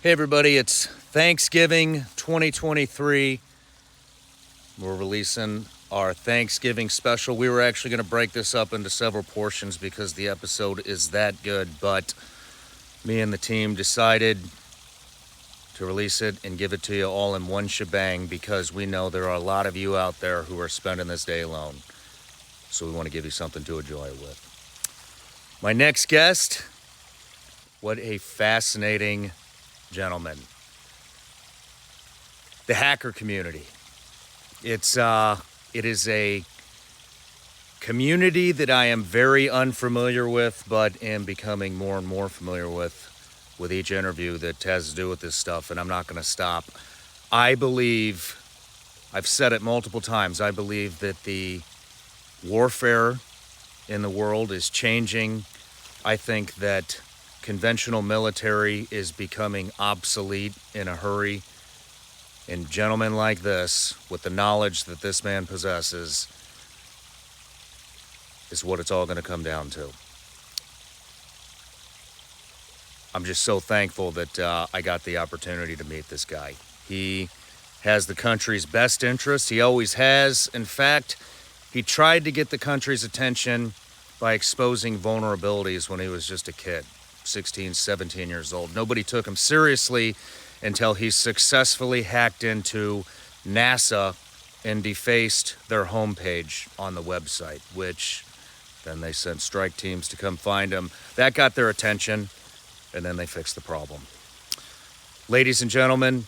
Hey everybody, it's Thanksgiving 2023. We're releasing our Thanksgiving special. We were actually going to break this up into several portions because the episode is that good, but me and the team decided to release it and give it to you all in one shebang because we know there are a lot of you out there who are spending this day alone. So we want to give you something to enjoy it with. My next guest, what a fascinating gentleman. The hacker community. It is a community that I am very unfamiliar with, but am becoming more and more familiar with each interview that has to do with this stuff, and I'm not going to stop. I believe, I've said it multiple times, I believe that the warfare in the world is changing. I think that conventional military is becoming obsolete in a hurry. And gentlemen like this, with the knowledge that this man possesses, is what it's all going to come down to. I'm just so thankful that I got the opportunity to meet this guy. He has the country's best interests. He always has. In fact, he tried to get the country's attention by exposing vulnerabilities when he was just a kid. 16, 17 years old. Nobody took him seriously until he successfully hacked into NASA and defaced their homepage on the website, which then they sent strike teams to come find him. That got their attention, and then they fixed the problem. Ladies and gentlemen,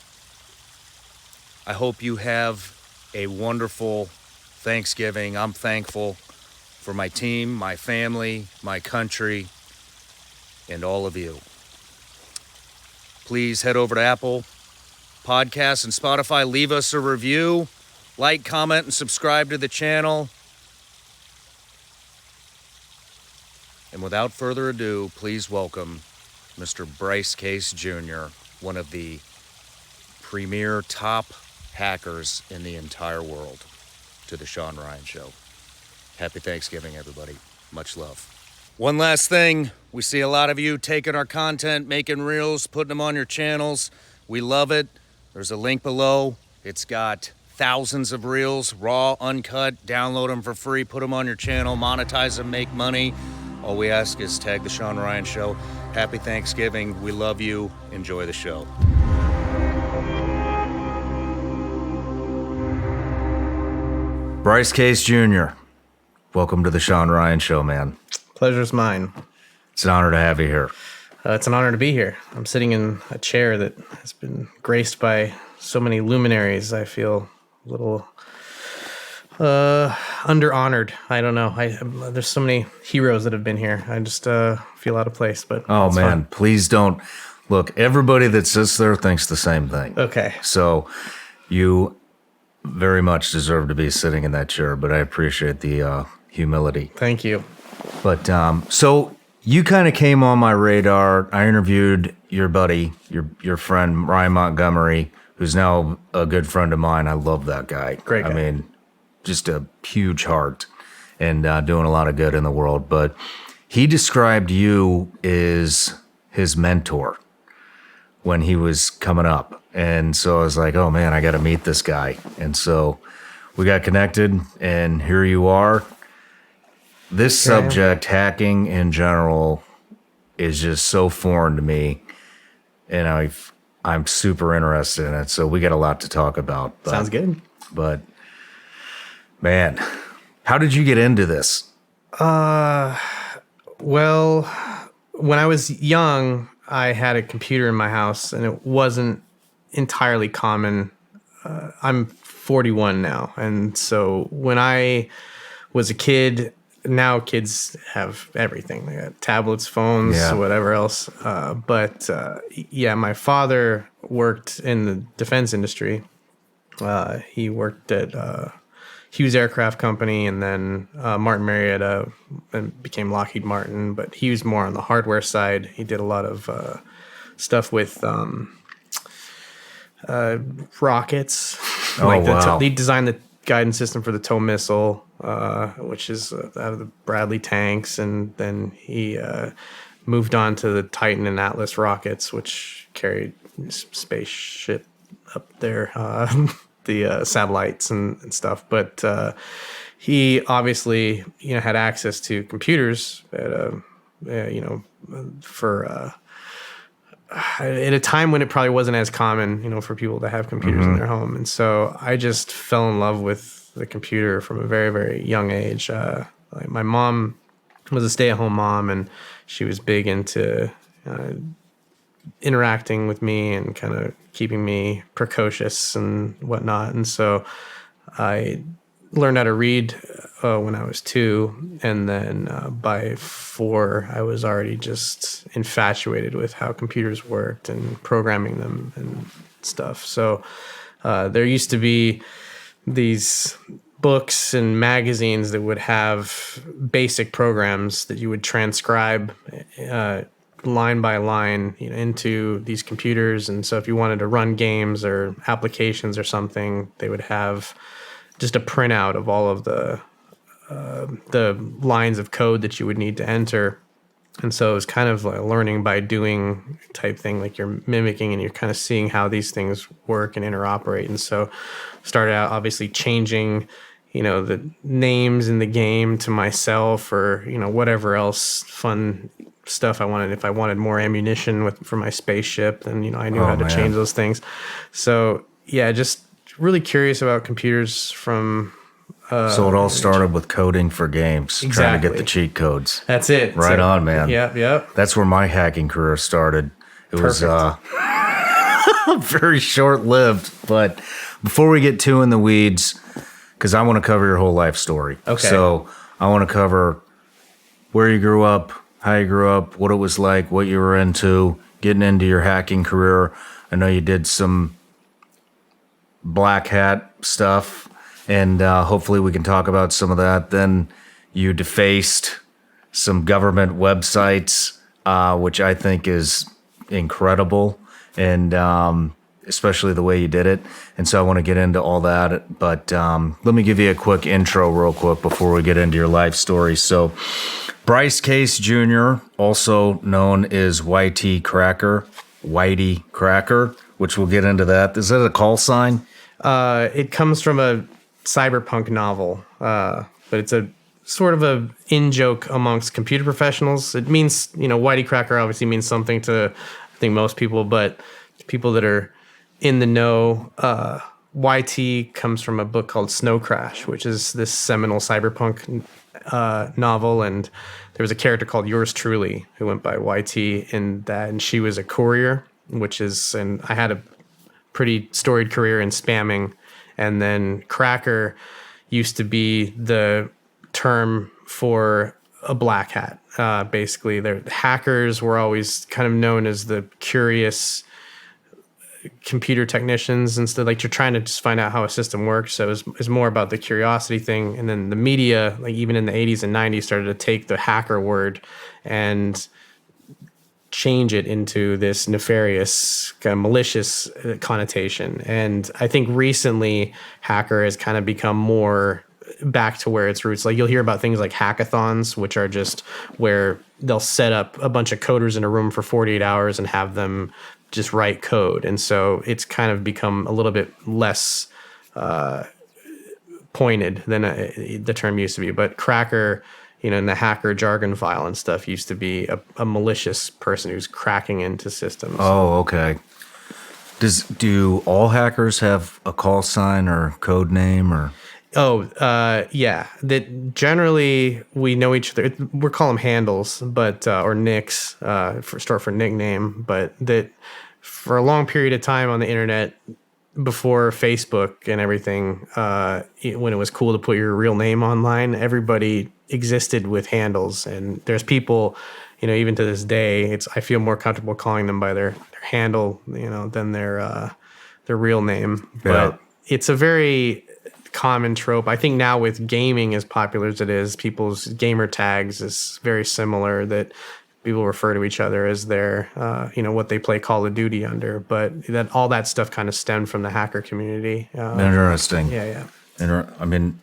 I hope you have a wonderful Thanksgiving. I'm thankful for my team, my family, my country, and all of you. Please head over to Apple Podcasts and Spotify. Leave us a review. Like, comment, and subscribe to the channel. And without further ado, please welcome Mr. Bryce Case Jr., one of the premier top hackers in the entire world, to the Shawn Ryan Show. Happy Thanksgiving, everybody. Much love. One last thing, we see a lot of you taking our content, making reels, putting them on your channels. We love it. There's a link below. It's got thousands of reels, raw, uncut. Download them for free, put them on your channel, monetize them, make money. All we ask is tag the Shawn Ryan Show. Happy Thanksgiving. We love you. Enjoy the show. Bryce Case Jr., welcome to the Shawn Ryan Show, man. Pleasure's mine. It's an honor to have you here. It's an honor to be here. I'm sitting in a chair that has been graced by so many luminaries. I feel a little under-honored. I don't know. There's so many heroes that have been here. I just feel out of place. But oh, man, please don't. Look, everybody that sits there thinks the same thing. Okay. So you very much deserve to be sitting in that chair, but I appreciate the humility. Thank you. But so you kind of came on my radar. I interviewed your buddy, your friend, Ryan Montgomery, who's now a good friend of mine. I love that guy. Great guy. I mean, just a huge heart and doing a lot of good in the world. But he described you as his mentor when he was coming up. And so I was like, oh, man, I got to meet this guy. And so we got connected, and here you are. This subject, hacking in general, is just so foreign to me, and I'm super interested in it. So we got a lot to talk about. Sounds good. But man, how did you get into this? Well, when I was young, I had a computer in my house, and it wasn't entirely common. I'm 41 now, and so when I was a kid. Now kids have everything. They got tablets, phones, whatever else. But my father worked in the defense industry. He worked at Hughes Aircraft Company and then Martin Marietta and became Lockheed Martin. But he was more on the hardware side. He did a lot of stuff with rockets. Wow. He designed the guidance system for the TOW missile, which is out of the Bradley tanks, and then he moved on to the Titan and Atlas rockets, which carried spaceship up there, the satellites and stuff. But he obviously, had access to computers for at a time when it probably wasn't as common, for people to have computers in their home. And so I just fell in love with the computer from a very, very young age. Like my mom was a stay-at-home mom, and she was big into interacting with me and kind of keeping me precocious and whatnot. And so I learned how to read when I was 2, and then by 4, I was already just infatuated with how computers worked and programming them and stuff. So there used to be these books and magazines that would have basic programs that you would transcribe line by line into these computers. And so if you wanted to run games or applications or something, they would have just a printout of all of the lines of code that you would need to enter. And so it was kind of like a learning by doing type thing, like you're mimicking and you're kind of seeing how these things work and interoperate. And so started out obviously changing, the names in the game to myself or, whatever else fun stuff I wanted. If I wanted more ammunition for my spaceship, then, I knew how to change those things. So yeah, just really curious about computers from... so it all started with coding for games, trying to get the cheat codes. That's it. Right on, man. Yeah. That's where my hacking career started. It was very short-lived, but before we get too in the weeds, because I want to cover your whole life story. Okay. So I want to cover where you grew up, how you grew up, what it was like, what you were into, getting into your hacking career. I know you did some black hat stuff, and hopefully we can talk about some of that. Then you defaced some government websites, which I think is incredible, and especially the way you did it. And so I want to get into all that, but let me give you a quick intro real quick before we get into your life story. So Bryce Case Jr., also known as YTCracker, which we'll get into that. Is that a call sign? It comes from a cyberpunk novel, but it's a sort of a in-joke amongst computer professionals. It means, YTCracker obviously means something to, I think, most people, but people that are in the know, YT comes from a book called Snow Crash, which is this seminal cyberpunk novel, and there was a character called Yours Truly who went by YT in that, and she was a courier, and I had a pretty storied career in spamming. And then cracker used to be the term for a black hat. Basically, the hackers were always kind of known as the curious computer technicians instead. Like you're trying to just find out how a system works. So it's more about the curiosity thing. And then the media, like even in the 80s and 90s, started to take the hacker word and change it into this nefarious, kind of malicious connotation. And I think recently hacker has kind of become more back to where its roots. Like you'll hear about things like hackathons, which are just where they'll set up a bunch of coders in a room for 48 hours and have them just write code. And so it's kind of become a little bit less pointed than the term used to be. But cracker, in the hacker jargon file and stuff, used to be a malicious person who's cracking into systems. Oh, okay. Do all hackers have a call sign or code name or? Yeah. That generally we know each other. We call them handles, but or nicks, for nickname. But that for a long period of time on the internet, before Facebook and everything, when it was cool to put your real name online, everybody existed with handles. And there's people, even to this day, I feel more comfortable calling them by their handle, than their real name. Yeah. But it's a very common trope. I think now with gaming as popular as it is, people's gamer tags is very similar, that people refer to each other as their, what they play Call of Duty under. But all that stuff kind of stemmed from the hacker community. Interesting. Yeah. I mean,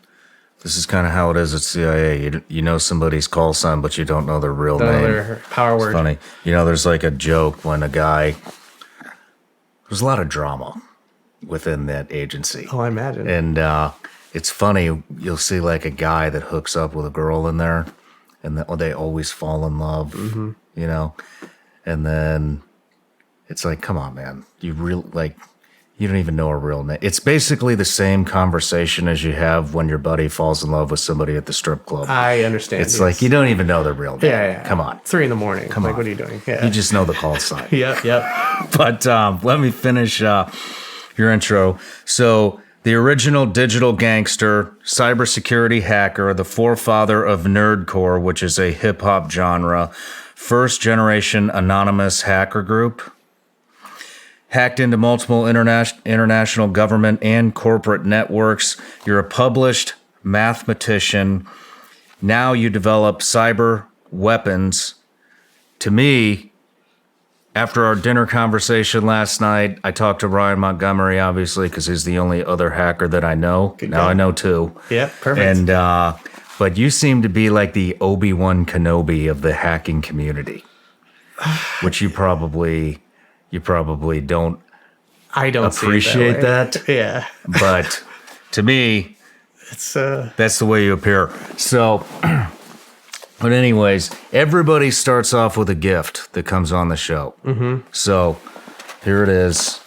this is kind of how it is at CIA. You know somebody's call sign, but you don't know their real name. Their power word. Funny. There's like a joke when a guy there's a lot of drama within that agency. Oh, I imagine. And it's funny, you'll see like a guy that hooks up with a girl in there, and they always fall in love, you know? And then it's like, come on, man. You don't even know her real name. It's basically the same conversation as you have when your buddy falls in love with somebody at the strip club. I understand. It's like, you don't even know their real name. Yeah. Come on. 3 a.m. Come on. What are you doing? Yeah. You just know the call sign. Yep. But let me finish your intro. So, the original digital gangster, cybersecurity hacker, the forefather of NERDCore, which is a hip-hop genre, first-generation anonymous hacker group, hacked into multiple international government and corporate networks. You're a published mathematician. Now you develop cyber weapons. To me, after our dinner conversation last night, I talked to Ryan Montgomery, obviously, because he's the only other hacker that I know. Good now guy. I know 2. Yeah, perfect. And but you seem to be like the Obi-Wan Kenobi of the hacking community, which you probably don't. I don't appreciate see it that. that. Yeah. But to me, It's that's the way you appear. So, but anyways, everybody starts off with a gift that comes on the show. Mm-hmm. So here it is.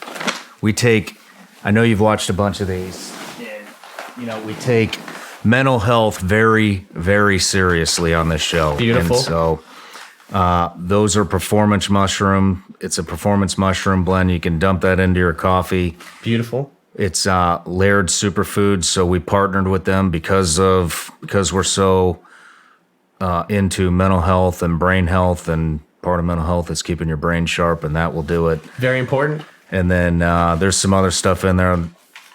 I know you've watched a bunch of these. And, we take mental health very, very seriously on this show. Beautiful. And so those are performance mushroom. It's a performance mushroom blend. You can dump that into your coffee. beautiful. It's Laird Superfoods, so we partnered with them because we're so into mental health and brain health, and part of mental health is keeping your brain sharp, and that will do it. Very important. And then there's some other stuff in there.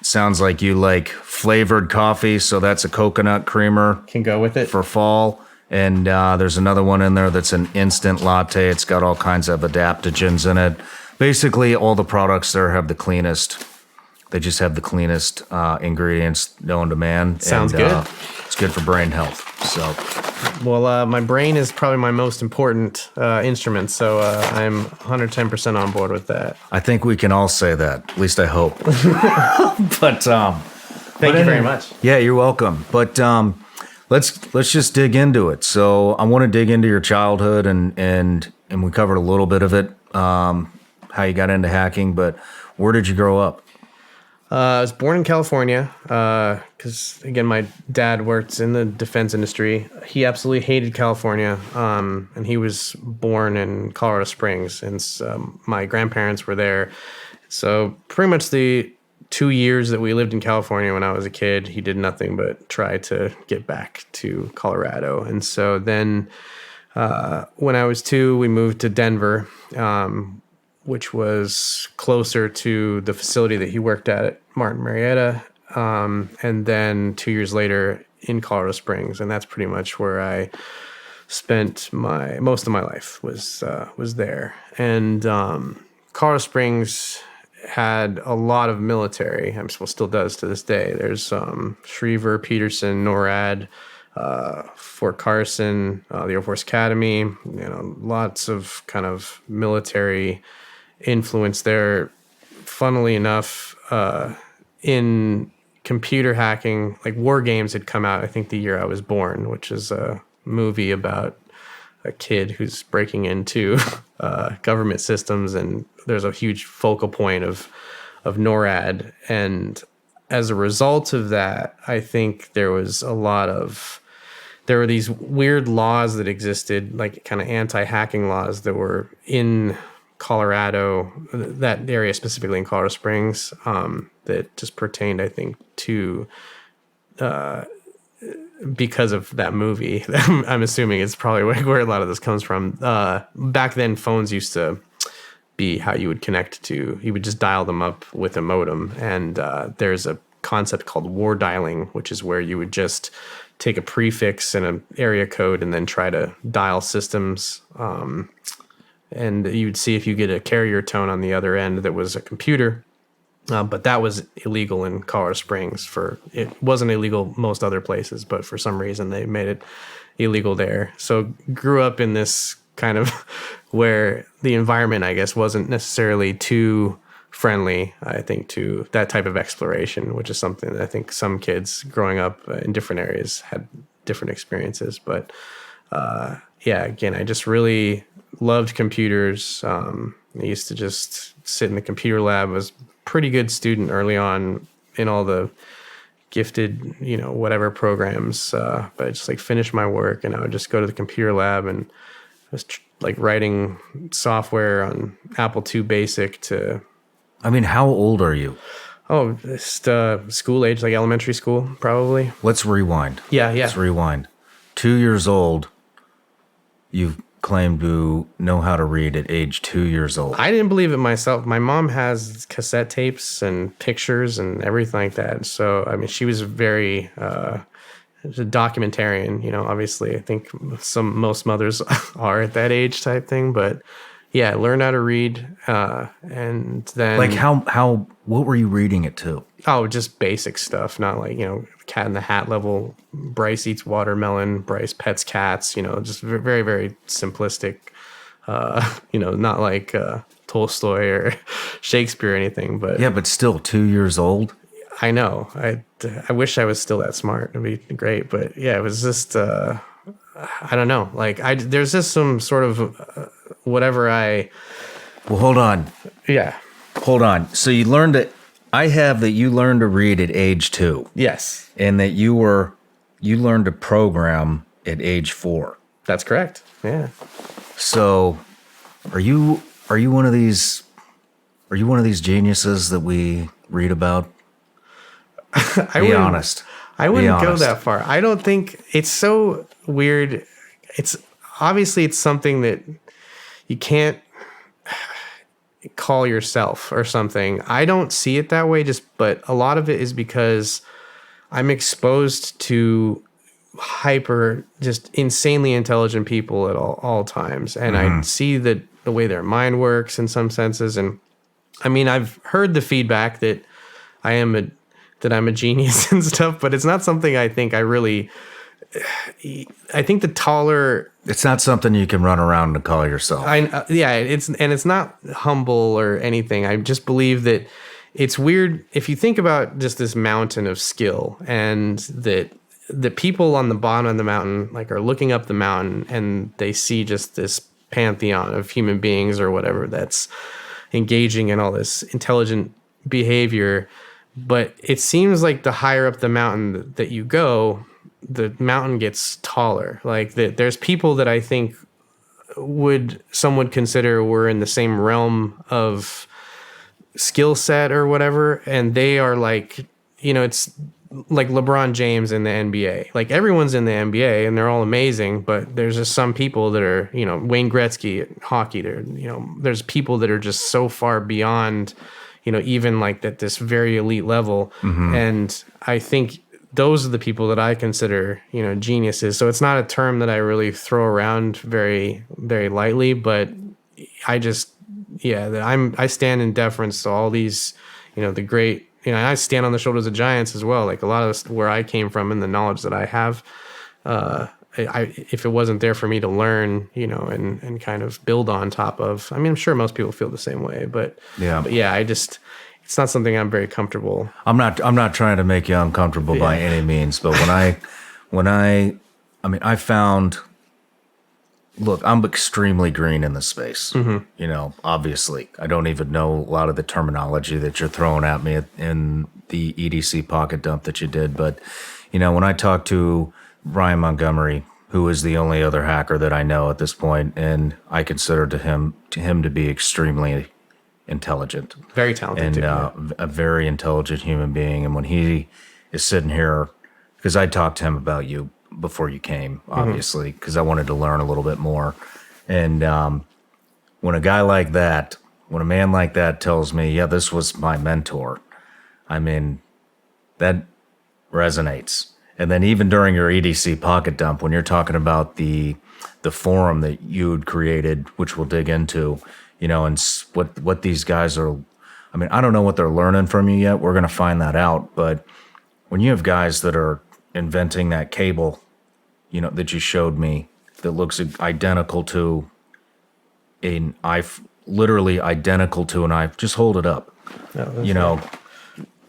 Sounds like you like flavored coffee, so that's a coconut creamer Can go with it. for fall. And there's another one in there that's an instant latte. It's got all kinds of adaptogens in it. Basically, all the products there have the cleanest. They just have the cleanest ingredients known to man. Sounds good. It's good for brain health. So, Well, my brain is probably my most important instrument, so I'm 110% on board with that. I think we can all say that. At least I hope. But Thank you very much. Yeah, you're welcome. But let's just dig into it. So I want to dig into your childhood, and we covered a little bit of it, how you got into hacking. But where did you grow up? I was born in California because, again, my dad worked in the defense industry. He absolutely hated California, and he was born in Colorado Springs, and my grandparents were there. So pretty much the 2 years that we lived in California when I was a kid, he did nothing but try to get back to Colorado. And so then when I was 2, we moved to Denver, which was closer to the facility that he worked at Martin Marietta. And then 2 years later in Colorado Springs. And that's pretty much where I spent most of my life was there. And Colorado Springs had a lot of military. Still does to this day. There's Schriever, Peterson, NORAD, Fort Carson, the Air Force Academy. Lots of kind of military influence there. Funnily enough, in computer hacking, like War Games had come out, I think the year I was born, which is a movie about a kid who's breaking into government systems, and there's a huge focal point of NORAD. And as a result of that, I think there were these weird laws that existed, like kind of anti-hacking laws that were in Colorado, that area specifically in Colorado Springs, that just pertained, I think, to because of that movie. I'm assuming it's probably where a lot of this comes from. Back then, phones used to be how you would connect to. You would just dial them up with a modem, and there's a concept called war dialing, which is where you would just take a prefix and an area code and then try to dial systems. And you would see if you get a carrier tone on the other end that was a computer. But that was illegal in Colorado Springs. It wasn't illegal most other places, but for some reason they made it illegal there. So grew up in this kind of where the environment, I guess, wasn't necessarily too friendly, I think, to that type of exploration, which is something that I think some kids growing up in different areas had different experiences. But yeah, again, I just really loved computers. I used to just sit in the computer lab. I was a pretty good student early on in all the gifted, whatever programs. But I just like finish my work and I would just go to the computer lab and was like writing software on Apple II Basic to. I mean, how old are you? Oh, just school age, like elementary school, probably. Let's rewind. Yeah. Let's rewind. 2 years old, you claim to know how to read at age 2 years old. I didn't believe it myself. My mom has cassette tapes and pictures and everything like that. So, I mean, she was very a documentarian, obviously. I think most mothers are at that age type thing. But yeah, I learned how to read. And then. Like what were you reading it to? Oh, just basic stuff, not like, Cat in the Hat level. Bryce eats watermelon, Bryce pets cats, just very, very simplistic, not like Tolstoy or Shakespeare or anything. But yeah, but still 2 years old. I know. I wish I was still that smart. It'd be great. But yeah, it was just, I don't know. Like there's just some sort of whatever Well, hold on. Yeah. Hold on. So you learned it. I have that you learned to read at age 2. Yes. And that you learned to program at age 4. That's correct. Yeah. So are you one of these geniuses that we read about? Be honest. I wouldn't go that far. I don't think it's so weird. It's obviously it's something that you can't call yourself or something. I don't see it that way, but a lot of it is because I'm exposed to just insanely intelligent people at all times. And I see the way their mind works in some senses. And I mean, I've heard the feedback that I'm a genius and stuff, but it's not something I think I think the taller. It's not something you can run around and call yourself. It's not humble or anything. I just believe that it's weird if you think about just this mountain of skill, and that the people on the bottom of the mountain like are looking up the mountain and they see just this pantheon of human beings or whatever that's engaging in all this intelligent behavior. But it seems like the higher up the mountain that you go, the mountain gets taller. Like there's people that I think some would consider were in the same realm of skill set or whatever, and they are like, it's like LeBron James in the NBA. Like everyone's in the NBA and they're all amazing, but there's just some people that are, Wayne Gretzky at hockey. There's people that are just so far beyond, even like this very elite level. And I think those are the people that I consider, geniuses. So it's not a term that I really throw around very, very lightly, but I stand in deference to all these, the great, I stand on the shoulders of giants as well. Like a lot of this, where I came from and the knowledge that I have, if it wasn't there for me to learn, and kind of build on top of, I mean, I'm sure most people feel the same way, but yeah, it's not something I'm very comfortable. I'm not trying to make you uncomfortable by any means, but I found, look, I'm extremely green in this space. Obviously, I don't even know a lot of the terminology that you're throwing at me in the EDC pocket dump that you did. But, when I talk to Brian Montgomery, who is the only other hacker that I know at this point, and I consider him to be extremely intelligent, very talented, and a very intelligent human being. And when he is sitting here, because I talked to him about you before you came, obviously, because I wanted to learn a little bit more. And when a man like that tells me, yeah, this was my mentor, I mean, that resonates. And then even during your EDC pocket dump, when you're talking about the forum that you'd created, which we'll dig into, and what these guys are, I mean, I don't know what they're learning from you yet. We're going to find that out. But when you have guys that are inventing that cable, that you showed me that looks identical to literally identical to an iPhone. Just hold it up.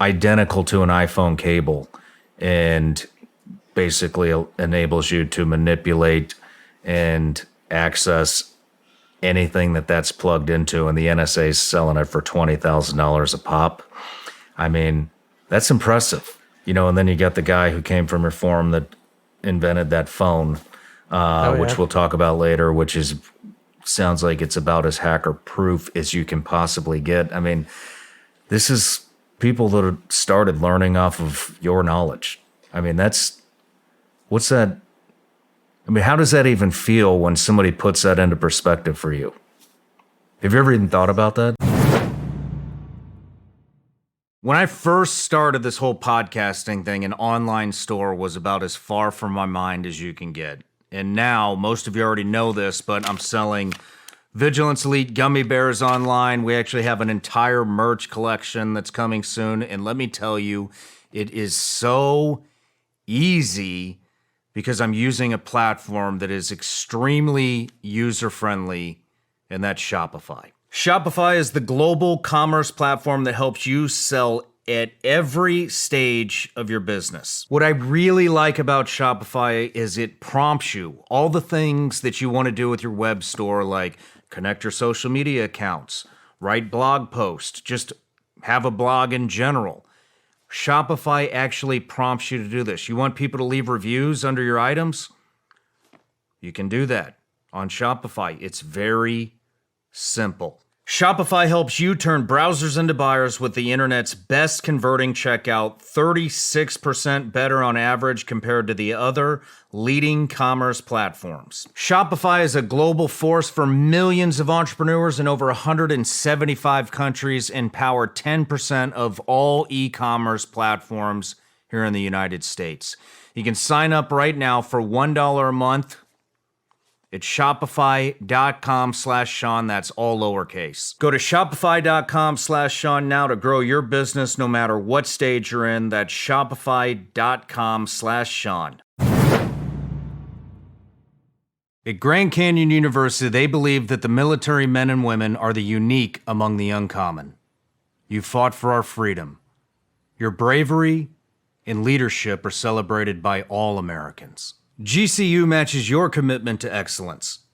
Identical to an iPhone cable, and basically enables you to manipulate and access anything that's plugged into, and the NSA is selling it for $20,000 a pop. I mean, that's impressive. And then you got the guy who came from your forum that invented that phone, which we'll talk about later, which sounds like it's about as hacker-proof as you can possibly get. I mean, this is people that have started learning off of your knowledge. I mean, what's that? I mean, how does that even feel when somebody puts that into perspective for you? Have you ever even thought about that? When I first started this whole podcasting thing, an online store was about as far from my mind as you can get. And now, most of you already know this, but I'm selling Vigilance Elite gummy bears online. We actually have an entire merch collection that's coming soon. And let me tell you, it is so easy because I'm using a platform that is extremely user-friendly, and that's Shopify. Shopify is the global commerce platform that helps you sell at every stage of your business. What I really like about Shopify is it prompts you all the things that you want to do with your web store, like connect your social media accounts, write blog posts, just have a blog in general. Shopify actually prompts you to do this. You want people to leave reviews under your items? You can do that on Shopify. It's very simple. Shopify helps you turn browsers into buyers with the internet's best converting checkout, 36% better on average compared to the other leading commerce platforms. Shopify is a global force for millions of entrepreneurs in over 175 countries and power 10% of all e-commerce platforms here in the United States. You can sign up right now for $1 a month. It's shopify.com/Shawn. That's all lowercase. Go to shopify.com/Shawn now to grow your business no matter what stage you're in. That's shopify.com/Shawn. At Grand Canyon University, they believe that the military men and women are the unique among the uncommon. You fought for our freedom. Your bravery and leadership are celebrated by all Americans. GCU matches your commitment to excellence.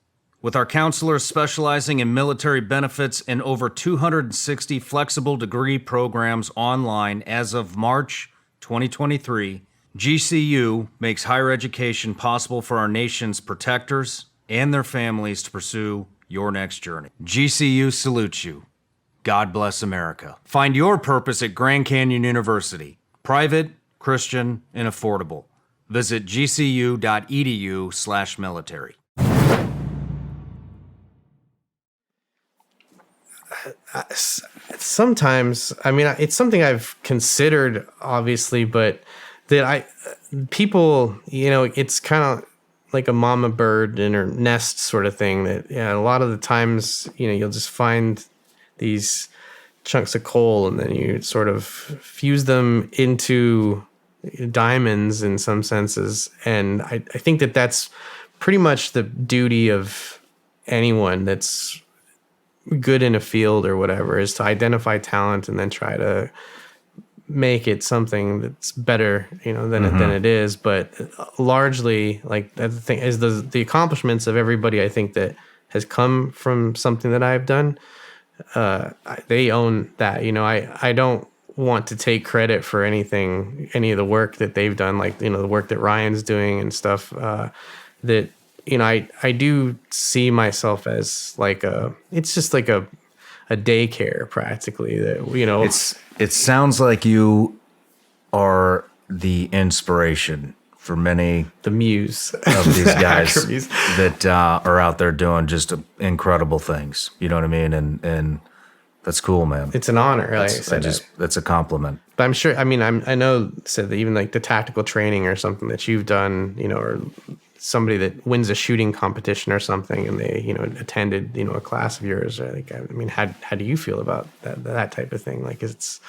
With our counselors specializing in military benefits and over 260 flexible degree programs online as of March 2023, GCU makes higher education possible for our nation's protectors and their families to pursue your next journey. GCU salutes you. God bless America. Find your purpose at Grand Canyon University. Private, Christian, and affordable. Visit gcu.edu/military. Sometimes, I mean, it's something I've considered, obviously, but people, it's kind of like a mama bird in her nest sort of thing that, a lot of the times, you'll just find these chunks of coal and then you sort of fuse them into diamonds in some senses. And I think that's pretty much the duty of anyone that's good in a field or whatever, is to identify talent and then try to make it something that's better, than it is. But largely, like, the thing is the accomplishments of everybody, I think, that has come from something that I've done, they own that. I don't want to take credit for any of the work that they've done, like, the work that Ryan's doing and stuff, that, I do see myself as like it's just like a daycare practically, that, it sounds like you are the inspiration for many, the muse of these guys that are out there doing just incredible things. You know what I mean? And that's cool, man. It's an honor. That's a compliment. But I'm sure, I know said that even like the tactical training or something that you've done, or somebody that wins a shooting competition or something and they, attended, a class of yours, or like, how do you feel about that type of thing? Like, it's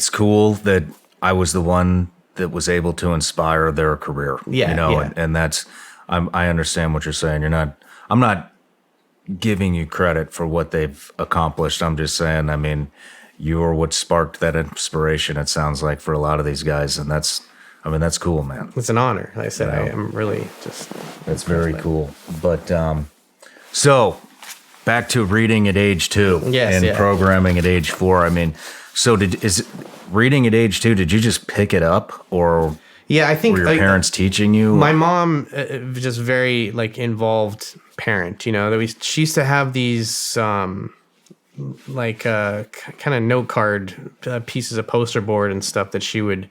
cool that I was the one that was able to inspire their career. Yeah. And that's, I understand what you're saying. I'm not giving you credit for what they've accomplished. I'm just saying, I mean, you're what sparked that inspiration, it sounds like, for a lot of these guys. And that's cool, man. It's an honor. Like I said, You know? I am really just. That's very cool. But so back to reading at age 2 and programming at age 4. I mean, so reading at age 2, did you just pick it up, or I think were your parents teaching you? My mom, just very involved parent. She used to have these kind of note card pieces of poster board and stuff that she would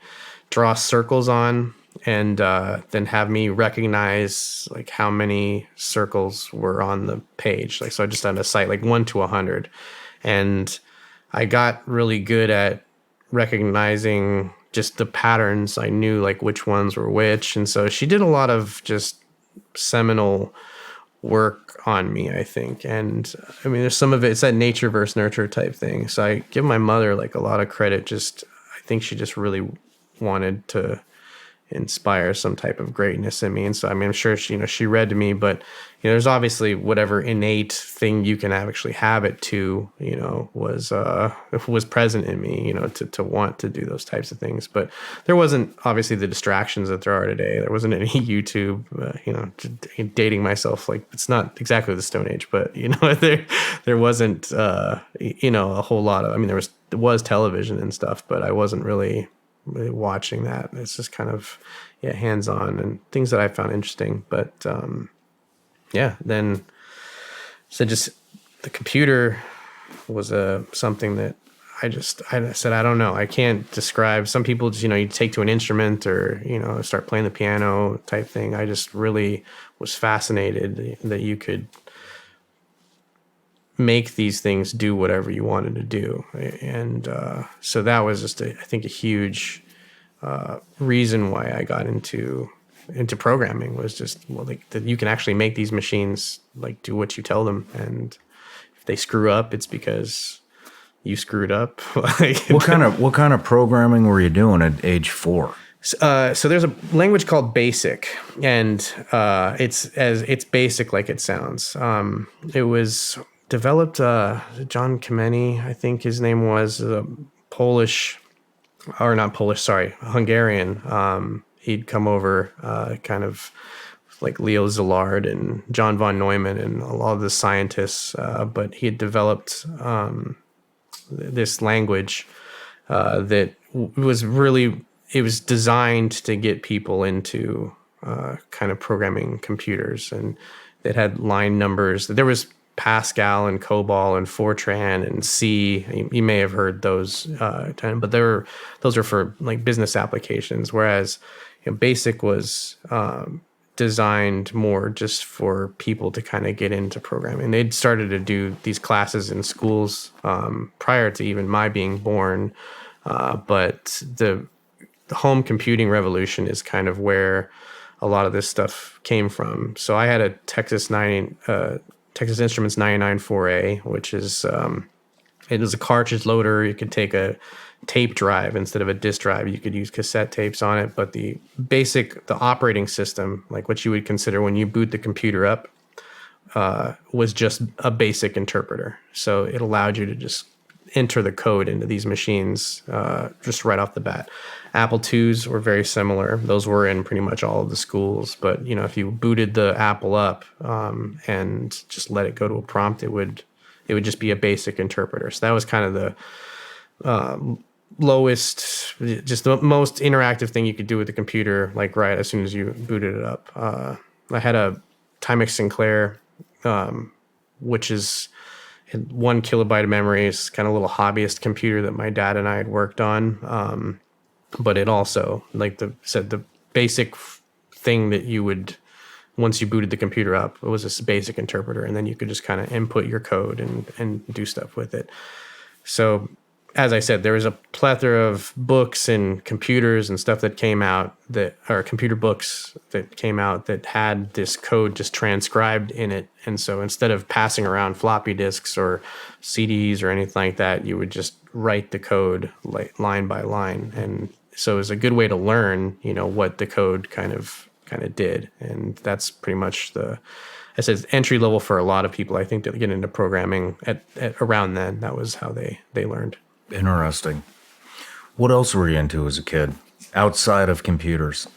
draw circles on, and then have me recognize how many circles were on the page. So I just had a sight 1 to 100, and I got really good at recognizing just the patterns. I knew which ones were which, and so she did a lot of just seminal work on me, I think. And I mean, there's some of it's that nature versus nurture type thing. So I give my mother a lot of credit. I think she just really wanted to inspire some type of greatness in me. And so, I mean, I'm sure she read to me, but there's obviously whatever innate thing you can actually have it to, was present in me, to want to do those types of things. But there wasn't obviously the distractions that there are today. There wasn't any YouTube, dating myself. It's not exactly the Stone Age, but there wasn't, a whole lot of, I mean, there was television and stuff, but I wasn't really watching that. It's just kind of hands-on and things that I found interesting. But then just the computer was something that I said, I don't know, I can't describe. Some people just you take to an instrument or start playing the piano type thing. I just really was fascinated that you could make these things do whatever you wanted to do. And so that was just, I think, a huge reason why I got into programming, was just that you can actually make these machines do what you tell them. And if they screw up, it's because you screwed up. What kind of programming were you doing at age 4? So there's a language called BASIC, and it's basic like it sounds. It was developed, John Kameny, I think his name was, Hungarian. He'd come over, kind of like Leo Szilard and John von Neumann and a lot of the scientists, but he had developed this language that was really, it was designed to get people into kind of programming computers, and it had line numbers. There was Pascal and COBOL and Fortran and C. You may have heard those, but those are for business applications. Whereas BASIC was designed more just for people to kind of get into programming. They'd started to do these classes in schools prior to even my being born, but the home computing revolution is kind of where a lot of this stuff came from. So I had a Texas Instruments 994A, which is it was a cartridge loader. You could take a tape drive instead of a disk drive. You could use cassette tapes on it, but the operating system, what you would consider when you boot the computer up, was just a basic interpreter. So it allowed you to just enter the code into these machines just right off the bat. Apple IIs were very similar. Those were in pretty much all of the schools. But if you booted the Apple up and just let it go to a prompt, it would just be a basic interpreter. So that was kind of the lowest, just the most interactive thing you could do with the computer, right as soon as you booted it up. I had a Timex Sinclair, which is 1 kilobyte of memory. It's kind of a little hobbyist computer that my dad and I had worked on. But it also, the basic thing that you would, once you booted the computer up, it was this basic interpreter, and then you could just kind of input your code and do stuff with it. So, as I said, there was a plethora of books and computers and stuff that came out computer books that came out that had this code just transcribed in it. And so instead of passing around floppy disks or CDs or anything like that, you would just write the code line by line. And so it was a good way to learn, what the code kind of did. And that's pretty much I said entry level for a lot of people. I think that get into programming at around then. That was how they learned. Interesting. What else were you into as a kid outside of computers?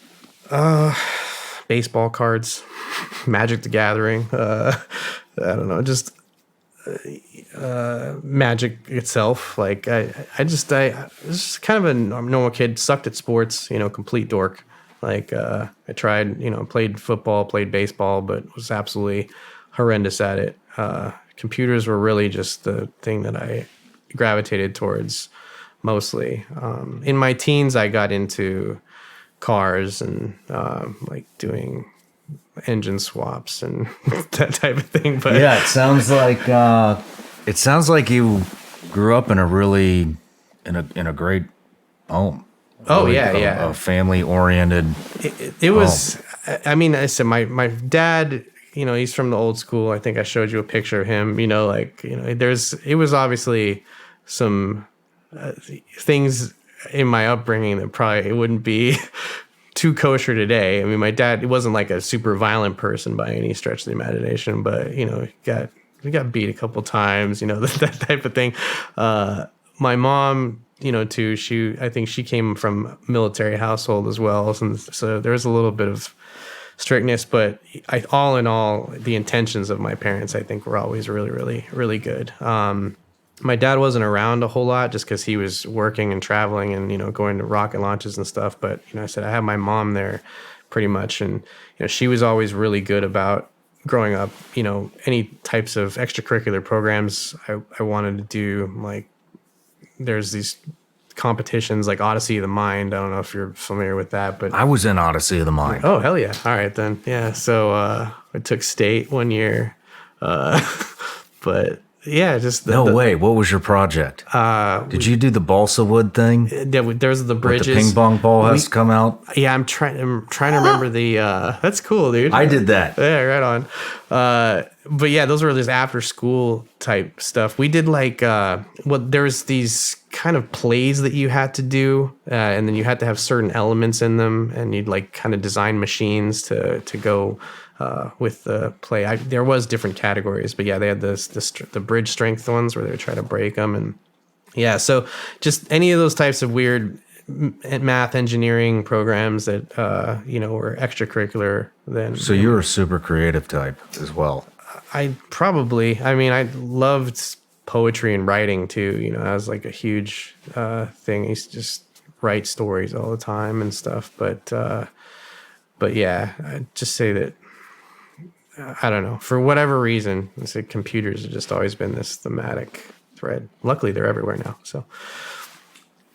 Baseball cards, Magic the Gathering. I don't know, just Magic itself. Like I was just kind of a normal kid. Sucked at sports. Complete dork. Like I tried, played football, played baseball, but was absolutely horrendous at it. Computers were really just the thing that I gravitated towards mostly. In my teens, I got into cars and like doing engine swaps and that type of thing. But Yeah, it sounds like you grew up in a really in a great home. Oh, Really yeah. a family oriented. It was. I mean, I said my dad. He's from the old school. I think I showed you a picture of him. It was obviously some things in my upbringing that probably it wouldn't be too kosher today. I mean, my dad, he wasn't like a super violent person by any stretch of the imagination, but he got beat a couple times. That type of thing. My mom, too. I think she came from a military household as well, and so there was a little bit of strictness. But all in all, the intentions of my parents, I think, were always really, really, really good. My dad wasn't around a whole lot just because he was working and traveling and going to rocket launches and stuff. But I said I have my mom there, pretty much, and she was always really good about growing up. Any types of extracurricular programs I wanted to do, like. There's these competitions like Odyssey of the Mind. I don't know if you're familiar with that, but I was in Odyssey of the Mind. oh, hell yeah. All right, then. Yeah. So I took state one year. But yeah, just No way. What was your project? Did you do the balsa wood thing? There's the bridges. The ping pong ball has to come out. Yeah, I'm trying to remember the. That's cool, dude. I did that. Yeah, right on. But yeah, those were just after school type stuff. We did like there was these kind of plays that you had to do, and then you had to have certain elements in them, and you'd like kind of design machines to go with the play. There was different categories, but yeah, they had the bridge strength ones where they would try to break them, and yeah, so just any of those types of weird math engineering programs that were extracurricular. Then So you're a super creative type as well. I loved poetry and writing too. That was like a huge thing. I used to just write stories all the time and stuff. But yeah, I'd just say that I don't know, for whatever reason, I said computers have just always been this thematic thread. Luckily, they're everywhere now. So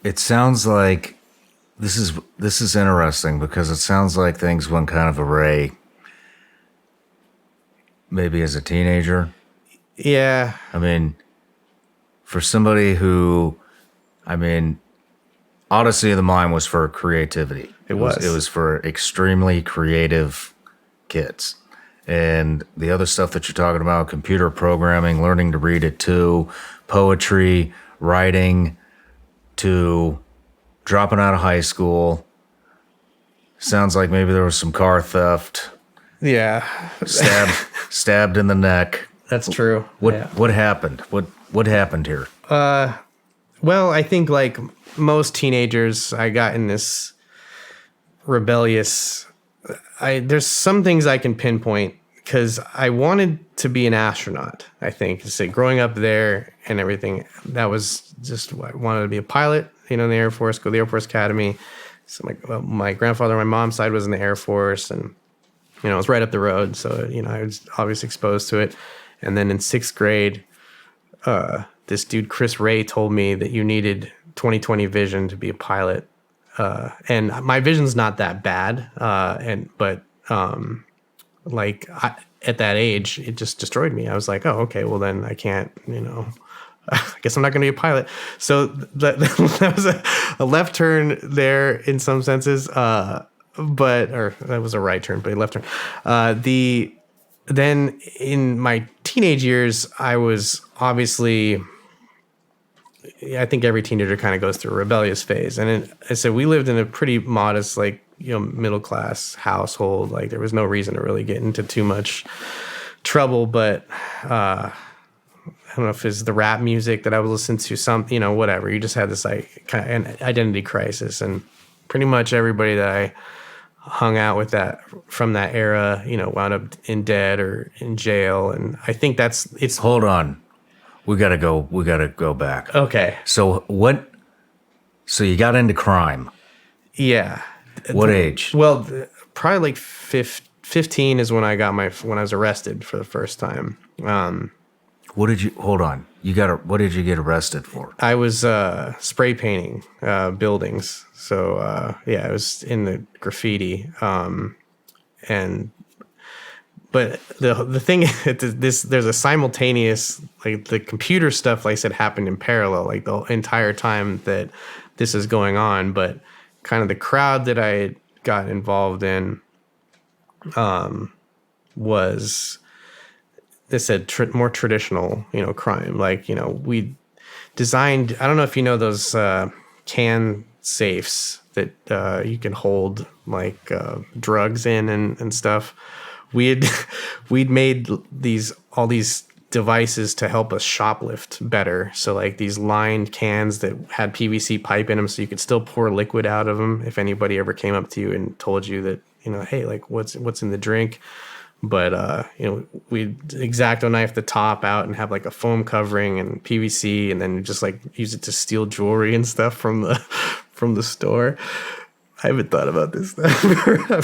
It sounds like this is interesting because it sounds like things went kind of array. Maybe as a teenager. yeah, I mean, for somebody who, Odyssey of the Mind was for creativity. It was. It was for extremely creative kids. And the other stuff that you're talking about, computer programming, learning to read it too, poetry, writing, to dropping out of high school. Sounds like maybe there was some car theft, yeah, stabbed in the neck. that's true. What happened? What happened here? Well, I think like most teenagers, I got in this rebellious. There's some things I can pinpoint because I wanted to be an astronaut. I think growing up there and everything, that was just what I wanted to be a pilot. In the Air Force, go to the Air Force Academy. So my grandfather on my mom's side was in the Air Force, and it was right up the road. So I was obviously exposed to it. And then in 6th grade, this dude Chris Ray told me that you needed 20/20 vision to be a pilot. And my vision's not that bad. At that age, it just destroyed me. I was like, oh, okay, well then I can't, I guess I'm not going to be a pilot. So that was a left turn there in some senses, or that was a right turn, but a left turn. Then in my teenage years, I was obviously, I think every teenager kind of goes through a rebellious phase. And we lived in a pretty modest, middle class household. Like there was no reason to really get into too much trouble, but I don't know if it's the rap music that I was listening to, whatever. You just had this like kind of an identity crisis, and pretty much everybody that I hung out with that from that era, wound up in dead or in jail. And I think it's Hold on. We gotta go back. okay. So you got into crime. Yeah. What age? Well, probably like 15 is when when I was arrested for the first time. Hold on. What did you get arrested for? I was spray painting buildings. So I was in the graffiti. But the thing is, there's a simultaneous, like the computer stuff, like I said, happened in parallel, like the entire time that this is going on. But kind of the crowd that I got involved in was, they said, more traditional, crime. Like, we designed, I don't know if you know those can safes that you can hold like drugs in and stuff. We'd made all these devices to help us shoplift better. So like these lined cans that had PVC pipe in them, so you could still pour liquid out of them if anybody ever came up to you and told you that, hey, like what's in the drink. But we'd X-Acto knife the top out and have like a foam covering and PVC, and then just like use it to steal jewelry and stuff from the store. I haven't thought about this stuff forever.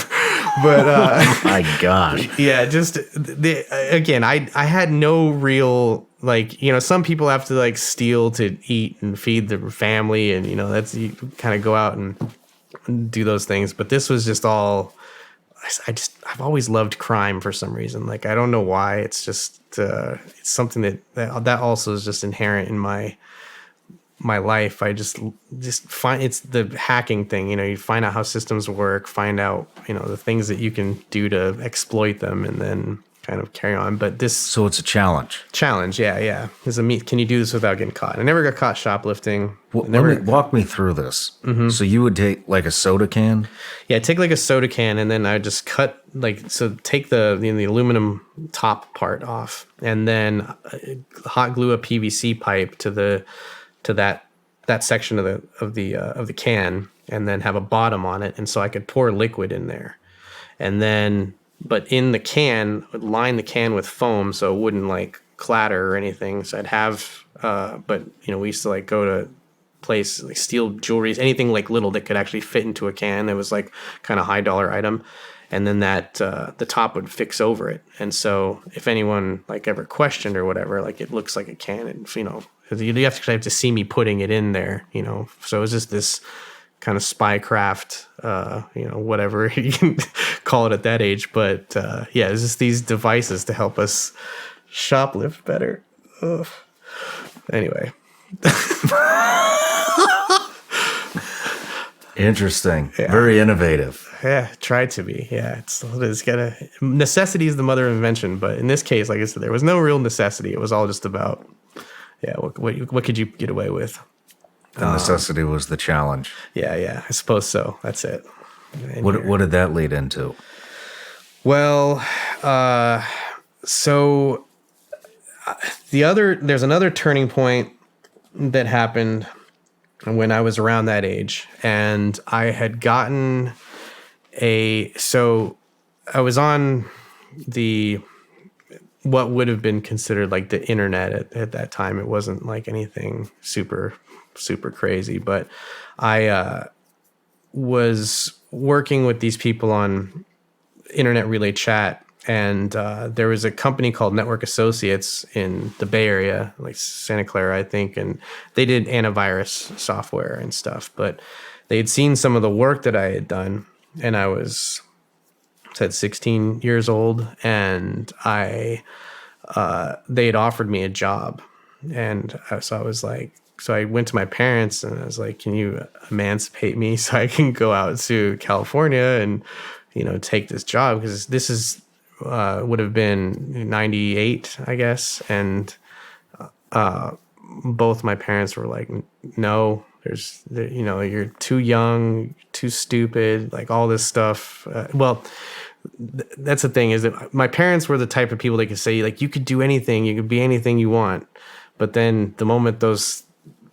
But oh my gosh. Yeah, just again, I had no real, like, some people have to like steal to eat and feed their family, and that's, you kind of go out and do those things. But this was just all, I've always loved crime for some reason. Like, I don't know why. It's just it's something that also is just inherent in my life. I just find it's the hacking thing. You find out how systems work, find out the things that you can do to exploit them, and then kind of carry on. But so it's a challenge. Yeah. Can you do this without getting caught? I never got caught shoplifting. Walk me through this. Mm-hmm. So you would take like a soda can? Yeah, take like a soda can, and then I just cut take the aluminum top part off, and then hot glue a PVC pipe to that section of the can, and then have a bottom on it, and so I could pour liquid in there, and then but in the can, line the can with foam so it wouldn't like clatter or anything. So I'd have but we used to like go to place, like steal jewelry, anything like little that could actually fit into a can that was like kind of high dollar item, and then that the top would fix over it. And so if anyone like ever questioned or whatever, like it looks like a can, and because you have to see me putting it in there, so it was just this kind of spycraft, whatever you can call it at that age. But it's just these devices to help us shoplift better. Ugh. Anyway. Interesting. Yeah. Very innovative. Yeah, tried to be. Yeah, it's necessity is the mother of invention. But in this case, like I said, there was no real necessity. It was all just about, what could you get away with? The necessity was the challenge. Yeah, I suppose so. That's it. What did that lead into? Well, so there's another turning point that happened when I was around that age, and I had gotten so I was on what would have been considered like the internet at that time. It wasn't like anything super crazy, but I was working with these people on internet relay chat, and there was a company called Network Associates in the Bay Area, like Santa Clara, I think, and they did antivirus software and stuff. But they had seen some of the work that I had done, and I was 16 years old, and they had offered me a job, and so I was like, so I went to my parents and I was like, can you emancipate me so I can go out to California and take this job? Because this is would have been 98, I guess, and both my parents were like, no, you're too young, too stupid, like all this stuff. Well, that's the thing, is that my parents were the type of people that could say, like, you could do anything, you could be anything you want. But then the moment those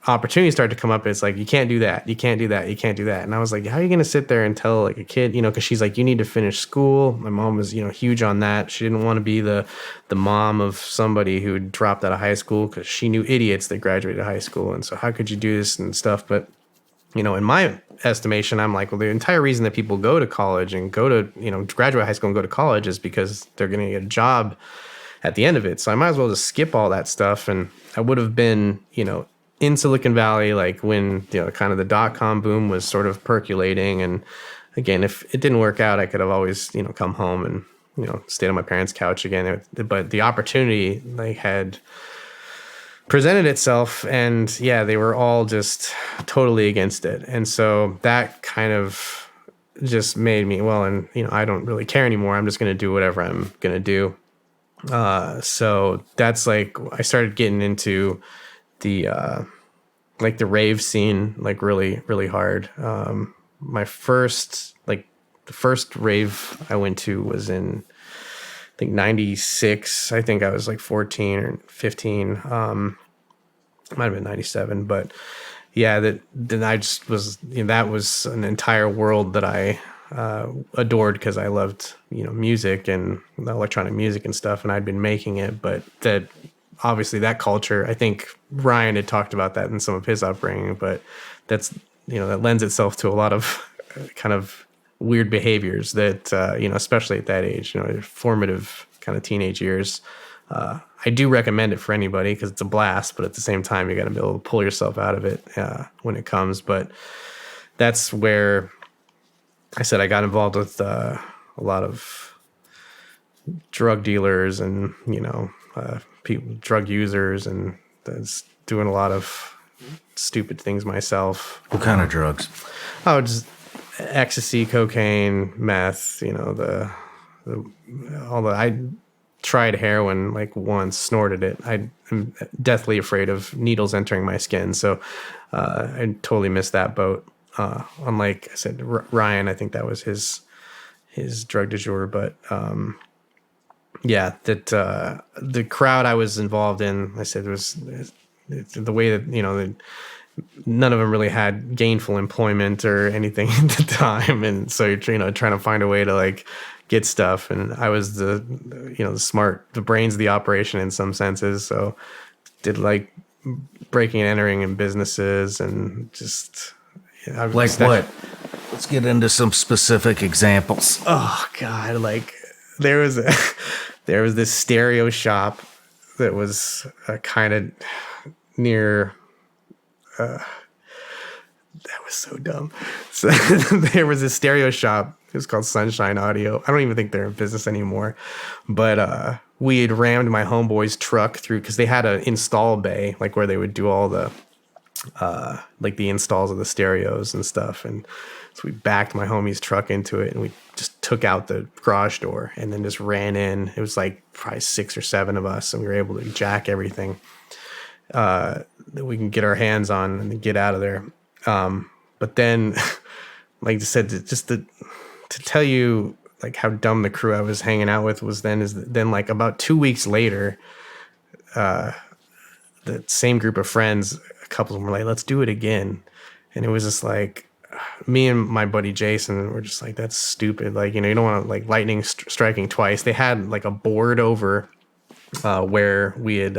opportunities start to come up, it's like, you can't do that, you can't do that, you can't do that. And I was like, how are you going to sit there and tell like a kid, because she's like, you need to finish school. My mom was, huge on that. She didn't want to be the mom of somebody who dropped out of high school, because she knew idiots that graduated high school. And so how could you do this and stuff? But in my estimation, I'm like, well, the entire reason that people go to college and go to, graduate high school and go to college is because they're going to get a job at the end of it. So I might as well just skip all that stuff. And I would have been, in Silicon Valley, like when, kind of the .com boom was sort of percolating. And again, if it didn't work out, I could have always, come home and, stayed on my parents' couch again. But the opportunity had presented itself, and yeah, they were all just totally against it. And so that kind of just made me, well, and I don't really care anymore. I'm just going to do whatever I'm going to do. So that's like, I started getting into the the rave scene, like really, really hard. The first rave I went to was in, I think 96. I think I was like 14 or 15. Might have been 97, but yeah, then I just was, that was an entire world that I adored, because I loved, music and electronic music and stuff, and I'd been making it. But that, obviously, that culture, I think Ryan had talked about that in some of his upbringing, but that's, that lends itself to a lot of kind of weird behaviors that, especially at that age, formative kind of teenage years. I do recommend it for anybody, because it's a blast, but at the same time, you got to be able to pull yourself out of it when it comes. But that's where I said I got involved with a lot of drug dealers and, people, drug users, and that's doing a lot of stupid things myself. What kind of drugs? Oh, just ecstasy, cocaine, meth, I tried heroin like once, snorted it. I'm deathly afraid of needles entering my skin. So I totally missed that boat. Unlike I said, Ryan, I think that was his drug du jour. But yeah, that the crowd I was involved in, I said, was the way that, none of them really had gainful employment or anything at the time. And so you're, trying to find a way to like get stuff. And I was the brains of the operation in some senses. So did like breaking and entering in businesses, and just, like what? Let's get into some specific examples. Oh God. Like there was this stereo shop that was kind of near, that was so dumb. So there was a stereo shop. It was called Sunshine Audio. I don't even think they're in business anymore. But we had rammed my homeboy's truck through, because they had an install bay, like where they would do all the like the installs of the stereos and stuff. And so we backed my homie's truck into it, and we just took out the garage door and then just ran in. It was like probably 6 or 7 of us, and we were able to jack everything that we can get our hands on and get out of there. But then, like I said, just to tell you like how dumb the crew I was hanging out with was then like about 2 weeks later, the same group of friends, a couple of them were like, let's do it again. And it was just like, me and my buddy Jason were just like, that's stupid. Like, you don't want to like lightning striking twice. They had like a board over where we had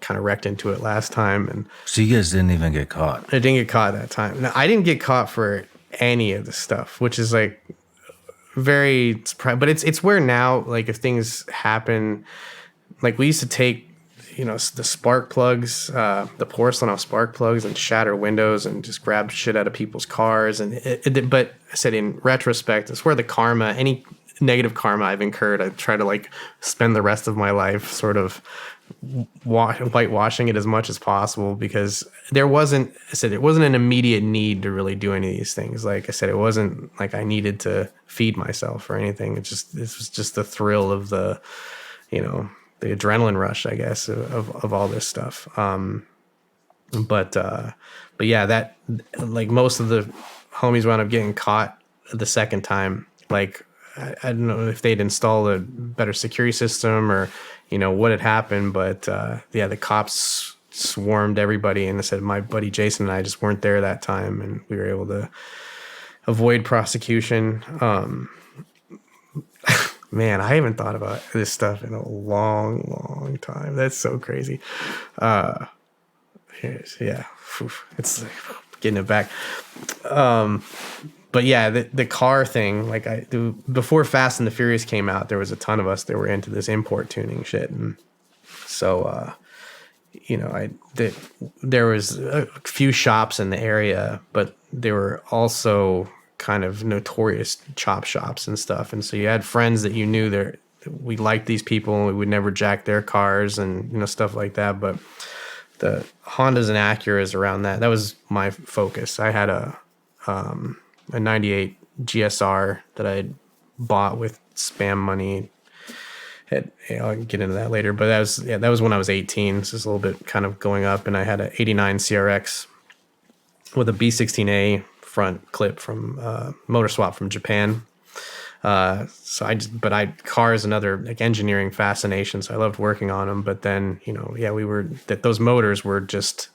kind of wrecked into it last time. And so you guys didn't even get caught? I didn't get caught that time. Now, I didn't get caught for any of the stuff, which is like very surprising. But it's where now, like if things happen, like we used to take, the spark plugs, the porcelain off spark plugs, and shatter windows and just grab shit out of people's cars. And but I said, in retrospect, it's where the karma, any negative karma I've incurred, I try to like spend the rest of my life sort of whitewashing it as much as possible, because it wasn't an immediate need to really do any of these things. Like I said, it wasn't like I needed to feed myself or anything. This was just the thrill of the adrenaline rush, I guess, of all this stuff. But yeah, that like most of the homies wound up getting caught the second time. Like I don't know if they'd installed a better security system or, what had happened. But the cops swarmed everybody, and I said my buddy Jason and I just weren't there that time, and we were able to avoid prosecution. Man, I haven't thought about this stuff in a long, long time. That's so crazy. It's getting it back. But yeah, the car thing, before Fast and the Furious came out, there was a ton of us that were into this import tuning shit. And so, there was a few shops in the area, but they were also kind of notorious chop shops and stuff. And so you had friends that you knew that we liked these people and we would never jack their cars and, stuff like that. But the Hondas and Acuras around that was my focus. I had a 98 GSR that I had bought with spam money. I'll get into that later, but that was when I was 18. This is a little bit kind of going up, and I had an 89 CRX with a B16A front clip from Motor Swap from Japan. Car is another engineering fascination, so I loved working on them. But then, those motors were just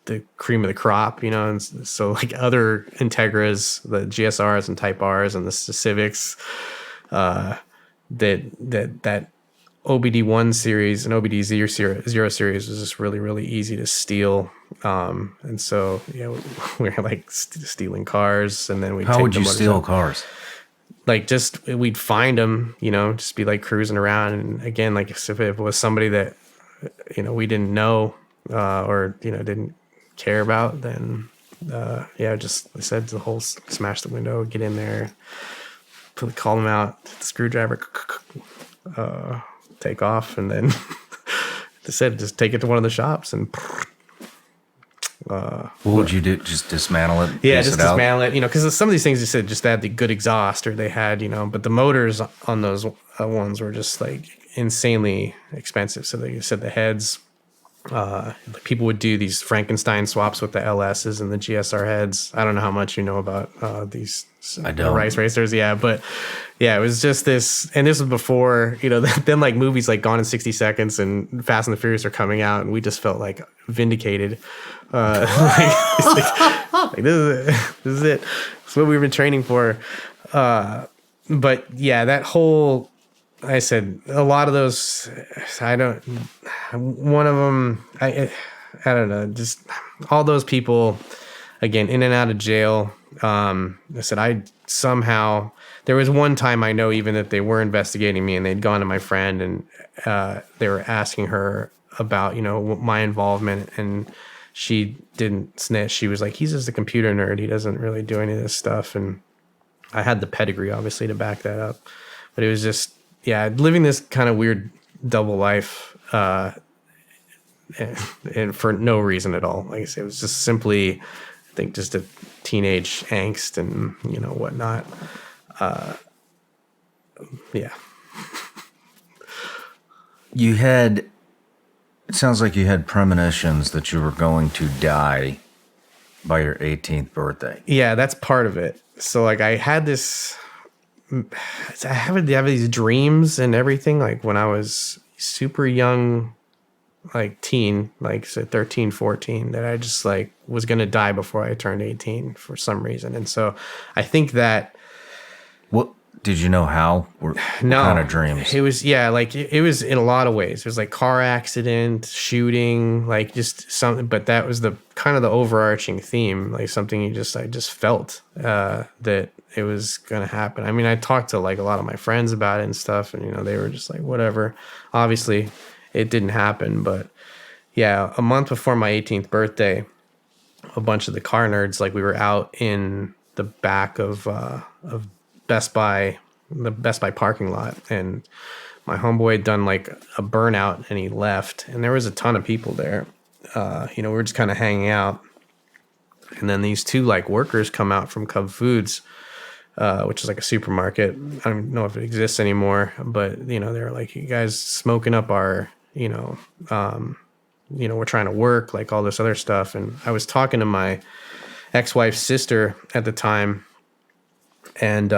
the cream of the crop, and so other Integras, the GSRs and Type Rs and the Civics, that OBD1 series and OBD0 series was just really, really easy to steal. And so, we were stealing cars, and then How would you steal cars? We'd find them, just be cruising around. And again, if it was somebody that, we didn't know, or, didn't care about, then, just, I said the whole smash the window, get in there, call them out, the screwdriver, take off, and then they said just take it to one of the shops and what would you do? Just dismantle it? Yeah, just dismantle it, because some of these things you said just had the good exhaust, or they had, but the motors on those ones were just insanely expensive. So they said the heads, people would do these Frankenstein swaps with the LSs and the GSR heads. I don't know how much you know about these rice racers. Yeah, but yeah, it was just this, and this was before, then movies like Gone in 60 Seconds and Fast and the Furious are coming out, and we just felt vindicated. This is it. It's what we've been training for. But yeah, that whole, I said a lot of those, one of them, I don't know, just all those people, again, in and out of jail. I said, there was one time I know even that they were investigating me, and they'd gone to my friend, and they were asking her about, my involvement, and she didn't snitch. She was like, he's just a computer nerd. He doesn't really do any of this stuff. And I had the pedigree, obviously, to back that up. But it was just, living this kind of weird double life, and for no reason at all. Like I said, it was just simply, I think, just a teenage angst and, whatnot. It sounds like you had premonitions that you were going to die by your 18th birthday. Yeah, that's part of it. So I had this, I have these dreams and everything, when I was super young, teen, so 13, 14, that I just was going to die before I turned 18 for some reason. And so I think that. What did you know how? What kind of dreams? It was, it was in a lot of ways. It was car accident, shooting, just something, but that was the kind of the overarching theme, something I just felt, that it was going to happen. I mean, I talked to a lot of my friends about it and stuff, and, they were just whatever. Obviously it didn't happen, but yeah, a month before my 18th birthday, a bunch of the car nerds, we were out in the back of Best Buy, the Best Buy parking lot, and my homeboy had done a burnout, and he left, and there was a ton of people there. We were just kind of hanging out, and then these two workers come out from Cub Foods, which is a supermarket. I don't know if it exists anymore, but they're you guys smoking up our, we're trying to work, all this other stuff. And I was talking to my ex-wife's sister at the time, and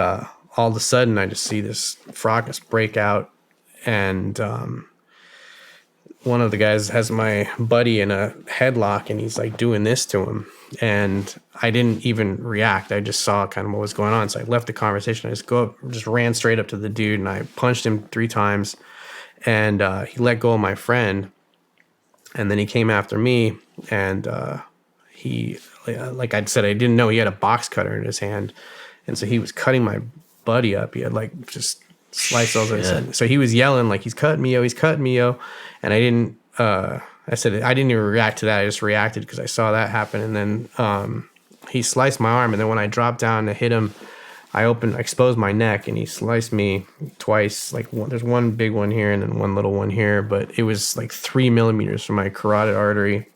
all of a sudden I just see this fracas break out, and one of the guys has my buddy in a headlock, and he's like doing this to him. And I didn't even react. I just saw kind of what was going on. So I left the conversation. I just ran straight up to the dude, and I punched him 3 times. And he let go of my friend. And then he came after me. And he, like I said, I didn't know he had a box cutter in his hand. And so he was cutting my buddy up. He had like just sliced all over his head. So he was yelling like, he's cutting me, yo, he's cutting me, yo. And I didn't, I said, I didn't even react to that. I just reacted because I saw that happen. And then he sliced my arm. And then when I dropped down to hit him, I exposed my neck, and he sliced me twice. Like there's one big one here and then one little one here. But it was like 3 millimeters from my carotid artery.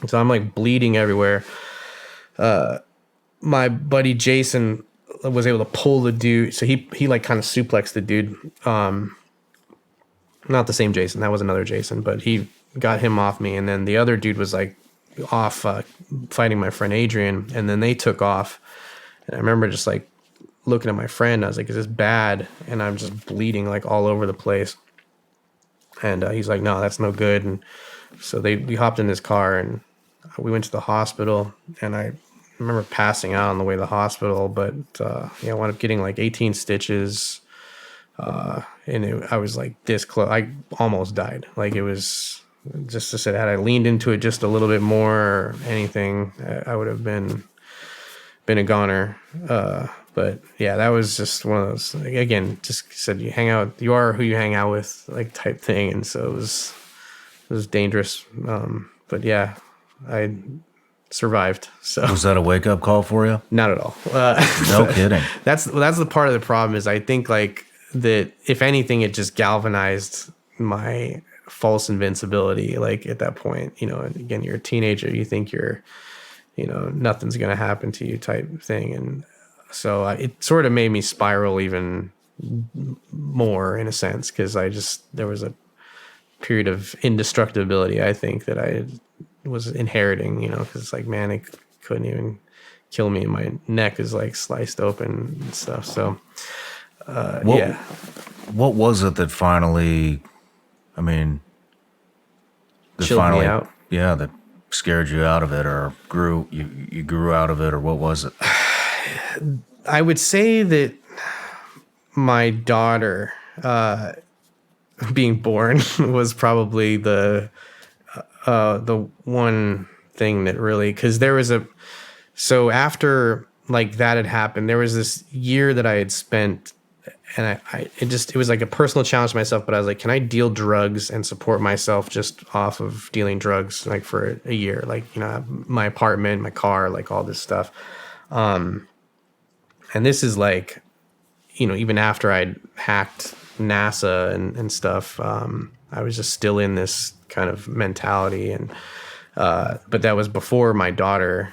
So I'm like bleeding everywhere. My buddy Jason was able to pull the dude. So he like kind of suplexed the dude. Not the same Jason. That was another Jason. But he got him off me, and then the other dude was like off fighting my friend Adrian, and then they took off. And I remember just like looking at my friend. I was like, is this bad? And I'm just bleeding like all over the place. And he's like, no, that's no good. And so we hopped in his car, and we went to the hospital, and I remember passing out on the way to the hospital, but I wound up getting like 18 stitches. And I was like this close. I almost died. Like it was just to say, had I leaned into it just a little bit more or anything, I would have been a goner. But yeah, that was just one of those, like, again, just said you are who you hang out with, like type thing. And so it was dangerous. But yeah, I survived. So Was that a wake up call for you? not at all. No kidding. That's the part of the problem is I think like that, if anything, it just galvanized my false invincibility. Like at that point, and again, you're a teenager, you think you're, nothing's going to happen to you type thing. And so it sort of made me spiral even more in a sense, because there was a period of indestructibility, I think, that I was inheriting, because it's like, man, it couldn't even kill me. My neck is like sliced open and stuff. So, yeah. What was it that finally, Chilled me out? Yeah, that scared you out of it, or you grew out of it, or what was it? I would say that my daughter being born was probably the one thing that really, because there was so after like that had happened, there was this year that I had spent, and it was like a personal challenge to myself, but I was like, can I deal drugs and support myself just off of dealing drugs, like for a year, like, my apartment, my car, like all this stuff. And this is like, even after I'd hacked NASA and stuff, I was just still in this kind of mentality. And but that was before my daughter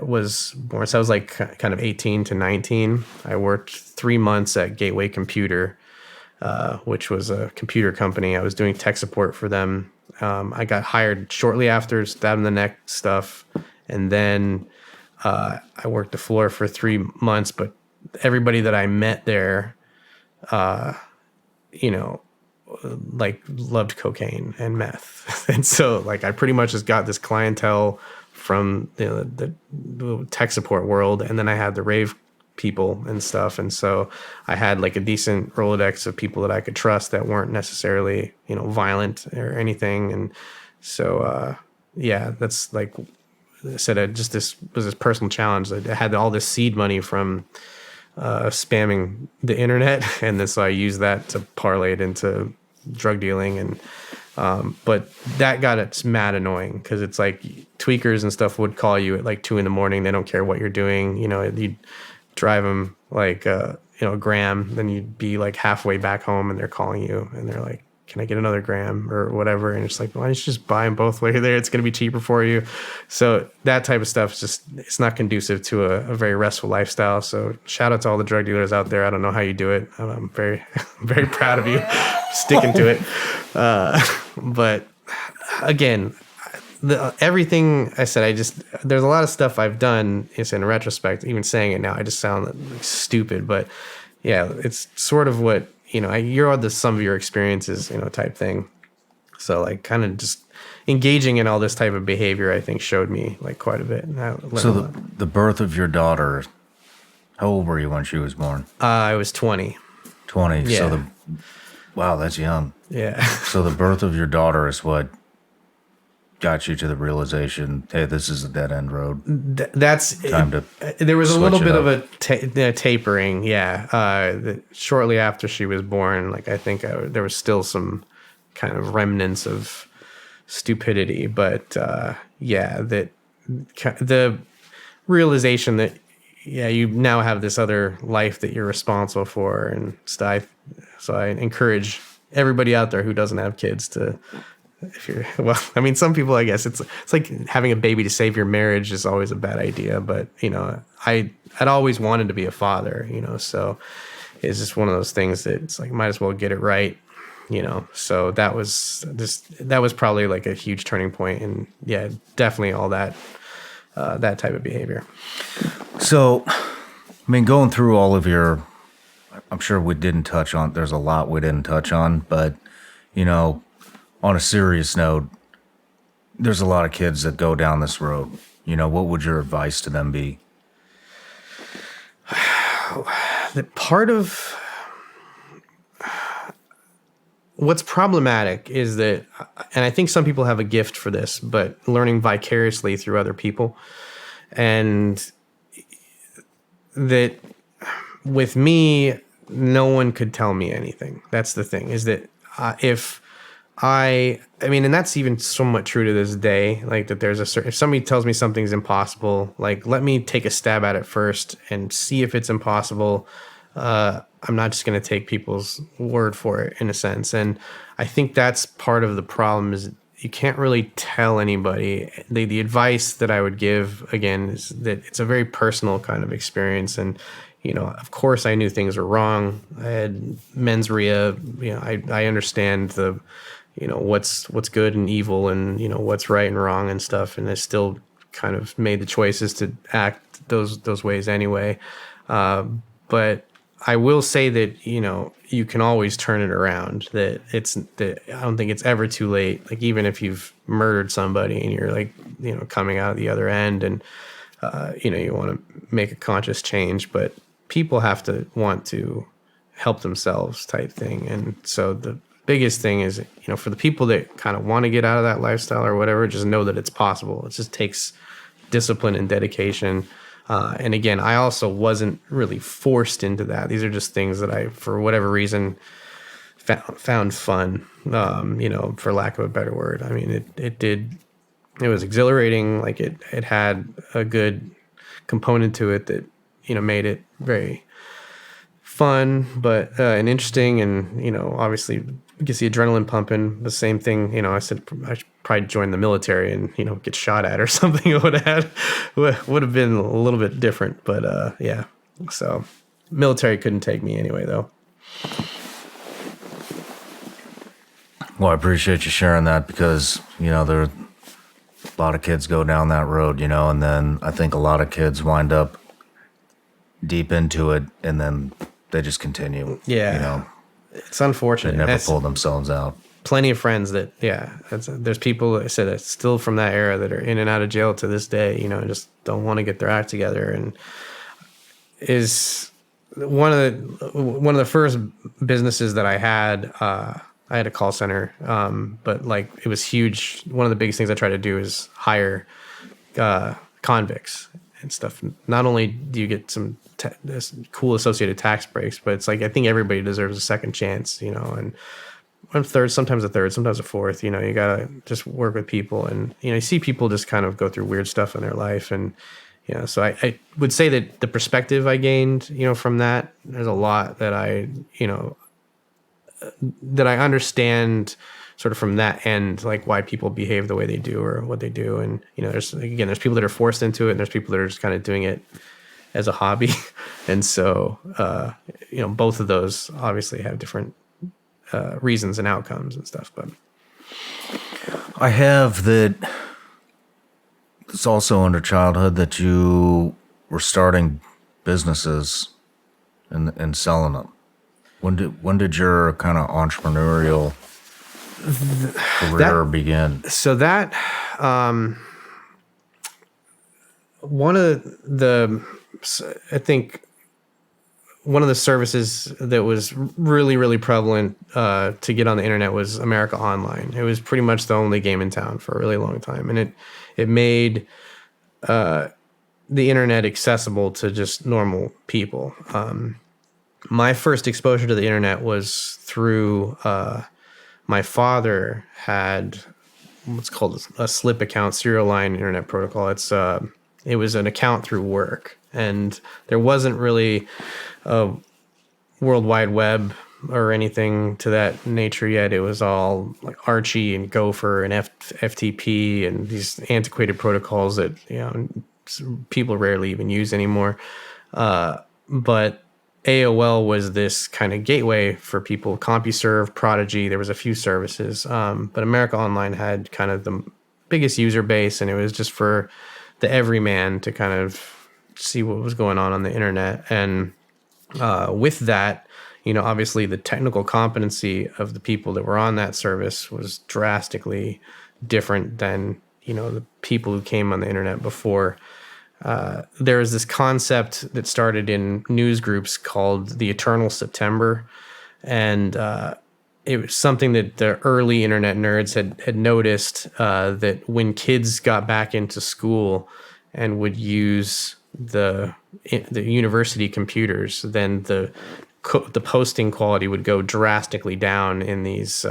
was born. So I was like kind of 18 to 19. I worked 3 months at Gateway Computer, which was a computer company. I was doing tech support for them. I got hired shortly after, stab in the neck stuff. And then I worked the floor for 3 months, but everybody that I met there, like loved cocaine and meth. And so like, I pretty much just got this clientele from the tech support world. And then I had the rave people and stuff. And so I had like a decent Rolodex of people that I could trust that weren't necessarily, violent or anything. And so, yeah, that's like I said, this was this personal challenge. I had all this seed money from spamming the internet. And then so I used that to parlay it into drug dealing. And but that it's mad annoying, because it's like tweakers and stuff would call you at like 2 a.m. They don't care what you're doing. You'd drive them like a gram, then you'd be like halfway back home and they're calling you and they're like, can I get another gram or whatever? And it's like, why don't you just buy them both while you're there? It's going to be cheaper for you. So that type of stuff is it's not conducive to a very restful lifestyle. So shout out to all the drug dealers out there. I don't know how you do it. I'm very, very proud of you sticking to it. But again, everything I said, there's a lot of stuff I've done is in retrospect, even saying it now, I just sound like stupid, but yeah, it's sort of what, you're the sum of your experiences, type thing. So like kind of just engaging in all this type of behavior, I think showed me like quite a bit. And I learned So a lot. the birth of your daughter, how old were you when she was born? I was 20. 20. Yeah. So wow, that's young. Yeah. So the birth of your daughter is what got you to the realization, hey, this is a dead end road. That's Time to there was a switch little it bit up. of a tapering. Yeah. Shortly after she was born, like I think there was still some kind of remnants of stupidity, but yeah, that the realization that you now have this other life that you're responsible for and stuff. So I encourage everybody out there who doesn't have kids to, if you're, well, I mean, some people, I guess it's like having a baby to save your marriage is always a bad idea, but I'd always wanted to be a father, so it's just one of those things that it's like, might as well get it right. So that was probably like a huge turning point, and yeah, definitely all that type of behavior. So, I mean, going through all of your, I'm sure we didn't touch on, there's a lot we didn't touch on, but, on a serious note, there's a lot of kids that go down this road. What would your advice to them be? That part of what's problematic is that, and I think some people have a gift for this, but learning vicariously through other people. And that with me, no one could tell me anything. That's the thing, is that I mean, and that's even somewhat true to this day, like that there's if somebody tells me something's impossible, like let me take a stab at it first and see if it's impossible. I'm not just going to take people's word for it in a sense. And I think that's part of the problem, is you can't really tell anybody. The advice that I would give, again, is that it's a very personal kind of experience. And, of course I knew things were wrong. I had mens rea, I understand the, what's good and evil and, what's right and wrong and stuff. And I still kind of made the choices to act those ways anyway. But I will say that, you can always turn it around, that I don't think it's ever too late. Like, even if you've murdered somebody and you're like, coming out the other end and, you want to make a conscious change, but people have to want to help themselves type thing. And so the biggest thing is, for the people that kind of want to get out of that lifestyle or whatever, just know that it's possible. It just takes discipline and dedication. And again, I also wasn't really forced into that. These are just things that I, for whatever reason, found fun, for lack of a better word. I mean, it was exhilarating. Like it had a good component to it that, made it very fun, but, and interesting. And, obviously gets the adrenaline pumping. The same thing, I said I should probably join the military and, get shot at or something. It would have been a little bit different, but, yeah. So military couldn't take me anyway, though. Well, I appreciate you sharing that, because, there are a lot of kids go down that road, and then I think a lot of kids wind up deep into it and then they just continue. Yeah. It's unfortunate. They never pull themselves out. Plenty of friends that, there's people that said it's still from that era that are in and out of jail to this day, just don't want to get their act together. And is one of the first businesses that I had a call center, but like it was huge. One of the biggest things I try to do is hire convicts and stuff. Not only do you get some this cool associated tax breaks, but it's like I think everybody deserves a second chance, and a third, sometimes a fourth. You gotta just work with people, and you see people just kind of go through weird stuff in their life, and so I would say that the perspective I gained, from that, there's a lot that I understand sort of from that end, like why people behave the way they do or what they do. And, there's people that are forced into it and there's people that are just kind of doing it as a hobby. And so, both of those obviously have different reasons and outcomes and stuff. But I have that it's also under childhood that you were starting businesses and selling them. When did your kind of entrepreneurial career begin? So that one of the, I think one of the services that was really, really prevalent to get on the internet was America Online. It was pretty much the only game in town for a really long time, and it made the internet accessible to just normal people. My first exposure to the internet was through my father had what's called a SLIP account, serial line internet protocol. It was an account through work, and there wasn't really a World Wide Web or anything to that nature yet. It was all like Archie and Gopher and FTP and these antiquated protocols that people rarely even use anymore. But AOL was this kind of gateway for people. CompuServe, Prodigy, there was a few services, but America Online had kind of the biggest user base, and it was just for the everyman to kind of see what was going on the internet. And with that, obviously the technical competency of the people that were on that service was drastically different than, the people who came on the internet before. There was this concept that started in news groups called the Eternal September. And it was something that the early internet nerds had noticed, that when kids got back into school and would use the university computers, then the posting quality would go drastically down in these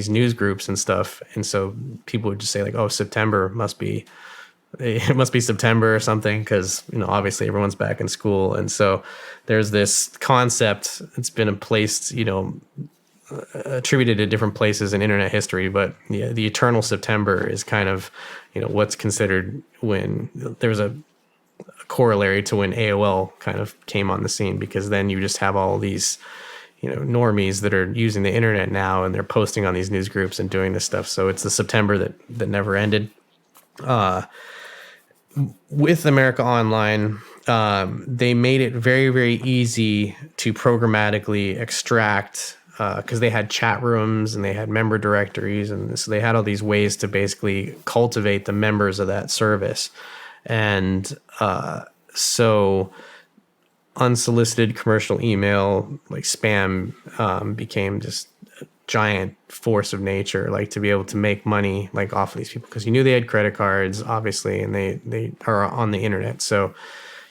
news groups and stuff. And so people would just say like, "Oh, September it must be September or something," because obviously everyone's back in school. And so there's this concept. It's been placed, attributed to different places in internet history, but the Eternal September is kind of what's considered when there's a corollary to when AOL kind of came on the scene, because then you just have all these normies that are using the internet now, and they're posting on these news groups and doing this stuff. So it's the September that never ended. With America Online, they made it very, very easy to programmatically extract, because they had chat rooms and they had member directories, and so they had all these ways to basically cultivate the members of that service. And so unsolicited commercial email, like spam, became just a giant force of nature, like to be able to make money like off of these people, because you knew they had credit cards, obviously, and they are on the internet. So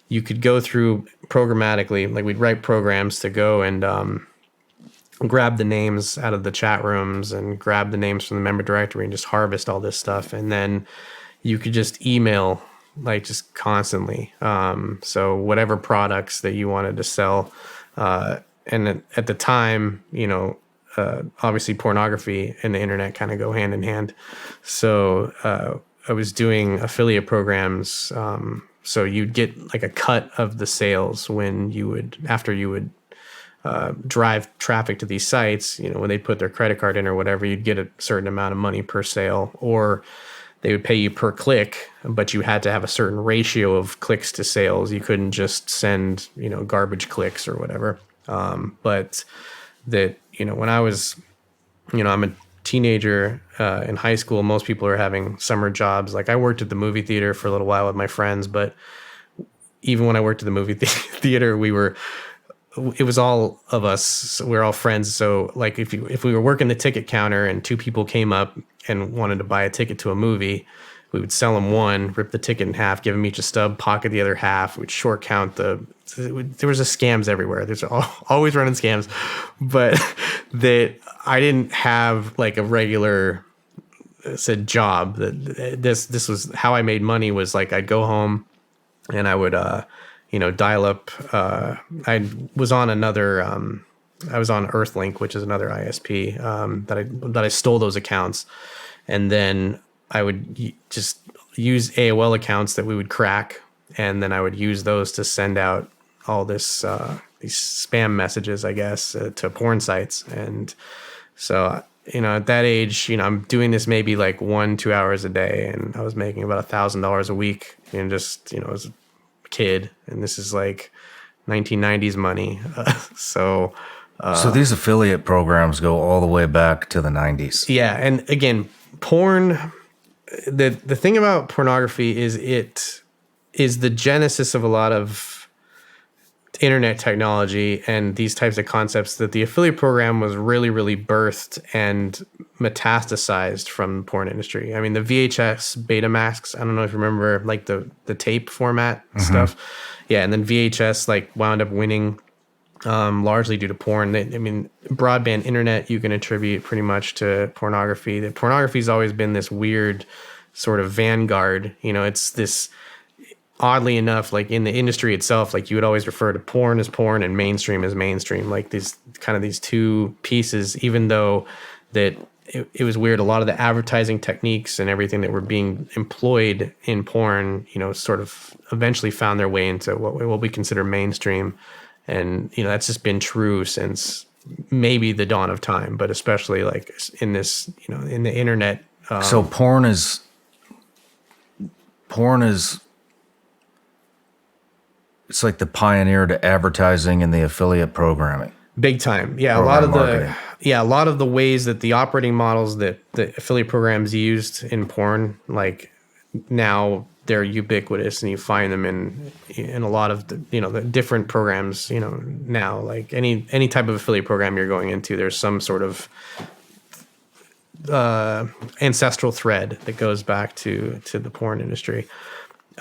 you could go through programmatically, like we'd write programs to go and grab the names out of the chat rooms and grab the names from the member directory and just harvest all this stuff. And then you could just email like just constantly. So whatever products that you wanted to sell. And at the time, obviously pornography and the internet kind of go hand in hand. So I was doing affiliate programs. So you'd get like a cut of the sales after you would drive traffic to these sites, when they put their credit card in or whatever, you'd get a certain amount of money per sale, or they would pay you per click, but you had to have a certain ratio of clicks to sales. You couldn't just send, garbage clicks or whatever. But that, when I was, I'm a teenager in high school, most people are having summer jobs. Like I worked at the movie theater for a little while with my friends, but even when I worked at the movie theater, it was all of us. So we're all friends. So like if we were working the ticket counter and two people came up and wanted to buy a ticket to a movie, we would sell them one, rip the ticket in half, give them each a stub, pocket the other half. We'd short count there was just scams everywhere. There's always running scams, but that I didn't have like a regular said job. That this was how I made money, was like I'd go home and I would dial up. I was on Earthlink, which is another ISP, that I stole those accounts, and then I would just use AOL accounts that we would crack, and then I would use those to send out all these spam messages, I guess, to porn sites. And so at that age, I'm doing this maybe like 1-2 hours a day, and I was making about $1,000 a week, and just as a kid. And this is like 1990s money. So these affiliate programs go all the way back to the 90s. yeah, and again, porn. The thing about pornography is it is the genesis of a lot of internet technology and these types of concepts that the affiliate program was really, really birthed and metastasized from the porn industry. I mean, the VHS Betamax, I don't know if you remember like the tape format stuff. Yeah, and then VHS like wound up winning largely due to porn. I mean, broadband internet you can attribute pretty much to pornography. That pornography's always been this weird sort of vanguard. You know, it's this, oddly enough, like in the industry itself, like you would always refer to porn as porn and mainstream as mainstream, like these two pieces, even though that it was weird. A lot of the advertising techniques and everything that were being employed in porn, you know, sort of eventually found their way into what we consider mainstream. And, you know, that's just been true since maybe the dawn of time, but especially like in this, you know, in the internet. So porn is it's like the pioneer to advertising and the affiliate programming. Big time. Yeah. Program A marketing. lot of the ways that the operating models that the affiliate programs used in porn, like now they're ubiquitous and you find them in a lot of the, you know, the different programs, you know, now, like any type of affiliate program you're going into, there's some sort of ancestral thread that goes back to the porn industry.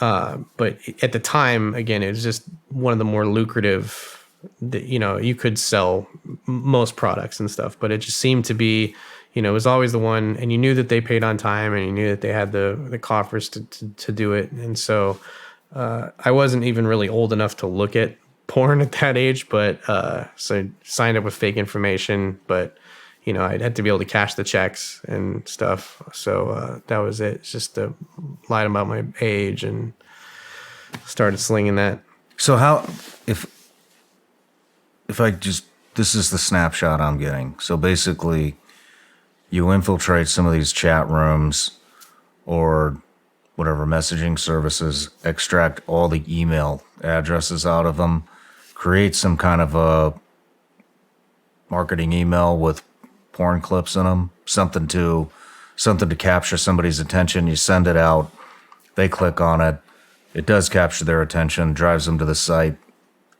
But at the time, again, it was just one of the more lucrative, you know, you could sell most products and stuff, but it just seemed to be, you know, it was always the one, and you knew that they paid on time and you knew that they had the coffers to do it. And so I wasn't even really old enough to look at porn at that age, but so signed up with fake information, but you know, I'd had to be able to cash the checks and stuff. So that was it. It's just to lie about my age and started slinging that. So how, if I just, this is the snapshot I'm getting. So basically you infiltrate some of these chat rooms or whatever messaging services, extract all the email addresses out of them, create some kind of a marketing email with porn clips in them, something to capture somebody's attention. You send it out, they click on it, it does capture their attention, drives them to the site,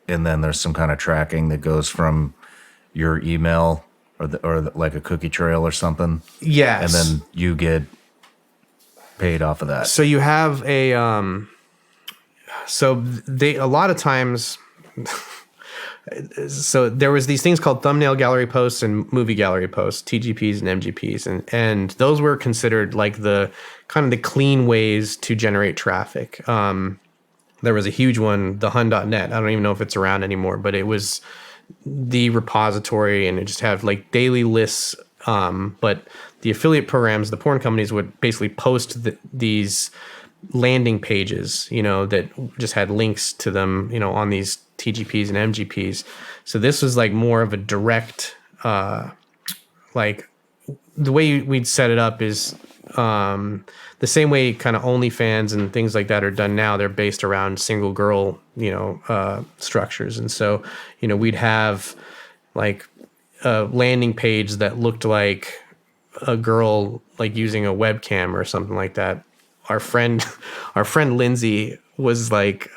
and then there's some kind of tracking that goes from your email or like a cookie trail or something. Yes. And then you get paid off of that. So you have a so they a lot of times so there was these things called thumbnail gallery posts and movie gallery posts, TGPs and MGPs, and those were considered like the kind of the clean ways to generate traffic. There was a huge one, the hun.net. I don't even know if it's around anymore, but it was the repository, and it just had like daily lists. But the affiliate programs, the porn companies would basically post these landing pages, you know, that just had links to them, you know, on these TGPs and MGPs. So this was like more of a direct, like the way we'd set it up is the same way kind of OnlyFans and things like that are done now. They're based around single girl, you know, structures. And so, you know, we'd have like a landing page that looked like a girl like using a webcam or something like that. Our friend Lindsay was like,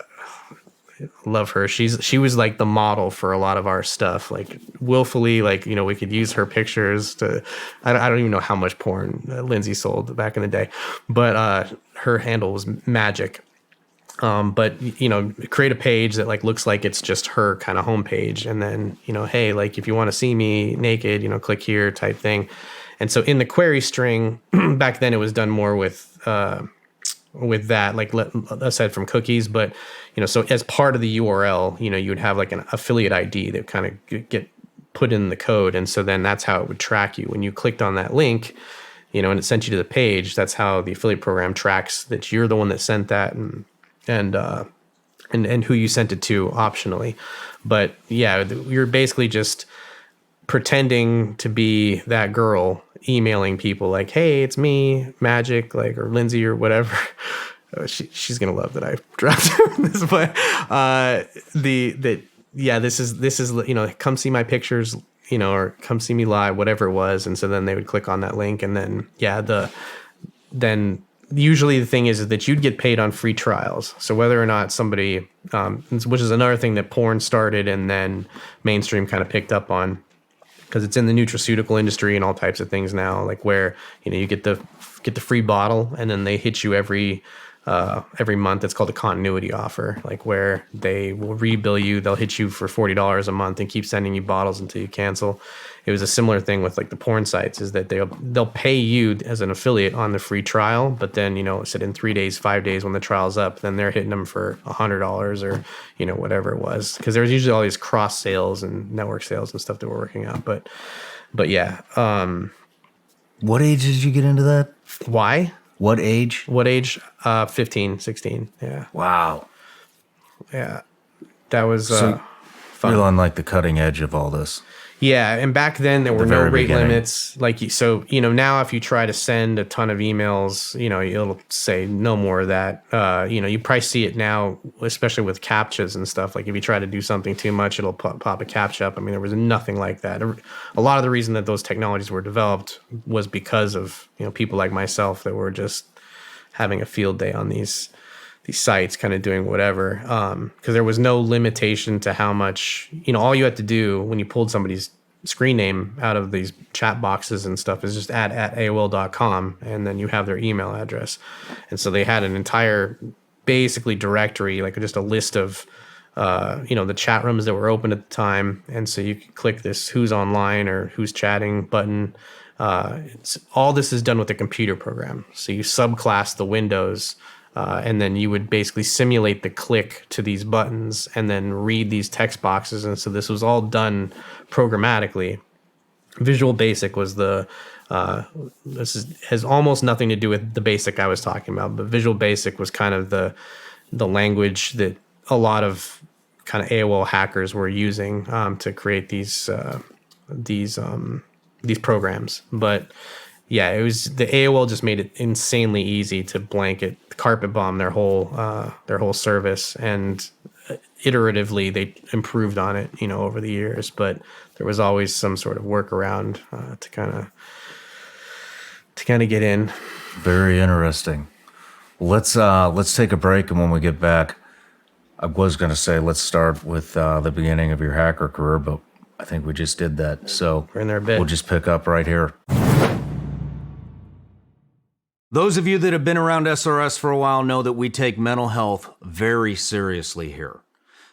love her. She was like the model for a lot of our stuff, like willfully, like, you know, we could use her pictures to, I don't even know how much porn Lindsay sold back in the day, but her handle was magic. But, you know, create a page that like looks like it's just her kind of homepage. And then, you know, hey, like if you want to see me naked, you know, click here type thing. And so in the query string back then, it was done more with that, like aside from cookies, but, you know, so as part of the URL, you know, you would have like an affiliate ID that kind of get put in the code. And so then that's how it would track you. When you clicked on that link, you know, and it sent you to the page, that's how the affiliate program tracks that you're the one that sent that and who you sent it to optionally. But yeah, you're basically just pretending to be that girl emailing people like, hey, it's me, Magic, like, or Lindsay or whatever. She's gonna love that I dropped her in this, but yeah, this is, come see my pictures, or come see me live, whatever it was. And so then they would click on that link, and then, then usually the thing is that you'd get paid on free trials. So whether or not somebody, which is another thing that porn started and then mainstream kind of picked up on, because it's in the nutraceutical industry and all types of things now, like where, you get the free bottle, and then they hit you every month. It's called a continuity offer, like where they will rebill you. They'll hit you for $40 a month and keep sending you bottles until you cancel. It was a similar thing with like the porn sites, is that they'll pay you as an affiliate on the free trial, but then, said in 3 days, 5 days when the trial's up, then they're hitting them for $100 or, whatever it was. Cause there's usually all these cross sales and network sales and stuff that we're working out. But yeah. What age did you get into that? Why? What age? 15, 16. Yeah. Wow. Yeah. That was So fun. you're on like the cutting edge of all this. Yeah, and back then there were no very rate beginning. limits. Now if you try to send a ton of emails, it'll say no more of that. You probably see it now, especially with CAPTCHAs and stuff. Like if you try to do something too much, it'll pop a CAPTCHA up. I mean, there was nothing like that. A lot of the reason that those technologies were developed was because of, people like myself that were just having a field day on these sites, kind of doing whatever, because there was no limitation to how much, all you had to do when you pulled somebody's screen name out of these chat boxes and stuff is just add at AOL.com, and then you have their email address. And so they had an entire basically directory, like just a list of the chat rooms that were open at the time. And so you could click this who's online or who's chatting button. All this is done with a computer program. So you subclass the windows, and then you would basically simulate the click to these buttons and then read these text boxes. And so this was all done programmatically. Visual Basic was has almost nothing to do with the BASIC I was talking about, but Visual Basic was kind of the language that a lot of kind of AOL hackers were using to create these programs. But yeah, it was the AOL just made it insanely easy to blanket carpet bomb their whole service, and iteratively they improved on it, over the years. But there was always some sort of workaround to kind of get in. Very interesting. Let's take a break, and when we get back, I was going to say let's start with the beginning of your hacker career, but I think we just did that. So We're in there a bit. We'll just pick up right here. Those of you that have been around SRS for a while know that we take mental health very seriously here.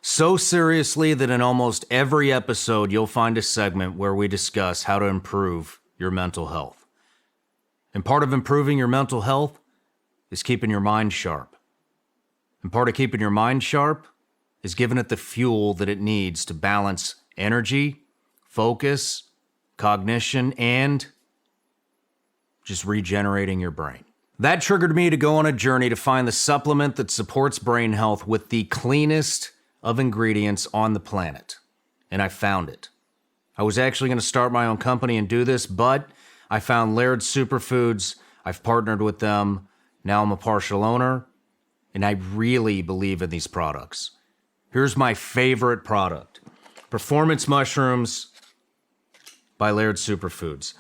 So seriously that in almost every episode, you'll find a segment where we discuss how to improve your mental health. And part of improving your mental health is keeping your mind sharp. And part of keeping your mind sharp is giving it the fuel that it needs to balance energy, focus, cognition, and just regenerating your brain. That triggered me to go on a journey to find the supplement that supports brain health with the cleanest of ingredients on the planet. And I found it. I was actually going to start my own company and do this, but I found Laird Superfoods. I've partnered with them. Now I'm a partial owner, and I really believe in these products. Here's my favorite product. Performance Mushrooms by Laird Superfoods.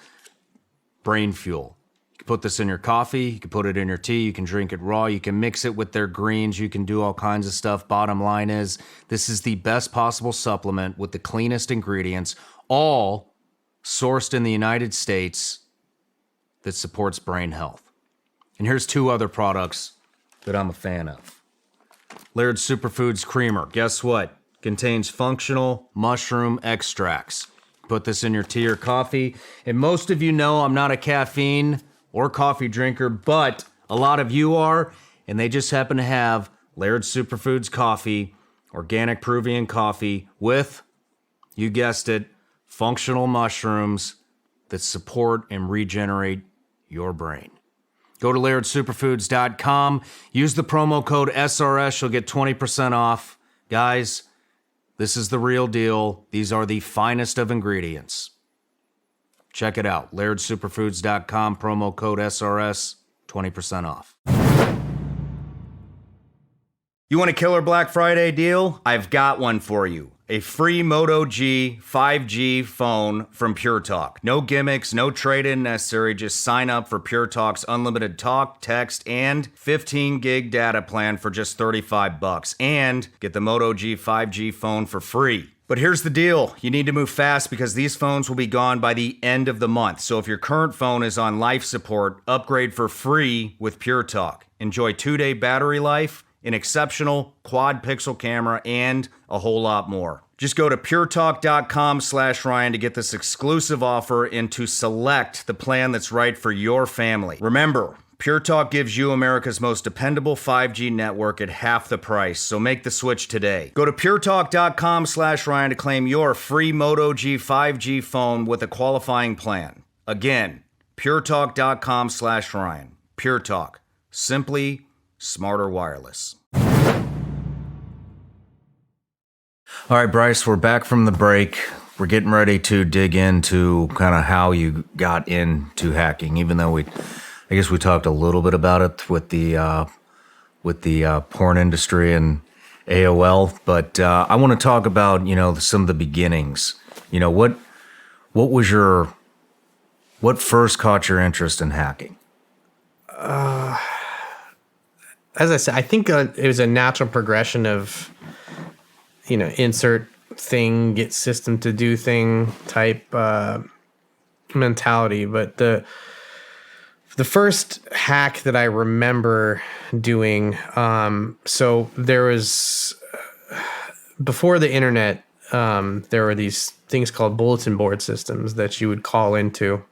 Brain Fuel. You can put this in your coffee, you can put it in your tea, you can drink it raw, you can mix it with their greens, you can do all kinds of stuff. Bottom line is, this is the best possible supplement with the cleanest ingredients, all sourced in the United States, that supports brain health. And here's two other products that I'm a fan of. Laird Superfoods Creamer. Guess what? Contains functional mushroom extracts. Put this in your tea or coffee. And most of you know I'm not a caffeine or coffee drinker, but a lot of you are, and they just happen to have Laird Superfoods coffee, organic Peruvian coffee with, you guessed it, functional mushrooms that support and regenerate your brain. Go to LairdSuperfoods.com. Use the promo code SRS. You'll get 20% off. Guys, this is the real deal. These are the finest of ingredients. Check it out. LairdSuperfoods.com. Promo code SRS. 20% off. You want a killer Black Friday deal? I've got one for you. a free Moto G 5G phone from Pure Talk. No gimmicks, no trade-in necessary. Just sign up for Pure Talk's unlimited talk, text, and 15 gig data plan for just $35 and get the Moto G 5G phone for free. But here's the deal. You need to move fast because these phones will be gone by the end of the month. So if your current phone is on life support, upgrade for free with Pure Talk. Enjoy 2-day battery life, an exceptional quad pixel camera, and a whole lot more. Just go to puretalk.com/Ryan to get this exclusive offer and to select the plan that's right for your family. Remember, Pure Talk gives you America's most dependable 5G network at half the price, so make the switch today. Go to puretalk.com/Ryan to claim your free Moto G 5G phone with a qualifying plan. Again, puretalk.com/Ryan. Pure Talk. Simply smarter wireless. All right, Bryce, we're back from the break. We're getting ready to dig into kind of how you got into hacking, even though I guess we talked a little bit about it with the porn industry and AOL, but I want to talk about, some of the beginnings. What first caught your interest in hacking? As I said, I think it was a natural progression of, insert thing, get system to do thing type mentality. But the first hack that I remember doing, so there was, before the internet, there were these things called bulletin board systems that you would call into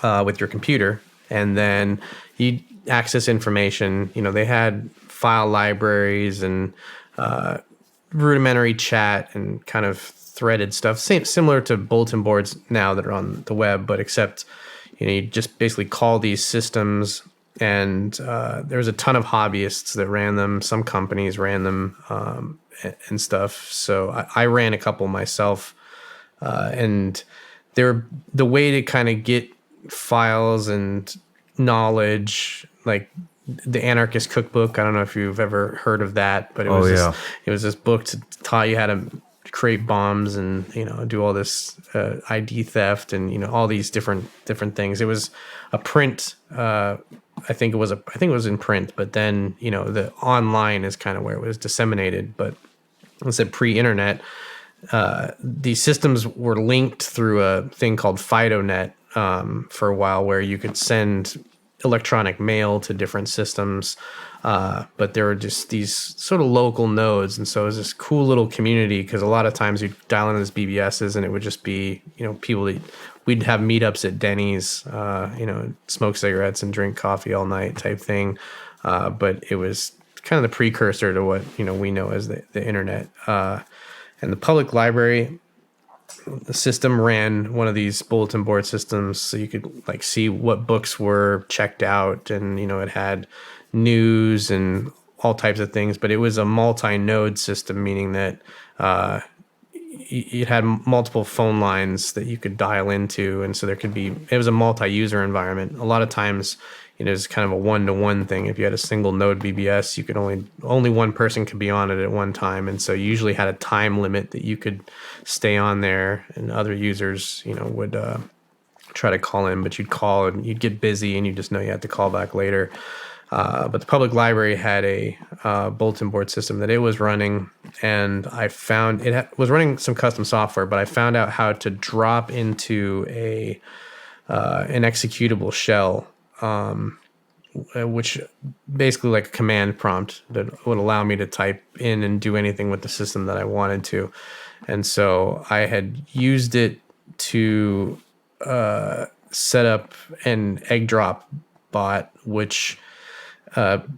with your computer, and then you'd access information. They had file libraries and rudimentary chat and kind of threaded stuff, similar to bulletin boards now that are on the web, but except you just basically call these systems, and there was a ton of hobbyists that ran them. Some companies ran them and stuff. So I ran a couple myself, and they're the way to kind of get files and knowledge, like the Anarchist Cookbook. I don't know if you've ever heard of that, but it was this book to taught you how to create bombs and do all this ID theft and all these different things. It was a print. I think it was in print, but then the online is kind of where it was disseminated. But I said pre-internet, these systems were linked through a thing called FidoNet for a while, where you could send electronic mail to different systems, but there were just these sort of local nodes, and so it was this cool little community, because a lot of times you'd dial into these BBSs and it would just be people that we'd have meetups at Denny's, smoke cigarettes and drink coffee all night type thing, but it was kind of the precursor to what we know as the internet. And the public library, the system ran one of these bulletin board systems, so you could see what books were checked out, and it had news and all types of things. But it was a multi-node system, meaning that it had multiple phone lines that you could dial into, and so it was a multi-user environment. A lot of times it's kind of a one-to-one thing. If you had a single node BBS, you could only one person could be on it at one time, and so you usually had a time limit that you could stay on there, and other users would try to call in, but you'd call and you'd get busy and you just know you had to call back later. But the public library had a bulletin board system that it was running, and I found was running some custom software, but I found out how to drop into an executable shell, which basically like a command prompt that would allow me to type in and do anything with the system that I wanted to. And so I had used it to set up an egg drop bot, which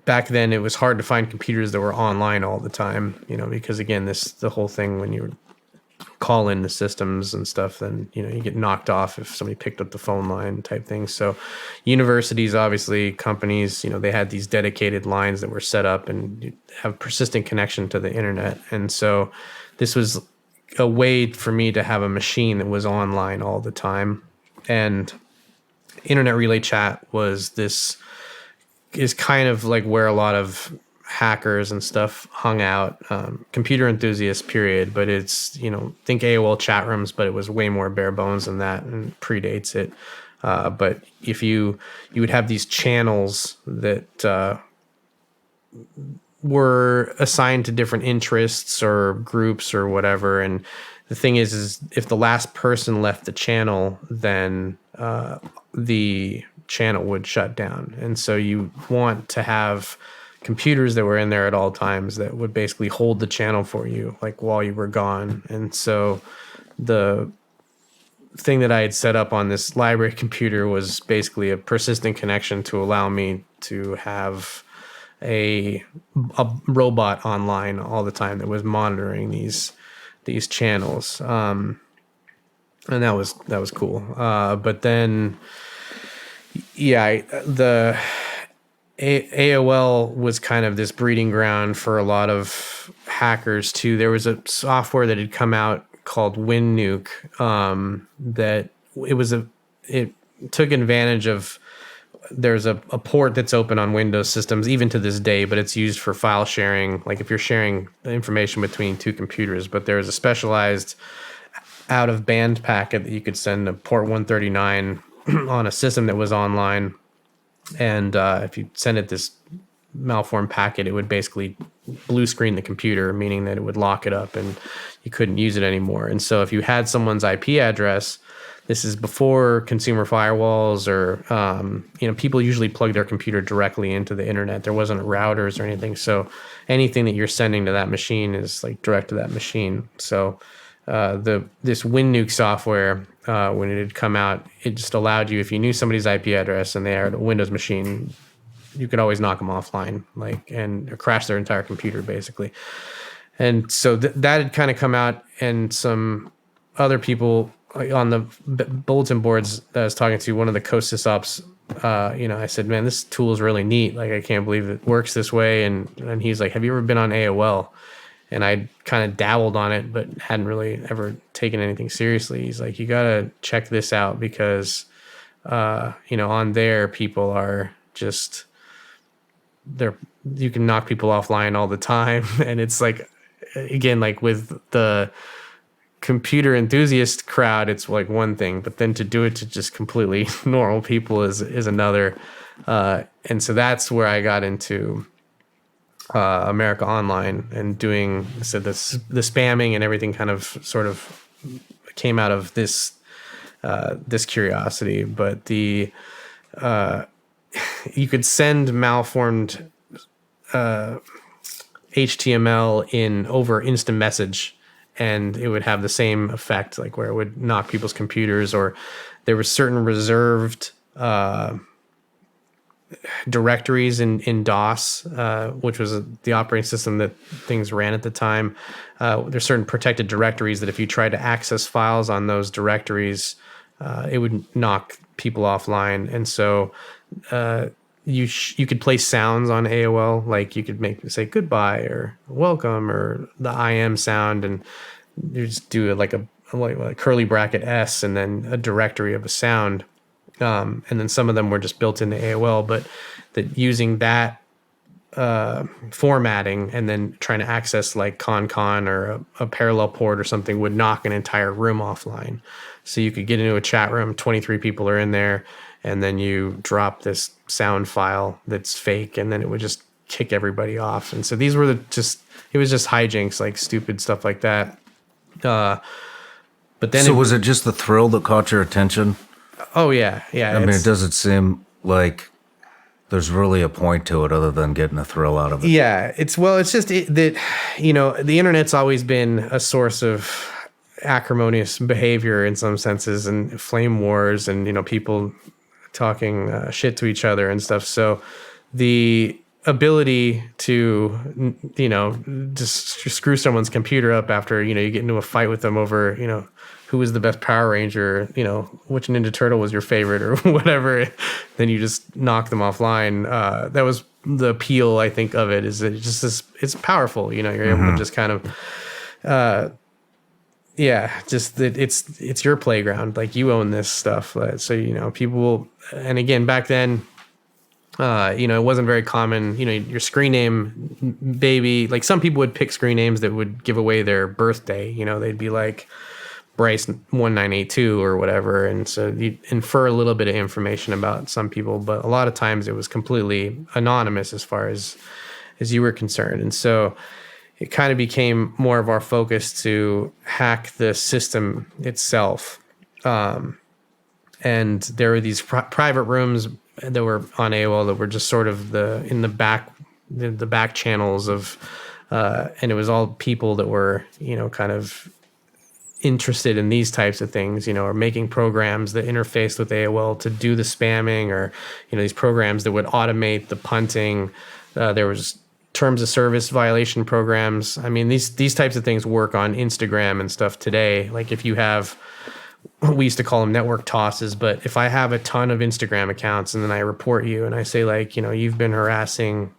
back then it was hard to find computers that were online all the time, because again, the whole thing when you call in the systems and stuff, then you get knocked off if somebody picked up the phone line type thing. So universities, obviously companies, they had these dedicated lines that were set up and have persistent connection to the internet. And so this was a way for me to have a machine that was online all the time. And Internet Relay Chat is kind of like where a lot of hackers and stuff hung out, computer enthusiasts, period. But it's, think AOL chat rooms, but it was way more bare bones than that and predates it. But if you would have these channels that were assigned to different interests or groups or whatever. And the thing is if the last person left the channel, then the channel would shut down. And so you want to have computers that were in there at all times that would basically hold the channel for you, like while you were gone. And so the thing that I had set up on this library computer was basically a persistent connection to allow me to have a robot online all the time that was monitoring these channels, and that was cool. But then, the AOL was kind of this breeding ground for a lot of hackers too. There was a software that had come out called WinNuke, that it took advantage of. There's a port that's open on Windows systems even to this day, but it's used for file sharing, like if you're sharing information between two computers. But there's a specialized out of band packet that you could send to port 139 on a system that was online. And if you send it this malformed packet, it would basically blue screen the computer, meaning that it would lock it up and you couldn't use it anymore. And so if you had someone's IP address, this is before consumer firewalls or, people usually plug their computer directly into the internet. There wasn't routers or anything. So anything that you're sending to that machine is like direct to that machine. So this WinNuke software, when it had come out, it just allowed you, if you knew somebody's IP address and they had a Windows machine, you could always knock them offline, or crash their entire computer basically. And so that had kind of come out, and some other people on the bulletin boards that I was talking to, one of the co-sysops, I said, man, this tool is really neat. Like, I can't believe it works this way. And he's like, have you ever been on AOL? And I kind of dabbled on it, but hadn't really ever taken anything seriously. He's like, you got to check this out because, on there, people are just, you can knock people offline all the time. And it's like, again, like with the computer enthusiast crowd, it's like one thing, but then to do it to just completely normal people is another. And so that's where I got into America Online and doing, so the spamming and everything kind of sort of came out of this curiosity. But you could send malformed HTML in over instant message, and it would have the same effect, like where it would knock people's computers, or there were certain reserved directories in DOS, which was the operating system that things ran at the time. There's certain protected directories that if you tried to access files on those directories, it would knock people offline. And so you could play sounds on AOL, like you could say goodbye or welcome or the IM sound, and you just do like a curly bracket S and then a directory of a sound. And then some of them were just built into AOL, but that using that formatting and then trying to access like CON or a parallel port or something would knock an entire room offline. So you could get into a chat room, 23 people are in there, and then you drop this sound file that's fake, and then it would just kick everybody off. And so these were it was just hijinks, like stupid stuff like that. But then so was it just the thrill that caught your attention? Oh yeah. I mean, it doesn't seem like there's really a point to it other than getting a thrill out of it. Yeah, it's just that, the internet's always been a source of acrimonious behavior in some senses, and flame wars, and people talking shit to each other and stuff. So the ability to just screw someone's computer up after you get into a fight with them over who was the best Power Ranger, which Ninja Turtle was your favorite or whatever, then you just knock them offline. That was the appeal, I think, of it, is that it's powerful. You're able to just kind of, just that it's your playground. Like, you own this stuff. So, people will, and again, back then, It wasn't very common. Your screen name, baby. Like some people would pick screen names that would give away their birthday. They'd be like Bryce 1982 or whatever, and so you infer a little bit of information about some people, but a lot of times it was completely anonymous as far as you were concerned, and so it kind of became more of our focus to hack the system itself. And there were these private rooms that were on AOL that were just sort of in the back channels of, and it was all people that were, kind of interested in these types of things, or making programs that interfaced with AOL to do the spamming, or, these programs that would automate the punting. There was terms of service violation programs. I mean, these types of things work on Instagram and stuff today. Like if you have, we used to call them network tosses, but if I have a ton of Instagram accounts and then I report you and I say like, you've been harassing,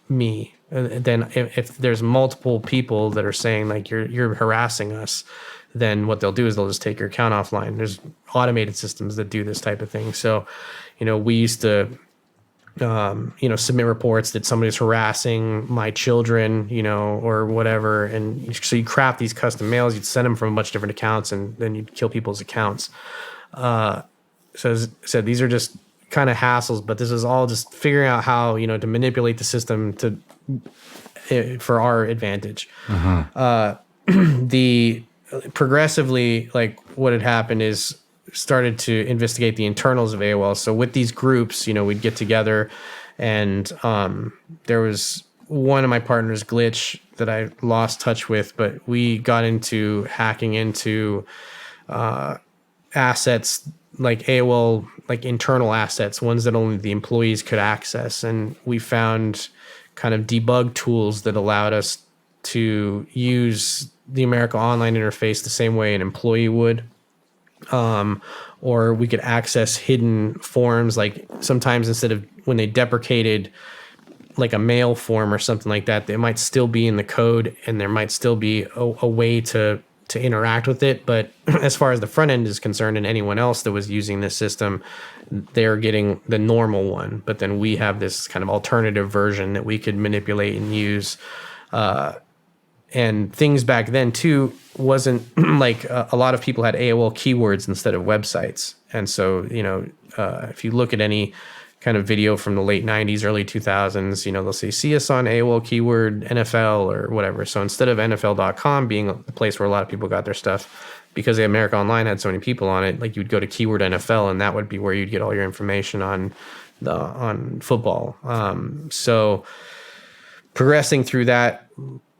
me, then if there's multiple people that are saying like you're harassing us, then what they'll do is they'll just take your account offline. There's automated systems that do this type of thing. So, we used to submit reports that somebody's harassing my children, or whatever. And so you craft these custom mails, you'd send them from a bunch of different accounts, and then you'd kill people's accounts. So as I said, these are just kind of hassles, but this is all just figuring out how, to manipulate the system for our advantage. The progressively, like what had happened is started to investigate the internals of AOL. So with these groups, we'd get together, and there was one of my partners, Glitch, that I lost touch with, but we got into hacking into assets like AOL, like internal assets, ones that only the employees could access. And we found kind of debug tools that allowed us to use the America Online interface the same way an employee would. Or we could access hidden forms, like sometimes instead of when they deprecated like a mail form or something like that, they might still be in the code and there might still be a way to interact with it. But as far as the front end is concerned and anyone else that was using this system, they're getting the normal one. But then we have this kind of alternative version that we could manipulate and use. And things back then too wasn't like a lot of people had AOL keywords instead of websites. And so, if you look at any kind of video from the late 90s, early 2000s, they'll say, see us on AOL keyword NFL or whatever. So instead of NFL.com being a place where a lot of people got their stuff, because the America Online had so many people on it, like you'd go to keyword NFL and that would be where you'd get all your information on football. So progressing through that,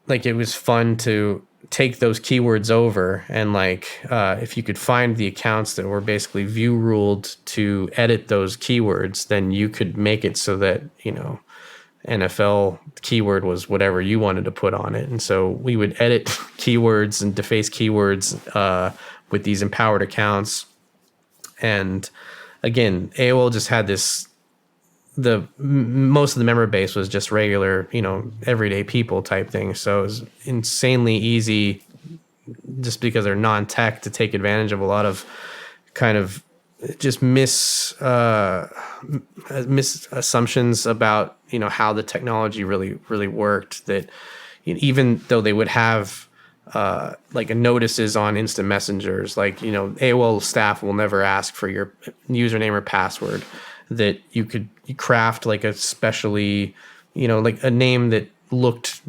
like it was fun to take those keywords over and if you could find the accounts that were basically view ruled to edit those keywords, then you could make it so that, NFL keyword was whatever you wanted to put on it. And so we would edit keywords and deface keywords with these empowered accounts. And again, AOL just had most of the member base was just regular, everyday people type thing. So it was insanely easy just because they're non-tech to take advantage of a lot of kind of just misassumptions about, how the technology really worked, that even though they would have notices on instant messengers, AOL staff will never ask for your username or password, that you could craft like a specially, like a name that looked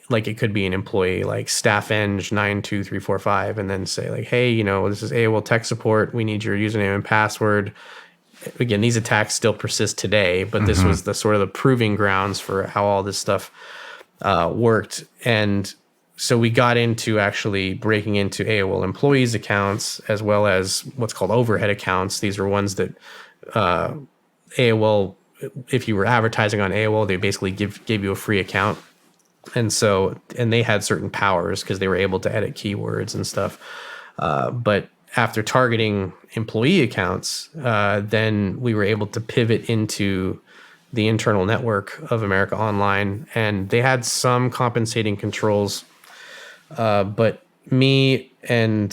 like it could be an employee, like staffeng92345, and then say like, hey, this is AOL tech support. We need your username and password. Again, these attacks still persist today, but this was the sort of the proving grounds for how all this stuff worked. And so we got into actually breaking into AOL employees' accounts as well as what's called overhead accounts. These are ones that AOL, if you were advertising on AOL, they basically gave you a free account. And they had certain powers because they were able to edit keywords and stuff. But after targeting employee accounts, then we were able to pivot into the internal network of America Online. And they had some compensating controls. But me and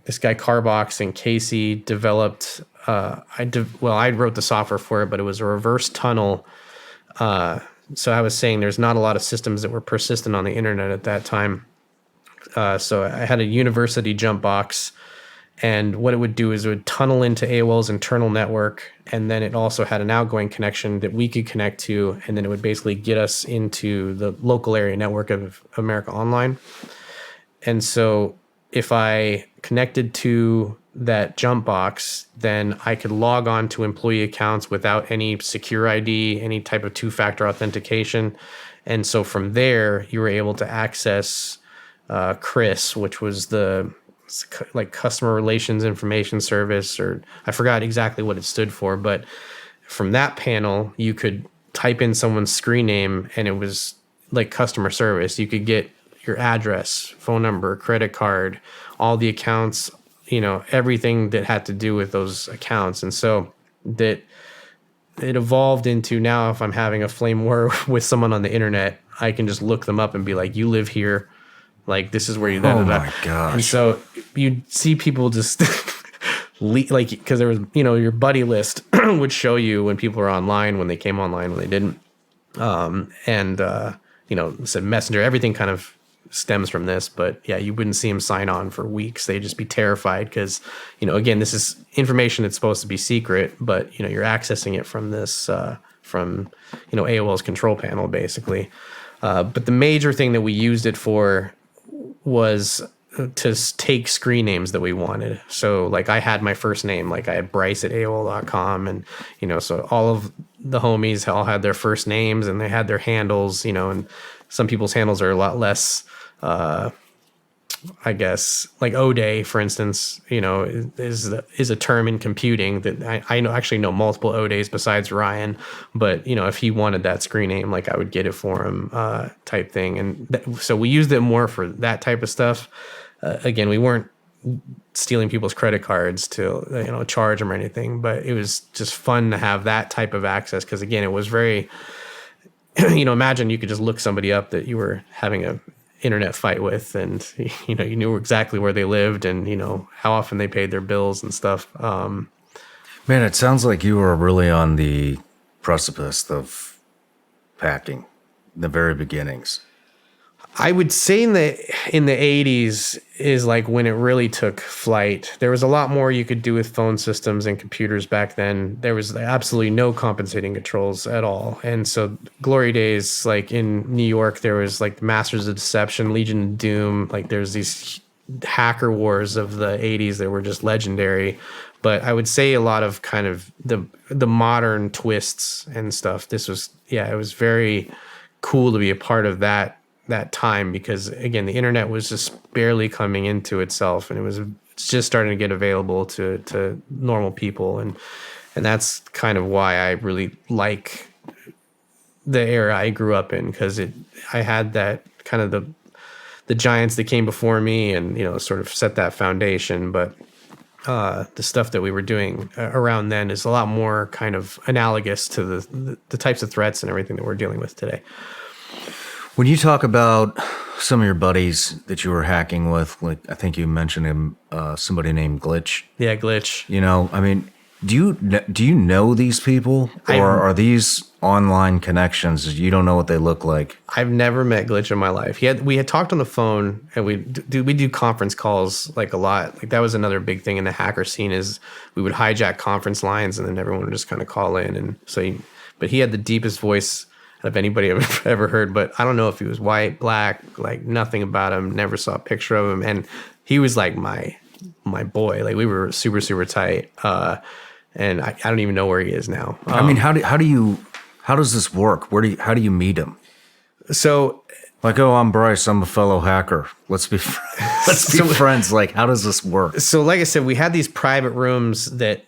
this guy Carbox and Casey developed I wrote the software for it, but it was a reverse tunnel. So I was saying there's not a lot of systems that were persistent on the internet at that time. So I had a university jump box, and what it would do is it would tunnel into AOL's internal network, and then it also had an outgoing connection that we could connect to, and then it would basically get us into the local area network of America Online. And so if I connected to that jump box, then I could log on to employee accounts without any secure ID, any type of two-factor authentication. And so from there, you were able to access Chris, which was the like customer relations information service, or I forgot exactly what it stood for, but from that panel, you could type in someone's screen name and it was like customer service. You could get your address, phone number, credit card, all the accounts, everything that had to do with those accounts. And so that it evolved into now if I'm having a flame war with someone on the internet, I can just look them up and be like, you live here. Like, this is where you live. Oh my gosh. And so you'd see people just like, because there was, your buddy list would show you when people were online, when they came online, when they didn't. Said Messenger, everything kind of stems from this, but yeah, you wouldn't see them sign on for weeks. They'd just be terrified because, again, this is information that's supposed to be secret, but, you're accessing it from this, AOL's control panel, basically. But the major thing that we used it for was to take screen names that we wanted. So like I had my first name, like I had Bryce at AOL.com, and so all of the homies all had their first names and they had their handles, and some people's handles are a lot less I guess like O-Day, for instance, is a term in computing that I know multiple O-Days besides Ryan, but if he wanted that screen name, like I would get it for him, type thing. And so we used it more for that type of stuff. Again, we weren't stealing people's credit cards to, charge them or anything, but it was just fun to have that type of access. Cause again, it was very, imagine you could just look somebody up that you were having a internet fight with, and you knew exactly where they lived and how often they paid their bills and stuff. Man, it sounds like you were really on the precipice of hacking, the very beginnings. I would say in the 80s is like when it really took flight. There was a lot more you could do with phone systems and computers back then. There was absolutely no compensating controls at all. And so glory days, like in New York, there was like Masters of Deception, Legion of Doom. Like there's these hacker wars of the 80s that were just legendary. But I would say a lot of kind of the modern twists and stuff. It was very cool to be a part of that time, because again, the internet was just barely coming into itself, and it's just starting to get available to normal people, and that's kind of why I really like the era I grew up in, because I had that kind of the giants that came before me and sort of set that foundation, but the stuff that we were doing around then is a lot more kind of analogous to the types of threats and everything that we're dealing with today. When you talk about some of your buddies that you were hacking with, like I think you mentioned him, somebody named Glitch. Yeah, Glitch. I mean, do you know these people, or are these online connections? You don't know what they look like. I've never met Glitch in my life. We had talked on the phone, and we do conference calls like a lot. Like that was another big thing in the hacker scene, is we would hijack conference lines, and then everyone would just kind of call in. And so, but he had the deepest voice of anybody I've ever heard, but I don't know if he was white, black, like nothing about him, never saw a picture of him. And he was like my boy, like we were super, super tight. And I don't even know where he is now. I mean, how does this work? How do you meet him? So like, oh, I'm Bryce, I'm a fellow hacker. Let's be friends. Like, how does this work? So like I said, we had these private rooms that,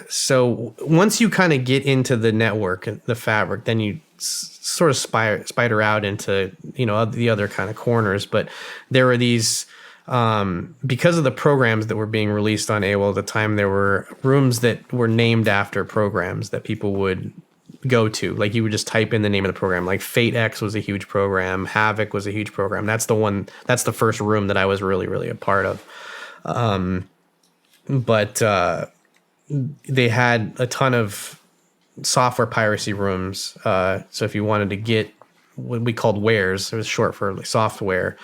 so once you kind of get into the network, the fabric, then you sort of spider out into, the other kind of corners. But there were these, because of the programs that were being released on AOL at the time, there were rooms that were named after programs that people would go to. Like you would just type in the name of the program. Like Fate X was a huge program. Havoc was a huge program. That's the first room that I was really, really a part of. But they had a ton of software piracy rooms. So if you wanted to get what we called wares, it was short for like software.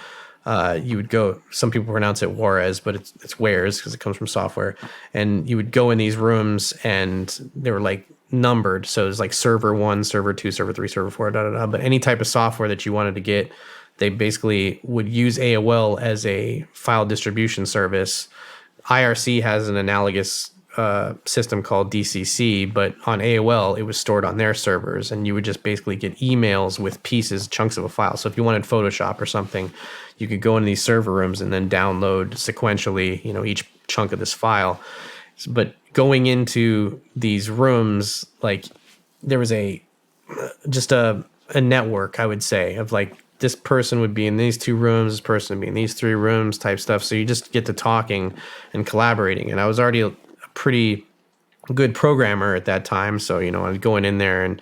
You would go. Some people pronounce it Juarez, but it's wares because it comes from software. And you would go in these rooms, and they were like numbered. So it was like server 1, server 2, server 3, server 4, da da da. But any type of software that you wanted to get, they basically would use AOL as a file distribution service. IRC has an analogous system called DCC, but on AOL, it was stored on their servers, and you would just basically get emails with pieces, chunks of a file. So if you wanted Photoshop or something, you could go into these server rooms and then download sequentially, each chunk of this file. But going into these rooms, like there was just a network, I would say, of like this person would be in these 2 rooms, this person would be in these 3 rooms type stuff. So you just get to talking and collaborating. And I was already a pretty good programmer at that time. So, I was going in there, and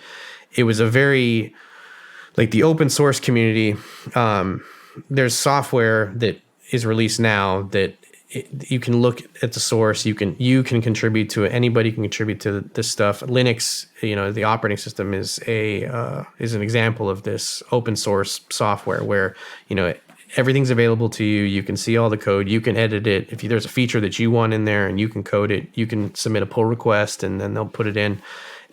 it was a very, like the open source community. There's software that is released now that you can look at the source. You can contribute to it. Anybody can contribute to this stuff. Linux, the operating system is an example of this open source software where, everything's available to you. You can see all the code. You can edit it. If there's a feature that you want in there and you can code it, you can submit a pull request and then they'll put it in.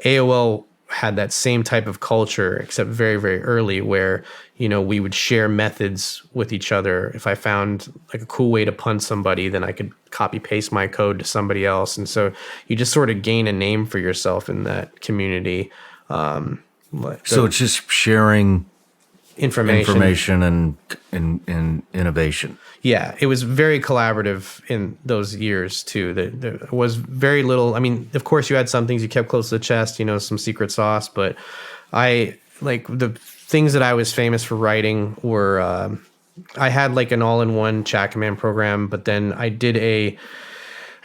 AOL had that same type of culture, except very, very early, where, we would share methods with each other. If I found like a cool way to punt somebody, then I could copy paste my code to somebody else. And so you just sort of gain a name for yourself in that community. So it's just sharing information and innovation. Yeah, it was very collaborative in those years too. There was very little. I mean, of course, you had some things you kept close to the chest, some secret sauce. But the things that I was famous for writing were I had like an all-in-one chat command program, but then I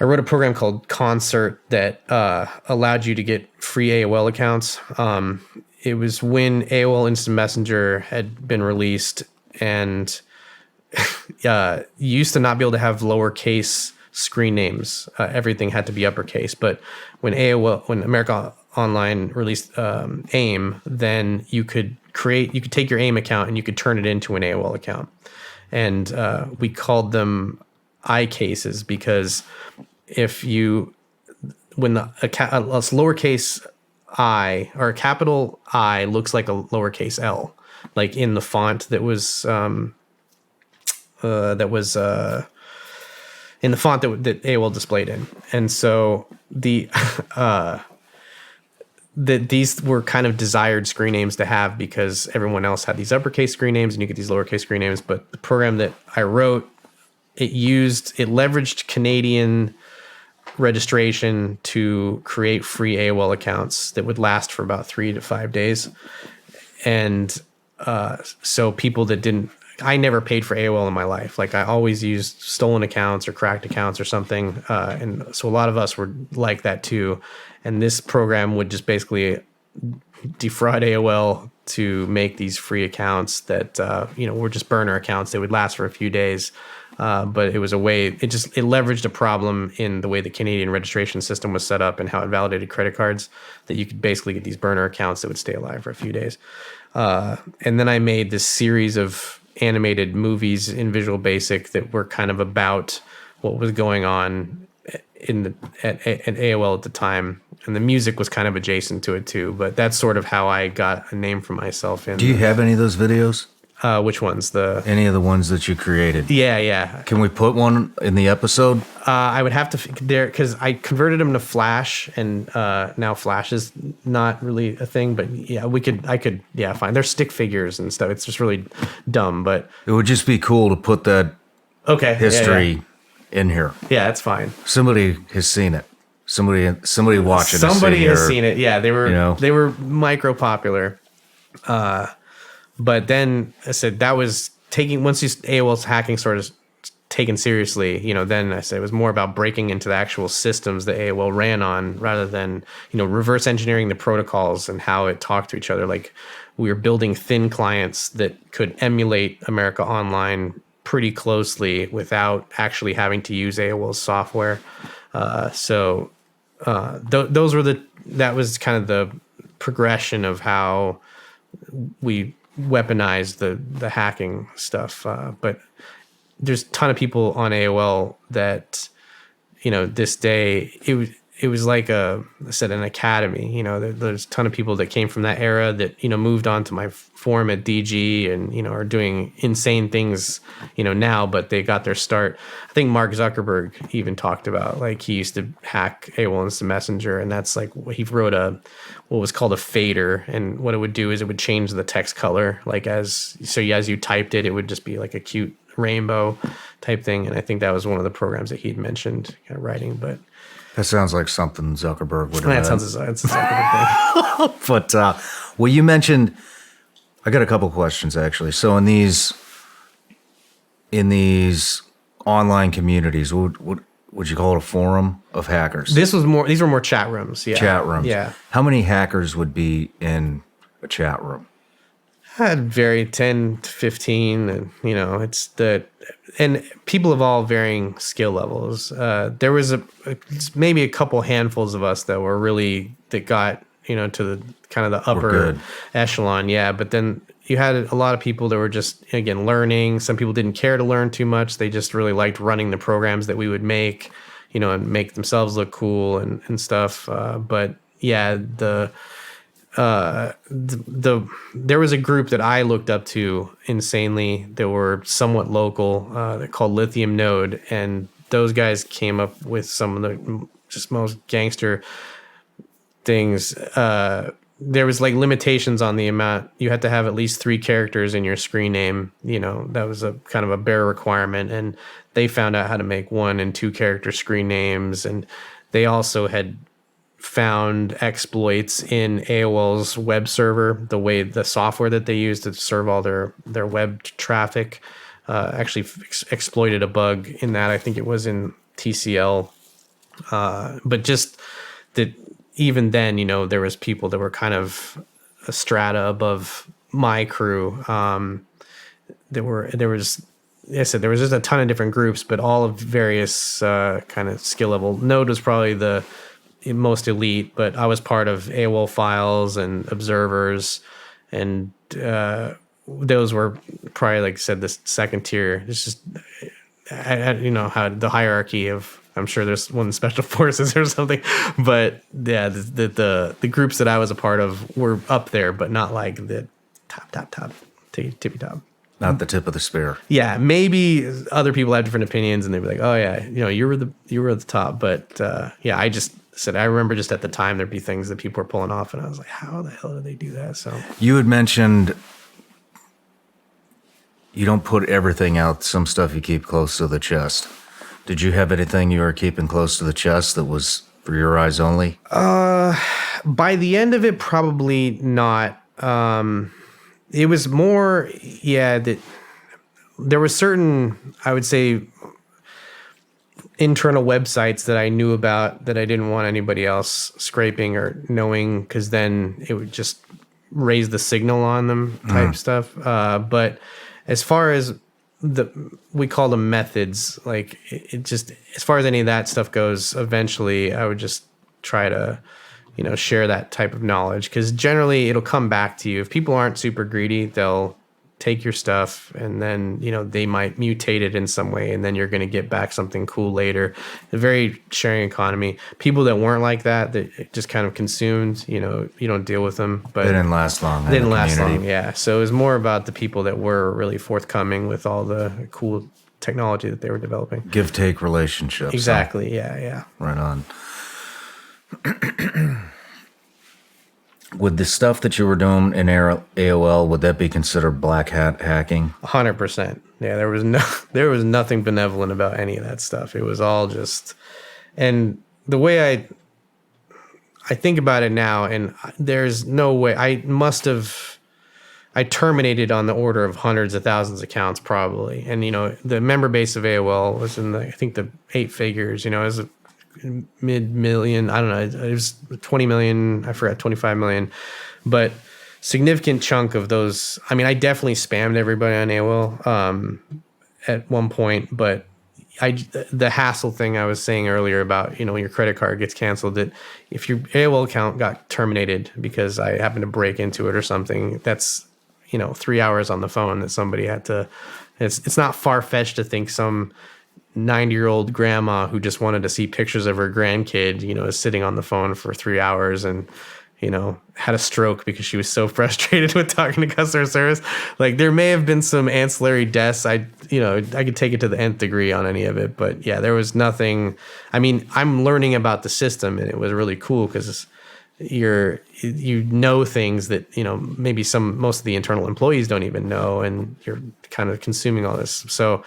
wrote a program called Concert that allowed you to get free AOL accounts. It was when AOL Instant Messenger had been released, and you used to not be able to have lowercase screen names. Everything had to be uppercase. But when America Online released AIM, then you could take your AIM account and you could turn it into an AOL account. And we called them iCases because when a lowercase I or a capital I looks like a lowercase L, like in the font that was in the font that AOL displayed in. And so these were kind of desired screen names to have because everyone else had these uppercase screen names and you get these lowercase screen names. But the program that I wrote, it leveraged Canadian registration to create free AOL accounts that would last for about 3 to 5 days. And so people that I never paid for AOL in my life. Like I always used stolen accounts or cracked accounts or something. And so a lot of us were like that too. And this program would just basically defraud AOL to make these free accounts that, were just burner accounts. They would last for a few days. But it was a way, it leveraged a problem in the way the Canadian registration system was set up and how it validated credit cards, that you could basically get these burner accounts that would stay alive for a few days. And then I made this series of animated movies in Visual Basic that were kind of about what was going on at AOL at the time. And the music was kind of adjacent to it too. But that's sort of how I got a name for myself. Do you have any of those videos? Which ones? Any of the ones that you created? Yeah. Can we put one in the episode? I would have to because I converted them to Flash, and now Flash is not really a thing. But yeah, I could fine. They're stick figures and stuff. It's just really dumb, but it would just be cool to put that history in here. Yeah, that's fine. Somebody has seen it. Somebody watching. Somebody has seen it. Yeah, they were micro popular. But then I said that was once AOL's hacking sort of taken seriously, then I said it was more about breaking into the actual systems that AOL ran on rather than, reverse engineering the protocols and how it talked to each other. Like we were building thin clients that could emulate America Online pretty closely without actually having to use AOL's software. So that was kind of the progression of how we weaponized the hacking stuff. But there's a ton of people on AOL that, this day it was like I said, an academy. There's a ton of people that came from that era that, moved on to my forum at DG and, are doing insane things, now, but they got their start. I think Mark Zuckerberg even talked about, like, he used to hack AOL Instant Messenger, and that's like, he wrote what was called a fader. And what it would do is it would change the text color. Like as you typed it, it would just be like a cute rainbow type thing. And I think that was one of the programs that he'd mentioned writing, but That sounds like something Zuckerberg would have that done. sounds it's a Zuckerberg thing. But well, you mentioned. I got a couple questions actually. So in these online communities, what would you call it, a forum of hackers? These were more chat rooms. Yeah, Chat rooms. Yeah, How many hackers would be in a chat room? I'd vary 10 to 15, and and people of all varying skill levels. There was maybe a couple handfuls of us that got to the kind of the upper echelon. Yeah, but then you had a lot of people that were just, again, learning. Some people didn't care to learn too much. They just really liked running the programs that we would make, and make themselves look cool and stuff. But yeah, there was a group that I looked up to insanely that were somewhat local. They're called Lithium Node, and those guys came up with some of the just most gangster things. There was like limitations on the amount. You had to have at least 3 characters in your screen name. That was a kind of a bare requirement, and they found out how to make 1 and 2 character screen names, and they also had found exploits in AOL's web server. The software that they used to serve all their web traffic actually exploited a bug in that. I think it was in TCL. But just that, even then, there was people that were kind of a strata above my crew. There was just a ton of different groups, but all of various kind of skill level. Node was probably the most elite, but I was part of AOL Files and Observers, and those were probably, like I said, the second tier. It's just, how the hierarchy of, I'm sure there's one in Special Forces or something, but yeah, the groups that I was a part of were up there, but not like the top, tippy top. Not the tip of the spear. Yeah, maybe other people have different opinions, and they'd be like, "Oh yeah, you were at the top." But yeah, I just said I remember just at the time there'd be things that people were pulling off, and I was like, "How the hell did they do that?" So you had mentioned you don't put everything out. Some stuff you keep close to the chest. Did you have anything you were keeping close to the chest that was for your eyes only? By the end of it, probably not. It was more, that there were certain, I would say, internal websites that I knew about that I didn't want anybody else scraping or knowing, because then it would just raise the signal on them type stuff. But as far as we call them methods, like it just, as far as any of that stuff goes, eventually I would just try to share that type of knowledge, because generally it'll come back to you. If people aren't super greedy, they'll take your stuff and then, they might mutate it in some way, and then you're going to get back something cool later. A very sharing economy. People that weren't like that just kind of consumed, you don't deal with them. But they didn't last long. They didn't last long, yeah. So it was more about the people that were really forthcoming with all the cool technology that they were developing. Give-take relationships. Exactly, huh? Yeah. Right on. Would the stuff that you were doing in AOL, would that be considered black hat hacking? 100%. Yeah, there was nothing benevolent about any of that stuff. It was all just, and the way I think about it now, and there's no way, I terminated on the order of hundreds of thousands of accounts probably. And, the member base of AOL was in I think the 8 figures, it was a mid-million, I don't know, it was 20 million, I forgot, 25 million, but significant chunk of those. I mean, I definitely spammed everybody on AOL at one point, but the hassle thing I was saying earlier about, when your credit card gets canceled, that if your AOL account got terminated because I happened to break into it or something, that's, 3 hours on the phone that somebody had to, it's not far-fetched to think some 90-year-old grandma who just wanted to see pictures of her grandkid, is sitting on the phone for 3 hours and, had a stroke because she was so frustrated with talking to customer service. Like, there may have been some ancillary deaths. I could take it to the nth degree on any of it, but yeah, there was nothing. I mean, I'm learning about the system, and it was really cool because you know things that maybe most of the internal employees don't even know, and you're kind of consuming all this. So,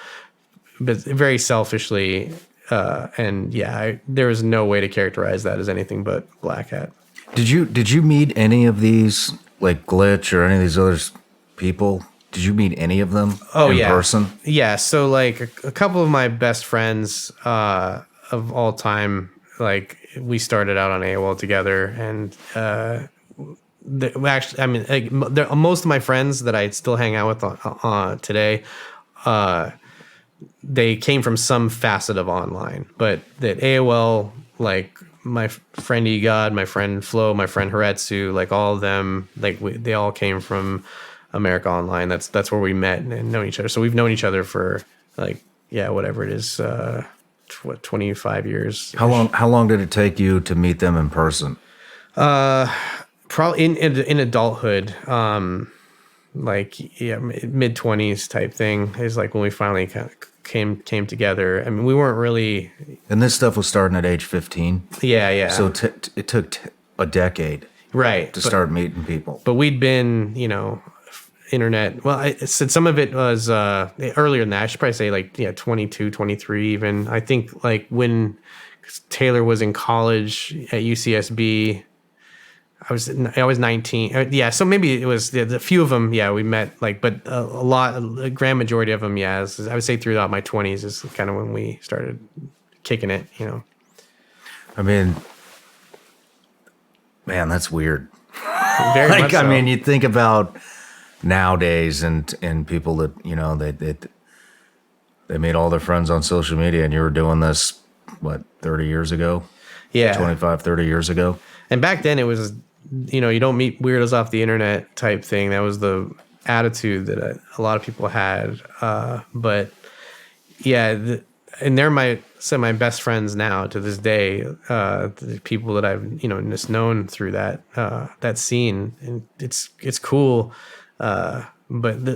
but very selfishly, and yeah, there was no way to characterize that as anything but black hat. Did you meet any of these, like Glitch or any of these other people? Did you meet any of them in person? Yeah. So like a couple of my best friends of all time, like we started out on AOL together, and actually, I mean, like, most of my friends that I still hang out with today, they came from some facet of online, but that AOL, like my friend Egod, my friend Flo, my friend Haretsu, like all of them, like they all came from America Online. That's where we met and known each other. So we've known each other for like, whatever it is, 25 years. How long did it take you to meet them in person? Probably in adulthood, like mid 20s type thing is like when we finally kind of came together. I mean, we weren't really. And this stuff was starting at age 15. Yeah. So it took a decade, right, to start meeting people. But we'd been, internet. Well, I said some of it was earlier than that. I should probably say like 22, 23 even. I think like when Taylor was in college at UCSB. I was 19. Yeah, so maybe it was a few of them. Yeah, we met but a grand majority of them. Yeah, I would say throughout my 20s is kind of when we started kicking it. I mean, man, that's weird. Very much so. I mean, you think about nowadays and people that they made all their friends on social media, and you were doing this 30 years ago? Yeah, 25, 30 years ago. And back then it was, you don't meet weirdos off the internet type thing. That was the attitude that a lot of people had. But yeah, and they're some of my best friends now to this day. The people that I've just known through that scene, and it's cool. But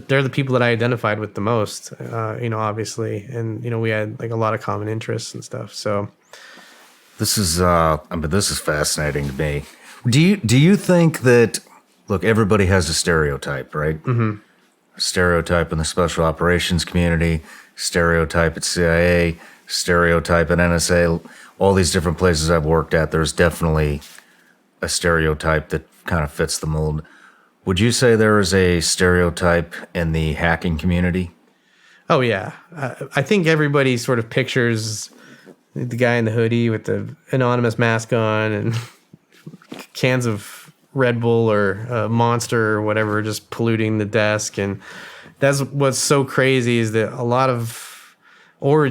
they're the people that I identified with the most. Obviously, and we had like a lot of common interests and stuff. So. This is fascinating to me. Do you think that, look, everybody has a stereotype, right? Mm-hmm. Stereotype in the special operations community, stereotype at CIA, stereotype at NSA, all these different places I've worked at, there's definitely a stereotype that kind of fits the mold. Would you say there is a stereotype in the hacking community? Oh, yeah. I think everybody sort of pictures the guy in the hoodie with the anonymous mask on and cans of Red Bull or Monster or whatever, just polluting the desk. And that's what's so crazy is that a lot of, ultra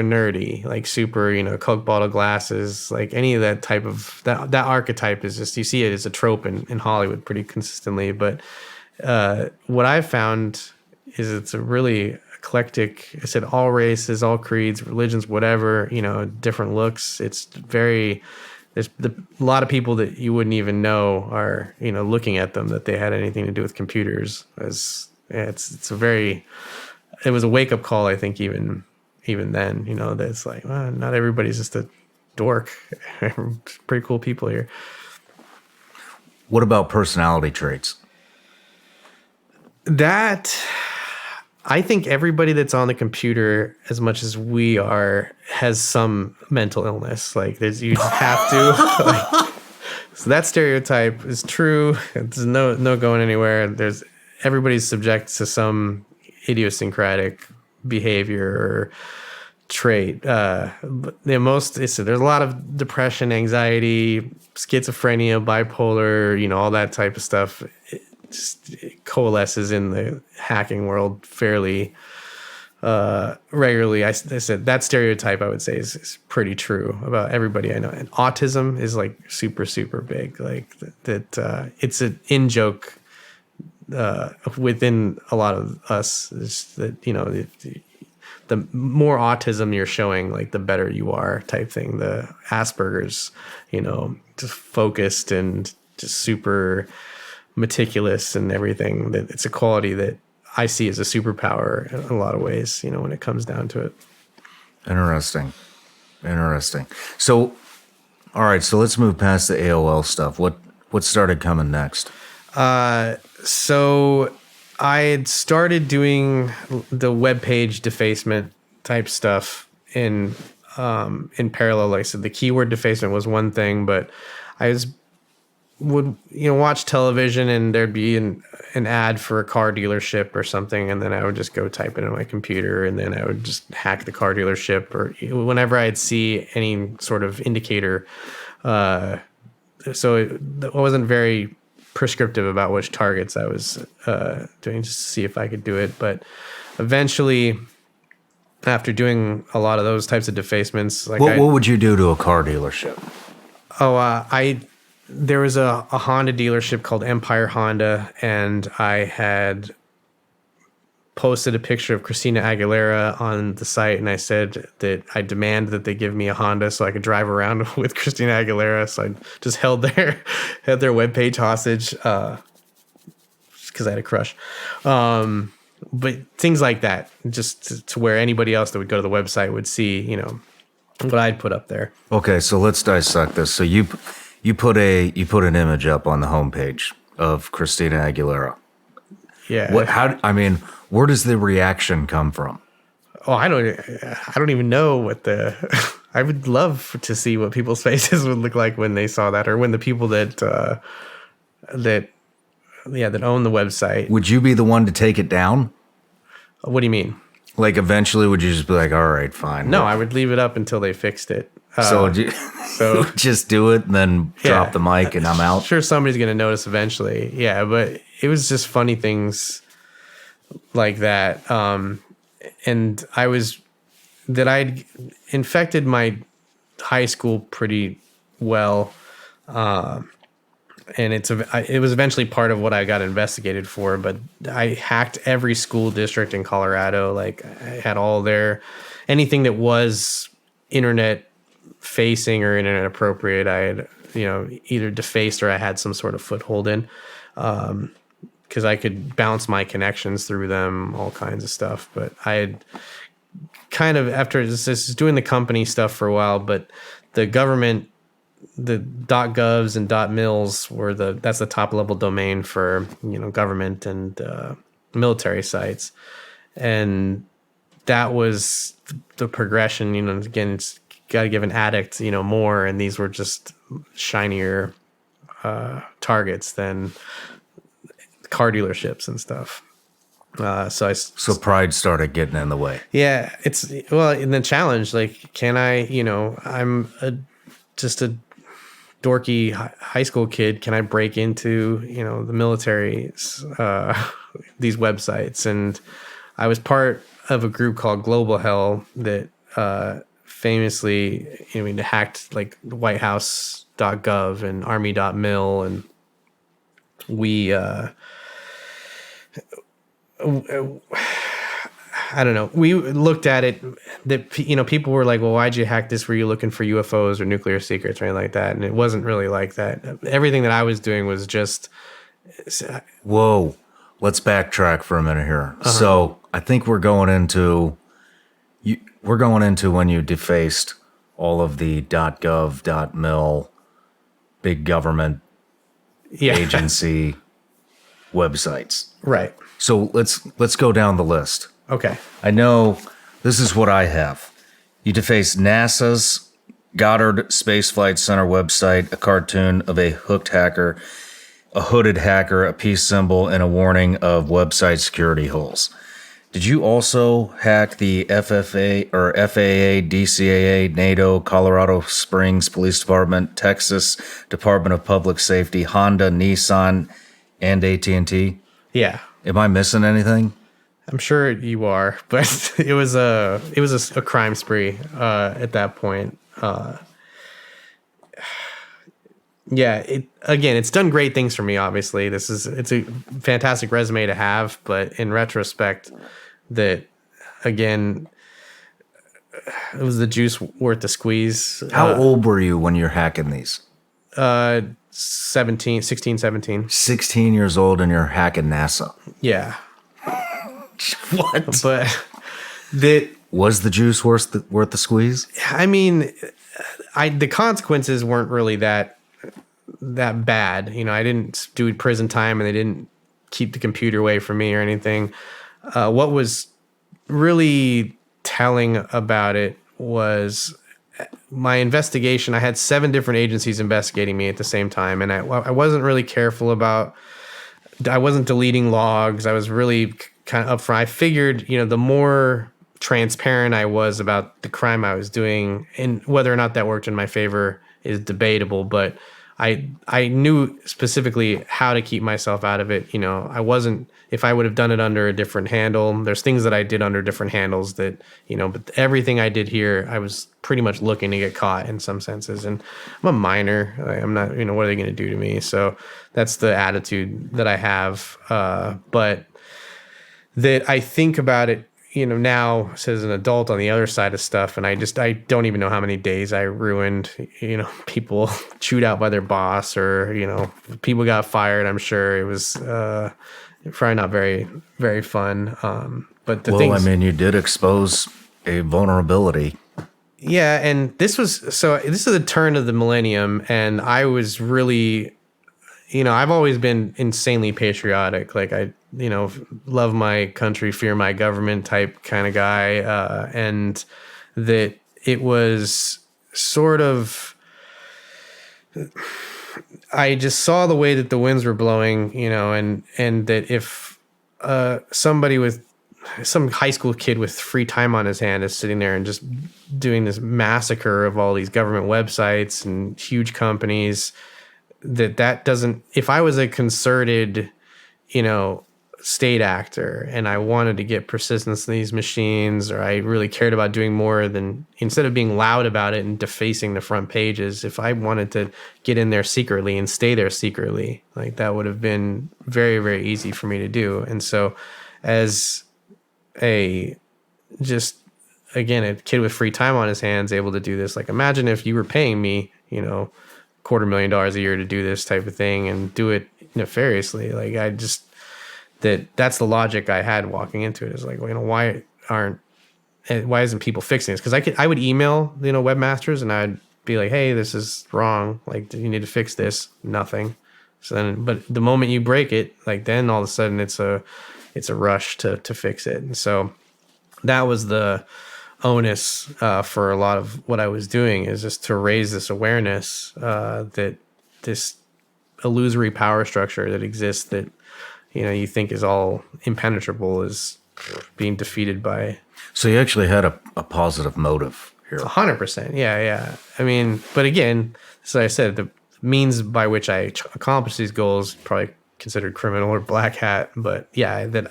nerdy, like super, Coke bottle glasses, like any of that type of, that archetype is just, you see it as a trope in Hollywood pretty consistently. But what I've found is it's a really eclectic. I said all races, all creeds, religions, whatever, different looks. It's there's a lot of people that you wouldn't even know are, looking at them that they had anything to do with computers. It was a wake up call, I think, even then, that it's like, well, not everybody's just a dork. Pretty cool people here. What about personality traits? I think everybody that's on the computer, as much as we are, has some mental illness. Like, you just have to. So that stereotype is true. There's no going anywhere. Everybody's subject to some idiosyncratic behavior or trait. But there's a lot of depression, anxiety, schizophrenia, bipolar, all that type of stuff. It coalesces in the hacking world fairly regularly. I said that stereotype I would say is pretty true about everybody I know. And autism is like super, super big. Like that it's an in joke within a lot of us is that, the more autism you're showing, like the better you are type thing. The Asperger's, just focused and just super meticulous and everything. That it's a quality that I see as a superpower in a lot of ways, when it comes down to it. Interesting. So, all right, so let's move past the AOL stuff. What started coming next? So I had started doing the web page defacement type stuff in parallel. Like I said, the keyword defacement was one thing, but I would watch television and there'd be an ad for a car dealership or something, and then I would just go type it in my computer, and then I would just hack the car dealership, or whenever I'd see any sort of indicator. So I wasn't very prescriptive about which targets I was doing, just to see if I could do it. But eventually, after doing a lot of those types of defacements, like what would you do to a car dealership? There was a Honda dealership called Empire Honda, and I had posted a picture of Christina Aguilera on the site, and I said that I demand that they give me a Honda so I could drive around with Christina Aguilera. So I just held their webpage hostage because I had a crush. But things like that, just to where anybody else that would go to the website would see, what I'd put up there. Okay, so let's dissect this. So you put an image up on the homepage of Christina Aguilera. Yeah. Where does the reaction come from? Oh, I don't even know what I would love to see what people's faces would look like when they saw that, or when the people that own the website. Would you be the one to take it down? What do you mean? Like, eventually, would you just be like, all right, fine? No, I would leave it up until they fixed it. So just do it and then drop the mic and I'm out? Sure, somebody's going to notice eventually. Yeah, but it was just funny things like that. And I'd infected my high school pretty well. And it was eventually part of what I got investigated for, but I hacked every school district in Colorado. Like, I had anything that was internet facing or internet appropriate, I had, either defaced or I had some sort of foothold in, because I could bounce my connections through them, all kinds of stuff. But I had kind of, after just doing the company stuff for a while, but the government, the .govs and .mils that's the top level domain for, government and military sites. And that was the progression, again, it's got to give an addict, more. And these were just shinier targets than car dealerships and stuff. So pride started getting in the way. Yeah. In the challenge, like, can I, I'm just a dorky high school kid. Can I break into, the military's, these websites? And I was part of a group called Global Hell that, famously, hacked like whitehouse.gov and army.mil, and we I don't know. We looked at it that, people were like, well, why'd you hack this? Were you looking for UFOs or nuclear secrets or anything like that? And it wasn't really like that. Everything that I was doing was just. Whoa. Let's backtrack for a minute here. Uh-huh. So I think we're going into when you defaced all of the .gov, .mil, big government agency websites. Right. So let's go down the list. Okay. I know this is what I have. You defaced NASA's Goddard Space Flight Center website, a cartoon of a hooded hacker, a peace symbol, and a warning of website security holes. Did you also hack the FFA or FAA, DCAA, NATO, Colorado Springs Police Department, Texas Department of Public Safety, Honda, Nissan, and AT&T? Yeah. Am I missing anything? I'm sure you are, but it was a crime spree at that point. Yeah, it's done great things for me. Obviously, it's a fantastic resume to have, but in retrospect, that again, it was the juice worth the squeeze. How old were you when you're hacking these? 16, 17. 16 years old and you're hacking NASA. Yeah. What? But that Was the juice worth the squeeze? I mean, the consequences weren't really that bad. You know, I didn't do prison time, and they didn't keep the computer away from me or anything. What was really telling about it was my investigation. I had 7 different agencies investigating me at the same time, and I wasn't really careful about. I wasn't deleting logs. I was really kind of upfront. I figured, you know, the more transparent I was about the crime I was doing, and whether or not that worked in my favor is debatable, but I knew specifically how to keep myself out of it. You know, I wasn't, if I would have done it under a different handle, there's things that I did under different handles that, you know, but everything I did here, I was pretty much looking to get caught in some senses. And I'm a minor. I'm not, you know, what are they going to do to me? So that's the attitude that I have. But that I think about it, you know, now as an adult on the other side of stuff, and I don't even know how many days I ruined. You know, people chewed out by their boss, or, you know, people got fired. I'm sure it was probably not very, very fun. But the things, I mean, you did expose a vulnerability. yeah, and this is the turn of the millennium, and I was really, you know, I've always been insanely patriotic. Like, I, you know, love my country, fear my government type kind of guy. And that it was sort of, I just saw the way that the winds were blowing, you know, and that if somebody with some high school kid with free time on his hand is sitting there and just doing this massacre of all these government websites and huge companies, that doesn't, if I was a concerted, you know, state actor and I wanted to get persistence in these machines, or I really cared about doing more than, instead of being loud about it and defacing the front pages, if I wanted to get in there secretly and stay there secretly, like, that would have been very, very easy for me to do. And so as a again, a kid with free time on his hands able to do this, like, imagine if you were paying me, you know, $250,000 a year to do this type of thing and do it nefariously. Like, that's the logic I had walking into it, is like, well, you know, why isn't people fixing this? Because I would email, you know, webmasters, and I'd be like, hey, this is wrong. Like, you need to fix this. Nothing. So then, but the moment you break it, like, then all of a sudden it's a rush to fix it. And so that was the onus for a lot of what I was doing, is just to raise this awareness that this illusory power structure that exists, that, you know, you think is all impenetrable, is being defeated by. So you actually had a positive motive here. 100%. Yeah. I mean, but again, as I said, the means by which I accomplish these goals probably considered criminal or black hat. But yeah, that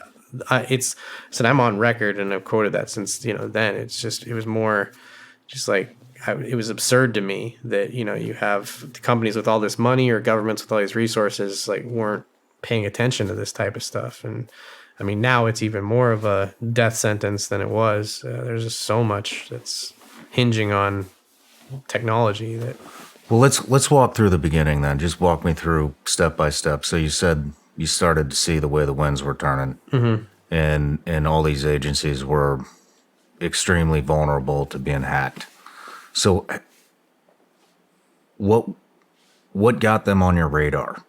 it's said, I'm on record, and I've quoted that since, you know, then. It's just, it was more just like, it was absurd to me that, you know, you have companies with all this money or governments with all these resources, like, weren't paying attention to this type of stuff. And I mean, now it's even more of a death sentence than it was. There's just so much that's hinging on technology that. Well, let's walk through the beginning then. Just walk me through step by step. So you said you started to see the way the winds were turning, mm-hmm. and all these agencies were extremely vulnerable to being hacked. So what got them on your radar?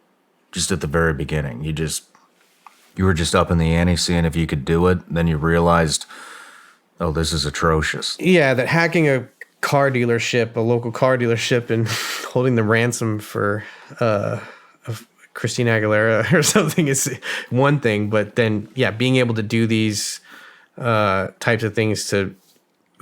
Just at the very beginning, you were just up in the ante seeing if you could do it. Then you realized, oh, this is atrocious. Yeah, that hacking a local car dealership, and holding the ransom for Christina Aguilera or something is one thing. But then, yeah, being able to do these types of things to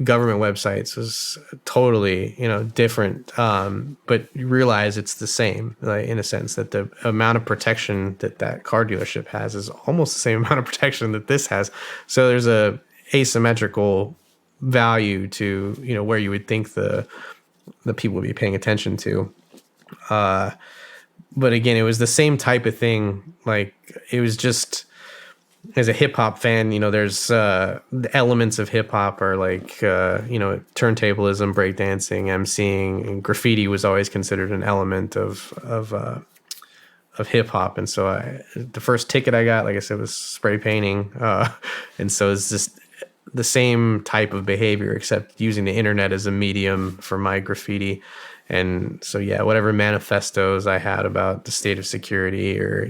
government websites was totally, different. But you realize it's the same, like, in a sense that the amount of protection that car dealership has is almost the same amount of protection that this has. So there's a asymmetrical value to, where you would think the people would be paying attention to. But again, it was the same type of thing. Like, it was just, as a hip hop fan, there's the elements of hip hop are like, turntablism, breakdancing, emceeing, and graffiti was always considered an element of hip hop. And so the first ticket I got, like I said, was spray painting. And so it's just the same type of behavior, except using the internet as a medium for my graffiti. And so, yeah, whatever manifestos I had about the state of security, or,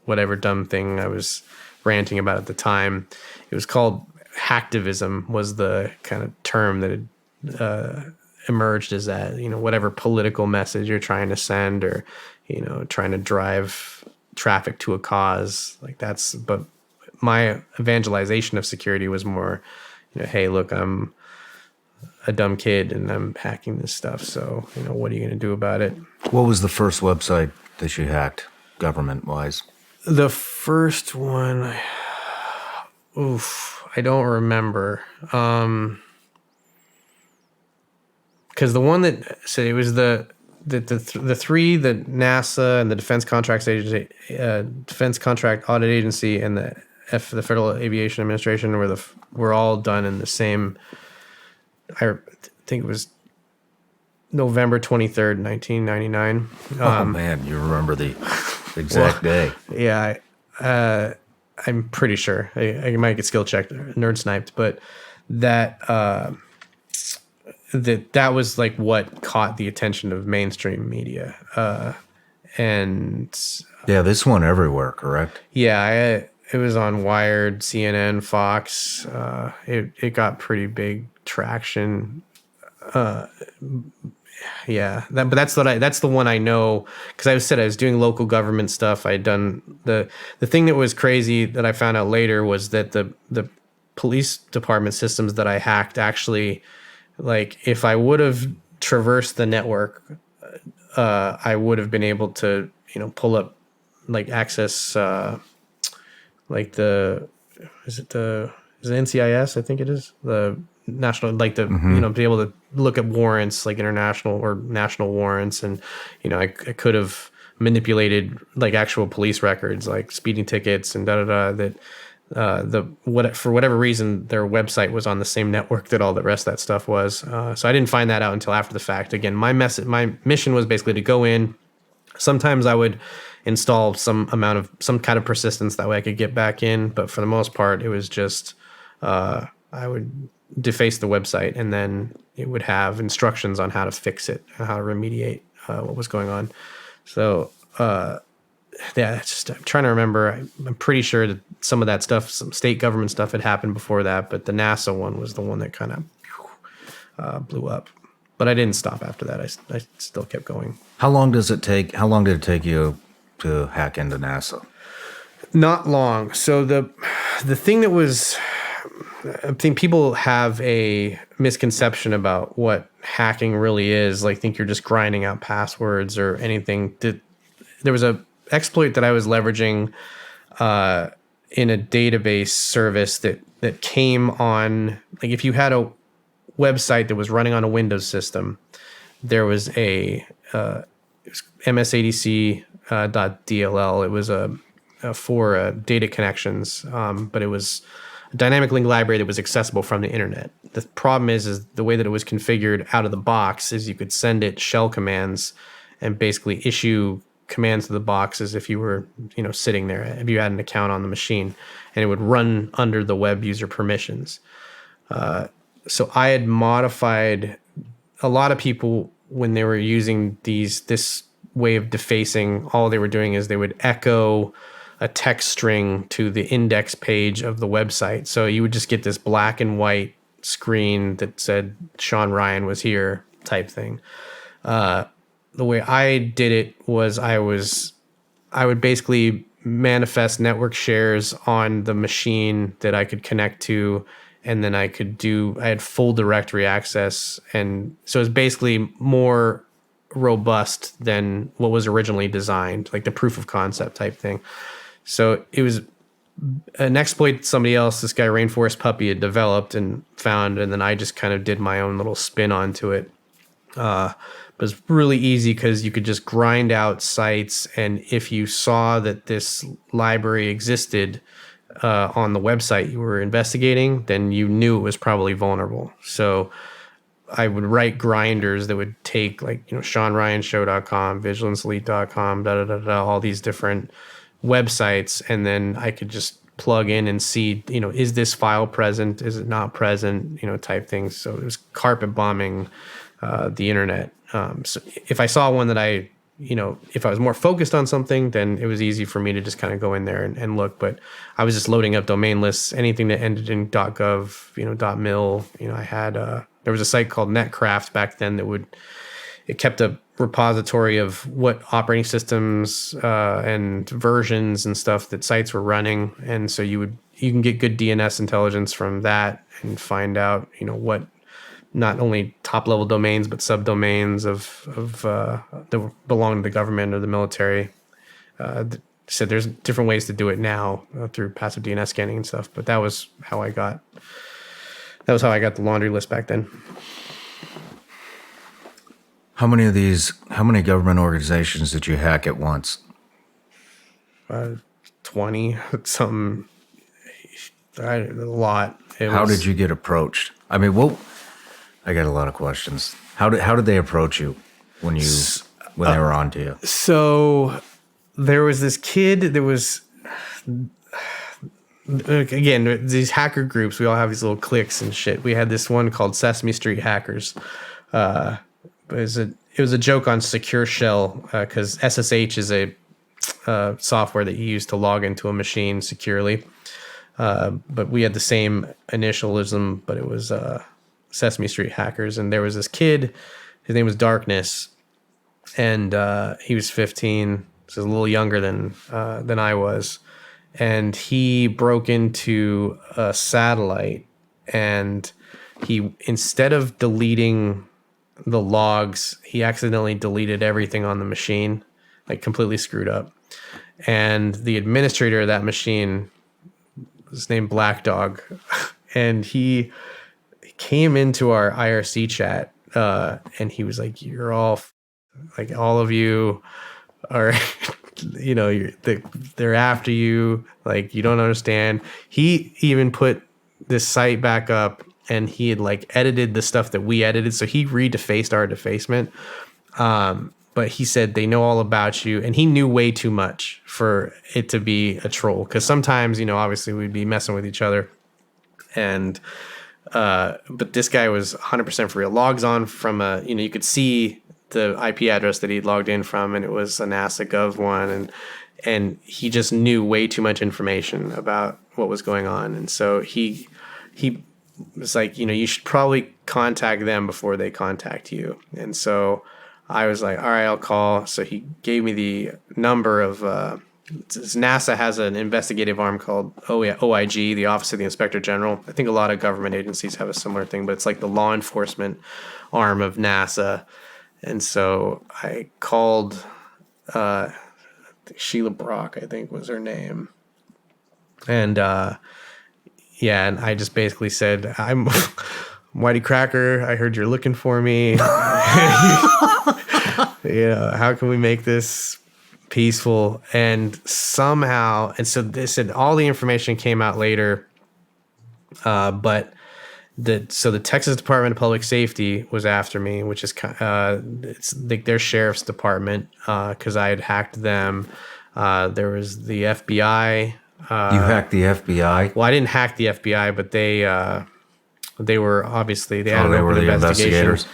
whatever dumb thing I was ranting about at the time, it was called hacktivism, was the kind of term that had emerged as that, whatever political message you're trying to send, or, trying to drive traffic to a cause, like that's, but my evangelization of security was more, hey, look, I'm a dumb kid and I'm hacking this stuff. So, what are you going to do about it? What was the first website that you hacked, government-wise? The first one, I don't remember. Because the one that said it was the three, the NASA and the Defense Contract Audit Agency, and the Federal Aviation Administration were all done in the same. I think it was November 23rd, 1999. Oh man, you remember the exact day? Yeah, I'm pretty sure. I might get skill checked, nerd sniped, but that that was like what caught the attention of mainstream media, and yeah, this one everywhere, correct? Yeah, it was on Wired, CNN, Fox. It got pretty big traction. Yeah, but that's the one I know, because I was doing local government stuff. I'd done the thing that was crazy that I found out later was that the police department systems that I hacked actually, like, if I would have traversed the network, I would have been able to, pull up, like, access, like is it NCIS? I think it is the national, like the, be able to look at warrants, like international or national warrants. And, I could have manipulated, like, actual police records, like speeding tickets and that, for whatever reason, their website was on the same network that all the rest of that stuff was. So I didn't find that out until after the fact. Again, my mission was basically to go in. Sometimes I would install some kind of persistence, that way I could get back in. But for the most part, it was just, I would deface the website, and then it would have instructions on how to fix it and how to remediate what was going on. So, yeah, it's just, I'm trying to remember. I'm pretty sure that some of that stuff, some state government stuff, had happened before that, but the NASA one was the one that kind of blew up. But I didn't stop after that. I still kept going. How long did it take you to hack into NASA? Not long. So the thing that was, I think people have a misconception about what hacking really is. Like, think you're just grinding out passwords or anything. There was a exploit that I was leveraging in a database service that came on, like, if you had a website that was running on a Windows system, there was it was msadc.dll. It was for data connections, but it was a dynamic link library that was accessible from the internet. The problem is the way that it was configured out of the box is you could send it shell commands and basically issue commands to the box as if you were, sitting there, if you had an account on the machine, and it would run under the web user permissions. So I had modified a lot of people when they were using this way of defacing. All they were doing is they would echo a text string to the index page of the website. So you would just get this black and white screen that said Shawn Ryan was here type thing. The way I did it was I would basically manifest network shares on the machine that I could connect to, and then I had full directory access. And so it's basically more robust than what was originally designed, like the proof of concept type thing. So it was an exploit somebody else, this guy Rainforest Puppy, had developed and found, and then I just kind of did my own little spin onto it. But it's really easy because you could just grind out sites, and if you saw that this library existed on the website you were investigating, then you knew it was probably vulnerable. So I would write grinders that would take, like, ShawnRyanShow.com, VigilanceElite.com, all these different websites, and then I could just plug in and see, is this file present? Is it not present? Type things. So it was carpet bombing the internet. So if I saw one that if I was more focused on something, then it was easy for me to just kind of go in there and look. But I was just loading up domain lists, anything that ended in .gov, .mil. I had there was a site called Netcraft back then it kept a repository of what operating systems and versions and stuff that sites were running, and so you can get good DNS intelligence from that and find out what not only top level domains but subdomains of that belong to the government or the military. So there's different ways to do it now through passive DNS scanning and stuff, but that was how I got the laundry list back then. How many government organizations did you hack at once? 20 something. A lot. How did you get approached? I mean, I got a lot of questions. How did they approach you when they were on to you? So there was this kid that was, again, these hacker groups, we all have these little cliques and shit. We had this one called Sesame Street Hackers. It was a joke on Secure Shell because SSH is a software that you use to log into a machine securely. But we had the same initialism, but it was Sesame Street Hackers. And there was this kid, his name was Darkness, and he was 15, so a little younger than I was. And he broke into a satellite, and he, instead of deleting the logs, he accidentally deleted everything on the machine, like completely screwed up. And the administrator of that machine was named Black Dog, and he came into our IRC chat, and he was like, "You're all, like, all of you are, they're after you. Like, you don't understand." He even put this site back up, and he had like edited the stuff that we edited. So he redefaced our defacement. But he said, they know all about you. And he knew way too much for it to be a troll. Cause sometimes, obviously we'd be messing with each other. And, but this guy was 100% for real. Logs on from you could see the IP address that he'd logged in from, and it was a NASA Gov one. And he just knew way too much information about what was going on. And so he was like, you should probably contact them before they contact you. And so I was like, all right, I'll call. So he gave me the number of NASA has an investigative arm called OIG, the Office of the Inspector General. I think a lot of government agencies have a similar thing, but it's like the law enforcement arm of NASA. And so I called Sheila Brock, I think was her name. And and I just basically said, I'm YTCracker. I heard you're looking for me. How can we make this peaceful? And somehow, and so they said all the information came out later, but the Texas Department of Public Safety was after me, which is it's like their sheriff's department, because I had hacked them. There was the FBI. You hacked the FBI? Well, I didn't hack the FBI, but they were obviously, they had they were the investigators.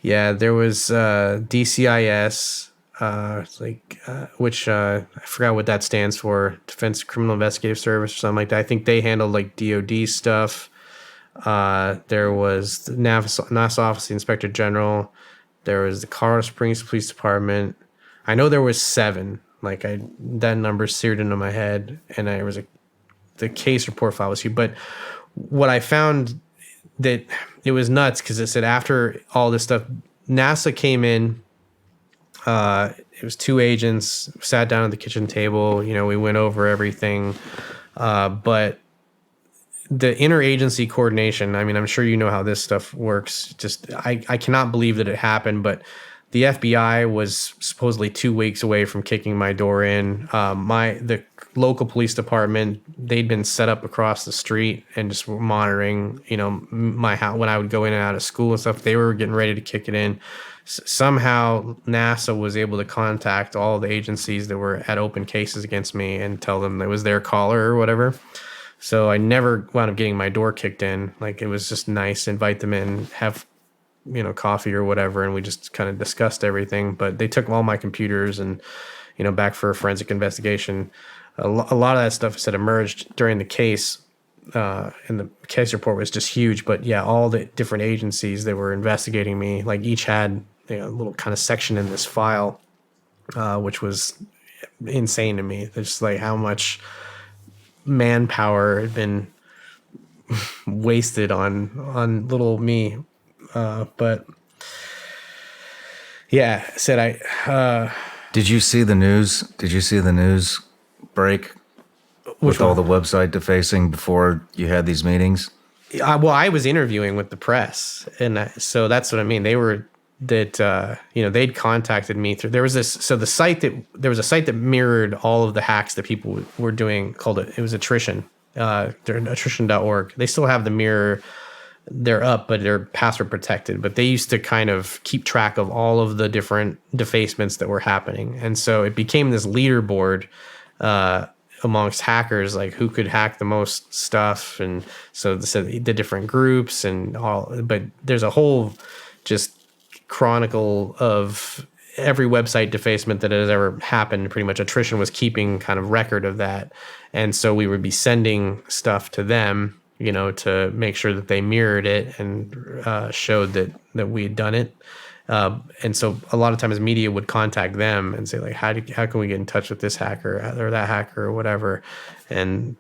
Yeah, there was DCIS, which I forgot what that stands for, Defense Criminal Investigative Service or something like that. I think they handled like DOD stuff. There was the NASA Office of the Inspector General. There was the Colorado Springs Police Department. I know there was 7. Like that number seared into my head, and the case report file was huge. But what I found that it was nuts because it said after all this stuff, NASA came in. It was two agents, sat down at the kitchen table. You know, we went over everything, but the interagency coordination. I mean, I'm sure you know how this stuff works. Just I cannot believe that it happened, but the FBI was supposedly 2 weeks away from kicking my door in. The local police department, they'd been set up across the street and just were monitoring, you know, my house when I would go in and out of school and stuff. They were getting ready to kick it in. Somehow NASA was able to contact all the agencies that were at open cases against me and tell them it was their caller or whatever. So I never wound up getting my door kicked in. Like, it was just nice, invite them in, have, you know, coffee or whatever, and we just kind of discussed everything. But they took all my computers and, you know, back for a forensic investigation. A lot of that stuff that emerged during the case, and the case report was just huge. But yeah, all the different agencies that were investigating me, like, each had, you know, a little kind of section in this file, which was insane to me. It's like how much manpower had been wasted on little me. But yeah, Did you see the news? Did you see the news break with all the website defacing before you had these meetings? Well, I was interviewing with the press, and so that's what I mean. They'd contacted me through. There was a site that mirrored all of the hacks that people were doing. It was attrition. They're attrition.org. They still have the mirror. They're up, but they're password protected. But they used to kind of keep track of all of the different defacements that were happening, and so it became this leaderboard amongst hackers, like who could hack the most stuff, and so the different groups and all. But there's a whole just chronicle of every website defacement that has ever happened. Pretty much attrition was keeping kind of record of that, and so we would be sending stuff to them, you know, to make sure that they mirrored it and showed that we had done it. And so a lot of times media would contact them and say, like, how can we get in touch with this hacker or that hacker or whatever? And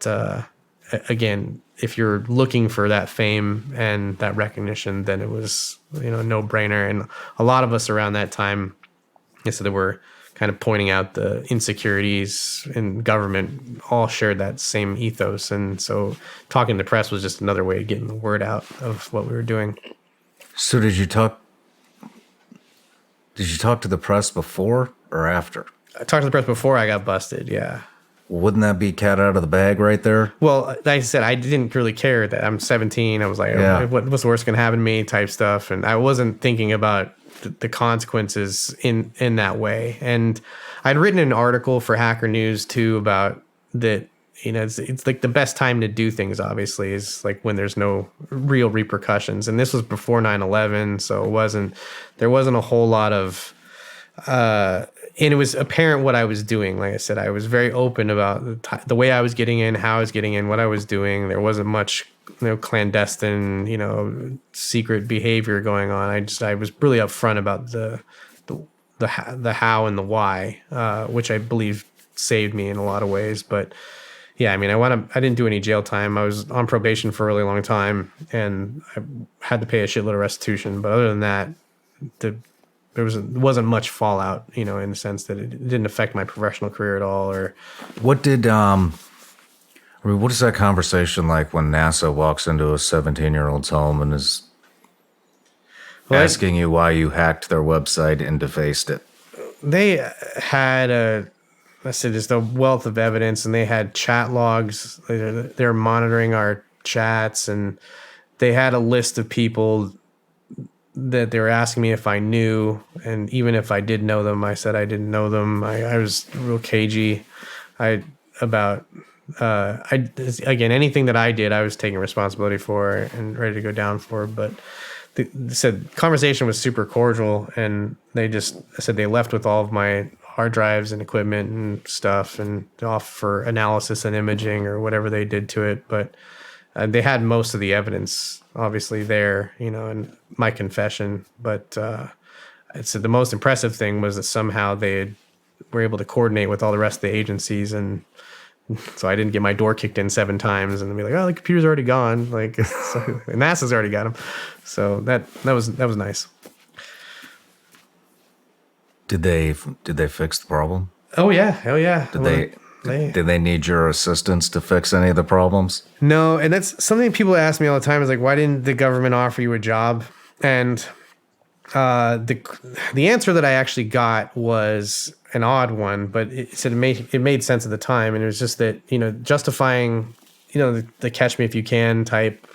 again, if you're looking for that fame and that recognition, then it was, you know, a no-brainer. And a lot of us around that time, so that were kind of pointing out the insecurities in government, all shared that same ethos. And so talking to the press was just another way of getting the word out of what we were doing. So did you talk to the press before or after? I talked to the press before I got busted, yeah. Wouldn't that be cat out of the bag right there? Well, like I said, I didn't really care that I'm 17. I was like, Yeah. what's the worst going to happen to me type stuff. And I wasn't thinking about the consequences in that way. And I'd written an article for Hacker News too about that. You know, it's like the best time to do things, obviously, is like when there's no real repercussions. And this was before 9/11, so there wasn't a whole lot of, and it was apparent what I was doing. Like I said, I was very open about the way I was getting in, how I was getting in, what I was doing. There wasn't much, you know, clandestine, you know, secret behavior going on. I was really upfront about the how and the why, which I believe saved me in a lot of ways. But yeah, I mean, I didn't do any jail time. I was on probation for a really long time, and I had to pay a shitload of restitution. But other than that, there wasn't much fallout, you know, in the sense that it didn't affect my professional career at all. Or what is that conversation like when NASA walks into a 17-year-old's home and is asking you why you hacked their website and defaced it? They had just a wealth of evidence, and they had chat logs. They're monitoring our chats, and they had a list of people that they were asking me if I knew, and even if I did know them, I said I didn't know them. I was real cagey. Again, anything that I did, I was taking responsibility for and ready to go down for. But they said conversation was super cordial, and they just said they left with all of my hard drives and equipment and stuff, and off for analysis and imaging or whatever they did to it. But they had most of the evidence obviously there, you know, and my confession. But I said the most impressive thing was that somehow were able to coordinate with all the rest of the agencies and so I didn't get my door kicked in 7 times and then be like, oh, the computer's already gone. Like, so, NASA's already got them. So that was nice. Did they fix the problem? Oh yeah, hell yeah. Did they need your assistance to fix any of the problems? No, and that's something people ask me all the time is like, why didn't the government offer you a job? And the answer that I actually got was an odd one, but it made sense at the time, and it was just that, you know, justifying, you know, the catch me if you can type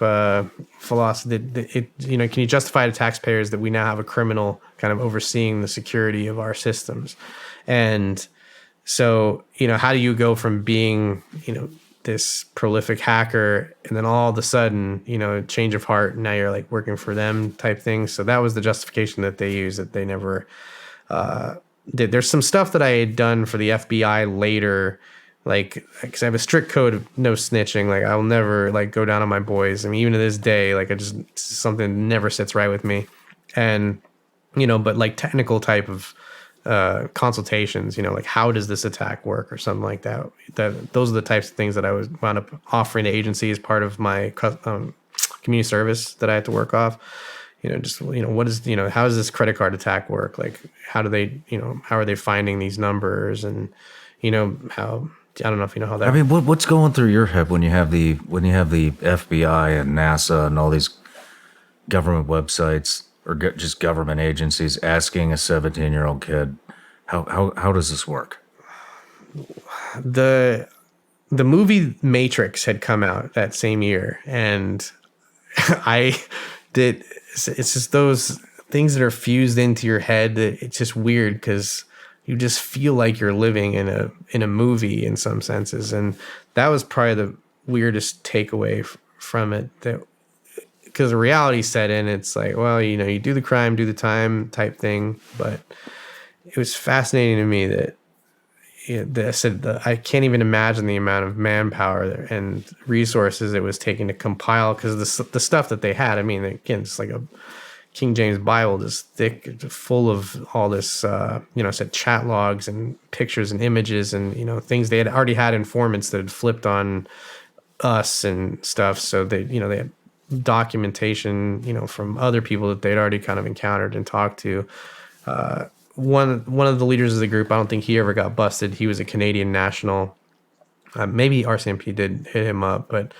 philosophy. You know, can you justify to taxpayers that we now have a criminal kind of overseeing the security of our systems? And so, you know, how do you go from being, you know, this prolific hacker and then all of a sudden, you know, change of heart, and now you're like working for them type thing. So that was the justification that they used, that they never did. There's some stuff that I had done for the FBI later, like, because I have a strict code of no snitching. Like, I'll never like go down on my boys. I mean, even to this day, like, it's something that never sits right with me. And, you know, but like technical type of consultations, you know, like how does this attack work or something like that. Those are the types of things that I was wound up offering to agencies as part of my community service that I had to work off. You know, just, you know, what is, you know, how does this credit card attack work? Like, how do they, you know, how are they finding these numbers? And, you know, how, I don't know if you know how that. I mean, what's going through your head when you have the FBI and NASA and all these government websites or just government agencies asking a 17-year-old kid, how does this work? The movie Matrix had come out that same year, and it's just those things that are fused into your head that it's just weird, because you just feel like you're living in a movie in some senses. And that was probably the weirdest takeaway from it, that because the reality set in. It's like, well, you know, you do the crime, do the time type thing. But it was fascinating to me that, you know, I can't even imagine the amount of manpower and resources it was taking to compile, because the stuff that they had, I mean, again, it's like a King James Bible, just thick, full of all this, you know, said chat logs and pictures and images and, you know, things. They had already had informants that had flipped on us and stuff. So they, you know, they had documentation, you know, from other people that they'd already kind of encountered and talked to. One of the leaders of the group, I don't think he ever got busted. He was a Canadian national. Maybe RCMP did hit him up, but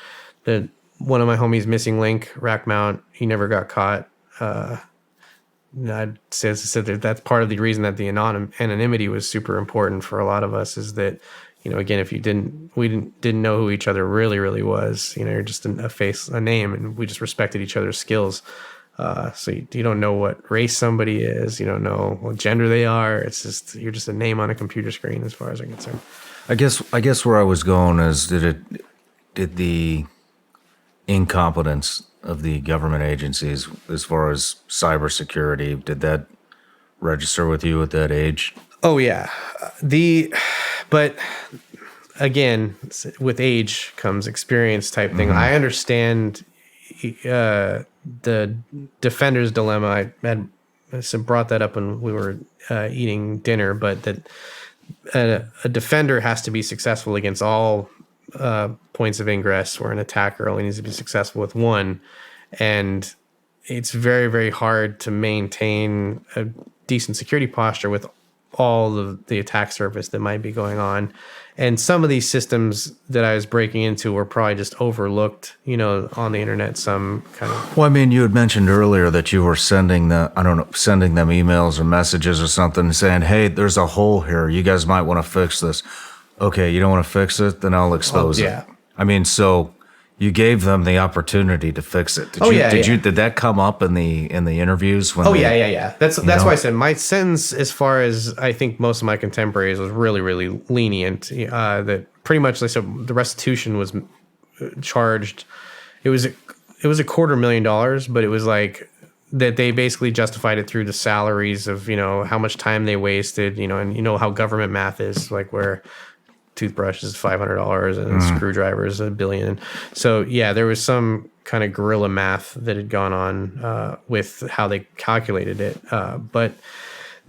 one of my homies, Missing Link, Rack Mount, he never got caught. I'd say that that's part of the reason that the anonymity was super important for a lot of us, is that, you know, again, if we didn't know who each other really was, you know, you're just a face, a name, and we just respected each other's skills. So you don't know what race somebody is, you don't know what gender they are. It's just, you're just a name on a computer screen, as far as I'm concerned. I guess where I was going is, did the incompetence of the government agencies as far as cybersecurity, did that register with you at that age? Oh yeah. But again, with age comes experience type thing. I understand the defender's dilemma. I had brought that up when we were eating dinner, but that a defender has to be successful against all points of ingress, where an attacker only needs to be successful with one. And it's very, very hard to maintain a decent security posture with all of the attack surface that might be going on. And some of these systems that I was breaking into were probably just overlooked, you know, on the internet, some kind of. Well, I mean, you had mentioned earlier that you were sending them emails or messages or something saying, hey, there's a hole here. You guys might want to fix this. Okay, you don't want to fix it? Then I'll expose it. I mean, so you gave them the opportunity to fix it. Did that come up in the interviews? Yeah. That's why I said my sentence, as far as I think most of my contemporaries, was really, really lenient. That pretty much, they said the restitution was charged. It was $250,000, but it was like that they basically justified it through the salaries of, you know, how much time they wasted, you know, and you know how government math is, like where toothbrush is $500 and screwdrivers $1 billion. So yeah, there was some kind of guerrilla math that had gone on with how they calculated it. But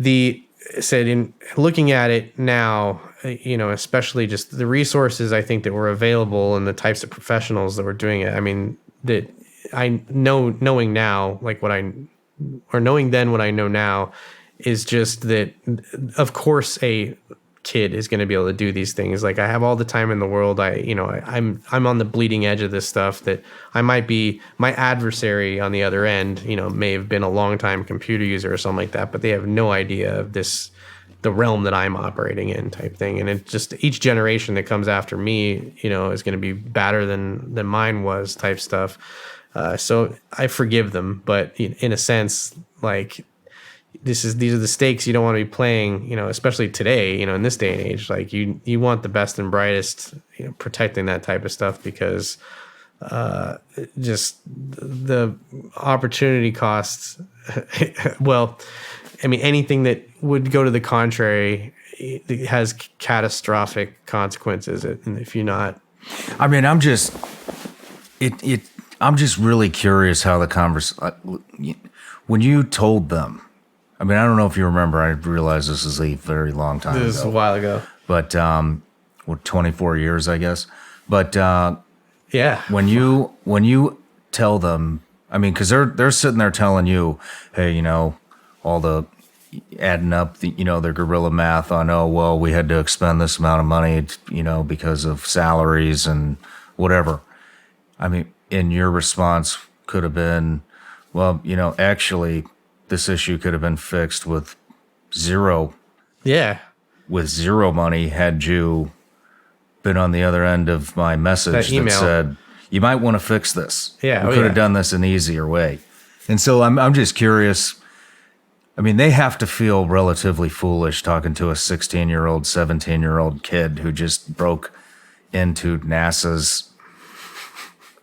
in looking at it now, especially just the resources I think that were available and the types of professionals that were doing it. I mean, that I know, knowing now, knowing then what I know now, is just that, of course, a kid is going to be able to do these things. Like, I have all the time in the world. I'm on the bleeding edge of this stuff, that I might be, my adversary on the other end, may have been a long time computer user or something like that, but they have no idea of the realm that I'm operating in, type thing. And it just, each generation that comes after me, is going to be badder than mine was, type stuff. So I forgive them, but in a sense, like, these are the stakes you don't want to be playing, especially today, in this day and age. Like, you want the best and brightest, protecting that type of stuff, because just the opportunity costs. Well, I mean, anything that would go to the contrary, it has catastrophic consequences. And if you're not, I mean, I'm just really curious how the conversation, when you told them, I mean, I don't know if you remember, I realize this is a very long time ago. This is a while ago. But, 24 years, I guess. But, yeah. When you tell them, I mean, because they're sitting there telling you, hey, all the adding up the, their guerrilla math on, oh, well, we had to expend this amount of money, because of salaries and whatever. I mean, and your response could have been, well, actually, this issue could have been fixed with zero. Yeah. With zero money, had you been on the other end of my message that said, you might want to fix this. Yeah. We could have done this an easier way. And so I'm just curious. I mean, they have to feel relatively foolish talking to a 16-year-old, 17-year-old kid who just broke into NASA's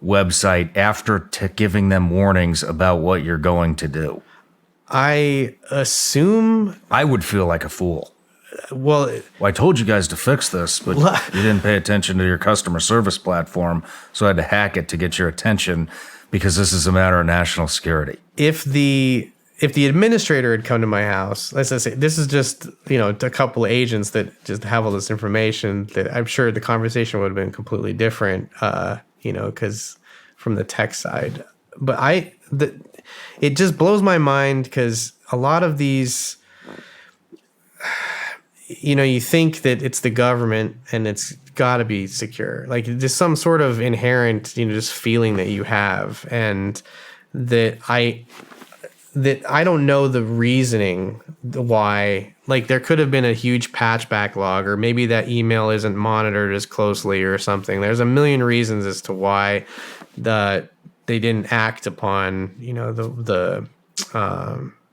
website after giving them warnings about what you're going to do. I assume I would feel like a fool. Well, I told you guys to fix this, but you didn't pay attention to your customer service platform, so I had to hack it to get your attention, because this is a matter of national security. If the administrator had come to my house, let's just say this is just, a couple of agents that just have all this information, that I'm sure the conversation would have been completely different, because from the tech side. But it just blows my mind, because a lot of these, you think that it's the government and it's got to be secure. Like, there's some sort of inherent, just feeling that you have, and that I don't know the reasoning why. Like, there could have been a huge patch backlog, or maybe that email isn't monitored as closely or something. There's a million reasons as to why they didn't act upon,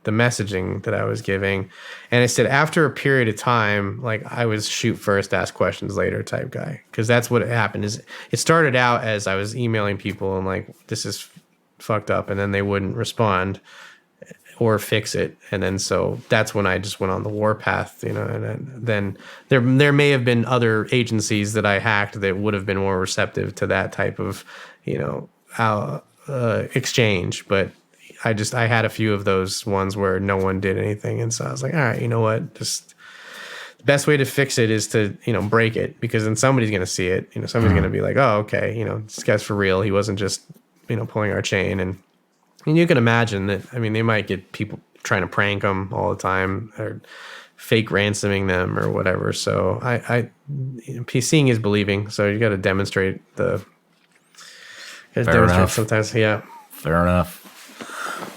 the messaging that I was giving. And I said, after a period of time, like, I was shoot first, ask questions later type guy. Because that's what happened. Is it started out as I was emailing people and like, this is fucked up, and then they wouldn't respond or fix it. And then so that's when I just went on the warpath, and then there may have been other agencies that I hacked that would have been more receptive to that type of, exchange. But I had a few of those ones where no one did anything. And so I was like, all right, you know what? Just the best way to fix it is to, break it, because then somebody's going to see it. Somebody's going to be like, oh, okay, this guy's for real. He wasn't just, pulling our chain. And you can imagine that, I mean, they might get people trying to prank them all the time, or fake ransoming them or whatever. So seeing is believing. So you got to demonstrate Fair enough. Sometimes. Yeah. Fair enough.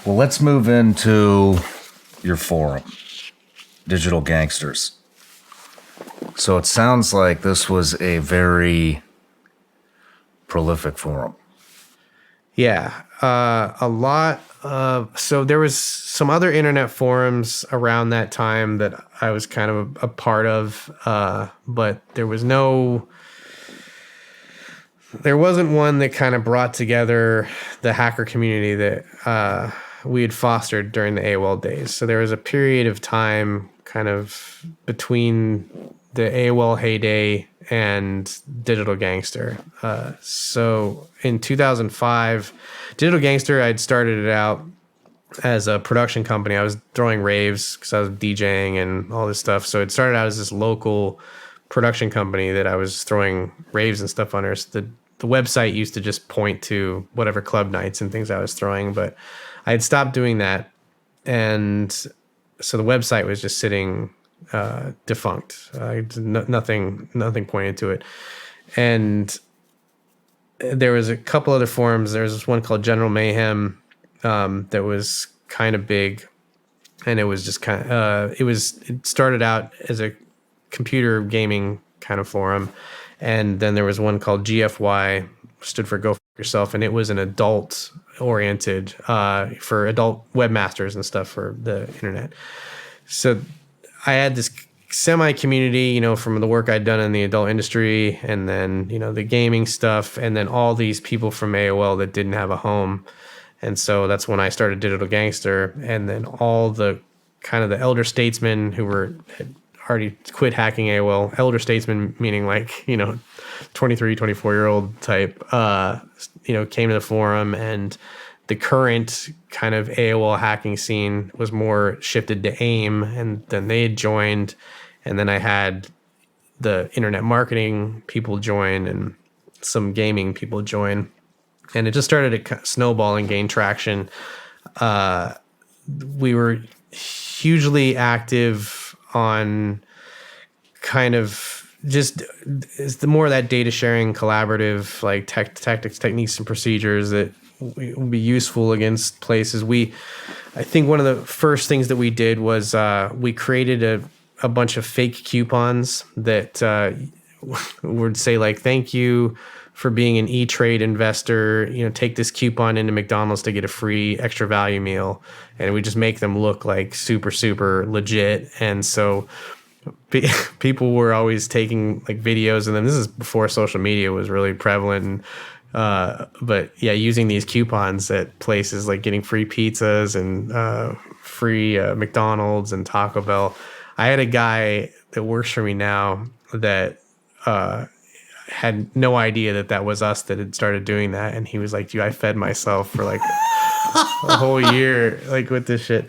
Well, let's move into your forum, Digital Gangsters. So it sounds like this was a very prolific forum. Yeah, a lot of, so there was some other internet forums around that time that I was kind of a part of, but there wasn't one that kind of brought together the hacker community that we had fostered during the AOL days. So there was a period of time kind of between the AOL heyday and Digital Gangster. So in 2005, Digital Gangster, I'd started it out as a production company. I was throwing raves because I was DJing and all this stuff. So it started out as this local production company that I was throwing raves and stuff under. So the website used to just point to whatever club nights and things I was throwing, but I had stopped doing that. And so the website was just sitting defunct. Nothing pointed to it. And there was a couple other forums. There was this one called General Mayhem that was kind of big, and it was just it started out as a computer gaming kind of forum, and then there was one called GFY, stood for Go F Yourself, and it was an adult oriented for adult webmasters and stuff for the internet. So I had this semi community, you know, from the work I'd done in the adult industry, and then, you know, the gaming stuff, and then all these people from AOL that didn't have a home. And so that's when I started Digital Gangster, and then all the kind of the elder statesmen who had already quit hacking AOL, elder statesmen meaning like, you know, 23, 24-year-old type, you know, came to the forum, and the current kind of AOL hacking scene was more shifted to AIM, and then they had joined, and then I had the internet marketing people join and some gaming people join, and it just started to snowball and gain traction. We were hugely active on kind of just is the more of that data sharing, collaborative, like tactics, techniques, and procedures that will be useful against places. I think one of the first things that we did was we created a bunch of fake coupons that would say like, thank you for being an E-Trade investor, you know, take this coupon into McDonald's to get a free extra value meal. And we just make them look like super, super legit. And so people were always taking like videos of them. This is before social media was really prevalent. But yeah, using these coupons at places like getting free pizzas and free McDonald's and Taco Bell. I had a guy that works for me now that had no idea that was us that had started doing that, and he was like, "Dude, I fed myself for like a whole year like with this shit."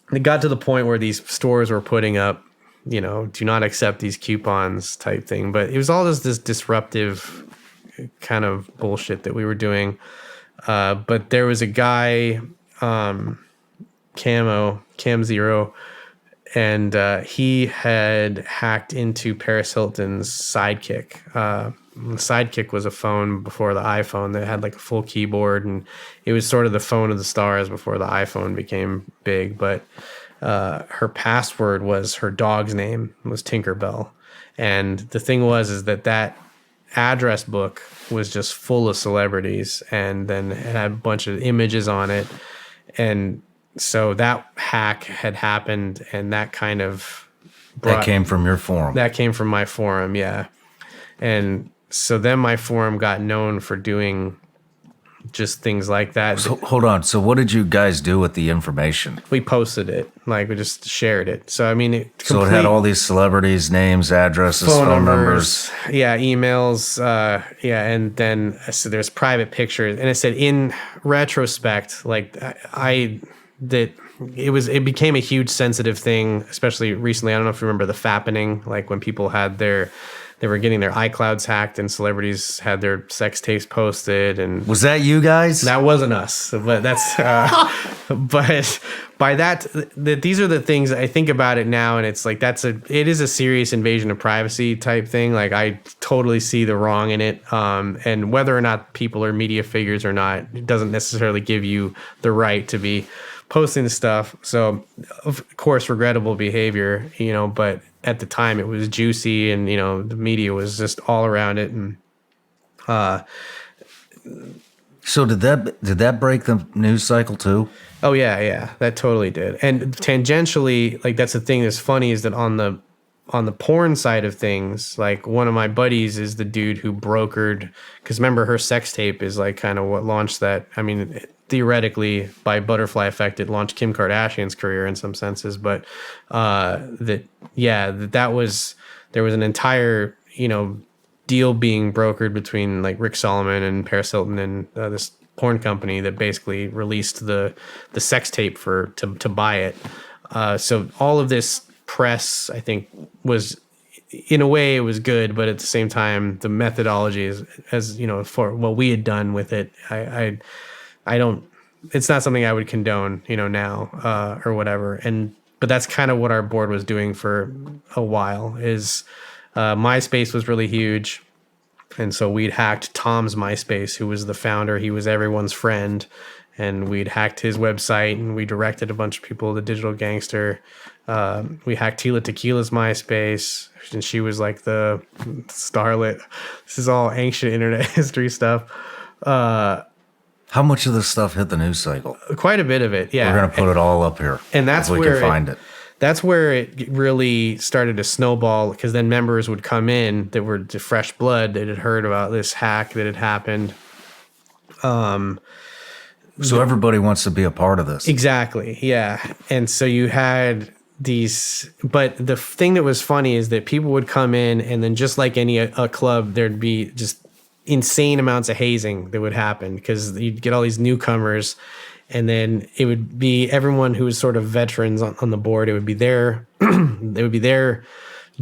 And it got to the point where these stores were putting up, you know, do not accept these coupons type thing. But it was all just this disruptive kind of bullshit that we were doing. But there was a guy, Cam Zero, and he had hacked into Paris Hilton's Sidekick. The Sidekick was a phone before the iPhone that had like a full keyboard, and it was sort of the phone of the stars before the iPhone became big. But her password was her dog's name was Tinkerbell, and the thing was that address book was just full of celebrities, and then it had a bunch of images on it, and so that hack had happened, and that kind of that came from your forum. That came from my forum, yeah. And so then my forum got known for doing just things like that. So, hold on. So what did you guys do with the information? We posted it, like we just shared it. So I mean, it had all these celebrities' names, addresses, phone numbers, yeah, emails, yeah, and then so there's private pictures, and it said in retrospect, like it became a huge sensitive thing, especially recently. I don't know if you remember the fappening, like when people had they were getting their iClouds hacked and celebrities had their sex tapes posted. And was that you guys? That wasn't us, but that's, but by that, these are the things I think about it now. And it's like, it is a serious invasion of privacy type thing. Like I totally see the wrong in it. And whether or not people are media figures or not, it doesn't necessarily give you the right to be posting the stuff. So of course, regrettable behavior, you know, but at the time it was juicy, and, you know, the media was just all around it. And, so did that break the news cycle too? Oh yeah, that totally did. And tangentially, like that's the thing that's funny is that on the porn side of things, like one of my buddies is the dude who brokered, because remember her sex tape is like kind of what launched that. I mean, theoretically by butterfly effect, it launched Kim Kardashian's career in some senses, but there was an entire, you know, deal being brokered between like Rick Solomon and Paris Hilton and this porn company that basically released the sex tape to buy it. So all of this press, I think, was in a way it was good, but at the same time, the methodology is, as you know, for what we had done with it, I don't, it's not something I would condone, now, or whatever. But that's kind of what our board was doing for a while is, MySpace was really huge. And so we'd hacked Tom's MySpace, who was the founder. He was everyone's friend. And we'd hacked his website, and we directed a bunch of people to Digital Gangster. We hacked Tila Tequila's MySpace, and she was like the starlet. This is all ancient internet history stuff. How much of this stuff hit the news cycle? Quite a bit of it, yeah. We're going to put it all up here. And that's if we where can find it. That's where it really started to snowball, because then members would come in that were fresh blood that had heard about this hack that had happened. So everybody wants to be a part of this. Exactly, yeah. And so you had these, but the thing that was funny is that people would come in, and then just like any a club, there'd be just insane amounts of hazing that would happen, because you'd get all these newcomers, and then it would be everyone who was sort of veterans on the board. It would be their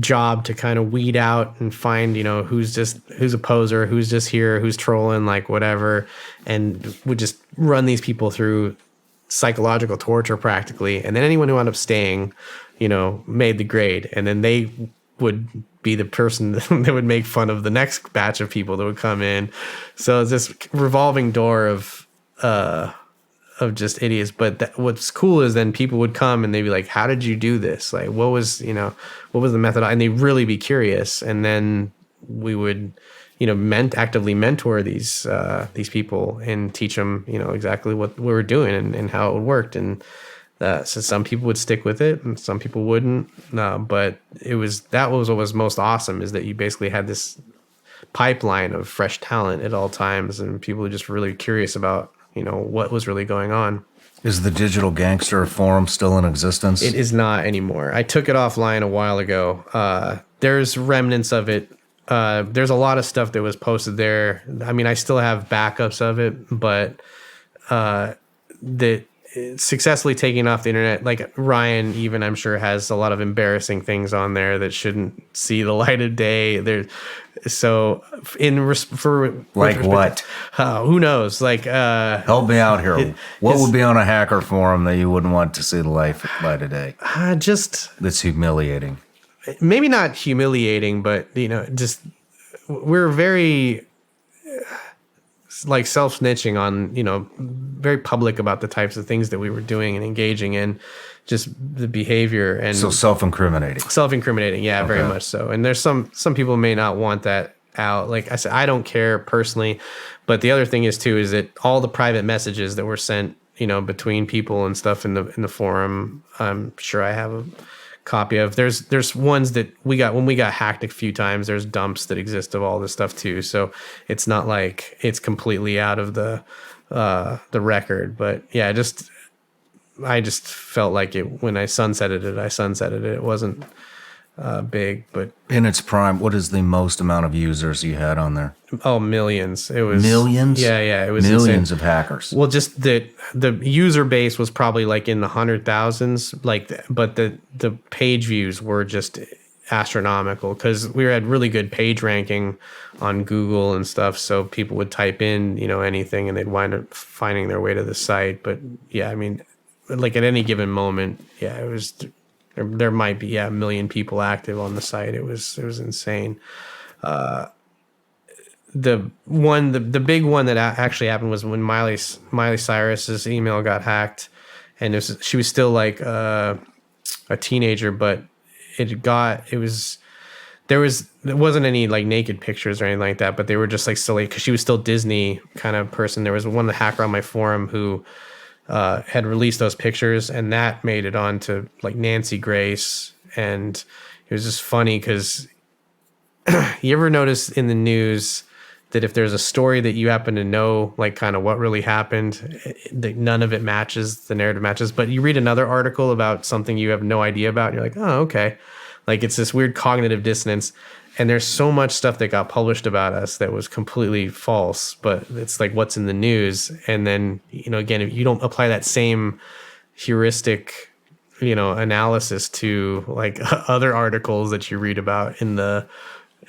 job to kind of weed out and find, who's a poser, who's just here, who's trolling, like whatever, and would just run these people through psychological torture practically. And then anyone who wound up staying, made the grade, and then they would be the person that would make fun of the next batch of people that would come in. So it's this revolving door of just idiots. But what's cool is then people would come and they'd be like, how did you do this? Like, what was the method? And they'd really be curious. And then we would, actively mentor these people and teach them, exactly what we were doing and how it worked. And so some people would stick with it and some people wouldn't. But that was what was most awesome, is that you basically had this pipeline of fresh talent at all times, and people were just really curious about, what was really going on. Is the Digital Gangster forum still in existence? It is not anymore. I took it offline a while ago. There's remnants of it. There's a lot of stuff that was posted there. I mean, I still have backups of it, but that successfully taking off the internet, like Ryan even, I'm sure, has a lot of embarrassing things on there that shouldn't see the light of day. So like what? Who knows? Like, help me out here. What would be on a hacker forum that you wouldn't want to see the light of day? That's humiliating. Maybe not humiliating, but just we're very like self-snitching on, very public about the types of things that we were doing and engaging in, just the behavior. And so self-incriminating. Yeah, okay. Very much so. And there's some people may not want that out. Like I said, I don't care personally, but the other thing is too, is that all the private messages that were sent, between people and stuff in the forum, I'm sure I have a copy of. There's ones that we got when we got hacked a few times. There's dumps that exist of all this stuff too. So it's not like it's completely out of the record. But yeah, I just felt like it when I sunsetted it. It wasn't big, but in its prime, what is the most amount of users you had on there? Oh, millions. It was millions. Yeah, it was millions insane. Of hackers. Well, just the user base was probably like in the 100,000s, but the page views were just astronomical, because we had really good page ranking on Google and stuff. So people would type in anything and they'd wind up finding their way to the site. But yeah, I mean, like at any given moment, yeah, it was. There might be a million people active on the site. It was insane. The big one that actually happened was when Miley Cyrus's email got hacked, and she was still like a teenager, but there wasn't any like naked pictures or anything like that, but they were just like silly, because she was still Disney kind of person. There was one hacker on my forum who had released those pictures, and that made it onto like Nancy Grace. And it was just funny because you ever notice in the news that if there's a story that you happen to know, like kind of what really happened, that none of it matches, the narrative matches, but you read another article about something you have no idea about, and you're like, oh, okay. Like it's this weird cognitive dissonance. And there's so much stuff that got published about us that was completely false, but it's like what's in the news. And then, again, if you don't apply that same heuristic analysis to like other articles that you read about in the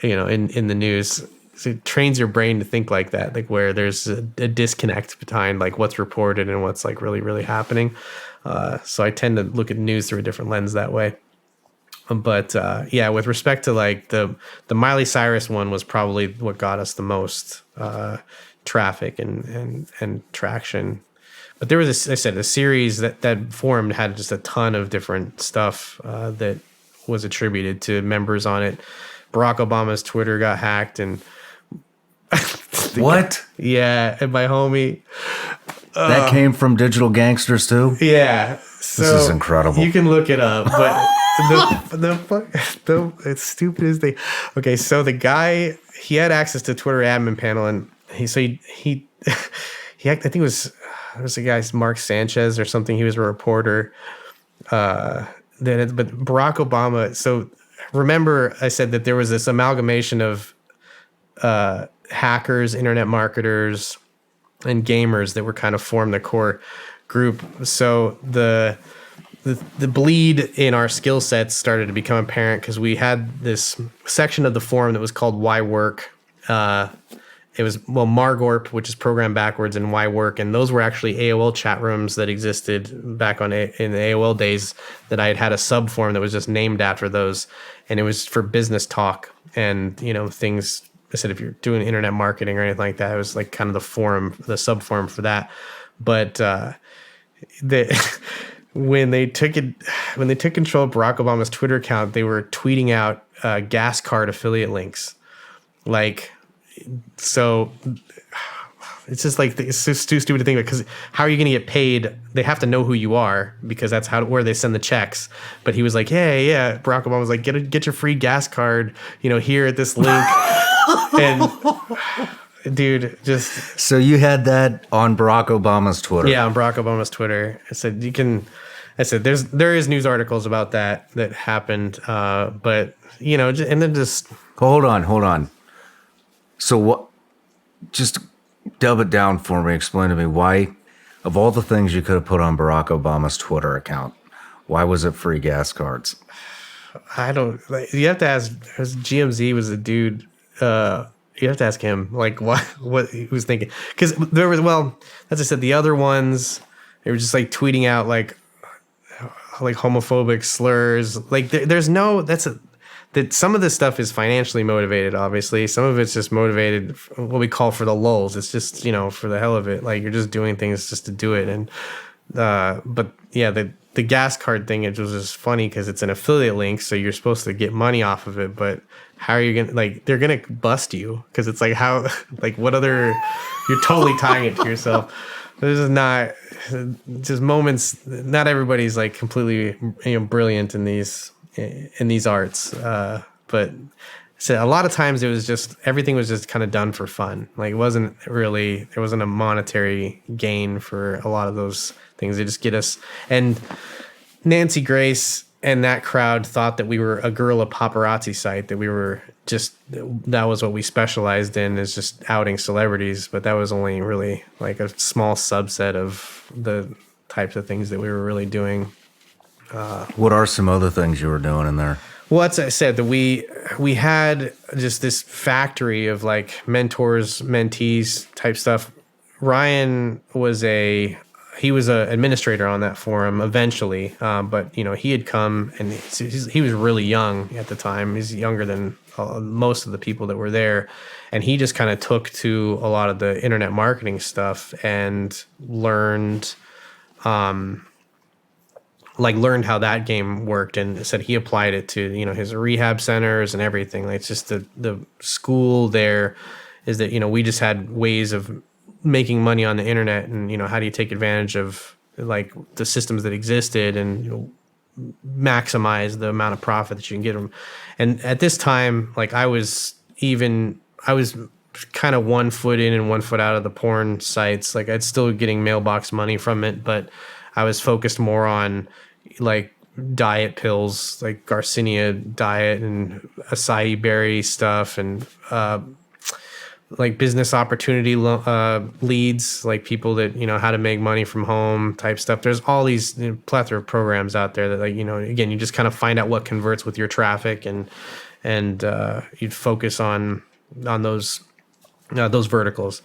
in the news. So it trains your brain to think like that, like where there's a disconnect between like what's reported and what's like really, really happening. So I tend to look at news through a different lens that way. But yeah, with respect to like the Miley Cyrus one was probably what got us the most traffic and traction. But there was this, I said, a series that forum had just a ton of different stuff that was attributed to members on it. Barack Obama's Twitter got hacked, and What? yeah, and my homie. That came from Digital Gangsters too? Yeah, so This is incredible. You can look it up, but the it's stupid as they. Okay, so the guy, he had access to Twitter admin panel, and he I think it was a guy, Mark Sanchez or something. He was a reporter. But Barack Obama. So remember, I said that there was this amalgamation of hackers, internet marketers, and gamers that were kind of formed the core group. So the bleed in our skill sets started to become apparent because we had this section of the forum that was called Why Work. It was, Margorp, which is programmed backwards, and Why Work. And those were actually AOL chat rooms that existed back in the AOL days that I had a sub forum that was just named after those. And it was for business talk and, things. I said, if you're doing internet marketing or anything like that, it was like kind of the forum, the sub forum for that. But when they took control of Barack Obama's Twitter account, they were tweeting out gas card affiliate links. Like, so it's just like, it's so stupid to think about, because how are you going to get paid? They have to know who you are, because that's where they send the checks. But he was like, hey, yeah, Barack Obama was like, get your free gas card, here at this link. And dude, just. So you had that on Barack Obama's Twitter? Yeah, on Barack Obama's Twitter. I said, there is news articles about that happened. But, and then just. Hold on. So what, just dub it down for me. Explain to me why, of all the things you could have put on Barack Obama's Twitter account, why was it free gas cards? I don't, you have to ask, GMZ was a dude, you have to ask him, like, what he was thinking. Because there was, as I said, the other ones, they were just like tweeting out like homophobic slurs. Like that some of this stuff is financially motivated, obviously. Some of it's just motivated, what we call for the lulz. It's just, for the hell of it. Like, you're just doing things just to do it. And, but yeah, the gas card thing, it was just funny because it's an affiliate link. So you're supposed to get money off of it. But how are you going to, like, they're going to bust you. Because it's like, how, like, what other, you're totally tying it to yourself. This is not, just moments, not everybody's like completely, brilliant in these arts, but so a lot of times it was just, everything was just kind of done for fun. Like, there wasn't a monetary gain for a lot of those things. They just get us. And Nancy Grace and that crowd thought that we were a guerrilla paparazzi site, that we were just, that was what we specialized in, is just outing celebrities. But that was only really like a small subset of the types of things that we were really doing. What are some other things you were doing in there? Well, as I said, that we had just this factory of like mentors, mentees type stuff. Ryan was an administrator on that forum eventually, but he had come, and he was really young at the time. He's younger than most of the people that were there, and he just kind of took to a lot of the internet marketing stuff and learned how that game worked, and said he applied it to, his rehab centers and everything. Like, it's just the school there is that, we just had ways of making money on the internet, and, how do you take advantage of like the systems that existed and, maximize the amount of profit that you can get from. And at this time, like I was kind of 1 foot in and 1 foot out of the porn sites. Like, I'd still getting mailbox money from it, but I was focused more on like diet pills, like Garcinia diet and acai berry stuff, and like business opportunity leads, like people that, how to make money from home type stuff. There's all these plethora of programs out there that, like, again, you just kind of find out what converts with your traffic, and you'd focus on those verticals.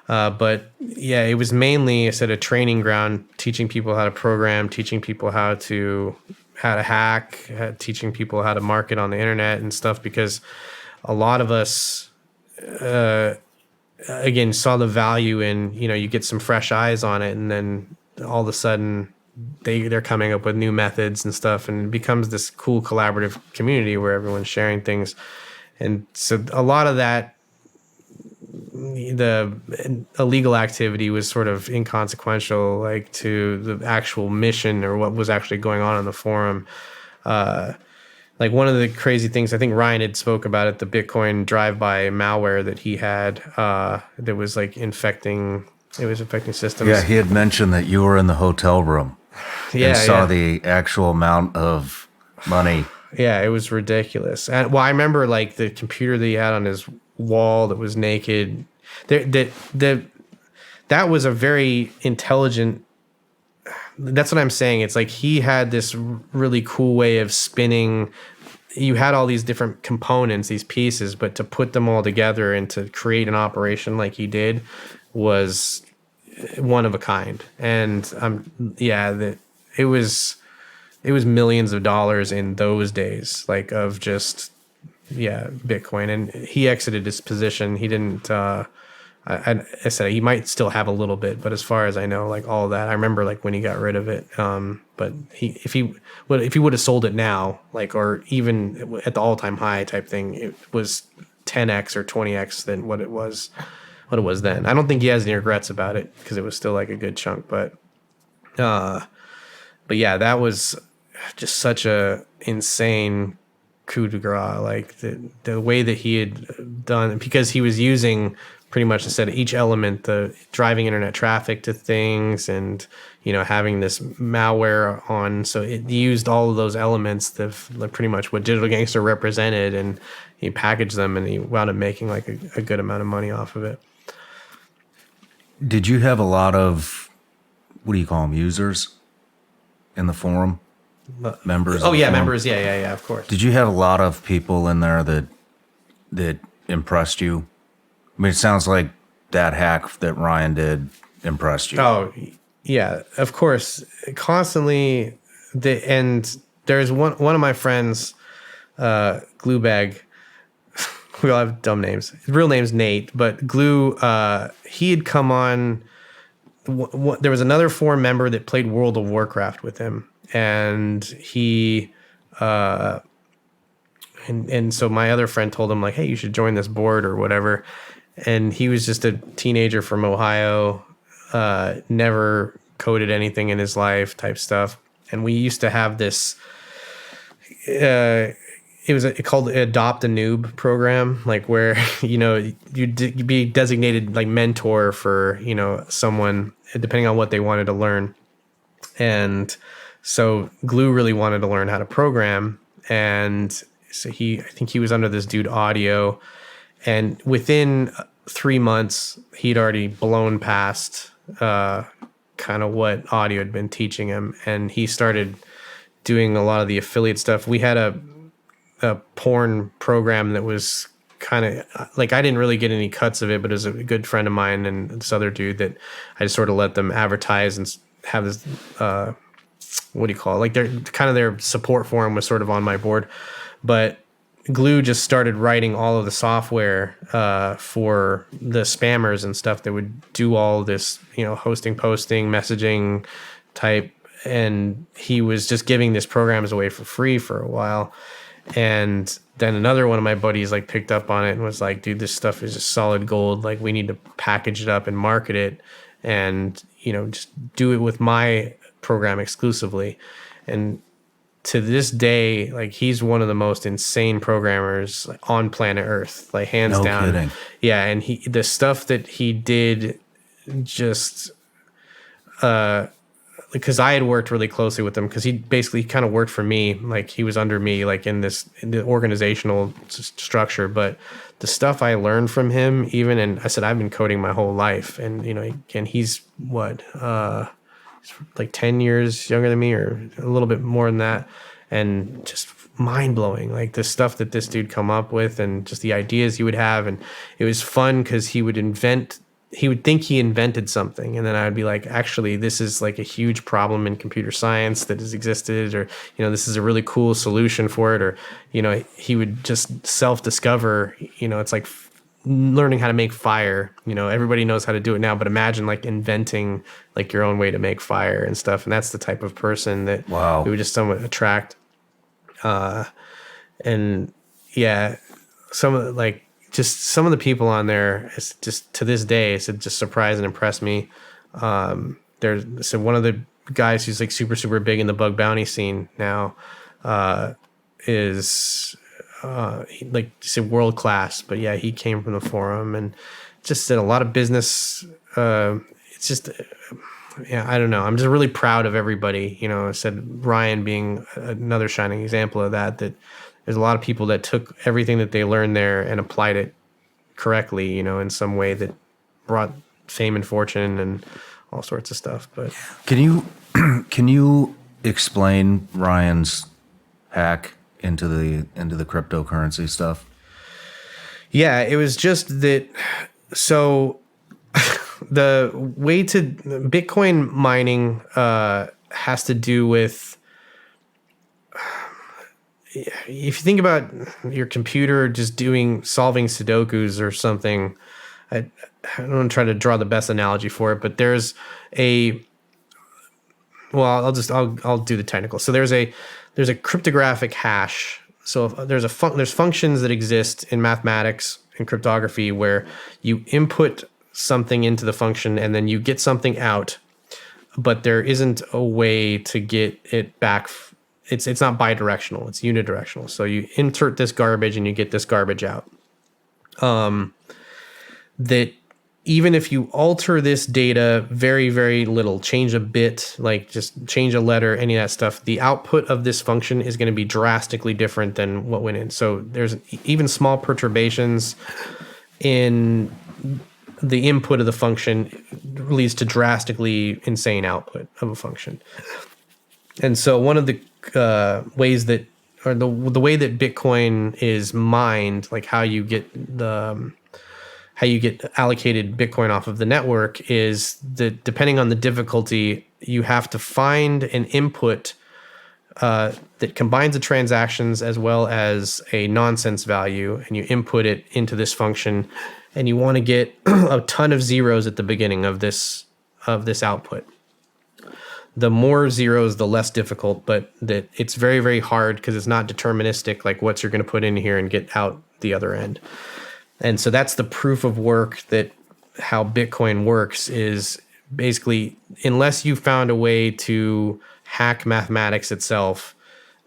But yeah, it was mainly, I said, a training ground, teaching people how to program, teaching people how to hack, teaching people how to market on the internet and stuff, because a lot of us, again, saw the value in, you get some fresh eyes on it, and then all of a sudden they're coming up with new methods and stuff, and it becomes this cool collaborative community where everyone's sharing things. And so a lot of that, the illegal activity was sort of inconsequential, like, to the actual mission or what was actually going on in the forum. Like, one of the crazy things, I think Ryan had spoke about it, the Bitcoin drive-by malware that he had, that was like infecting systems. Yeah, he had mentioned that you were in the hotel room and saw the actual amount of money. Yeah, it was ridiculous. And well, I remember, like, the computer that he had on his wall that was naked. That was a very intelligent. That's what I'm saying. It's like he had this really cool way of spinning. You had all these different components, these pieces, but to put them all together and to create an operation like he did was one of a kind. And it was millions of dollars in those days, like, of just Bitcoin. And he exited his position. He didn't. I said he might still have a little bit, but as far as I know, like, all of that, I remember, like, when he got rid of it. But if he would have sold it now, like, or even at the all-time high type thing, it was 10x or 20x than what it was then. I don't think he has any regrets about it, because it was still, like, a good chunk. But yeah, that was just such a insane coup de grace, like the way that he had done, because he was using pretty much, instead of each element, the driving internet traffic to things, and having this malware on, so it used all of those elements, like, pretty much what Digital Gangster represented, and he packaged them, and he wound up making, like, a good amount of money off of it. Did you have a lot of, what do you call them, users in the forum? Members? Oh, yeah, members. Yeah, of course. Did you have a lot of people in there that impressed you? I mean, it sounds like that hack that Ryan did impressed you. Oh, yeah, of course. Constantly, and there's one of my friends, Gluebag. We all have dumb names. His real name's Nate, but Glue, he had come on. There was another forum member that played World of Warcraft with him, and he, and so my other friend told him, like, hey, you should join this board or whatever. And he was just a teenager from Ohio, never coded anything in his life type stuff. And we used to have this, it was called Adopt a Noob program, like, where, you'd be designated, like, mentor for, someone, depending on what they wanted to learn. And so Glue really wanted to learn how to program. And so I think he was under this dude Audio. And within 3 months, he'd already blown past kind of what Audio had been teaching him. And he started doing a lot of the affiliate stuff. We had a porn program that was kind of, like, I didn't really get any cuts of it, but it was a good friend of mine and this other dude that I just sort of let them advertise and have this, what do you call it? Like, their support forum was sort of on my board. But Glue just started writing all of the software for the spammers and stuff that would do all this, hosting, posting, messaging type. And he was just giving these programs away for free for a while. And then another one of my buddies, like, picked up on it and was like, dude, this stuff is just solid gold. Like, we need to package it up and market it and, just do it with my program exclusively. And to this day, like, he's one of the most insane programmers, like, on planet Earth, like, hands down. No kidding. Yeah, and the stuff that he did, just like, because I had worked really closely with him, because he basically kind of worked for me, like he was under me, like in the organizational structure. But the stuff I learned from him, even, and I said I've been coding my whole life, and and he's what like 10 years younger than me, or a little bit more than that, and just mind blowing, like the stuff that this dude come up with, and just the ideas he would have. And it was fun because he would think he invented something, and then I would be like, actually, this is like a huge problem in computer science that has existed, or this is a really cool solution for it, or he would just self-discover. It's like learning how to make fire. Everybody knows how to do it now, but imagine like inventing like your own way to make fire and stuff. And that's the type of person that we would just somewhat attract. And yeah, some of the people on there, it's just to this day, it's just surprised and impressed me. There's one of the guys who's like super, super big in the bug bounty scene now, is like say world class. But yeah, he came from the forum and just did a lot of business. It's just, yeah, I don't know. I'm just really proud of everybody. I said Ryan being another shining example of that. That there's a lot of people that took everything that they learned there and applied it correctly, in some way that brought fame and fortune and all sorts of stuff. But can you explain Ryan's hack into the cryptocurrency stuff? Yeah, it was just that. So the way to Bitcoin mining has to do with, if you think about your computer just solving Sudokus or something. I don't want to try to draw the best analogy for it, but there's I'll do the technical. So there's a cryptographic hash. So there's functions that exist in mathematics and cryptography where you input something into the function and then you get something out, but there isn't a way to get it back. It's not bidirectional, it's unidirectional. So you insert this garbage and you get this garbage out. That even if you alter this data very, very little, change a bit, like just change a letter, any of that stuff, the output of this function is going to be drastically different than what went in. So there's even small perturbations in the input of the function leads to drastically insane output of a function. And so one of the ways that, or the way that Bitcoin is mined, like how you get allocated Bitcoin off of the network, is that depending on the difficulty, you have to find an input that combines the transactions as well as a nonsense value, and you input it into this function, and you want to get a ton of zeros at the beginning of this output. The more zeros, the less difficult, but that it's very, very hard because it's not deterministic, like what you're going to put in here and get out the other end. And so that's the proof of work that how Bitcoin works is basically, unless you found a way to hack mathematics itself,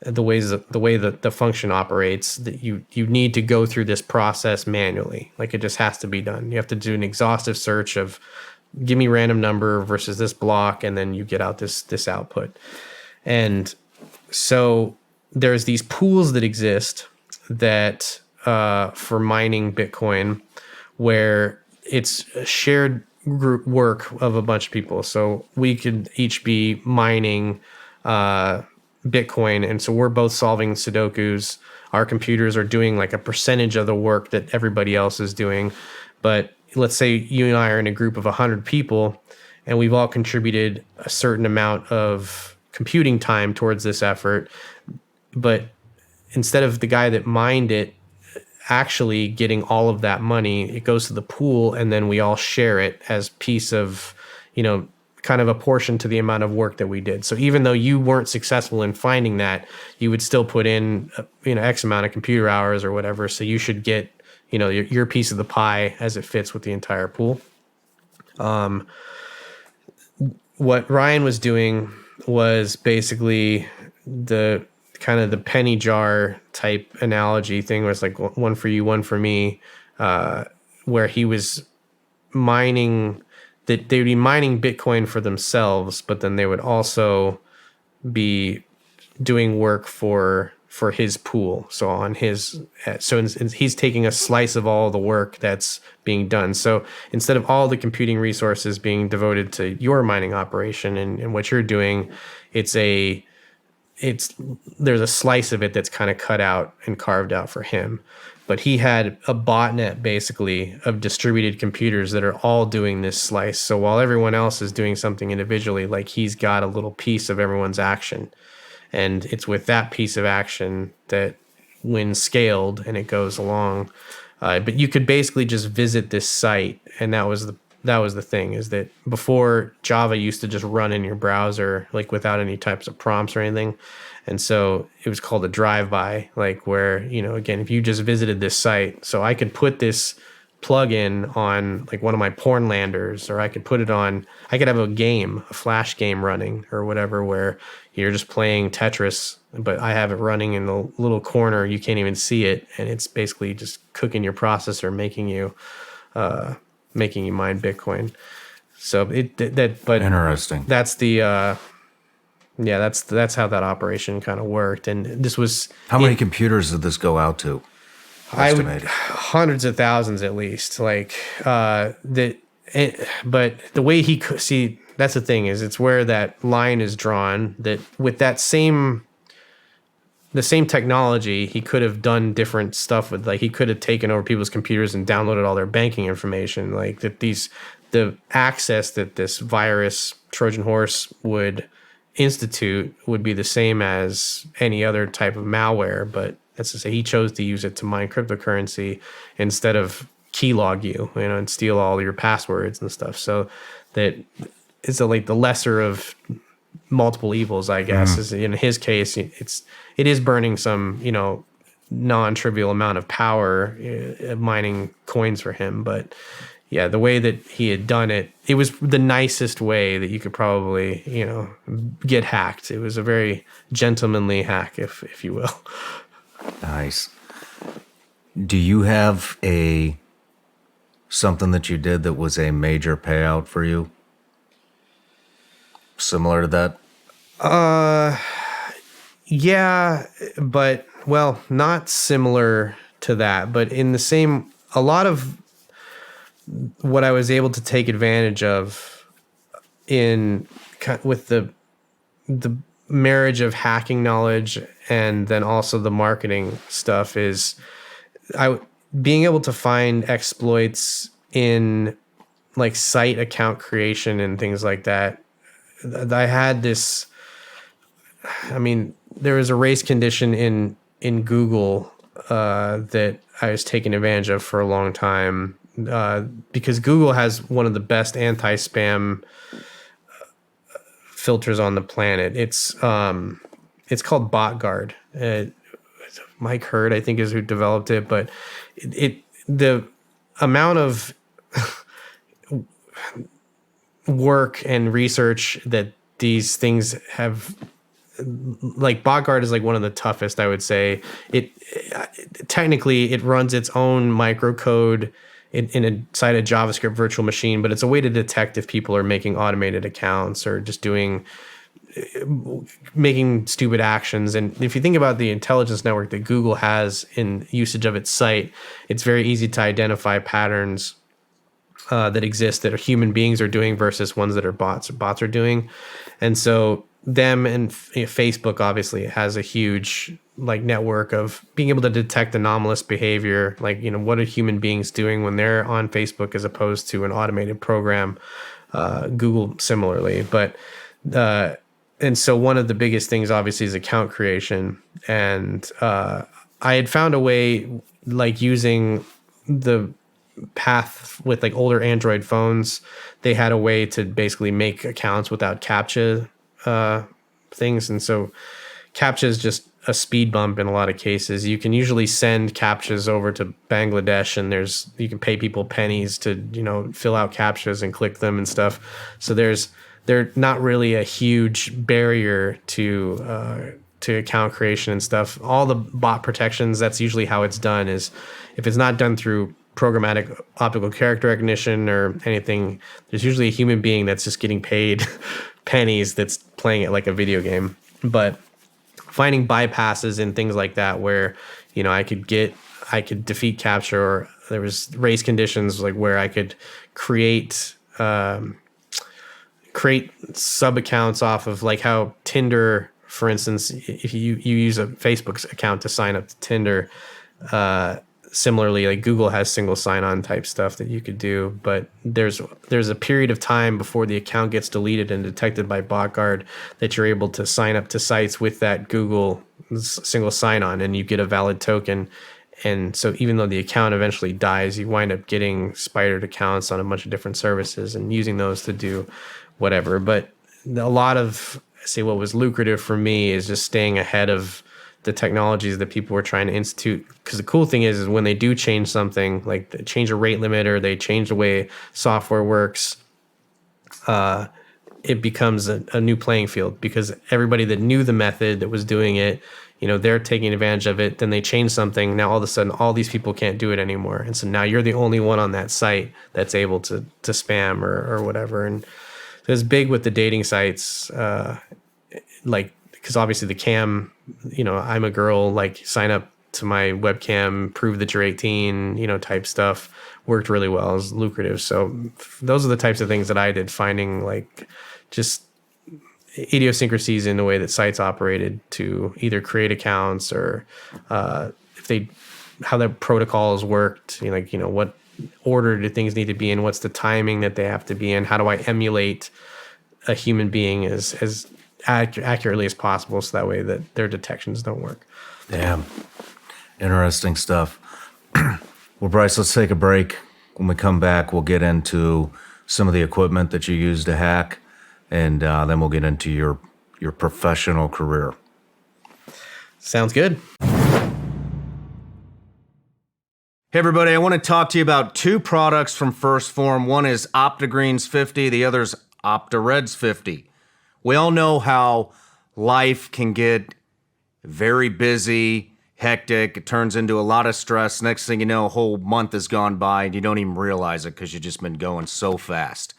the way that the function operates, that you need to go through this process manually. Like it just has to be done. You have to do an exhaustive search of give me random number versus this block, and then you get out this output. And so there's these pools that exist that for mining Bitcoin, where it's a shared group work of a bunch of people. So we could each be mining Bitcoin, and so we're both solving Sudokus. Our computers are doing like a percentage of the work that everybody else is doing. But let's say you and I are in a group of 100 people, and we've all contributed a certain amount of computing time towards this effort. But instead of the guy that mined it actually getting all of that money, it goes to the pool, and then we all share it as piece of, kind of a portion to the amount of work that we did. So even though you weren't successful in finding that, you would still put in, X amount of computer hours or whatever. So you should get, your piece of the pie as it fits with the entire pool. What Ryan was doing was basically the kind of the penny jar type analogy thing, where it's like one for you, one for me, where he was mining that they would be mining Bitcoin for themselves, but then they would also be doing work for his pool. So on his, he's taking a slice of all the work that's being done. So instead of all the computing resources being devoted to your mining operation and what you're doing, there's a slice of it that's kind of cut out and carved out for him. But he had a botnet basically of distributed computers that are all doing this slice. So while everyone else is doing something individually, like he's got a little piece of everyone's action. And it's with that piece of action that when scaled and it goes along, but you could basically just visit this site. And that was the thing, is that before Java used to just run in your browser, like without any types of prompts or anything. And so it was called a drive-by, like where, again, if you just visited this site, so I could put this plugin on like one of my porn landers, or I could have a flash game running or whatever, where you're just playing Tetris, but I have it running in the little corner. You can't even see it. And it's basically just cooking your processor, making you mine Bitcoin. So but Interesting. That's the, that's how that operation kind of worked. And this was How many computers did this go out to? Hundreds of thousands at least. But the way he could see, that's the thing, is it's where that line is drawn, that with the same technology, he could have done different stuff with, like he could have taken over people's computers and downloaded all their banking information, like that the access that this virus Trojan horse would institute would be the same as any other type of malware, but that's to say he chose to use it to mine cryptocurrency instead of keylog you, and steal all your passwords and stuff. So that is like the lesser of multiple evils, I guess. Is in his case, it is burning some, non-trivial amount of power mining coins for him. But yeah, the way that he had done it, it was the nicest way that you could probably, get hacked. It was a very gentlemanly hack, if you will. Nice. Do you have something that you did that was a major payout for you? Similar to that? Yeah, but, well, not similar to that, but in the same, a lot of what I was able to take advantage of with the marriage of hacking knowledge and then also the marketing stuff is being able to find exploits in like site account creation and things like that. I had this, there was a race condition in Google that I was taking advantage of for a long time because Google has one of the best anti-spam filters on the planet. It's called BotGuard. Mike Hurd, I think, is who developed it, but the amount of work and research that these things have, like BotGuard is like one of the toughest, I would say. Technically it runs its own microcode inside a JavaScript virtual machine, but it's a way to detect if people are making automated accounts or just making stupid actions. And if you think about the intelligence network that Google has in usage of its site, it's very easy to identify patterns that exist that human beings are doing versus ones that bots are doing. And so them and Facebook obviously has a huge like network of being able to detect anomalous behavior, like, what are human beings doing when they're on Facebook as opposed to an automated program. Google similarly, but and so one of the biggest things obviously is account creation. And I had found a way, like using the path with like older Android phones, they had a way to basically make accounts without CAPTCHA things. And so CAPTCHA is just a speed bump in a lot of cases. You can usually send CAPTCHAs over to Bangladesh, and you can pay people pennies to, fill out CAPTCHAs and click them and stuff. So they're not really a huge barrier to account creation and stuff. All the bot protections, that's usually how it's done, is if it's not done through programmatic optical character recognition or anything. There's usually a human being that's just getting paid pennies that's playing it like a video game. But finding bypasses and things like that where, you know, I could defeat capture, or there was race conditions like where I could create sub accounts off of, like how Tinder, for instance, if you use a Facebook account to sign up to Tinder, similarly, like Google has single sign-on type stuff that you could do, but there's a period of time before the account gets deleted and detected by BotGuard that you're able to sign up to sites with that Google single sign-on, and you get a valid token. And so even though the account eventually dies, you wind up getting spidered accounts on a bunch of different services and using those to do whatever. But a lot of, say, what was lucrative for me is just staying ahead of the technologies that people were trying to institute. Because the cool thing is when they do change something, like they change a rate limit or they change the way software works, it becomes a new playing field, because everybody that knew the method that was doing it, you know, they're taking advantage of it. Then they change something. Now all of a sudden, all these people can't do it anymore. And so now you're the only one on that site that's able to spam or whatever. And it's big with the dating sites, like, because obviously the cam, you know, I'm a girl, like sign up to my webcam, prove that you're 18, you know, type stuff worked really well. It was lucrative. So those are the types of things that I did, finding like just idiosyncrasies in the way that sites operated to either create accounts or how their protocols worked, you know, like, you know, what order do things need to be in, what's the timing that they have to be in, how do I emulate a human being as accurately as possible, so that way that their detections don't work. Damn. Interesting stuff. Well, Bryce, let's take a break. When we come back, we'll get into some of the equipment that you use to hack, and then we'll get into your professional career. Sounds good. Hey everybody, I want to talk to you about two products from First Form. One is OptiGreens 50, the other's OptiReds 50. We all know how life can get very busy, hectic. It turns into a lot of stress. Next thing you know, a whole month has gone by and you don't even realize it because you've just been going so fast.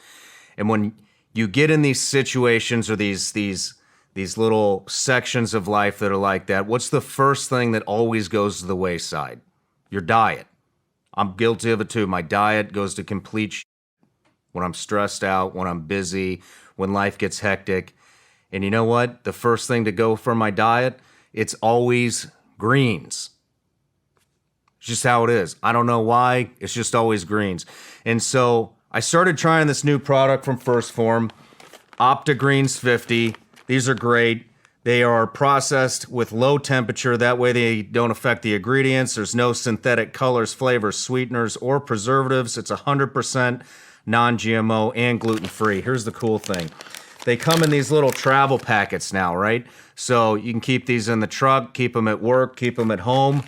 And when you get in these situations or these little sections of life that are like that, what's the first thing that always goes to the wayside? Your diet. I'm guilty of it too. My diet goes to complete shit when I'm stressed out, when I'm busy, when life gets hectic. And you know what? The first thing to go for my diet, it's always greens. It's just how it is. I don't know why. It's just always greens. And so I started trying this new product from First Form, OptiGreens 50. These are great. They are processed with low temperature. That way they don't affect the ingredients. There's no synthetic colors, flavors, sweeteners, or preservatives. It's 100% non-GMO and gluten-free. Here's the cool thing. They come in these little travel packets now, right? So you can keep these in the truck, keep them at work, keep them at home.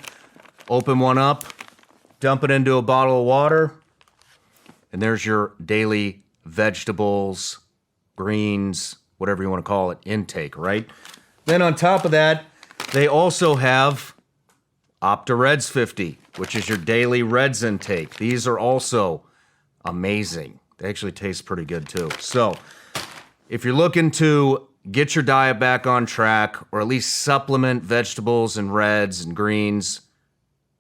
Open one up, dump it into a bottle of water, and there's your daily vegetables, greens, whatever you want to call it, intake, right? Then on top of that, they also have OptiReds 50, which is your daily reds intake. These are also amazing. They actually taste pretty good too. So if you're looking to get your diet back on track, or at least supplement vegetables and reds and greens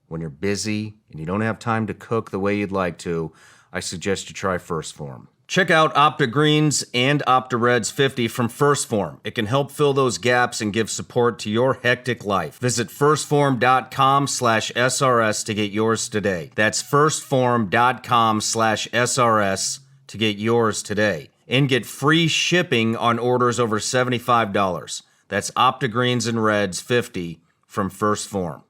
when you're busy and you don't have time to cook the way you'd like to, I suggest you try First Form. Check out OptiGreens and OptiReds 50 from First Form. It can help fill those gaps and give support to your hectic life. Visit firstform.com/SRS to get yours today. That's firstform.com/SRS to get yours today. And get free shipping on orders over $75. That's OptiGreens and Reds 50 from First Form.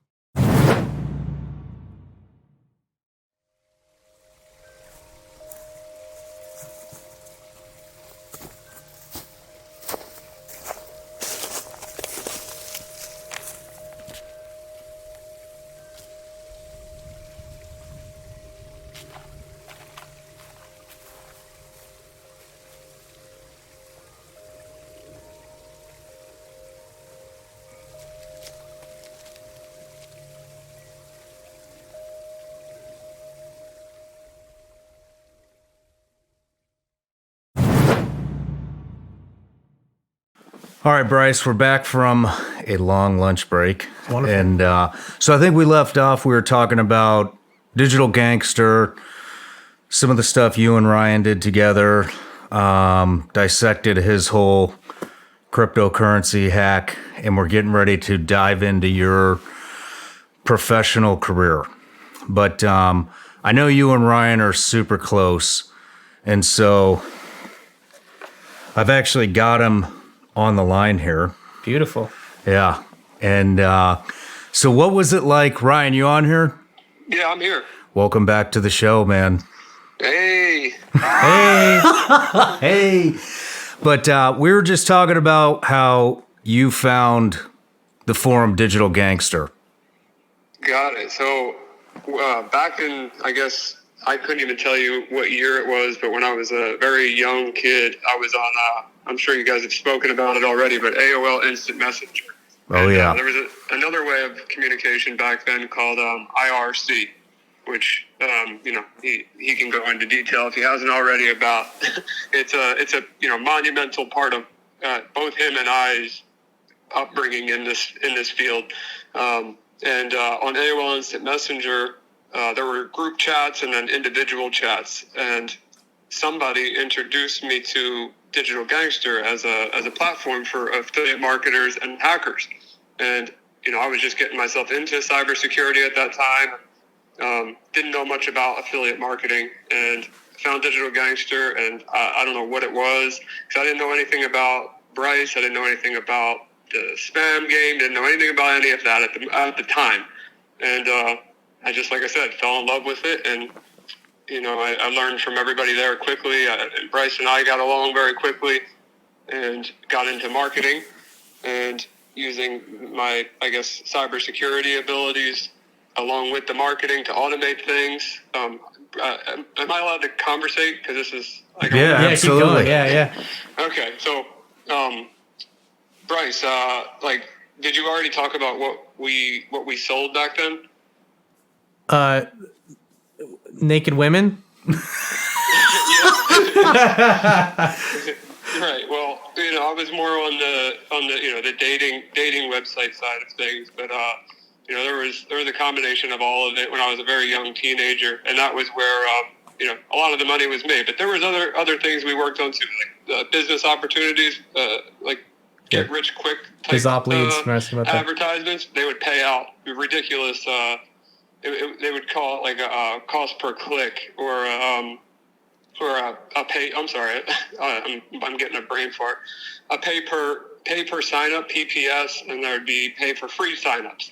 All right, Bryce, we're back from a long lunch break. Wonderful. And so I think we left off, we were talking about Digital Gangster, some of the stuff you and Ryan did together, dissected his whole cryptocurrency hack, and we're getting ready to dive into your professional career. But I know you and Ryan are super close, and so I've actually got him on the line here. Beautiful. Yeah. And so what was it like? Ryan, you on here? Yeah, I'm here. Welcome back to the show, man. Hey. Hey. Hey. But we were just talking about how you found the forum Digital Gangster. Got it. So back in, I guess, I couldn't even tell you what year it was, but when I was a very young kid, I was on, I'm sure you guys have spoken about it already, but AOL Instant Messenger. Oh, yeah. There was another way of communication back then called IRC, which, he can go into detail if he hasn't already about. It's a monumental part of both him and I's upbringing in this field. On AOL Instant Messenger, there were group chats and then individual chats, and somebody introduced me to Digital Gangster as a platform for affiliate marketers and hackers. And I was just getting myself into cybersecurity at that time. Didn't know much about affiliate marketing, and found Digital Gangster, and I don't know what it was, because I didn't know anything about Bryce. I didn't know anything about the spam game. Didn't know anything about any of that at the time. And I just, like I said, fell in love with it, and I learned from everybody there quickly. Bryce and I got along very quickly, and got into marketing, and using my, I guess, cybersecurity abilities along with the marketing to automate things. Am I allowed to conversate? Because this is like absolutely. Yeah. Okay, so Bryce, did you already talk about what we sold back then? Naked women. Right. Well, I was more on the dating website side of things, but there was a combination of all of it when I was a very young teenager, and that was where a lot of the money was made. But there was other things we worked on too, like business opportunities, like get rich quick type advertisements. They would pay out ridiculous. They would call it like a cost per click or a pay. I'm sorry, I'm getting a brain fart. A pay per sign up, PPS, and there would be pay for free signups.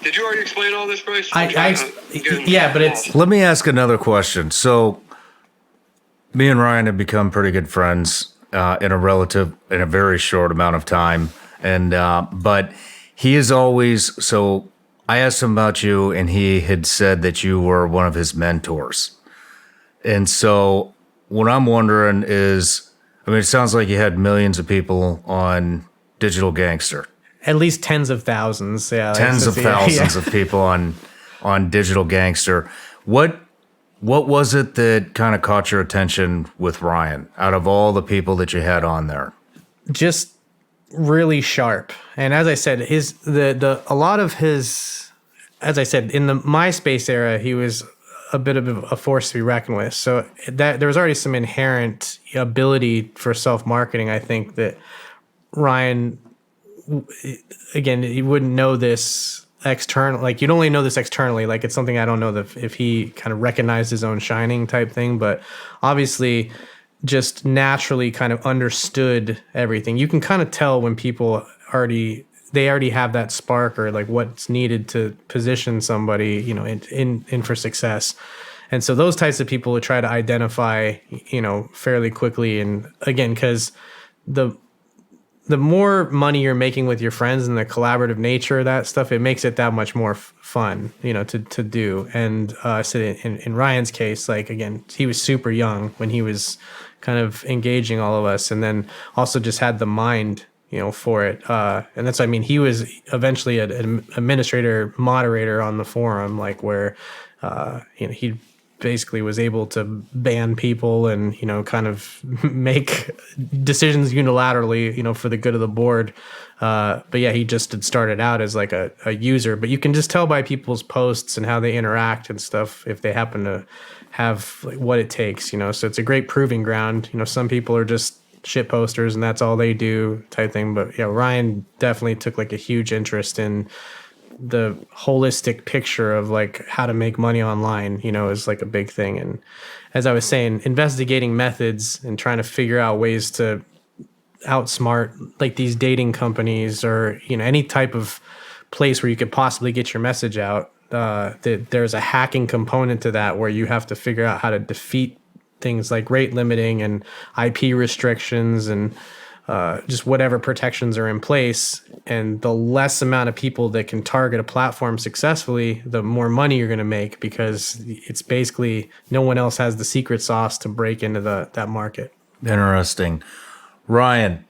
Did you already explain all this, Bryce? Yeah, but it's. Let me ask another question. So, me and Ryan have become pretty good friends in a very short amount of time, and but he is always so. I asked him about you, and he had said that you were one of his mentors. And so what I'm wondering is, it sounds like you had millions of people on Digital Gangster. At least tens of thousands. Yeah. Tens of thousands of people on Digital Gangster. What was it that kind of caught your attention with Ryan out of all the people that you had on there? Just really sharp. And as I said, a lot of his, as I said, in the MySpace era, he was a bit of a force to be reckoned with. So that there was already some inherent ability for self-marketing. I think that Ryan, again, he wouldn't know this external, like you'd only know this externally. Like it's something I don't know if he kind of recognized his own shining type thing, but obviously just naturally kind of understood everything. You can kind of tell when people already have that spark or like what's needed to position somebody, in for success. And so those types of people would try to identify, fairly quickly. And again, because the more money you're making with your friends and the collaborative nature of that stuff, it makes it that much more fun, to do. And so in Ryan's case, like, again, he was super young when he was kind of engaging all of us, and then also just had the mind, for it. And that's, he was eventually an administrator, moderator on the forum, like where, he'd basically was able to ban people and, kind of make decisions unilaterally, for the good of the board. But yeah, he just had started out as like a user, but you can just tell by people's posts and how they interact and stuff if they happen to have like what it takes, so it's a great proving ground. Some people are just shit posters and that's all they do type thing. But yeah, Ryan definitely took like a huge interest in the holistic picture of like how to make money online, is like a big thing. And as I was saying, investigating methods and trying to figure out ways to outsmart like these dating companies or, any type of place where you could possibly get your message out. That there's a hacking component to that where you have to figure out how to defeat things like rate limiting and IP restrictions and just whatever protections are in place. And the less amount of people that can target a platform successfully, the more money you're going to make, because it's basically no one else has the secret sauce to break into that market. Interesting. Ryan.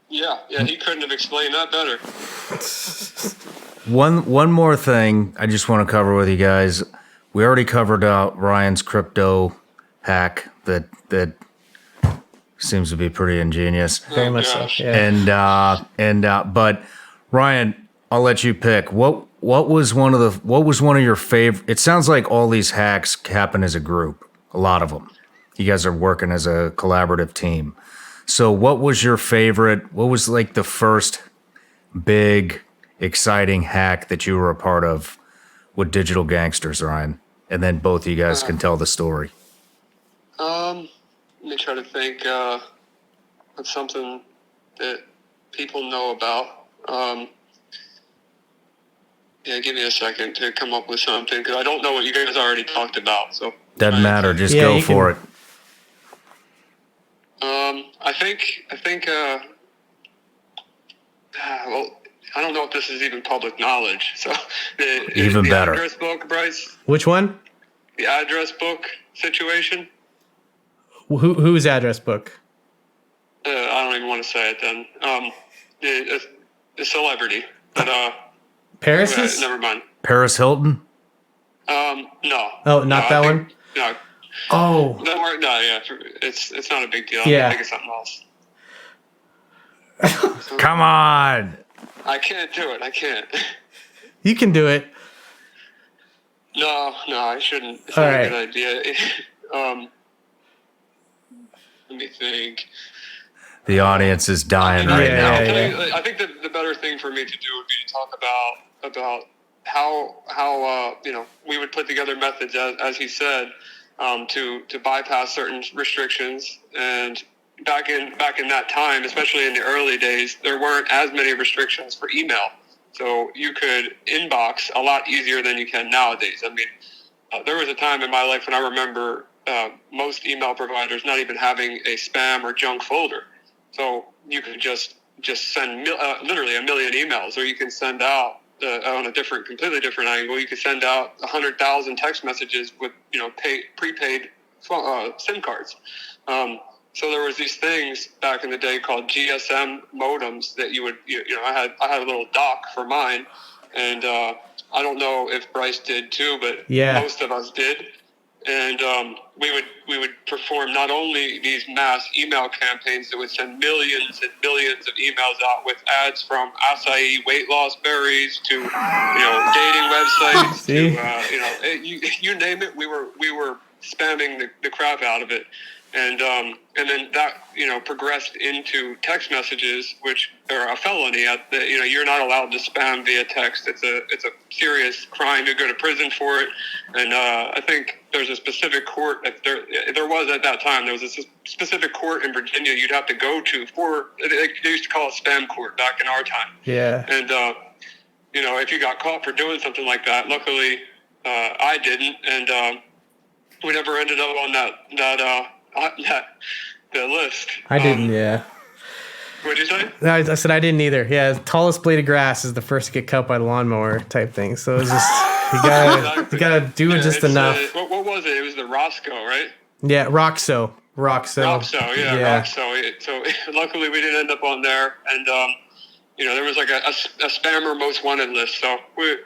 Yeah, he couldn't have explained that better. One more thing I just want to cover with you guys. We already covered Ryan's crypto hack that seems to be pretty ingenious. Very much so. Yeah. But Ryan, I'll let you pick. What was one of your favorite? It sounds like all these hacks happen as a group. A lot of them. You guys are working as a collaborative team. So what was your favorite? What was like the first big, exciting hack that you were a part of with Digital Gangsters, Ryan? And then both of you guys can tell the story. Let me try to think. What's something that people know about? Give me a second to come up with something, because I don't know what you guys already talked about. So doesn't matter. Just go for it. I think. Well, I don't know if this is even public knowledge. So Even better. Address book, Bryce. Which one? The address book situation. Whose address book? I don't even want to say it then. The celebrity. But, Paris's? never mind. Paris Hilton? No. Oh, not that one? No. Oh. It's not a big deal. Yeah. I'm thinking something else. Come on. I can't do it. I can't. You can do it. No, I shouldn't. It's All not right. a good idea. Let me think. The audience is dying right now. I think the better thing for me to do would be to talk about how we would put together methods, as he said, to bypass certain restrictions. And back in that time, especially in the early days, there weren't as many restrictions for email, so you could inbox a lot easier than you can nowadays. I mean, there was a time in my life when I remember most email providers not even having a spam or junk folder. So you could just send literally a million emails, or you can send out on a completely different angle. You could send out 100,000 text messages with prepaid SIM cards. So there was these things back in the day called GSM modems that you would I had a little dock for mine, and I don't know if Bryce did too, but most of us did. And we would perform not only these mass email campaigns that would send millions and billions of emails out with ads from acai weight loss berries to dating websites to you name it, we were spamming the crap out of it. And then that progressed into text messages, which are a felony. You're not allowed to spam via text. It's a serious crime. You go to prison for it. And I think there's a specific court. There was at that time. There was a specific court in Virginia you'd have to go to for. They used to call it spam court back in our time. Yeah. And if you got caught for doing something like that, luckily I didn't, and we never ended up on the list. I didn't, yeah. What'd you say? I said I didn't either. Yeah, the tallest blade of grass is the first to get cut by the lawnmower type thing. So it's just you gotta do just enough. What was it? It was the Roscoe, right? Yeah, Roxo, yeah. Roxo. So luckily we didn't end up on there, and there was like a spammer most wanted list. So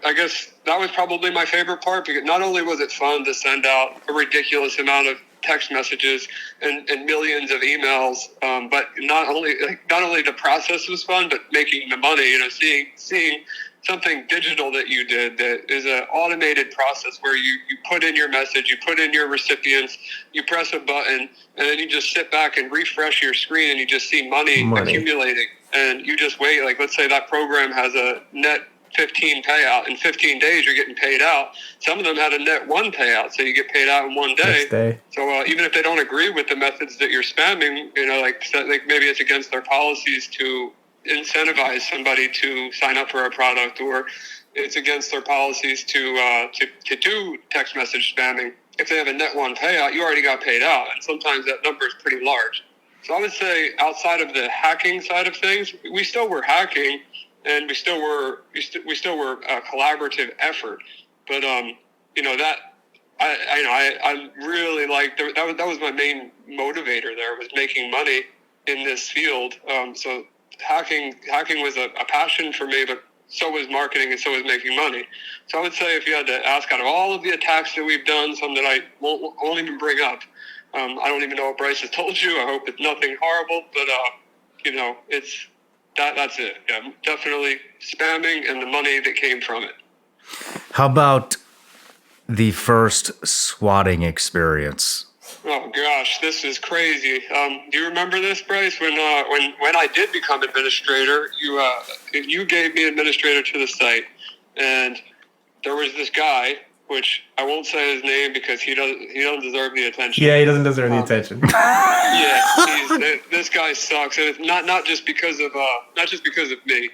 I guess that was probably my favorite part, because not only was it fun to send out a ridiculous amount of text messages and millions of emails, but not only the process was fun, but making the money. Seeing something digital that you did that is an automated process where you put in your message, you put in your recipients, you press a button, and then you just sit back and refresh your screen, and you just see money. Accumulating, and you just wait. Like, let's say that program has a net 15 payout. In 15 days, you're getting paid out. Some of them had a net 1 payout, so you get paid out in 1 day. Next day. So even if they don't agree with the methods that you're spamming, like maybe it's against their policies to incentivize somebody to sign up for a product, or it's against their policies to do text message spamming. If they have a net 1 payout, you already got paid out, and sometimes that number is pretty large. So I would say, outside of the hacking side of things, we still were hacking, and we still were a collaborative effort. But that I really liked that was my main motivator. There was making money in this field. So hacking was a passion for me, but so was marketing, and so was making money. So I would say, if you had to ask, out of all of the attacks that we've done, some that I won't even bring up. I don't even know what Bryce has told you. I hope it's nothing horrible, but it's that's it. Yeah, definitely spamming and the money that came from it. How about the first swatting experience? Oh gosh, this is crazy. Do you remember this, Bryce? When I did become administrator, you gave me administrator to the site, and there was this guy, which I won't say his name because he doesn't deserve the attention. Yeah, he doesn't deserve the attention. Yeah, this guy sucks, and it's not just because of me.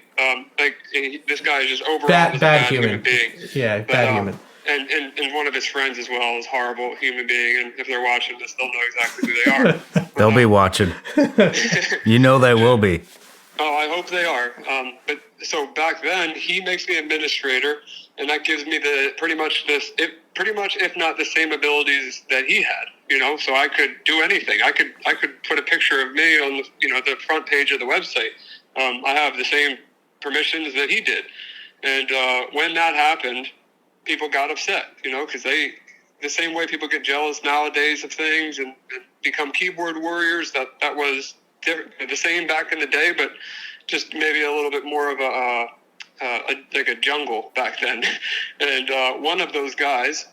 This guy is just overall bad human being. Yeah, bad human. And one of his friends as well is a horrible human being, and if they're watching this, they'll know exactly who they are. They'll be watching. They will be. Oh, I hope they are. But so back then, he makes me administrator, and that gives me pretty much, if not the same abilities that he had. So I could do anything. I could put a picture of me on the front page of the website. I have the same permissions that he did, and when that happened, people got upset. Because the same way people get jealous nowadays of things and become keyboard warriors. That was the same back in the day, but just maybe a little bit more of a jungle back then. And one of those guys,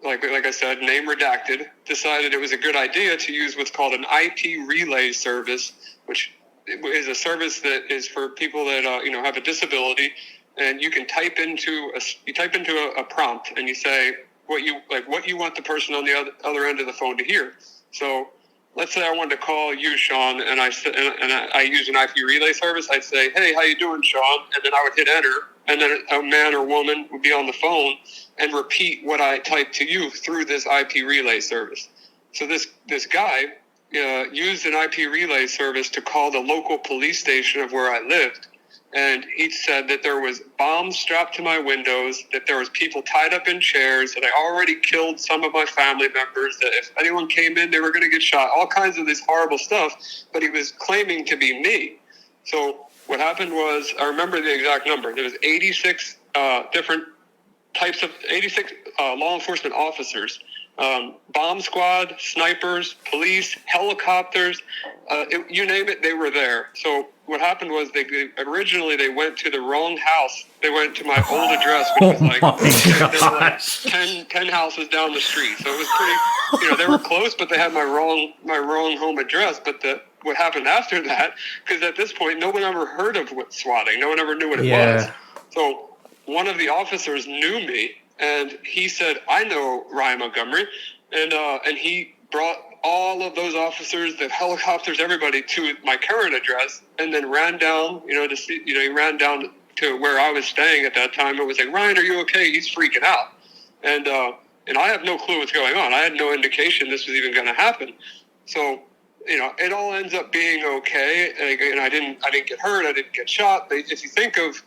like I said, name redacted, decided it was a good idea to use what's called an IP relay service, which is a service that is for people that have a disability. And you can type into a prompt, and you say what you want the person on the other end of the phone to hear. So let's say I wanted to call you, Shawn, and I use an IP relay service. I'd say, "Hey, how you doing, Shawn?" And then I would hit enter, and then a man or woman would be on the phone and repeat what I typed to you through this IP relay service. So this guy used an IP relay service to call the local police station of where I lived. And he said that there was bombs strapped to my windows, that there was people tied up in chairs, that I already killed some of my family members, that if anyone came in, they were going to get shot, all kinds of this horrible stuff. But he was claiming to be me. So what happened was, I remember the exact number. There was 86 different types of 86 law enforcement officers, bomb squad, snipers, police, helicopters, you name it, they were there. So what happened was they went to the wrong house. They went to my old address, which was like 10 houses down the street. So it was pretty, they were close, but they had my wrong home address. But what happened after that, because at this point, no one ever heard of swatting. No one ever knew what it was. So one of the officers knew me, and he said, "I know Ryan Montgomery," and he brought all of those officers, the helicopters, everybody to my current address, and then ran down, to see, he ran down to where I was staying at that time. It was like, "Ryan, are you okay?" He's freaking out, and I have no clue what's going on. I had no indication this was even going to happen. So, it all ends up being okay, and I didn't get hurt, I didn't get shot. But if you think of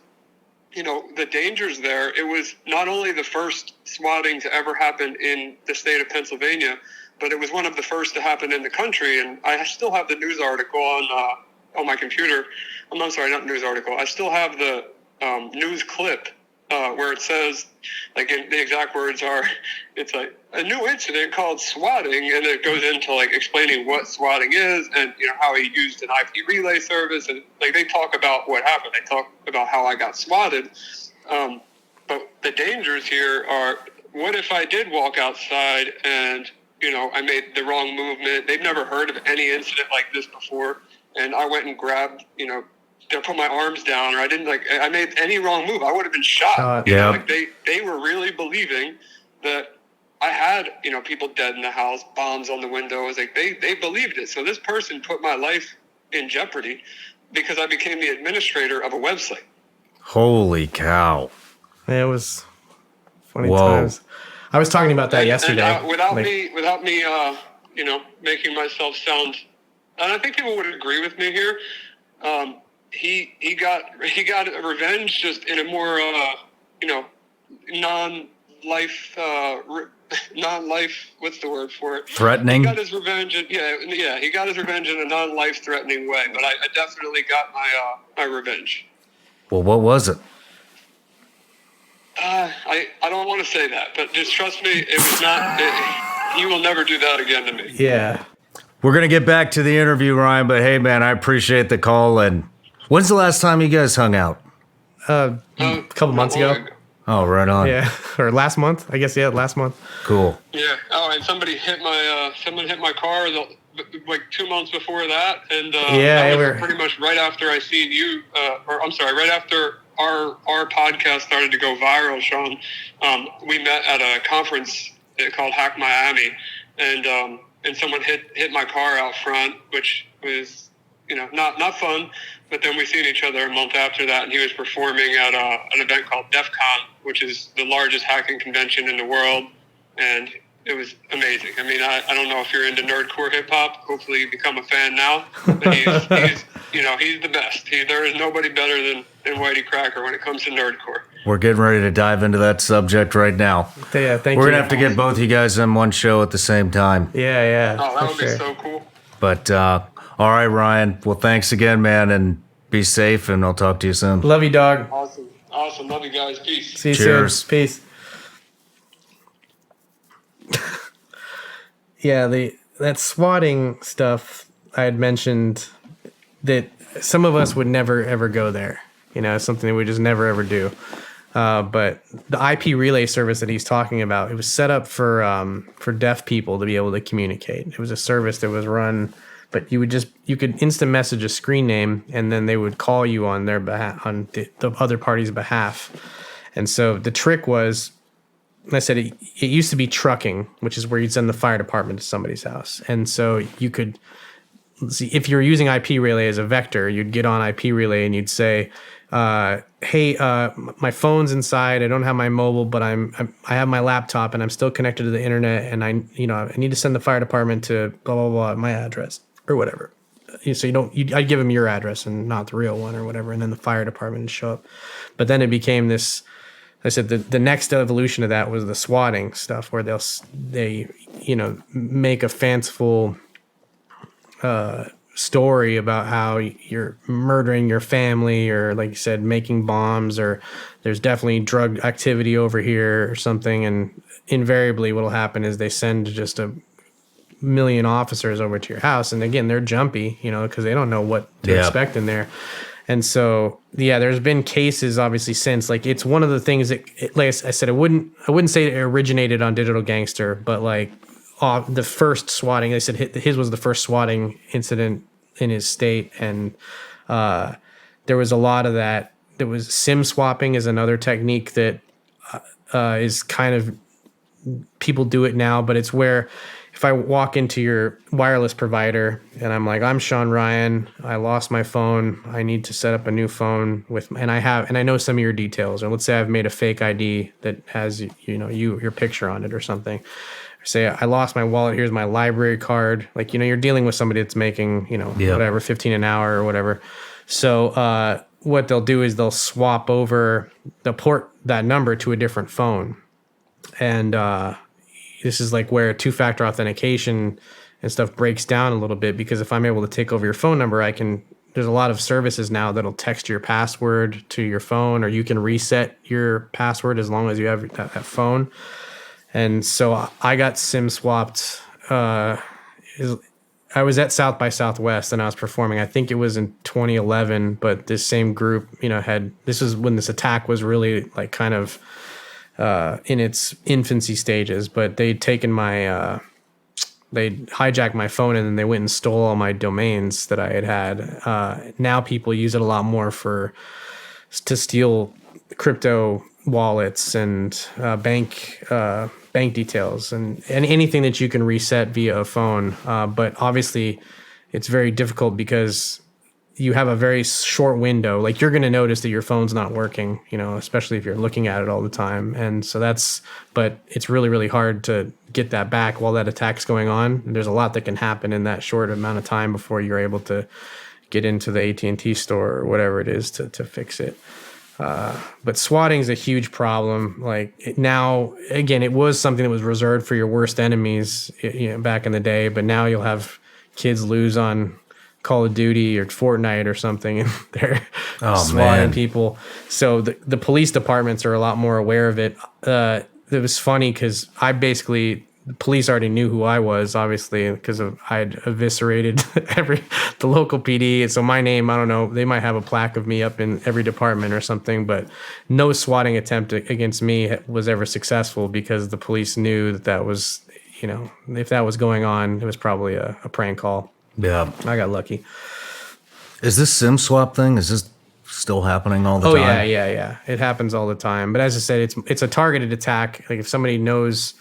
the dangers there, it was not only the first swatting to ever happen in the state of Pennsylvania, but it was one of the first to happen in the country. And I still have the news article on my computer. I'm sorry, not news article. I still have the news clip where it says, like, the exact words are, it's like a new incident called swatting, and it goes into like explaining what swatting is and how he used an IP relay service, and like they talk about what happened. They talk about how I got swatted. But the dangers here are, what if I did walk outside and I made the wrong movement? They've never heard of any incident like this before, and I went and grabbed to put my arms down, or I made any wrong move, I would have been shot. Like they were really believing that I had, people dead in the house, bombs on the windows. Like they believed it. So this person put my life in jeopardy because I became the administrator of a website. Holy cow. It was funny times. I was talking about that yesterday. And, without me, making myself sound, and I think people would agree with me here. He got revenge, just in a more non-life what's the word for it? Threatening. He got his revenge. He got his revenge in a non-life threatening way. But I definitely got my revenge. Well, what was it? I don't want to say that, but just trust me, it was not. You will never do that again to me. Yeah. We're going to get back to the interview, Ryan, but hey, man, I appreciate the call. And when's the last time you guys hung out? A couple months ago. Oh, right on. Yeah. Or last month. I guess, last month. Cool. Yeah. Oh, and somebody hit my car like 2 months before that. And that was pretty much right after I seen you, right after our podcast started to go viral, Shawn. We met at a conference called Hack Miami, and someone hit my car out front, which was not fun. But then we seen each other a month after that, and he was performing at an event called DEF CON, which is the largest hacking convention in the world, and it was amazing. I mean, I don't know if you're into nerdcore hip hop. Hopefully, you become a fan now. But he's the best. There is nobody better than YTCracker when it comes to nerdcore. We're getting ready to dive into that subject right now. Yeah, thank you. We're going to have to get both you guys on one show at the same time. Yeah. Oh, that would be so cool. But, all right, Ryan. Well, thanks again, man, and be safe, and I'll talk to you soon. Love you, dog. Awesome. Love you guys. Peace. See you Cheers. soon. Peace. Yeah, that swatting stuff I had mentioned, that some of us would never ever go there. Something that we just never ever do. But the IP relay service that he's talking about, it was set up for deaf people to be able to communicate. It was a service that was run, but you could instant message a screen name, and then they would call you on their behalf, on the other party's behalf. And so the trick was, I said it used to be trucking, which is where you'd send the fire department to somebody's house. And so you could see, if you were using IP relay as a vector, you'd get on IP relay and you'd say, hey, my phone's inside. I don't have my mobile, but I have my laptop and I'm still connected to the internet. And I need to send the fire department to blah, blah, blah, my address or whatever. So I'd give them your address and not the real one or whatever. And then the fire department would show up. But then it became this, I said the next evolution of that was the swatting stuff, where they make a fanciful story about how you're murdering your family, or like you said, making bombs, or there's definitely drug activity over here or something. And invariably what'll happen is they send just a million officers over to your house. And again, they're jumpy, because they don't know what to expect in there. And so, there's been cases obviously since. Like, it's one of the things that, like I said, I wouldn't say it originated on Digital Gangster, but like the first swatting, they said his was the first swatting incident in his state, and there was a lot of that. There was SIM swapping is another technique that is kind of, people do it now, but it's where if I walk into your wireless provider and I'm like, I'm Shawn Ryan, I lost my phone, I need to set up a new phone and I know some of your details, or let's say I've made a fake ID that has your picture on it or something. Or say I lost my wallet, here's my library card. Like, you're dealing with somebody that's making whatever, 15 an hour or whatever. So what they'll do is they'll swap over, they'll port that number to a different phone, and this is like where two-factor authentication and stuff breaks down a little bit, because if I'm able to take over your phone number, I can there's a lot of services now that'll text your password to your phone, or you can reset your password as long as you have that phone. And so I got SIM swapped. I was at South by Southwest and I was performing. I think it was in 2011, but this same group, this was when this attack was really like kind of in its infancy stages. But they'd taken they hijacked my phone and then they went and stole all my domains that I had. Now people use it a lot more to steal crypto wallets and bank details and anything that you can reset via a phone. But obviously it's very difficult because you have a very short window. Like you're going to notice that your phone's not working, especially if you're looking at it all the time. And so but it's really, really hard to get that back while that attack's going on. And there's a lot that can happen in that short amount of time before you're able to get into the AT&T store or whatever it is to fix it. But swatting is a huge problem. Now, again, it was something that was reserved for your worst enemies, back in the day. But now you'll have kids lose on Call of Duty or Fortnite or something, and they're swatting people. So the police departments are a lot more aware of it. It was funny because the police already knew who I was, obviously, because I'd eviscerated the local PD. And so my name, I don't know, they might have a plaque of me up in every department or something, but no swatting attempt against me was ever successful because the police knew that was, if that was going on, it was probably a prank call. Yeah. I got lucky. Is this SIM swap thing, is this still happening all the time? Oh, yeah. It happens all the time. But as I said, it's a targeted attack. Like if somebody knows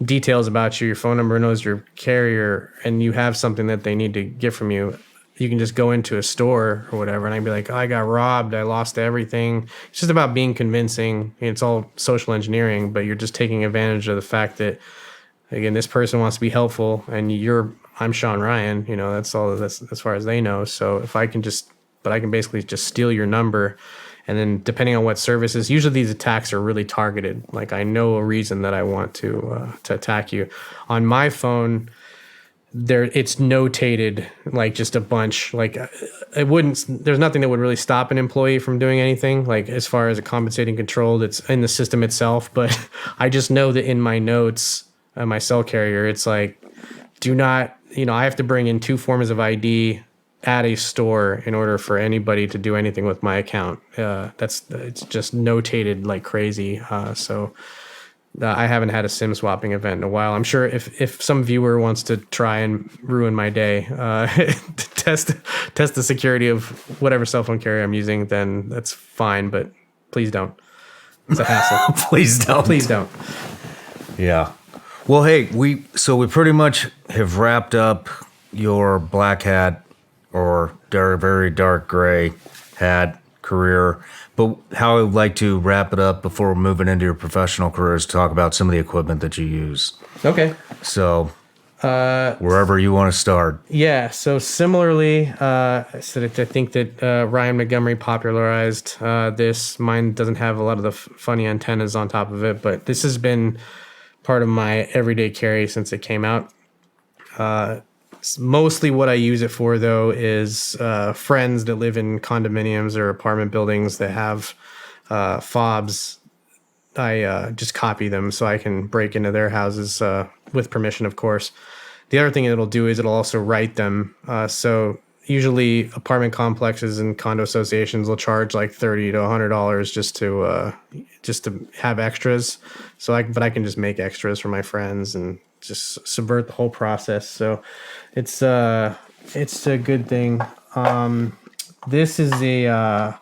details about you, your phone number, knows your carrier, and you have something that they need to get from you, you can just go into a store or whatever, and I'd be like, I got robbed, I lost everything. It's just about being convincing. It's all social engineering, but you're just taking advantage of the fact that, again, this person wants to be helpful, and I'm Shawn Ryan. That's all. That's as far as they know. So if I can basically just steal your number. And then depending on what services, usually these attacks are really targeted. Like I know a reason that I want to attack you. On my phone, it's notated like just a bunch. Like there's nothing that would really stop an employee from doing anything. Like as far as a compensating control that's in the system itself. But I just know that in my notes, my cell carrier, it's like, do not, I have to bring in 2 forms of ID at a store in order for anybody to do anything with my account. It's just notated like crazy. So I haven't had a SIM swapping event in a while. I'm sure if some viewer wants to try and ruin my day, test the security of whatever cell phone carrier I'm using, then that's fine. But please don't. It's a hassle. Please don't. Please don't. Yeah. Well, hey, we pretty much have wrapped up your black hat or very dark gray hat career. But how I would like to wrap it up before we're moving into your professional career is to talk about some of the equipment that you use. Okay. So wherever you want to start. Yeah. So similarly, I think that Ryan Montgomery popularized this. Mine doesn't have a lot of the funny antennas on top of it, but this has been part of my everyday carry since it came out. Mostly what I use it for, though, is friends that live in condominiums or apartment buildings that have fobs. I just copy them so I can break into their houses with permission, of course. The other thing it'll do is it'll also write them. So usually apartment complexes and condo associations will charge like $30 to $100 just to have extras. But I can just make extras for my friends and just subvert the whole process. So it's a good thing. This is a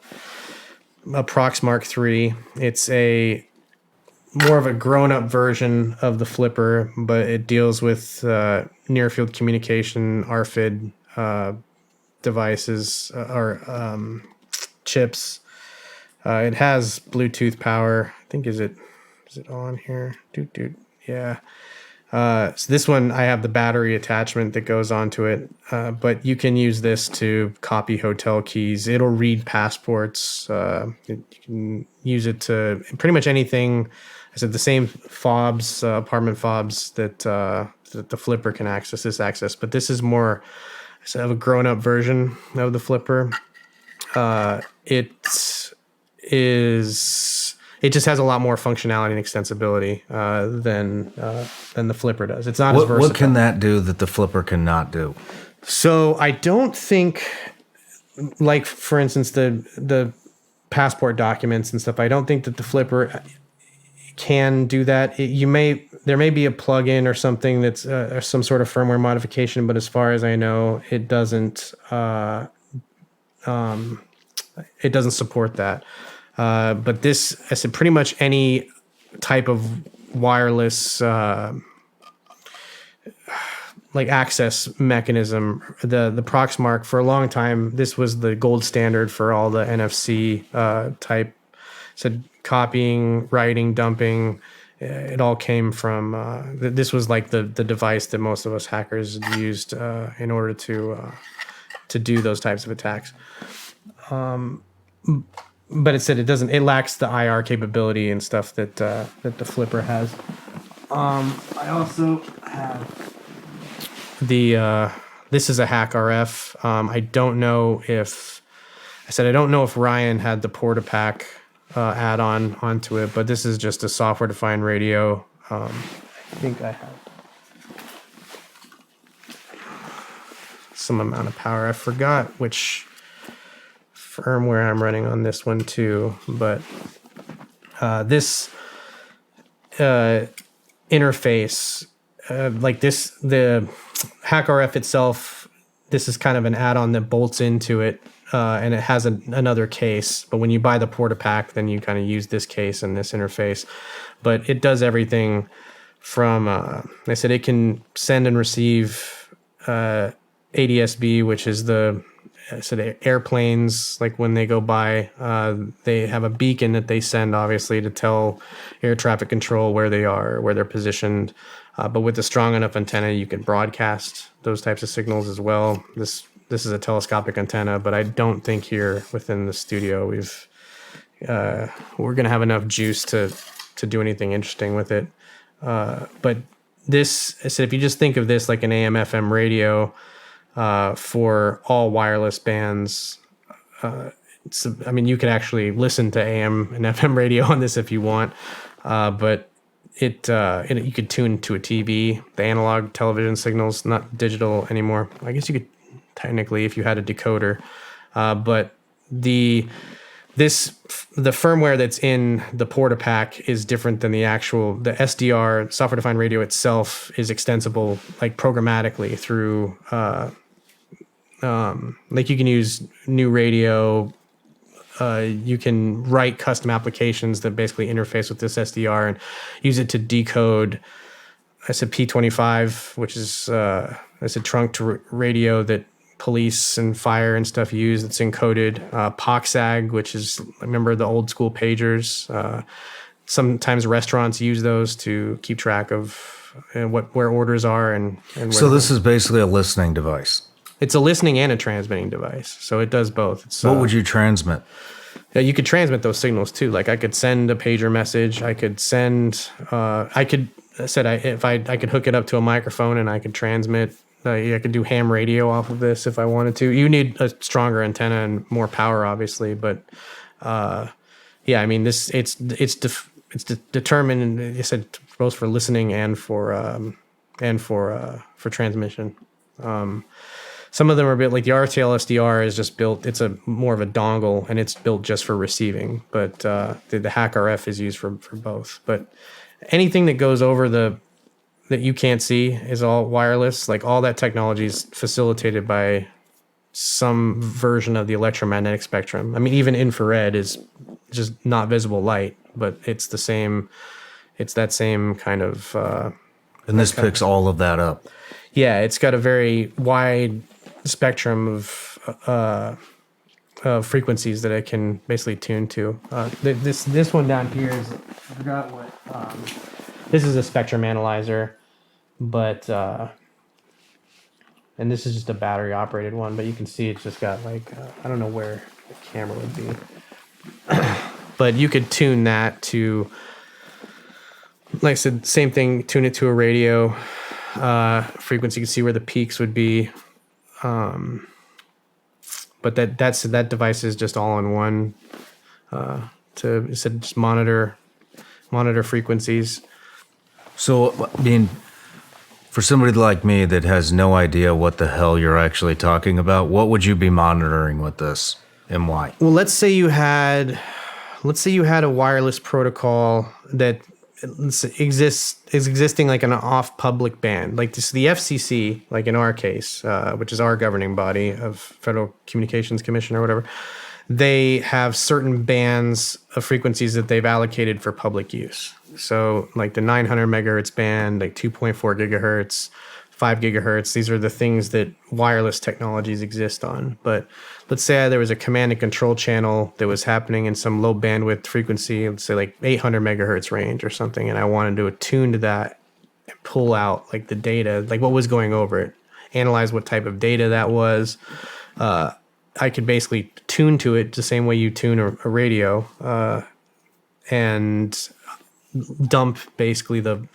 Proxmark 3. It's a more of a grown-up version of the Flipper, but it deals with near-field communication, RFID devices or chips. It has Bluetooth power. I think is it on here? Yeah. So this one, I have the battery attachment that goes onto it, but you can use this to copy hotel keys. It'll read passports. You can use it to pretty much anything. I said the same fobs, apartment fobs that the Flipper can access, but this is more So I have a grown-up version of the flipper. It just has a lot more functionality and extensibility than the flipper does. It's not as versatile. What can that do that the flipper cannot do? So I don't think, like for instance, the passport documents and stuff, I don't think that the flipper can do that. There may be a plugin or something that's or some sort of firmware modification, but as far as I know, it doesn't support that. But this, I said, pretty much any type of wireless like access mechanism, the Proxmark, for a long time, this was the gold standard for all the NFC type. So copying, writing, dumping, it all came from, this was like the device that most of us hackers used in order to do those types of attacks. But it said it lacks the IR capability and stuff that the flipper has. I also have this is a hack RF. I don't know if Ryan had the Portapack add-on onto it, but this is just a software-defined radio. I think I have some amount of power. I forgot which firmware I'm running on this one too, but this interface, like this, the HackRF itself, this is kind of an add-on that bolts into it, and it has another case. But when you buy the Portapack, then you kind of use this case and this interface. But it does everything from, I said, it can send and receive ADSB, which is the airplanes, like when they go by, they have a beacon that they send, obviously, to tell air traffic control where they are, where they're positioned. But with a strong enough antenna, you can broadcast those types of signals as well. This is a telescopic antenna, but I don't think here within the studio we're going to have enough juice to do anything interesting with it. But this, I said, if you just think of this like an AM/FM radio for all wireless bands, you could actually listen to AM and FM radio on this if you want, but you could tune to a TV, the analog television signals, not digital anymore. I guess you could technically if you had a decoder, but the firmware that's in the Portapack is different than the SDR, software defined radio itself, is extensible like programmatically through like you can use new radio. You can write custom applications that basically interface with this SDR and use it to decode, I said P25, which is trunk to radio that police and fire and stuff use. It's encoded. POXAG, which is, remember the old school pagers. Sometimes restaurants use those to keep track of where orders are and where. So this is basically a listening device. It's a listening and a transmitting device, so it does both. What would you transmit? Yeah, you could transmit those signals too. Like I could send a pager message. I could send. I could hook it up to a microphone and I could transmit. I could do ham radio off of this if I wanted to. You need a stronger antenna and more power, obviously. But it's determined. I said both for listening and for transmission. Some of them are built like the RTL SDR is just built. It's more of a dongle and it's built just for receiving. But the HackRF is used for both. But anything that goes over that you can't see is all wireless. Like all that technology is facilitated by some version of the electromagnetic spectrum. I mean, even infrared is just not visible light, but it's the same. It's that same kind of. And this picks all of that up. Yeah, it's got a very wide spectrum of frequencies that I can basically tune to. This one down here is, I forgot what. This is a spectrum analyzer, but and this is just a battery operated one. But you can see it's just got like I don't know where the camera would be, but you could tune that to. Like I said, same thing. Tune it to a radio frequency. You can see where the peaks would be. But that device is just all in one to just monitor frequencies. So, I mean, for somebody like me that has no idea what the hell you're actually talking about, what would you be monitoring with this and why? Well, let's say you had a wireless protocol that is existing like an off public band, like this, the FCC, like in our case, which is our governing body of Federal Communications Commission or whatever. They have certain bands of frequencies that they've allocated for public use. So like the 900 megahertz band, like 2.4 gigahertz, 5 gigahertz. These are the things that wireless technologies exist on. But let's say there was a command and control channel that was happening in some low bandwidth frequency, let's say like 800 megahertz range or something, and I wanted to attune to that and pull out like the data, like what was going over it, analyze what type of data that was. I could basically tune to it the same way you tune a radio, and dump basically the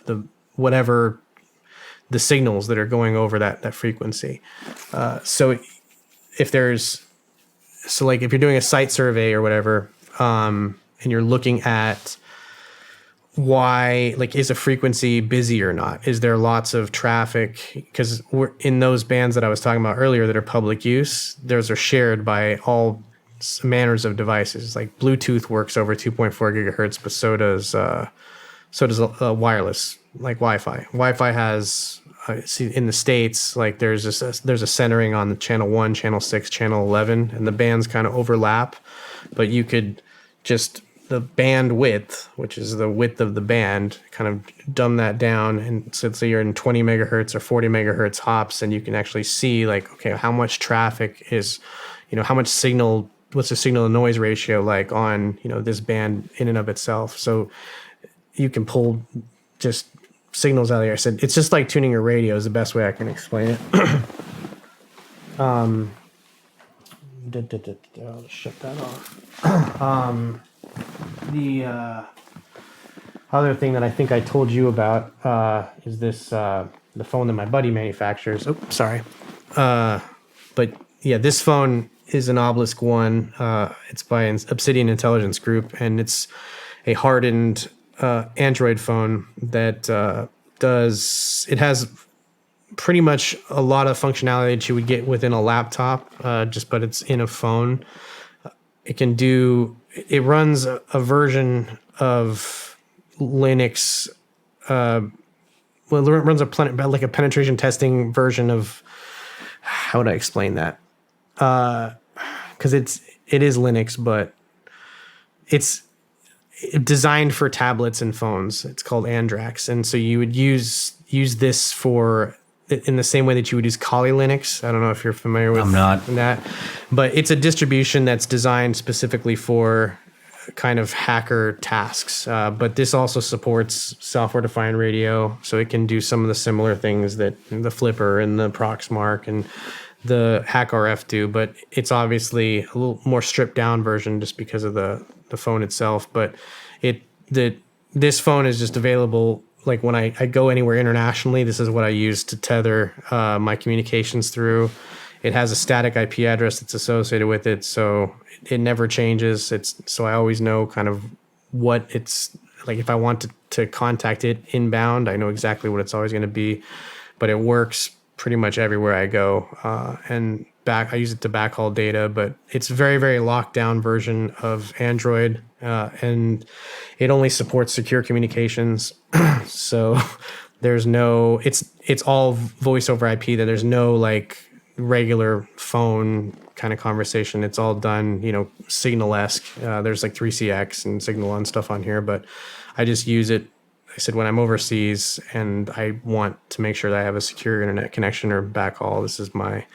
whatever the signals that are going over that frequency. So if you're doing a site survey or whatever, and you're looking at why, like, is a frequency busy or not? Is there lots of traffic? Because we're in those bands that I was talking about earlier that are public use, those are shared by all manners of devices. Like Bluetooth works over 2.4 gigahertz, but so does wireless, like Wi-Fi. Wi-Fi has, in the States, like there's a centering on the channel 1, channel 6, channel 11, and the bands kind of overlap, but you could just, the band width, which is the width of the band, kind of dumb that down. And so you're in 20 megahertz or 40 megahertz hops, and you can actually see like, okay, how much traffic is, how much signal, what's the signal to noise ratio like on, this band in and of itself. So you can pull just signals out of there. I said, it's just like tuning your radio is the best way I can explain it. I'll shut that off. The other thing that I think I told you about is this the phone that my buddy manufactures. Oh, sorry. But yeah, this phone is an Obelisk One. It's by Obsidian Intelligence Group, and it's a hardened Android phone that it has pretty much a lot of functionality that you would get within a laptop, but it's in a phone. It runs a version of Linux. It runs a penetration testing version of, how would I explain that? Because it is Linux, but it's designed for tablets and phones. It's called Andrax, and so you would use this for in the same way that you would use Kali Linux. I don't know if you're familiar with that, but it's a distribution that's designed specifically for kind of hacker tasks. But this also supports software-defined radio, so it can do some of the similar things that the Flipper and the Proxmark and the HackRF do. But it's obviously a little more stripped-down version just because of the phone itself. But this phone is just available. Like when I go anywhere internationally, this is what I use to tether my communications through. It has a static IP address that's associated with it, so it never changes. So I always know kind of what it's like. If I want to contact it inbound, I know exactly what it's always going to be. But it works pretty much everywhere I go. And I use it to backhaul data, but it's a very, very locked down version of Android, and it only supports secure communications. So there's no, it's all voice over IP. That there's no like regular phone kind of conversation. It's all done, Signal-esque. There's like 3CX and Signal and stuff on here, but I just use it. I said when I'm overseas and I want to make sure that I have a secure internet connection or backhaul, this is my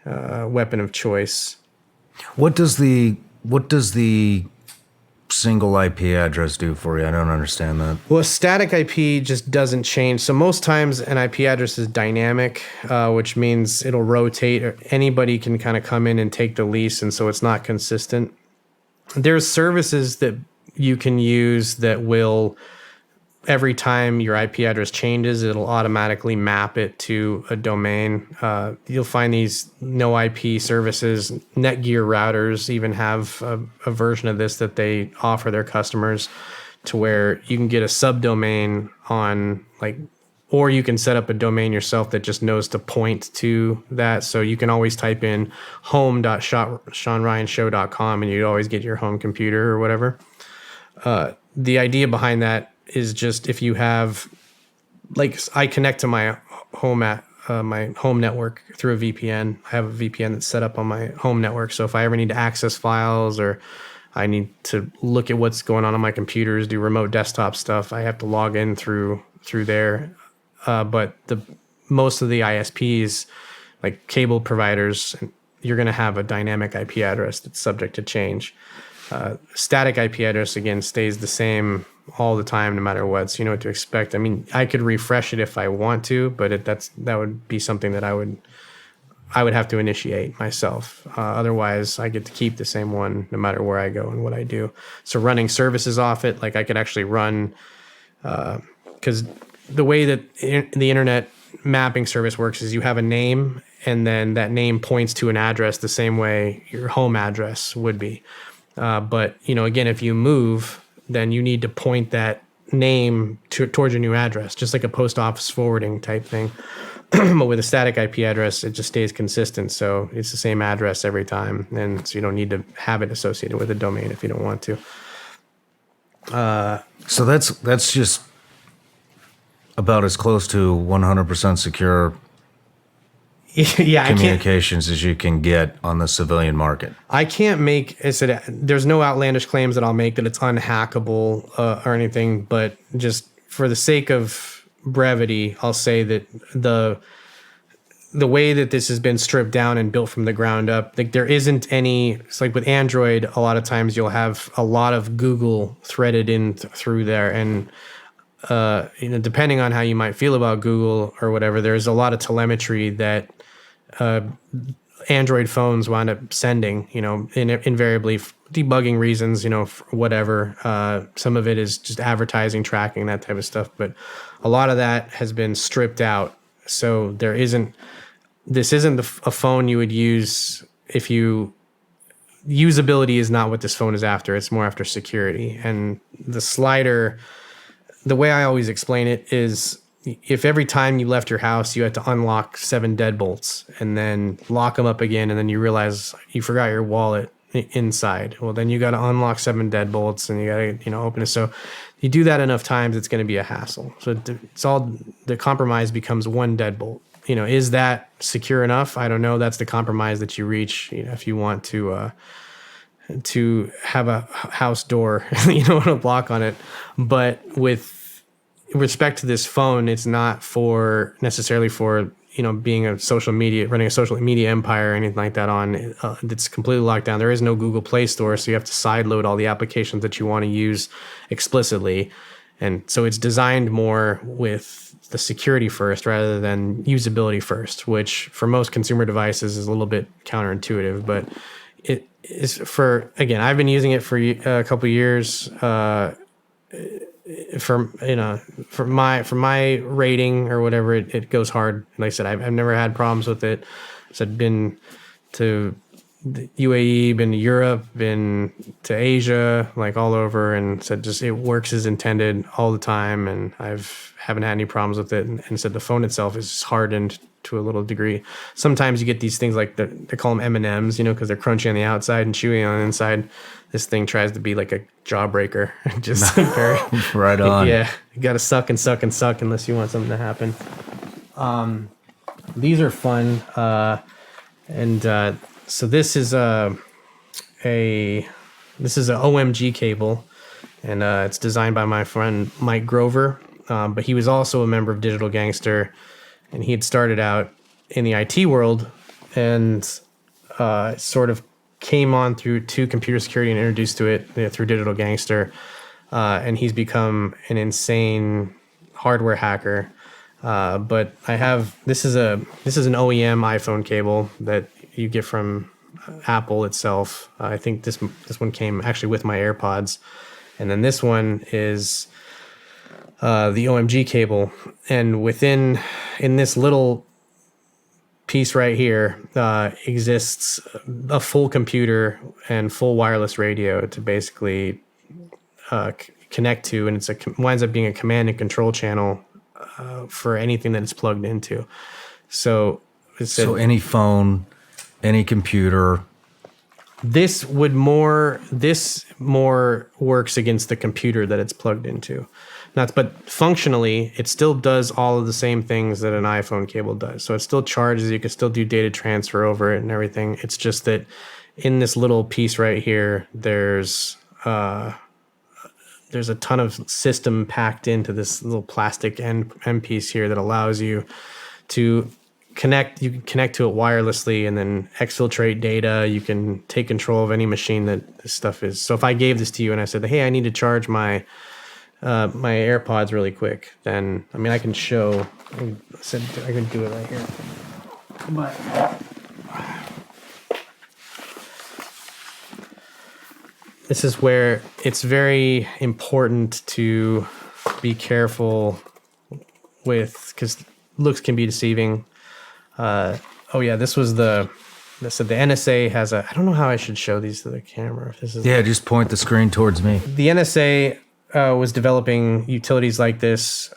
weapon of choice. What does the single IP address do for you? I don't understand that. Well, static IP just doesn't change. So most times an IP address is dynamic, which means it'll rotate, or anybody can kind of come in and take the lease, and so it's not consistent. There's services that you can use that will every time your IP address changes, it'll automatically map it to a domain. You'll find these no IP services, Netgear routers even have a version of this that they offer their customers, to where you can get a subdomain on, like, or you can set up a domain yourself that just knows to point to that. So you can always type in home.ShawnRyanShow.com and you'd always get your home computer or whatever. The idea behind that is just, if you have, like, I connect to my home network through a VPN. I have a VPN that's set up on my home network. So if I ever need to access files, or I need to look at what's going on my computers, do remote desktop stuff, I have to log in through there. But most of the ISPs, like cable providers, you're going to have a dynamic IP address that's subject to change. Static IP address, again, stays the same all the time, no matter what. So you know what to expect. I mean, I could refresh it if I want to, but that would be something that I would have to initiate myself. Otherwise, I get to keep the same one no matter where I go and what I do. So running services off it, like I could actually run, because the way that the internet mapping service works is you have a name, and then that name points to an address the same way your home address would be. But, you know, again, if you move, then you need to point that name towards your new address, just like a post office forwarding type thing. But with a static IP address, it just stays consistent. So it's the same address every time. And so you don't need to have it associated with a domain if you don't want to. So that's just about as close to 100% secure Yeah, communications as you can get on the civilian market. I can't make, there's no outlandish claims that I'll make that it's unhackable or anything, but just for the sake of brevity, I'll say that the way that this has been stripped down and built from the ground up, like there isn't any, it's like with Android, a lot of times you'll have a lot of Google threaded in through there. And you know, depending on how you might feel about Google or whatever, there's a lot of telemetry that Android phones wind up sending, you know, invariably debugging reasons, you know, whatever. Some of it is just advertising, tracking, that type of stuff. But a lot of that has been stripped out. So this isn't a phone you would use if usability is not what this phone is after. It's more after security. And the slider, the way I always explain it is, if every time you left your house, you had to unlock 7 deadbolts and then lock them up again, and then you realize you forgot your wallet inside, well, then you got to unlock 7 deadbolts and you got to, you know, open it. So you do that enough times, it's going to be a hassle. So the compromise becomes 1 deadbolt. You know, is that secure enough? I don't know. That's the compromise that you reach, you know, if you want to have a house door, you know, with a block on it. But with respect to this phone, it's not necessarily for, you know, running a social media empire or anything like that on. It's completely locked down. There is no Google Play Store, so you have to sideload all the applications that you want to use explicitly. And so it's designed more with the security first rather than usability first, which for most consumer devices is a little bit counterintuitive. But it is I've been using it for a couple of years. For my rating or whatever, it goes hard. Like I said, I've never had problems with it. So I've been to the UAE, been to Europe, been to Asia, like all over, and said just it works as intended all the time, and haven't had any problems with it. And said the phone itself is hardened to a little degree. Sometimes you get these things like they call them M&Ms, you know, because they're crunchy on the outside and chewy on the inside. This thing tries to be like a jawbreaker, just very right on. Yeah, you got to suck and suck and suck unless you want something to happen. These are fun, so this is a OMG cable, and it's designed by my friend Mike Grover, but he was also a member of Digital Gangster, and he had started out in the IT world and sort of came on through to computer security and introduced to it through Digital Gangster, and he's become an insane hardware hacker. But this is an OEM iPhone cable that you get from Apple itself. I think this one came actually with my AirPods, and then this one is the OMG cable, and in this little piece right here exists a full computer and full wireless radio to basically connect to, and winds up being a command and control channel for anything that it's plugged into. So any phone, any computer. This more works against the computer that it's plugged into. But functionally, it still does all of the same things that an iPhone cable does. So it still charges. You can still do data transfer over it and everything. It's just that in this little piece right here, there's a ton of system packed into this little plastic end piece here that allows you to connect. You can connect to it wirelessly and then exfiltrate data. You can take control of any machine that this stuff is. So if I gave this to you and I said, hey, I need to charge my AirPods really quick, then I can show. I can do it right here. But this is where it's very important to be careful with, because looks can be deceiving. This was the NSA has I don't know how I should show these to the camera. If this is just point the screen towards me. The NSA was developing utilities like this.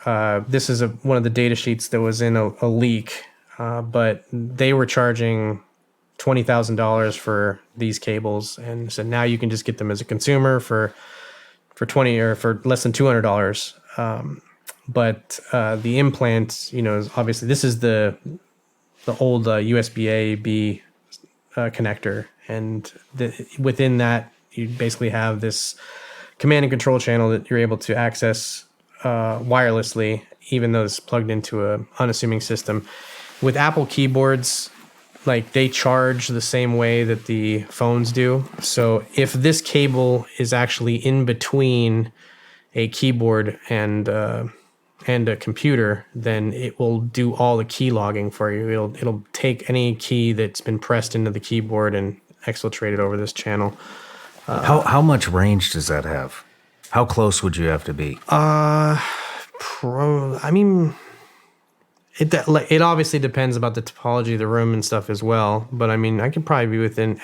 This is one of the data sheets that was in a leak, but they were charging $20,000 for these cables, and so now you can just get them as a consumer for $20 or for less than $200. But the implant, is obviously this is the old USB-A/B connector, and within that you basically have this command and control channel that you're able to access wirelessly, even though it's plugged into a unassuming system. With Apple keyboards, they charge the same way that the phones do. So if this cable is actually in between a keyboard and a computer, then it will do all the key logging for you. It'll take any key that's been pressed into the keyboard and exfiltrate it over this channel. How much range does that have? How close would you have to be? It obviously depends about the topology of the room and stuff as well. But I could probably be within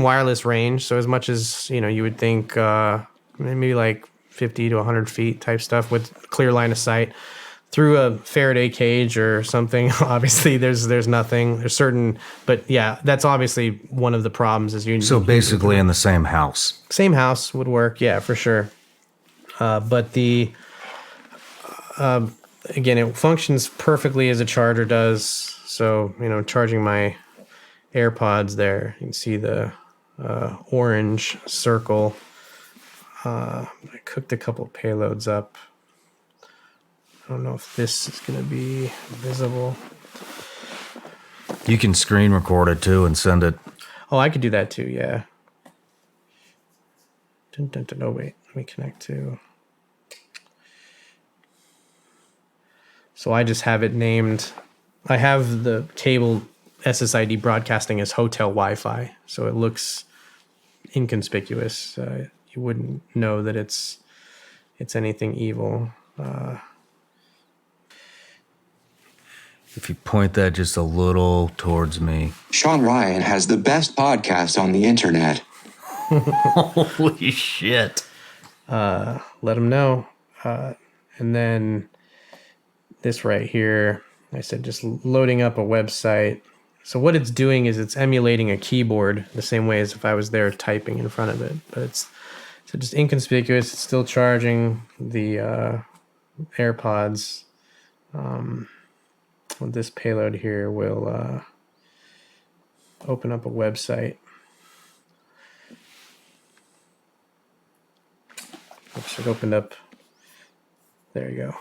wireless range. So as much as you would think, maybe like 50 to 100 feet type stuff with clear line of sight. Through a Faraday cage or something, obviously there's nothing. There's certain, but yeah, that's obviously one of the problems is So basically in the same house. Same house would work, yeah, for sure. But again, it functions perfectly as a charger does. So, charging my AirPods there, you can see the orange circle. I cooked a couple payloads up. I don't know if this is going to be visible. You can screen record it too and send it. Oh, I could do that too, yeah. Oh, wait. Let me connect to. So I just have it named. I have the cable SSID broadcasting as hotel Wi-Fi, so it looks inconspicuous. You wouldn't know that it's anything evil. If you point that just a little towards me. Shawn Ryan has the best podcast on the internet. Holy shit. Let him know. And then this right here, I said just loading up a website. So what it's doing is it's emulating a keyboard the same way as if I was there typing in front of it. But it's just inconspicuous. It's still charging the AirPods. This payload here will open up a website. Oops, it opened up. There you go.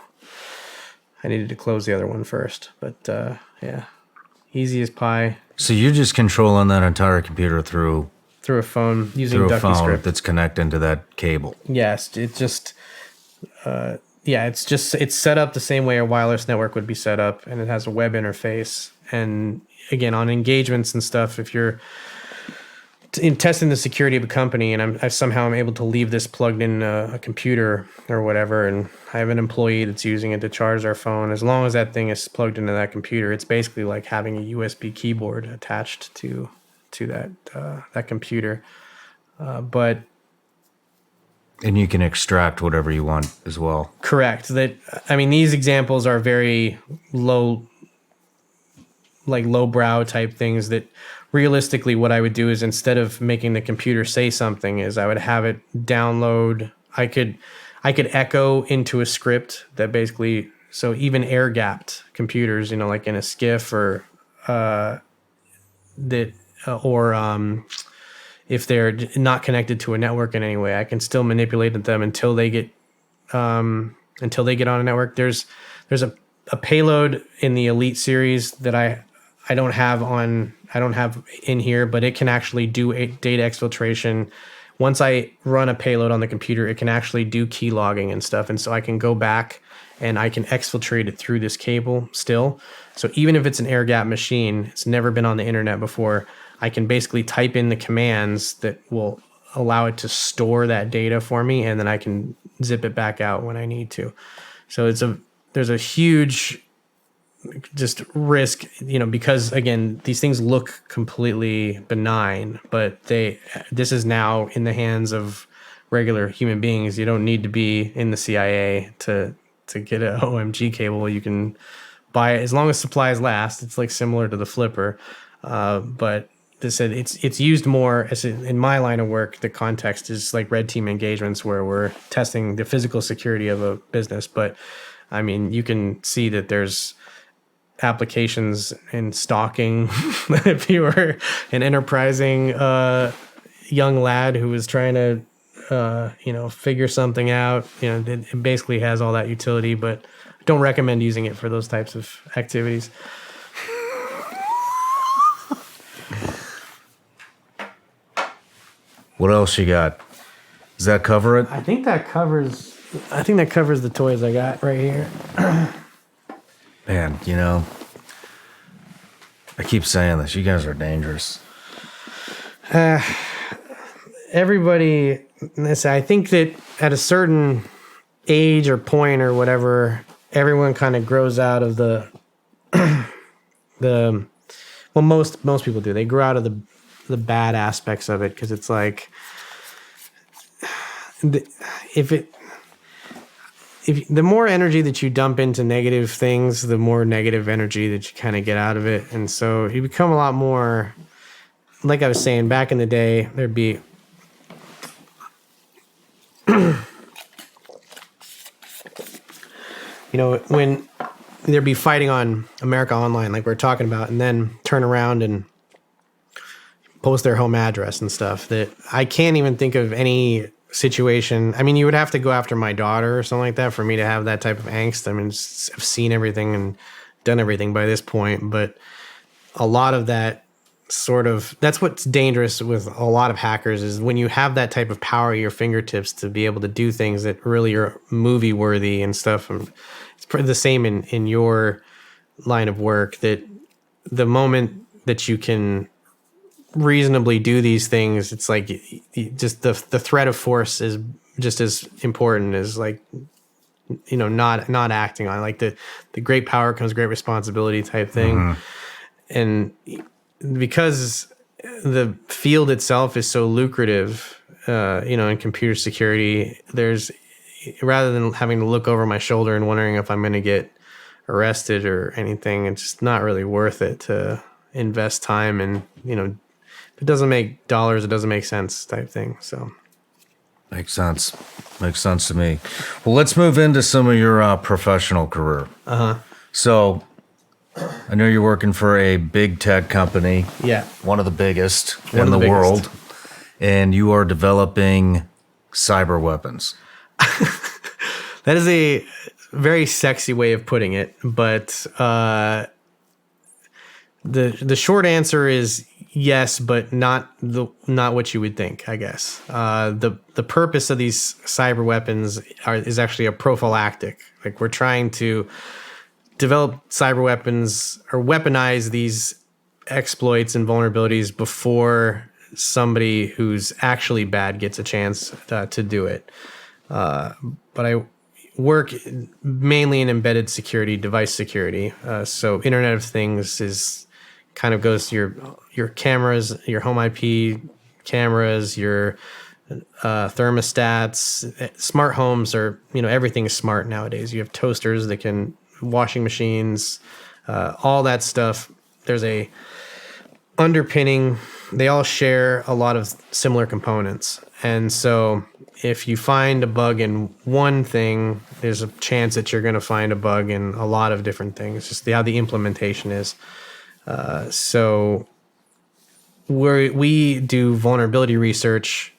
I needed to close the other one first, but yeah, easy as pie. So you're just controlling that entire computer through a phone using DuckyScript that's connecting to that cable. Yes, it just it's set up the same way a wireless network would be set up, and it has a web interface. And again, on engagements and stuff, if you're in testing the security of a company, and I somehow am able to leave this plugged in a computer or whatever, and I have an employee that's using it to charge their phone. As long as that thing is plugged into that computer, it's basically like having a USB keyboard attached to that computer. But And you can extract whatever you want as well. correct. These examples are very lowbrow type things that realistically what I would do is instead of making the computer say something is I would have it download. I could echo into a script that basically, so even air gapped computers, like in a SCIF or if they're not connected to a network in any way, I can still manipulate them until they get on a network. There's a payload in the Elite series that I don't have in here, but it can actually do data exfiltration. Once I run a payload on the computer, it can actually do key logging and stuff. And so I can go back and I can exfiltrate it through this cable still. So even if it's an air gap machine, it's never been on the internet before, I can basically type in the commands that will allow it to store that data for me, and then I can zip it back out when I need to. So there's a huge just risk, because again, these things look completely benign, but this is now in the hands of regular human beings. You don't need to be in the CIA to get an OMG cable. You can buy it as long as supplies last. It's like similar to the flipper, but it's used more as in my line of work. The context is like red team engagements where we're testing the physical security of a business. But you can see that there's applications in stalking. If you were an enterprising young lad who was trying to figure something out, it basically has all that utility, but I don't recommend using it for those types of activities. What else you got? Does that cover it? I think that covers the toys I got right here. Man, I keep saying this. You guys are dangerous. Everybody, I think that at a certain age or point or whatever, everyone kind of grows out of most people do. They grow out of the bad aspects of it, because it's like if the more energy that you dump into negative things, the more negative energy that you kind of get out of it. And so you become a lot more, like I was saying, back in the day, there'd be when there'd be fighting on America Online, like we're talking about, and then turn around and post their home address and stuff, that I can't even think of any situation. You would have to go after my daughter or something like that for me to have that type of angst. I've seen everything and done everything by this point, but a lot of that that's what's dangerous with a lot of hackers, is when you have that type of power at your fingertips to be able to do things that really are movie worthy and stuff. And it's the same in your line of work, that the moment that you can reasonably do these things, it's like just the threat of force is just as important as not acting on it. Like the great power comes great responsibility type thing. Mm-hmm. And because the field itself is so lucrative, in computer security, there's, rather than having to look over my shoulder and wondering if I'm going to get arrested or anything, it's just not really worth it to invest time. And, if it doesn't make dollars, it doesn't make sense type thing. So makes sense to me. Well, let's move into some of your professional career. So I know you're working for a big tech company. Yeah. One of the biggest in the world. And you are developing cyber weapons. That is a very sexy way of putting it. But the short answer is yes, but not what you would think, I guess. The purpose of these cyber weapons is actually a prophylactic. Like, we're trying to develop cyber weapons or weaponize these exploits and vulnerabilities before somebody who's actually bad gets a chance to do it. But I work mainly in embedded security, device security. So Internet of Things is kind of goes to your cameras, your home IP cameras, your thermostats. Smart homes are, everything is smart nowadays. You have toasters that can, washing machines, all that stuff. There's a underpinning. They all share a lot of similar components. And so if you find a bug in one thing, there's a chance that you're going to find a bug in a lot of different things, just how the implementation is. So we do vulnerability research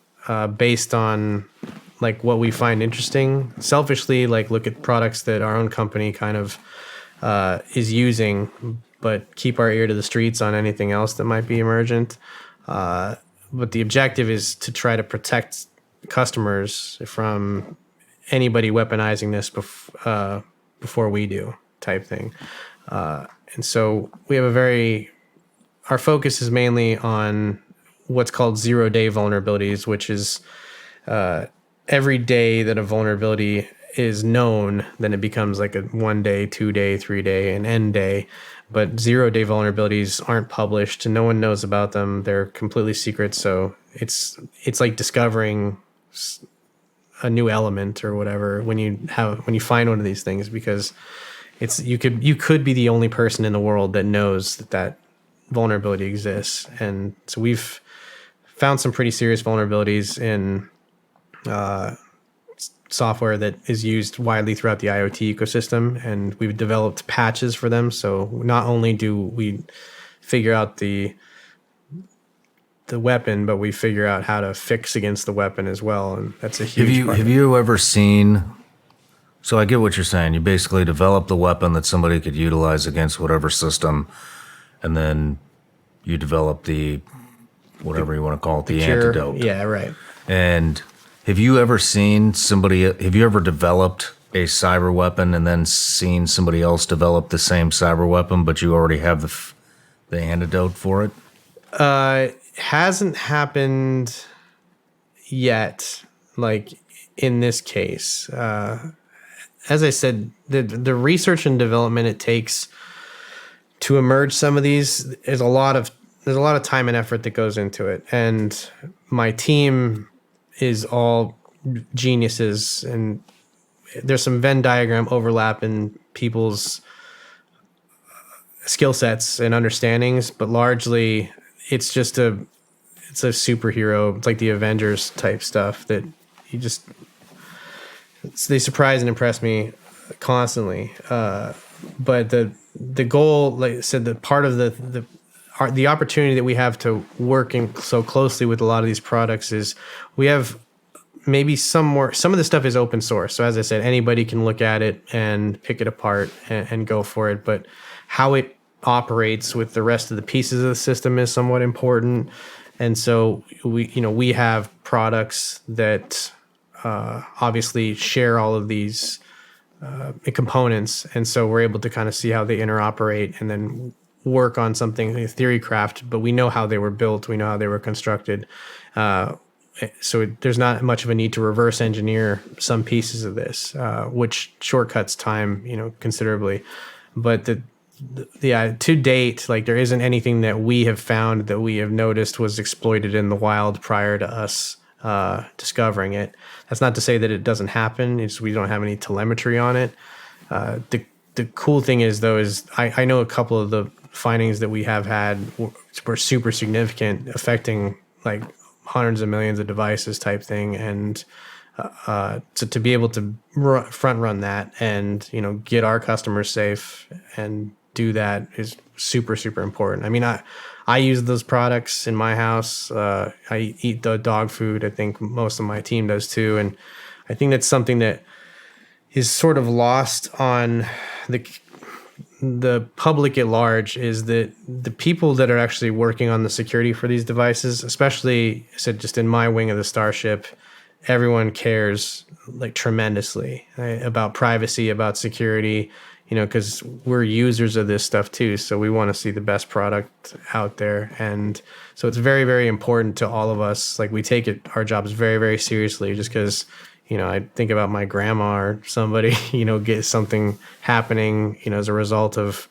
based on like what we find interesting. Selfishly, like look at products that our own company kind of is using, but keep our ear to the streets on anything else that might be emergent. But the objective is to try to protect customers from anybody weaponizing this before we do, type thing. And so we have our focus is mainly on what's called 0-day vulnerabilities, which is every day that a vulnerability is known, then it becomes like a 1-day, 2-day, 3-day, and end day. But 0-day vulnerabilities aren't published, and no one knows about them. They're completely secret. So it's like discovering a new element or whatever when you find one of these things, because you could be the only person in the world that knows that vulnerability exists. And so we've found some pretty serious vulnerabilities in software that is used widely throughout the IoT ecosystem, and we've developed patches for them. So not only do we figure out the weapon, but we figure out how to fix against the weapon as well, and that's a huge part. Have you ever seen? So I get what you're saying. You basically develop the weapon that somebody could utilize against whatever system, and then you develop the whatever you want to call it, the cure. antidote. Yeah, right. And have you ever developed a cyber weapon and then seen somebody else develop the same cyber weapon, but you already have the antidote for it? Hasn't happened yet, like in this case. As I said, the research and development it takes to emerge some of these is there's a lot of time and effort that goes into it. And my team is all geniuses, and there's some Venn diagram overlap in people's skill sets and understandings, but largely it's a superhero. It's like the Avengers type stuff that they surprise and impress me constantly. But the goal, like I said, the part of the opportunity that we have to work in so closely with a lot of these products is we have maybe some of the stuff is open source. So as I said, anybody can look at it and pick it apart and go for it. But how it operates with the rest of the pieces of the system is somewhat important. And so we have products that obviously share all of these components. And so we're able to kind of see how they interoperate and then work on something, theory craft, but we know how they were built. We know how they were constructed. So there's not much of a need to reverse engineer some pieces of this, which shortcuts time, considerably. But to date, like there isn't anything that we have found that we have noticed was exploited in the wild prior to us discovering it. That's not to say that it doesn't happen. It's we don't have any telemetry on it. The cool thing is though is I know a couple of the findings that we have had were super significant, affecting like hundreds of millions of devices type thing. And so to be able to front run that and, get our customers safe and do that is super, super important. I mean, I use those products in my house. I eat the dog food. I think most of my team does too. And I think that's something that is sort of lost on the public at large, is that the people that are actually working on the security for these devices, especially I said just in my wing of the Starship, everyone cares like tremendously, right, about privacy, about security, because we're users of this stuff too. So we want to see the best product out there. And so it's very, very important to all of us. Like we take our jobs very, very seriously just because, I think about my grandma or somebody, get something happening, as a result of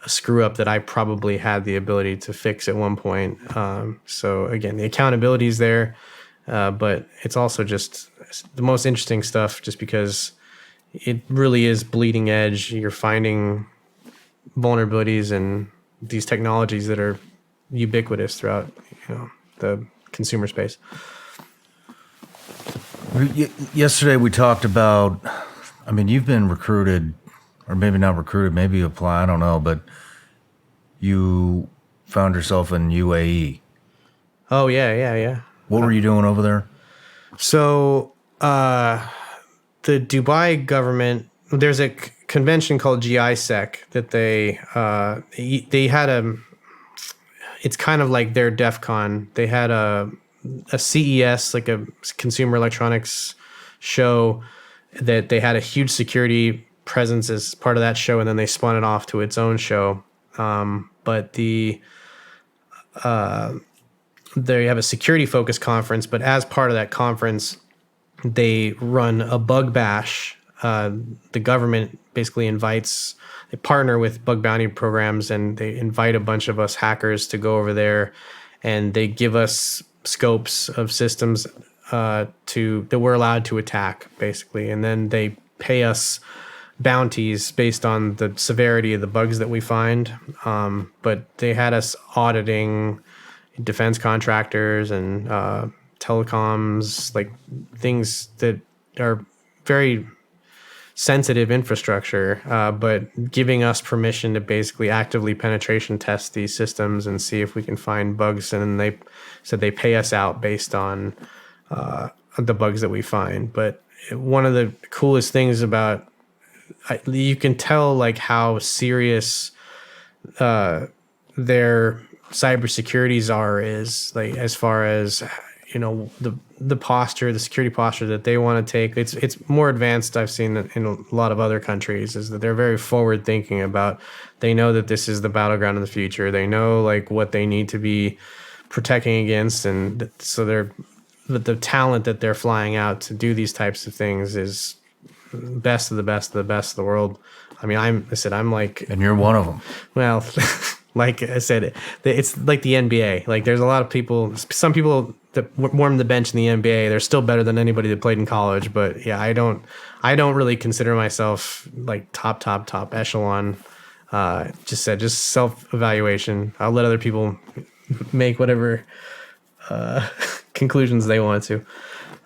a screw up that I probably had the ability to fix at one point. So again, the accountability is there, but it's also just the most interesting stuff just because it really is bleeding edge. You're finding vulnerabilities in these technologies that are ubiquitous throughout, the consumer space. Yesterday we talked about, you've been recruited, or maybe not recruited, maybe you apply, I don't know, but you found yourself in UAE. Oh, yeah. What were you doing over there? So, the Dubai government, there's a convention called GISEC that they had it's kind of like their DEF CON. They had a CES, like a consumer electronics show, that they had a huge security presence as part of that show, and then they spun it off to its own show. But they have a security focused conference, but as part of that conference, they run a bug bash. The government basically they partner with bug bounty programs, and they invite a bunch of us hackers to go over there, and they give us scopes of systems that we're allowed to attack, basically, and then they pay us bounties based on the severity of the bugs that we find. But they had us auditing defense contractors and telecoms, like things that are very sensitive infrastructure, but giving us permission to basically actively penetration test these systems and see if we can find bugs. And then they said they pay us out based on the bugs that we find. But one of the coolest things about, you can tell like how serious their cybersecurities is like, as far as the posture, the security posture that they want to take. It's more advanced, I've seen in a lot of other countries, is that they're very forward thinking about, they know that this is the battleground of the future. They know like what they need to be protecting against, and so the talent that they're flying out to do these types of things is best of the best of the best of the world. I'm like, and you're one of them. Well, like I said, it's like the NBA. Like there's a lot of people, some people that warm the bench in the NBA, they're still better than anybody that played in college. But yeah, I don't really consider myself like top echelon. Just self-evaluation. I'll let other people make whatever conclusions they want to.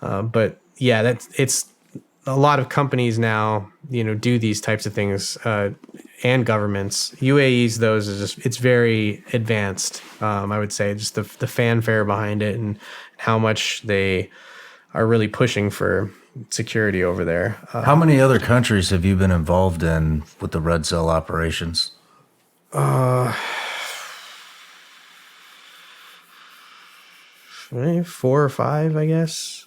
But yeah, it's a lot of companies now, do these types of things, and governments. UAE's those is just, it's very advanced. I would say just the fanfare behind it and how much they are really pushing for security over there. How many other countries have you been involved in with the Red Cell operations? 4 or 5, I guess.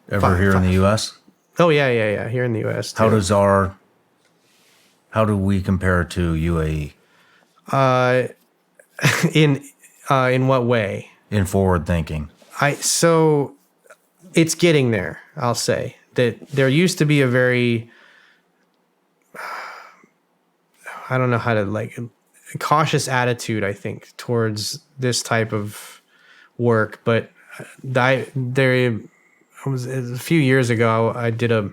Ever here in the U.S.? Oh yeah. Here in the U.S. too. How do we compare to UAE? In what way? In forward thinking. So it's getting there. I'll say that there used to be a very, I don't know how to like, cautious attitude, I think, towards this type of work. But it was a few years ago, I did a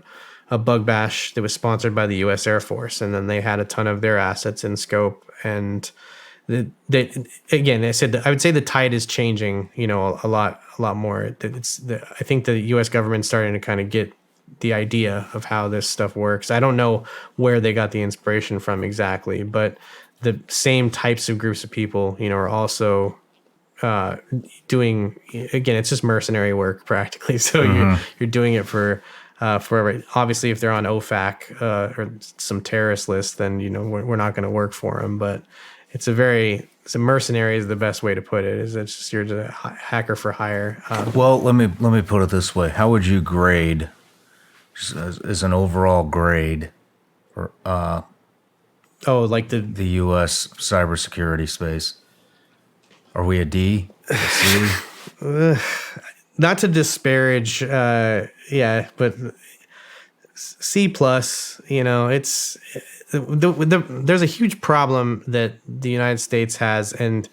bug bash that was sponsored by the U.S. Air Force, and then they had a ton of their assets in scope. And I would say the tide is changing, a lot more. I think the U.S. government's starting to kind of get the idea of how this stuff works. I don't know where they got the inspiration from exactly, but the same types of groups of people, are also doing, again, it's just mercenary work practically. So you're doing it for obviously if they're on OFAC or some terrorist list, then we're not going to work for them. But it's a very so mercenary is the best way to put it. Is it's just you're just a hacker for hire. Well, let me put it this way: how would you grade, just as an overall grade, Like the U.S. cybersecurity space? Are we a D? A C? not to disparage, but C plus. It's there's a huge problem that the United States has, and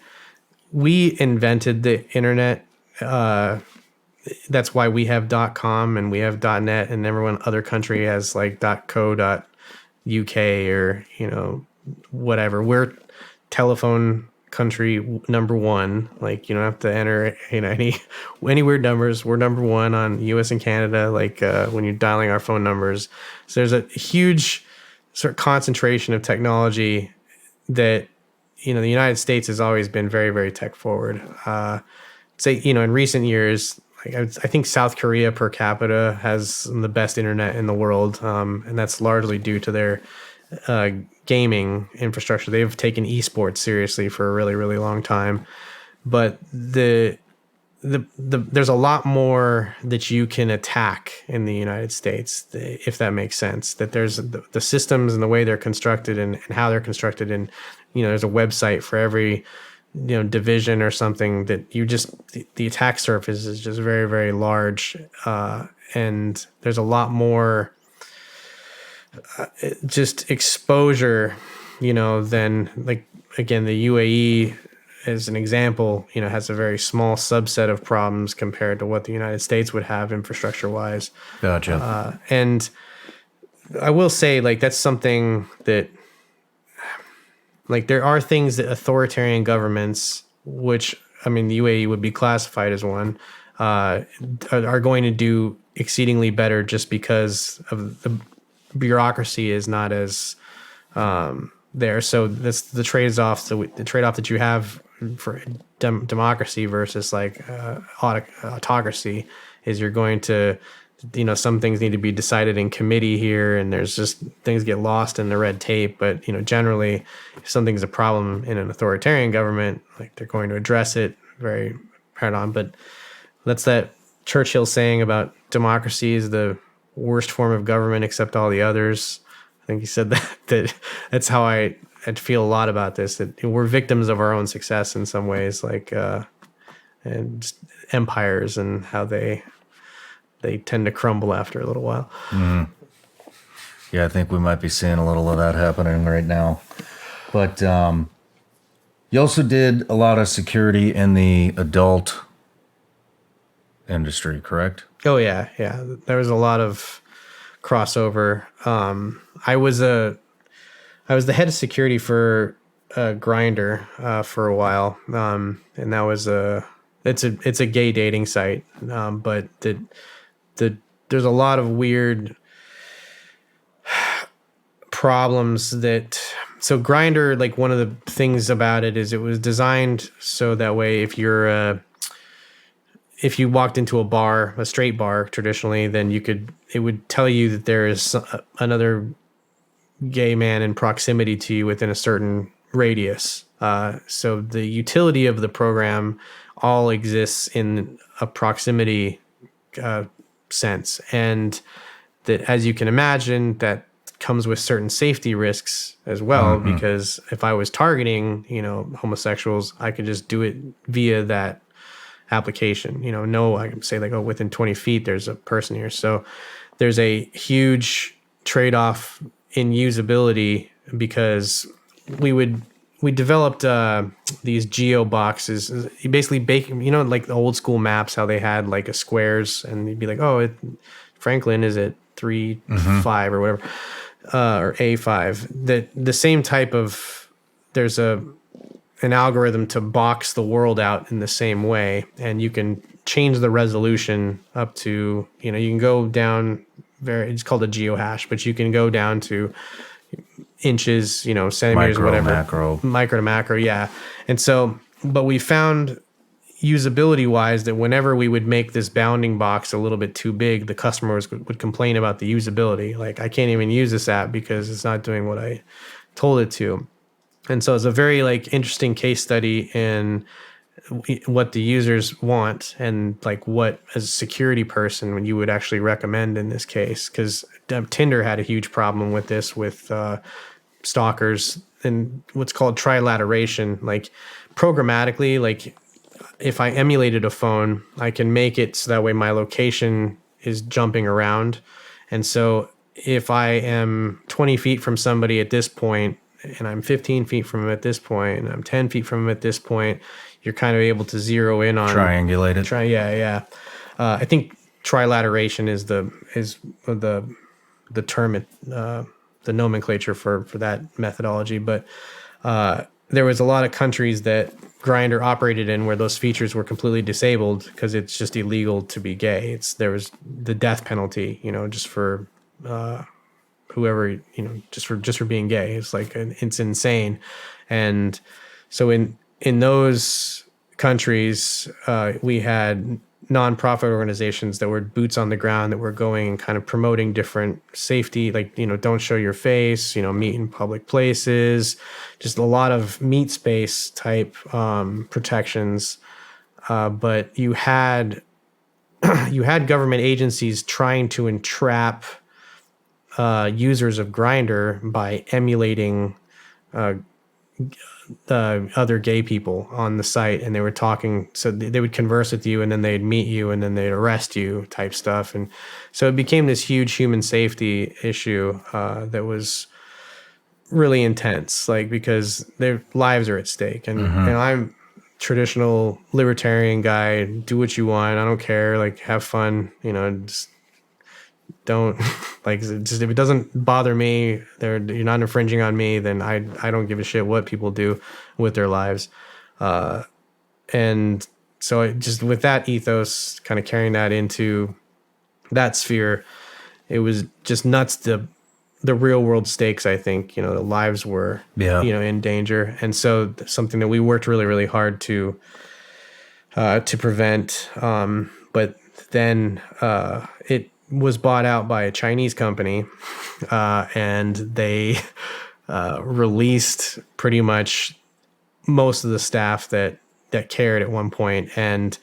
we invented the internet. That's why we have .com and we have .net, and everyone other country has like .co.uk or whatever. We're telephone country number one. Like you don't have to enter any weird numbers. We're number one on US and Canada. Like when you're dialing our phone numbers, so there's a huge sort of concentration of technology that the United States has always been very, very tech forward. In recent years, like I think South Korea per capita has the best internet in the world, and that's largely due to their gaming infrastructure. They've taken esports seriously for a really, really long time, but there's a lot more that you can attack in the United States, if that makes sense. That there's the systems and the way they're constructed and how they're constructed, and there's a website for every division or something that the attack surface is just very, very large, and there's a lot more just exposure, than like again the UAE as an example, has a very small subset of problems compared to what the United States would have infrastructure wise. Gotcha. And I will say, like, that's something that, like, there are things that authoritarian governments, which, I mean, the UAE would be classified as one, are going to do exceedingly better just because of the bureaucracy is not as there. So that's the trade-off. So the trade-off that you have for democracy versus like autocracy is you're going to, some things need to be decided in committee here, and there's just things get lost in the red tape. But generally, if something's a problem in an authoritarian government, like they're going to address it very hard on. But that's that Churchill saying about democracy is the worst form of government except all the others. I think he said that's how I feel a lot about this, that we're victims of our own success in some ways, like and just empires and how they tend to crumble after a little while. Mm. Yeah, I think we might be seeing a little of that happening right now. But you also did a lot of security in the adult industry, correct? Oh yeah. There was a lot of crossover. I was the head of security for Grindr for a while, and that was it's a gay dating site, but there's a lot of weird problems that. So Grindr, like, one of the things about it is it was designed so that way if you walked into a bar, a straight bar traditionally, then it would tell you that there is another gay man in proximity to you within a certain radius. So the utility of the program all exists in a proximity sense. And that, as you can imagine, that comes with certain safety risks as well, because if I was targeting, homosexuals, I could just do it via that application. I can say like, within 20 feet, there's a person here. So there's a huge trade-off in usability, because we developed these geo boxes. You basically like the old school maps, how they had like a squares, and you'd be like, Franklin is at 3-5 or whatever, or A5. That the same type of, there's an algorithm to box the world out in the same way, and you can change the resolution up to, you can go down it's called a geohash, but you can go down to inches, centimeters, micro to macro. Yeah. And so, but we found usability wise that whenever we would make this bounding box a little bit too big, the customers would complain about the usability. Like, I can't even use this app because it's not doing what I told it to. And so it's a very like interesting case study in what the users want and like what as a security person when you would actually recommend in this case, because Tinder had a huge problem with this with stalkers and what's called trilateration. Like programmatically, like if I emulated a phone, I can make it so that way my location is jumping around. And so if I am 20 feet from somebody at this point and I'm 15 feet from them at this point and I'm 10 feet from them at this point, you're kind of able to zero in on Triangulate it. Yeah. I think trilateration is the term, the nomenclature for that methodology. But there was a lot of countries that Grindr operated in where those features were completely disabled because it's just illegal to be gay. There was the death penalty, just for whoever, just for being gay. It's like it's insane. And so in those countries, we had nonprofit organizations that were boots on the ground that were going and kind of promoting different safety, like, don't show your face, meet in public places, just a lot of meat space type protections. But you had government agencies trying to entrap users of Grindr by emulating other gay people on the site, and they were talking, so they would converse with you and then they'd meet you and then they'd arrest you type stuff. And so it became this huge human safety issue that was really intense, like, because their lives are at stake. And I'm traditional libertarian guy, do what you want, I don't care, like, have fun, just don't like, just if it doesn't bother me, you're not infringing on me, then I don't give a shit what people do with their lives. And so just with that ethos, kind of carrying that into that sphere, it was just nuts. The real world stakes, I think, the lives were, in danger. And so something that we worked really, really hard to prevent. But then it was bought out by a Chinese company, and they released pretty much most of the staff that cared at one point. And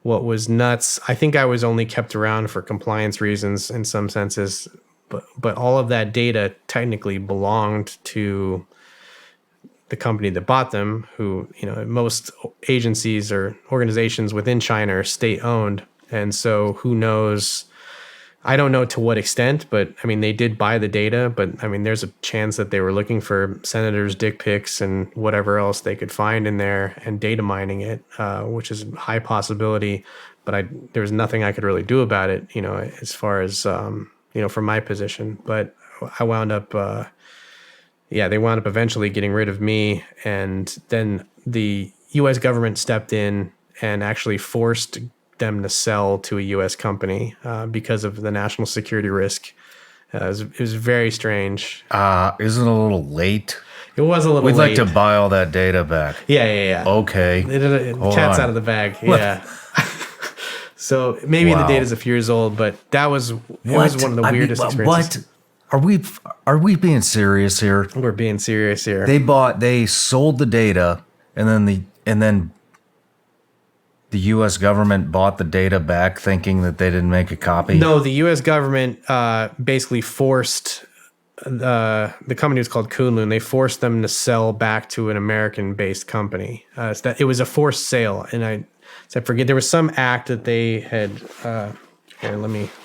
what was nuts, I think I was only kept around for compliance reasons in some senses, but all of that data technically belonged to the company that bought them, who, most agencies or organizations within China are state owned. And so who knows, I don't know to what extent, but I mean, they did buy the data, but I mean, there's a chance that they were looking for senators' dick pics and whatever else they could find in there and data mining it, which is a high possibility, but there was nothing I could really do about it, as far as, from my position. But I wound up, they wound up eventually getting rid of me. And then the U.S. government stepped in and actually forced them to sell to a U.S. company because of the national security risk. It was very strange. Isn't it a little late? It was a little We'd late. like to buy all that data back. Yeah. Okay. Cat's out of the bag. Yeah. So maybe the data's a few years old, but it was one of the weirdest experiences. What? Are we being serious here? We're being serious here. They sold the data, and then the U.S. government bought the data back, thinking that they didn't make a copy. No, the U.S. government basically forced the company was called Kunlun. They forced them to sell back to an American-based company. So it was a forced sale, and I forget, there was some act that they had.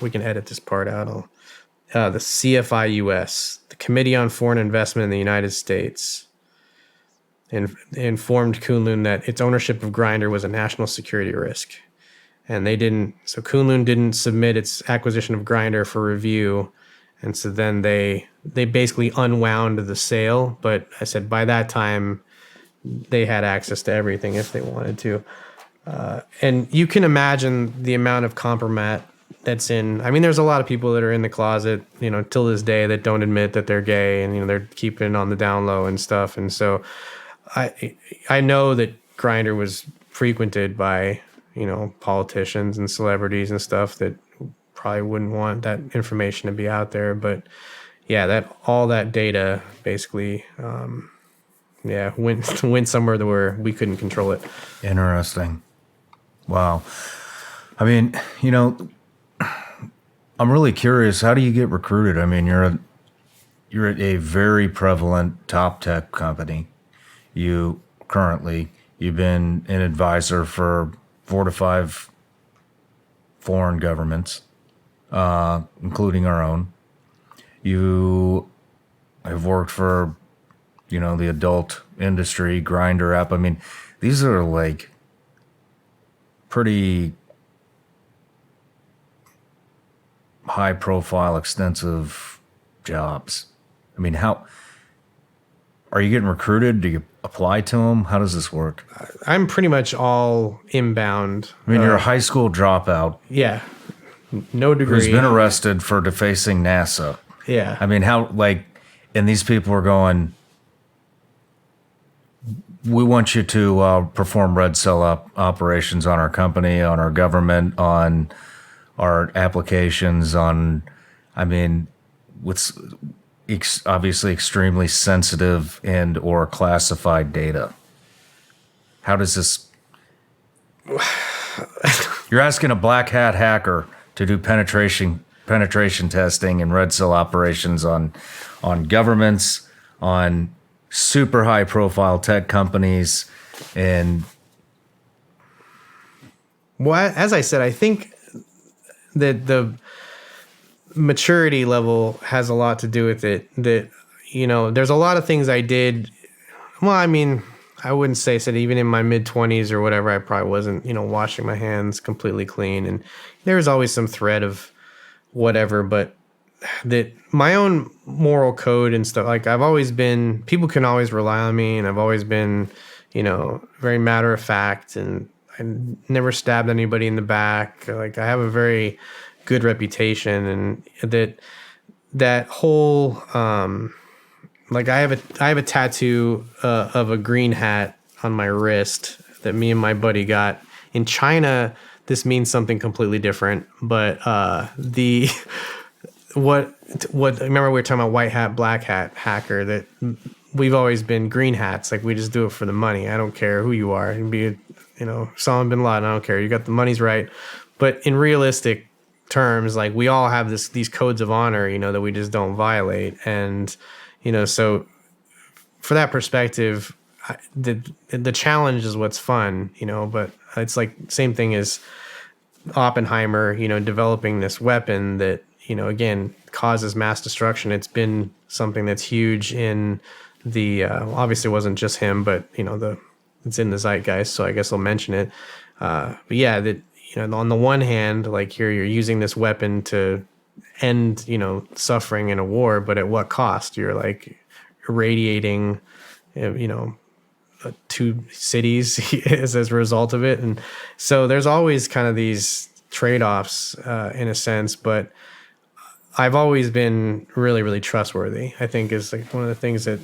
We can edit this part out. The CFI-US, the Committee on Foreign Investment in the United States, informed Kunlun that its ownership of Grindr was a national security risk. And Kunlun didn't submit its acquisition of Grindr for review. And so then they basically unwound the sale. But I said by that time, they had access to everything if they wanted to. And you can imagine the amount of compromise that's in. I mean, there's a lot of people that are in the closet, till this day that don't admit that they're gay, and they're keeping it on the down low and stuff. And so I know that Grindr was frequented by politicians and celebrities and stuff that probably wouldn't want that information to be out there. But yeah, all that data basically yeah, went somewhere where we couldn't control it. Interesting. Wow. I mean, you know, I'm really curious. How do you get recruited? I mean, you're at a very prevalent top tech company. You've been an advisor for 4 to 5 foreign governments, including our own. You have worked for, the adult industry, Grinder app. I mean, these are like pretty high profile, extensive jobs. I mean, how are you getting recruited? Do you apply to them? How does this work? I'm pretty much all inbound. I mean, you're a high school dropout Yeah. No degree. who's been arrested for defacing NASA. Yeah. I mean, and these people are going, we want you to perform red cell operations on our company, on our government, on our applications, with obviously extremely sensitive and or classified data. How does this... You're asking a black hat hacker to do penetration testing and red cell operations on governments, on super high profile tech companies, and well, as I said, I think that the maturity level has a lot to do with it. That, there's a lot of things I did. Well, I mean, I wouldn't say that even in my mid-20s or whatever, I probably wasn't, washing my hands completely clean. And there was always some thread of whatever, but that my own moral code and stuff, like I've always been, people can always rely on me, and I've always been, very matter of fact, and I never stabbed anybody in the back. Like I have a very good reputation, and that whole, like I have a tattoo of a green hat on my wrist that me and my buddy got in China. This means something completely different, but what remember we were talking about white hat, black hat hacker, that we've always been green hats. Like we just do it for the money. I don't care who you are. You can be, Osama bin Laden. I don't care. You got the money's right. But in realistic terms, like we all have these codes of honor, that we just don't violate. And, so for that perspective, the challenge is what's fun, but it's like same thing as Oppenheimer, developing this weapon that, again, causes mass destruction. It's been something that's huge in the, obviously it wasn't just him, but, it's in the zeitgeist. So I guess I'll mention it. But yeah, that, on the one hand, like here, you're using this weapon to end, suffering in a war, but at what cost? You're like irradiating, 2 cities as a result of it. And so there's always kind of these trade-offs in a sense, but I've always been really, really trustworthy, I think, is like one of the things that...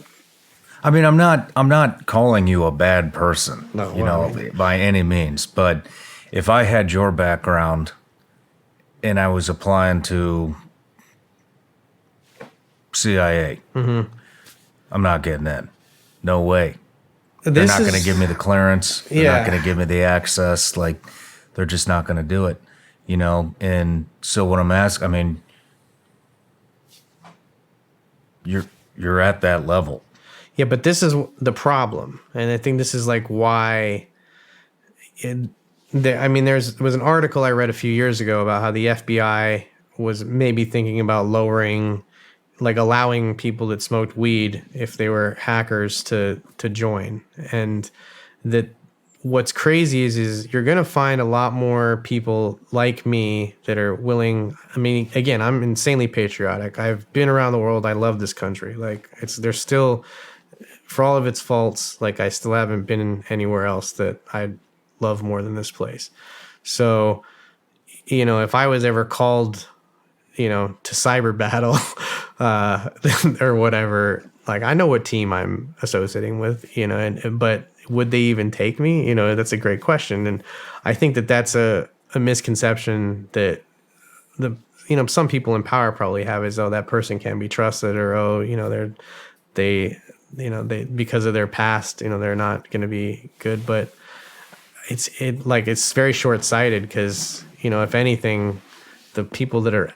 I mean, I'm not calling you a bad person, No, by any means, but if I had your background and I was applying to CIA, I'm not getting in. No way. They're not going to give me the clearance. They're not going to give me the access. Like, they're just not going to do it, And so what I'm asking, I mean, you're at that level. Yeah, but this is the problem, and I think this is like why. There was an article I read a few years ago about how the FBI was maybe thinking about allowing people that smoked weed, if they were hackers, to join. And that what's crazy is you're going to find a lot more people like me that are willing. I mean, again, I'm insanely patriotic. I've been around the world. I love this country. Like there's still, for all of its faults, like I still haven't been anywhere else that I love more than this place. So, if I was ever called, to cyber battle, or whatever, like I know what team I'm associating with, but would they even take me? That's a great question. And I think that that's a misconception that some people in power probably have, is, oh, that person can't be trusted, or, they they, because of their past, they're not going to be good. But it's very short-sighted, because if anything, the people that are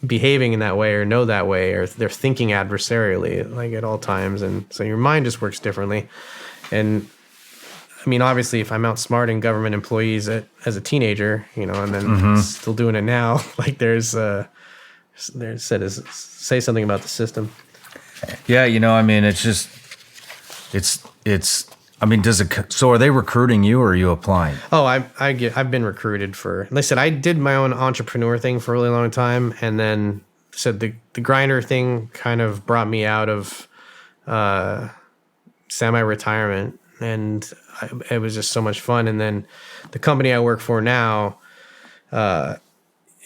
behaving in that way or know that way, or they're thinking adversarially, like, at all times, and so your mind just works differently. And I mean, obviously, if I'm outsmarting government employees as a teenager, and then still doing it now, like, say something about the system. Yeah, I mean, it's I mean, so are they recruiting you, or are you applying? Oh, I've been recruited for, like I said, I did my own entrepreneur thing for a really long time, and then said the grinder thing kind of brought me out of semi-retirement, and it was just so much fun. And then the company I work for now,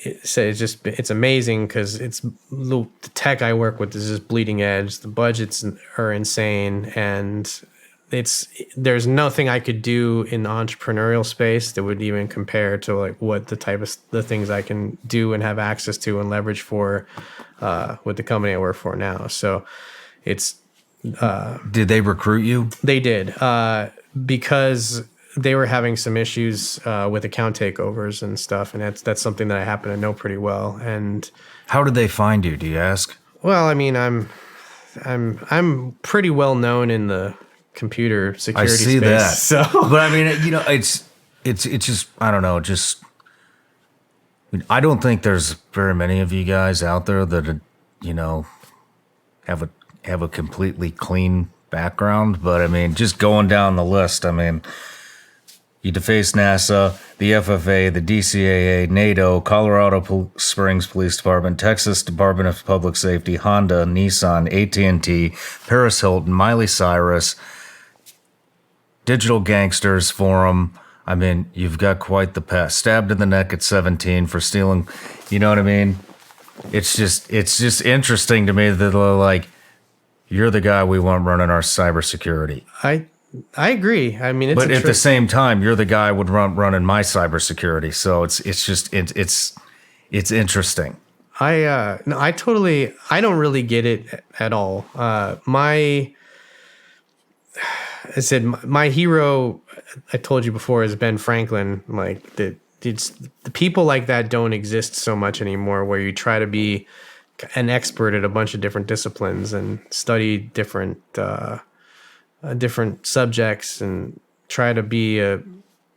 it's amazing, because the tech I work with is just bleeding edge. The budgets are insane, and there's nothing I could do in the entrepreneurial space that would even compare to, like, what the things I can do and have access to and leverage for with the company I work for now. So it's did they recruit you? They did, because they were having some issues with account takeovers and stuff, and that's something that I happen to know pretty well. And how did they find you? Do you ask? Well, I mean, I'm pretty well known in the computer security space. I see that. So, but I mean, it's just, I don't know, I don't think there's very many of you guys out there that have a completely clean background. But I mean, just going down the list, I mean, you defaced NASA, the FFA, the DCAA, NATO, Colorado Springs Police Department, Texas Department of Public Safety, Honda, Nissan, AT&T, Paris Hilton, Miley Cyrus, Digital Gangsters Forum. I mean, you've got quite the past. Stabbed in the neck at 17 for stealing. You know what I mean? It's just interesting to me that, like, you're the guy we want running our cybersecurity. I agree. I mean, but at the same time, you're the guy would running my cybersecurity. So it's interesting. I don't really get it at all. I said my hero, I told you before, is Ben Franklin. Like, the people like that don't exist so much anymore, where you try to be an expert at a bunch of different disciplines and study different subjects and try to be a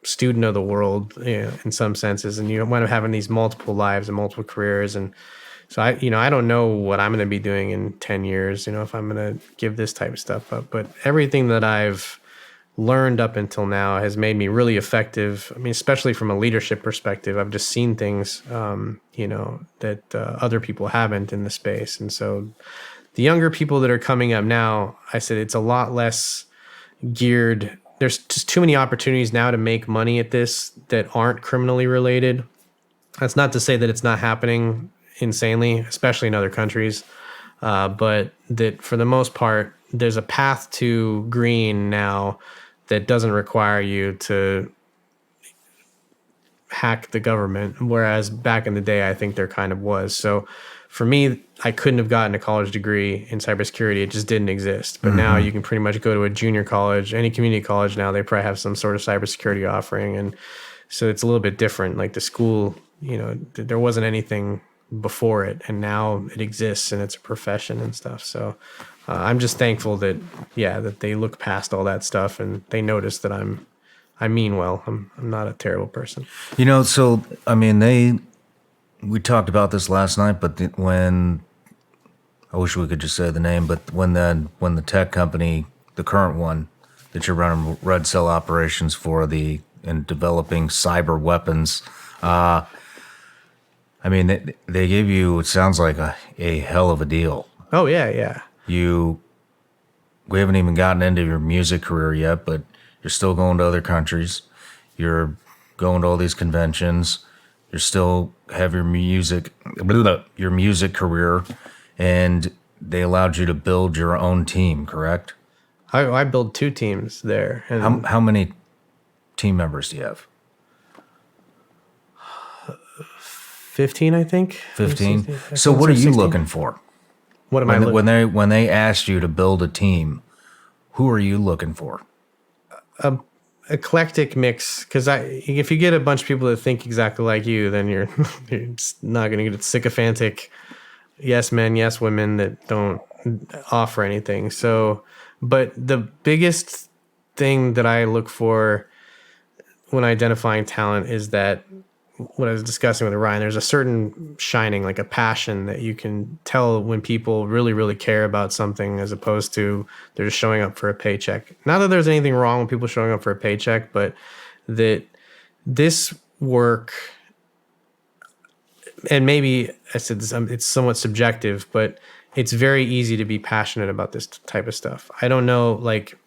student of the world, in some senses. And you wind up having these multiple lives and multiple careers. And so I don't know what I'm going to be doing in 10 years, if I'm going to give this type of stuff up. But everything that I've learned up until now has made me really effective. I mean, especially from a leadership perspective, I've just seen things, that other people haven't in the space. And so the younger people that are coming up now, I said it's a lot less geared. There's just too many opportunities now to make money at this that aren't criminally related. That's not to say that it's not happening insanely, especially in other countries, but that for the most part, there's a path to green now that doesn't require you to hack the government, whereas back in the day, I think there kind of was. So for me, I couldn't have gotten a college degree in cybersecurity. It just didn't exist. But now you can pretty much go to a junior college, any community college now, they probably have some sort of cybersecurity offering. And so it's a little bit different. Like the school, there wasn't anything before it, and now it exists and it's a profession and stuff. So I'm just thankful that they look past all that stuff and they notice that I mean well. I'm not a terrible person. So I mean, we talked about this last night, but when I wish we could just say the name, but when the tech company, the current one that you're running red cell operations for and developing cyber weapons, I mean, they gave you, it sounds like a hell of a deal. Oh, yeah. We haven't even gotten into your music career yet, but you're still going to other countries. You're going to all these conventions. You still have your music career, and they allowed you to build your own team, correct? I built 2 teams there. And how many team members do you have? 15, I think. 15? So what are you looking for? What am I looking? When they asked you to build a team, who are you looking for? Eclectic mix, because if you get a bunch of people that think exactly like you, then you're just not going to get sycophantic yes men, yes women that don't offer anything. So, but the biggest thing that I look for when identifying talent is that what I was discussing with Ryan, there's a certain shining, like a passion that you can tell when people really, really care about something as opposed to they're just showing up for a paycheck. Not that there's anything wrong with people showing up for a paycheck, but that this work, and maybe I said this, it's somewhat subjective, but it's very easy to be passionate about this type of stuff. I don't know, like,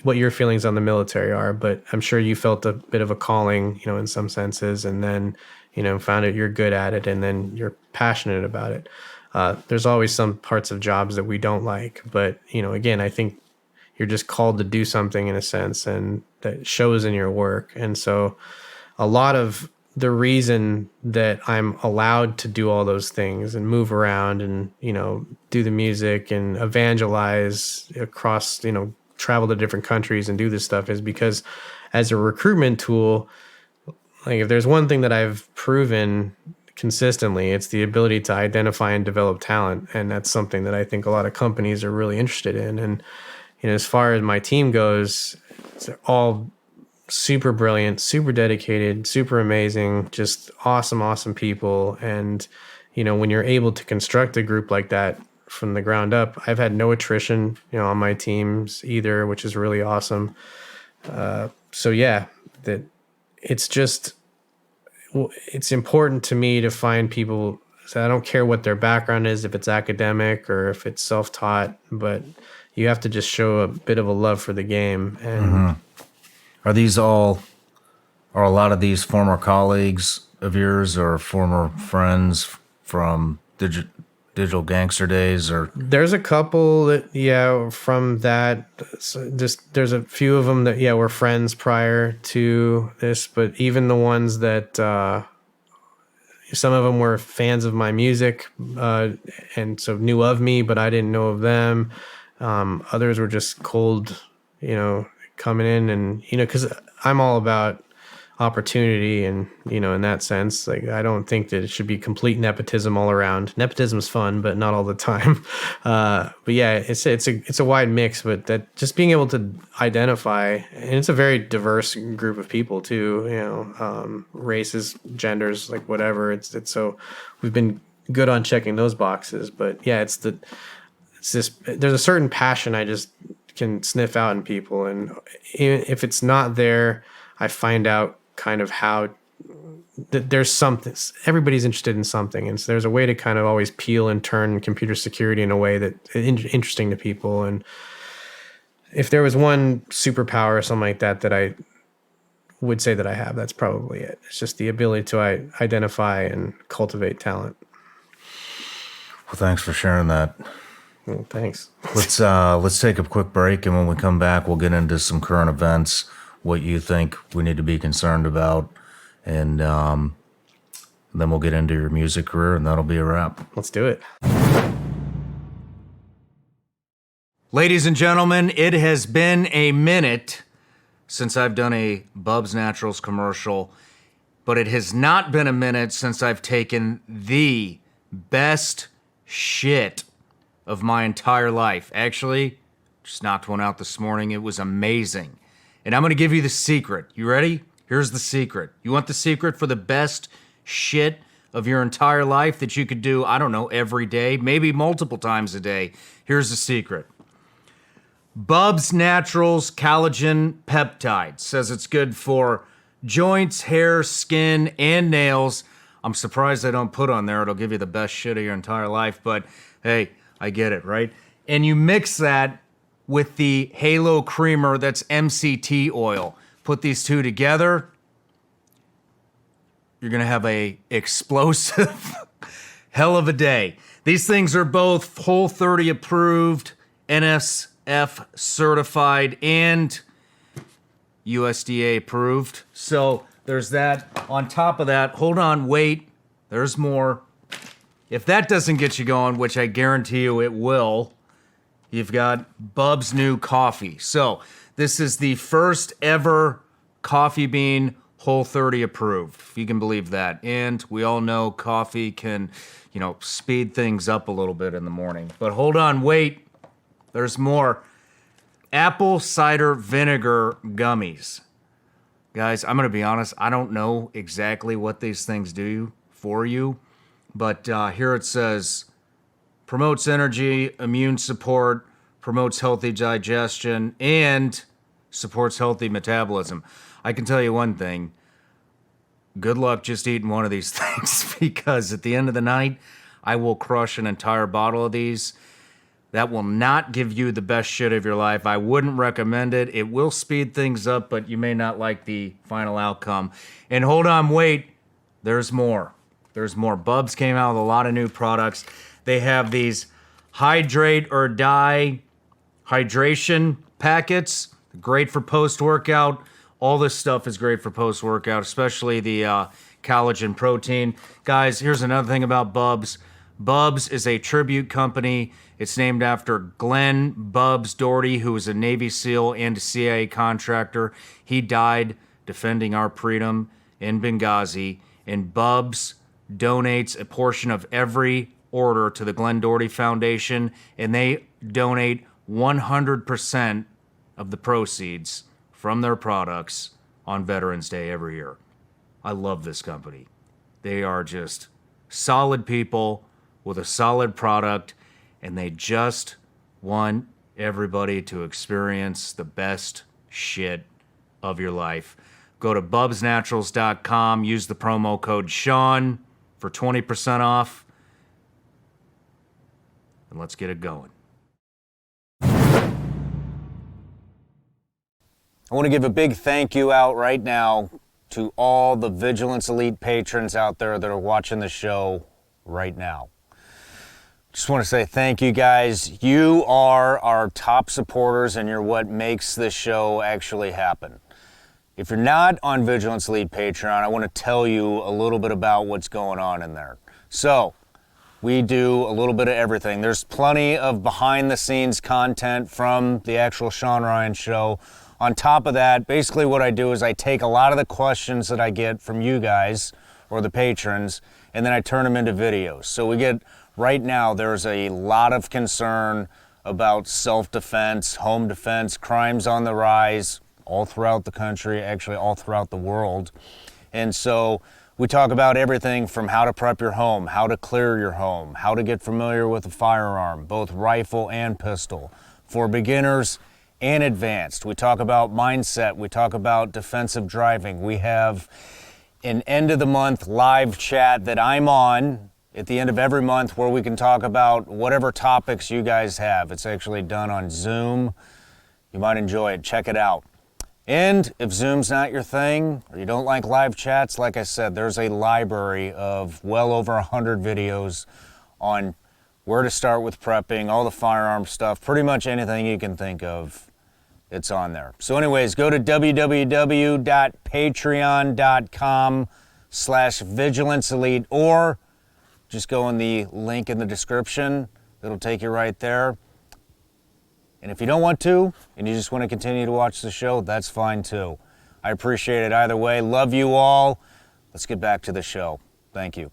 what your feelings on the military are, but I'm sure you felt a bit of a calling, in some senses, and then, found out you're good at it, and then you're passionate about it. There's always some parts of jobs that we don't like, but, again, I think you're just called to do something in a sense, and that shows in your work. And so a lot of the reason that I'm allowed to do all those things and move around and, do the music and evangelize across, travel to different countries and do this stuff is because as a recruitment tool, like if there's one thing that I've proven consistently, it's the ability to identify and develop talent. And that's something that I think a lot of companies are really interested in. And, as far as my team goes, it's all super brilliant, super dedicated, super amazing, just awesome people. And, when you're able to construct a group like that from the ground up, I've had no attrition, on my teams either, which is really awesome. So yeah, that it's important to me to find people. So I don't care what their background is, if it's academic or if it's self-taught, but you have to just show a bit of a love for the game. And Are a lot of these former colleagues of yours or former friends from Digital Gangster days? Or there's a couple that, from that, there's a few of them that, were friends prior to this, but even the ones that, some of them were fans of my music, and so knew of me, but I didn't know of them. Others were just cold, coming in and, because I'm all about opportunity and, in that sense, like, I don't think that it should be complete nepotism all around. Nepotism is fun, but not all the time. But yeah, it's a wide mix, but that just being able to identify, and it's a very diverse group of people too, races, genders, like whatever. It's so we've been good on checking those boxes, but yeah, there's a certain passion I just can sniff out in people, and if it's not there, I find out kind of how that there's something. Everybody's interested in something, and so there's a way to kind of always peel and turn computer security in a way that interesting to people. And if there was one superpower or something like that I would say that I have, that's probably it. It's just the ability to identify and cultivate talent. Well, thanks for sharing that. Well, thanks. Let's take a quick break, and when we come back, we'll get into some current events, what you think we need to be concerned about, and then we'll get into your music career, and that'll be a wrap. Let's do it. Ladies and gentlemen, it has been a minute since I've done a Bubs Naturals commercial, but it has not been a minute since I've taken the best shit of my entire life. Actually, just knocked one out this morning. It was amazing. And I'm going to give you the secret. You ready? Here's the secret. You want the secret for the best shit of your entire life that you could do, I don't know, every day, maybe multiple times a day? Here's the secret. Bubs Naturals Collagen Peptide says it's good for joints, hair, skin, and nails. I'm surprised they don't put on there it'll give you the best shit of your entire life, but hey, I get it, right? And you mix that with the Halo Creamer, that's MCT oil. Put these two together, you're gonna have a explosive hell of a day. These things are both Whole30 approved, NSF certified, and USDA approved. So there's that. On top of that, hold on, wait, there's more. if that doesn't get you going, which I guarantee you it will, you've got Bub's new coffee. So this is the first ever coffee bean Whole30 approved, if you can believe that. And we all know coffee can, speed things up a little bit in the morning. But hold on, wait. There's more. Apple cider vinegar gummies. Guys, I'm going to be honest. I don't know exactly what these things do for you. But here it says, promotes energy, immune support, promotes healthy digestion, and supports healthy metabolism. I can tell you one thing. Good luck just eating one of these things, because at the end of the night, I will crush an entire bottle of these. That will not give you the best shit of your life. I wouldn't recommend it. It will speed things up, but you may not like the final outcome. And hold on, wait. There's more. There's more. Bubs came out with a lot of new products. They have these hydrate or die hydration packets. Great for post-workout. All this stuff is great for post-workout, especially the collagen protein. Guys, here's another thing about Bubs. Bubs is a tribute company. It's named after Glenn Bubs Doherty, who was a Navy SEAL and a CIA contractor. He died defending our freedom in Benghazi. And Bubs donates a portion of every order to the Glenn Doherty Foundation, and they donate 100% of the proceeds from their products on Veterans Day every year. I love this company. They are just solid people with a solid product, and they just want everybody to experience the best shit of your life. Go to bubsnaturals.com, use the promo code Shawn for 20% off, and let's get it going. I want to give a big thank you out right now to all the Vigilance Elite patrons out there that are watching the show right now. Just want to say thank you, guys. You are our top supporters, and you're what makes this show actually happen. If you're not on Vigilance Elite Patreon, I want to tell you a little bit about what's going on in there. So, we do a little bit of everything. There's plenty of behind-the-scenes content from the actual Shawn Ryan show. On top of that, basically what I do is I take a lot of the questions that I get from you guys, or the patrons, and then I turn them into videos. So we get, right now, there's a lot of concern about self-defense, home defense, crimes on the rise, all throughout the country, actually all throughout the world. And so we talk about everything from how to prep your home, how to clear your home, how to get familiar with a firearm, both rifle and pistol, for beginners and advanced. We talk about mindset. We talk about defensive driving. We have an end of the month live chat that I'm on at the end of every month where we can talk about whatever topics you guys have. It's actually done on Zoom. You might enjoy it. Check it out. And if Zoom's not your thing, or you don't like live chats, like I said, there's a library of well over 100 videos on where to start with prepping, all the firearm stuff, pretty much anything you can think of, it's on there. So anyways, go to www.patreon.com/vigilanceelite, or just go in the link in the description. It'll take you right there. And if you don't want to, and you just want to continue to watch the show, that's fine too. I appreciate it either way. Love you all. Let's get back to the show. Thank you.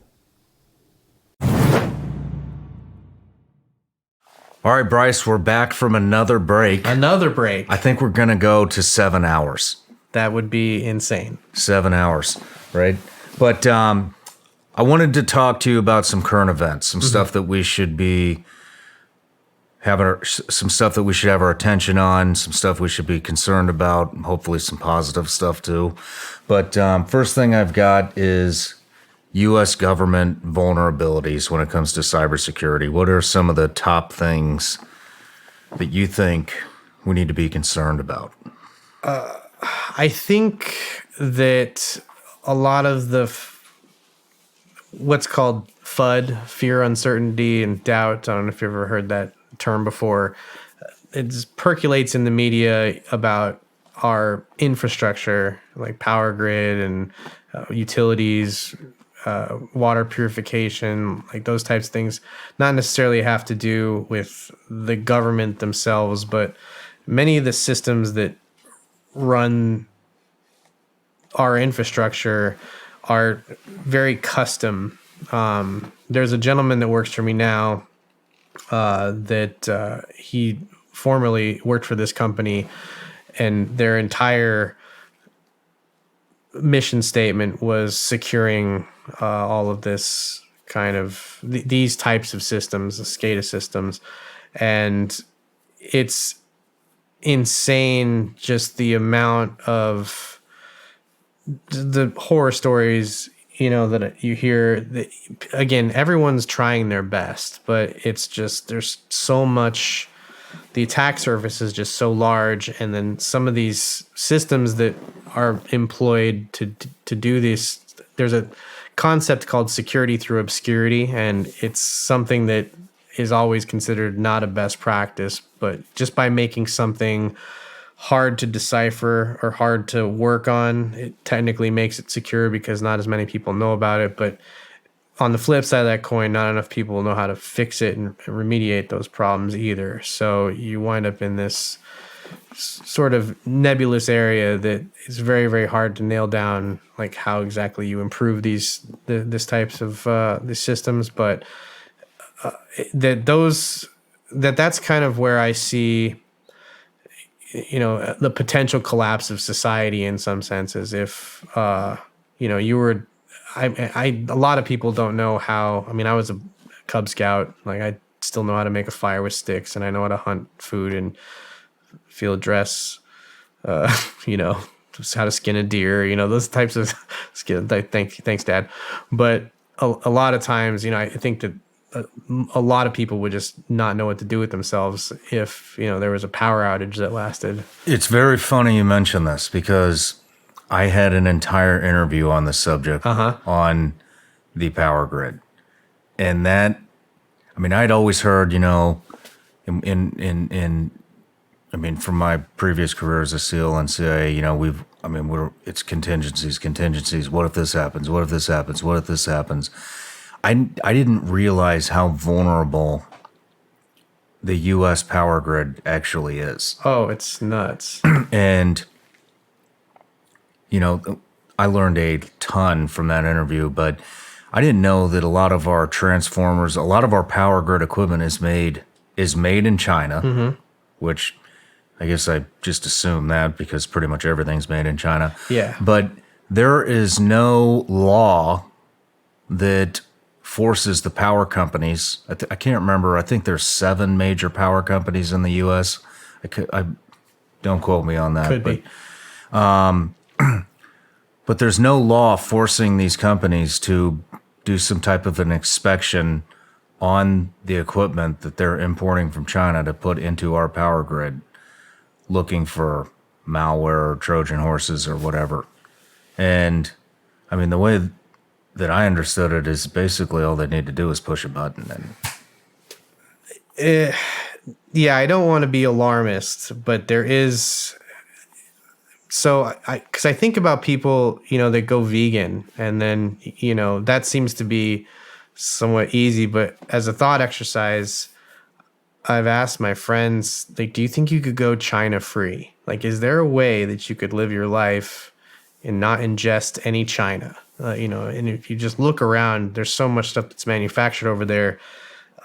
All right, Bryce, we're back from another break. Another break. I think we're going to go to 7 hours. That would be insane. 7 hours, right? But I wanted to talk to you about some current events, some stuff that we should be some stuff that we should have our attention on, some stuff we should be concerned about, and hopefully some positive stuff too. But first thing I've got is U.S. government vulnerabilities when it comes to cybersecurity. What are some of the top things that you think we need to be concerned about? I think that a lot of the what's called FUD, fear, uncertainty, and doubt, I don't know if you've ever heard that term before, it percolates in the media about our infrastructure, like power grid and utilities, water purification, like those types of things, not necessarily have to do with the government themselves, but many of the systems that run our infrastructure are very custom. There's a gentleman that works for me now that he formerly worked for this company, and their entire mission statement was securing all of this kind of these types of systems, the SCADA systems, and it's insane just the amount of the horror stories, you know, that you hear. That, again, everyone's trying their best, but it's just there's so much. The attack surface is just so large, and then some of these systems that are employed to do this. There's a concept called security through obscurity, and it's something that is always considered not a best practice. But just by making something hard to decipher or hard to work on, it technically makes it secure because not as many people know about it. But on the flip side of that coin, not enough people know how to fix it and remediate those problems either. So you wind up in this sort of nebulous area that is very, very hard to nail down, like how exactly you improve these types of these systems. But that's kind of where I see, you know, the potential collapse of society in some senses. If you know, you were, a lot of people don't know how. I mean, I was a Cub Scout. Like, I still know how to make a fire with sticks, and I know how to hunt food and field dress. You know, just how to skin a deer. You know, those types of skin. Thanks, Dad. But a lot of times, you know, I think that a lot of people would just not know what to do with themselves if, you know, there was a power outage that lasted. It's very funny you mention this because I had an entire interview on the subject on the power grid. And that, I mean, I'd always heard, you know, I mean, from my previous career as a SEAL and CIA, you know, it's contingencies. What if this happens? What if this happens? What if this happens? I didn't realize how vulnerable the U.S. power grid actually is. Oh, it's nuts. And, you know, I learned a ton from that interview, but I didn't know that a lot of our transformers, a lot of our power grid equipment is made in China, which I guess I just assumed that because pretty much everything's made in China. Yeah. But there is no law that forces the power companies. I can't remember. I think there's 7 major power companies in the U.S. I don't quote me on that. Could be. But there's no law forcing these companies to do some type of an inspection on the equipment that they're importing from China to put into our power grid, looking for malware or Trojan horses or whatever. And I mean, the way that I understood it is basically all they need to do is push a button. And yeah, I don't want to be alarmist, but there is. So because I think about people, you know, that go vegan, and then, you know, that seems to be somewhat easy. But as a thought exercise, I've asked my friends, like, do you think you could go China free? Like, is there a way that you could live your life and not ingest any China? You know, and if you just look around, there's so much stuff that's manufactured over there.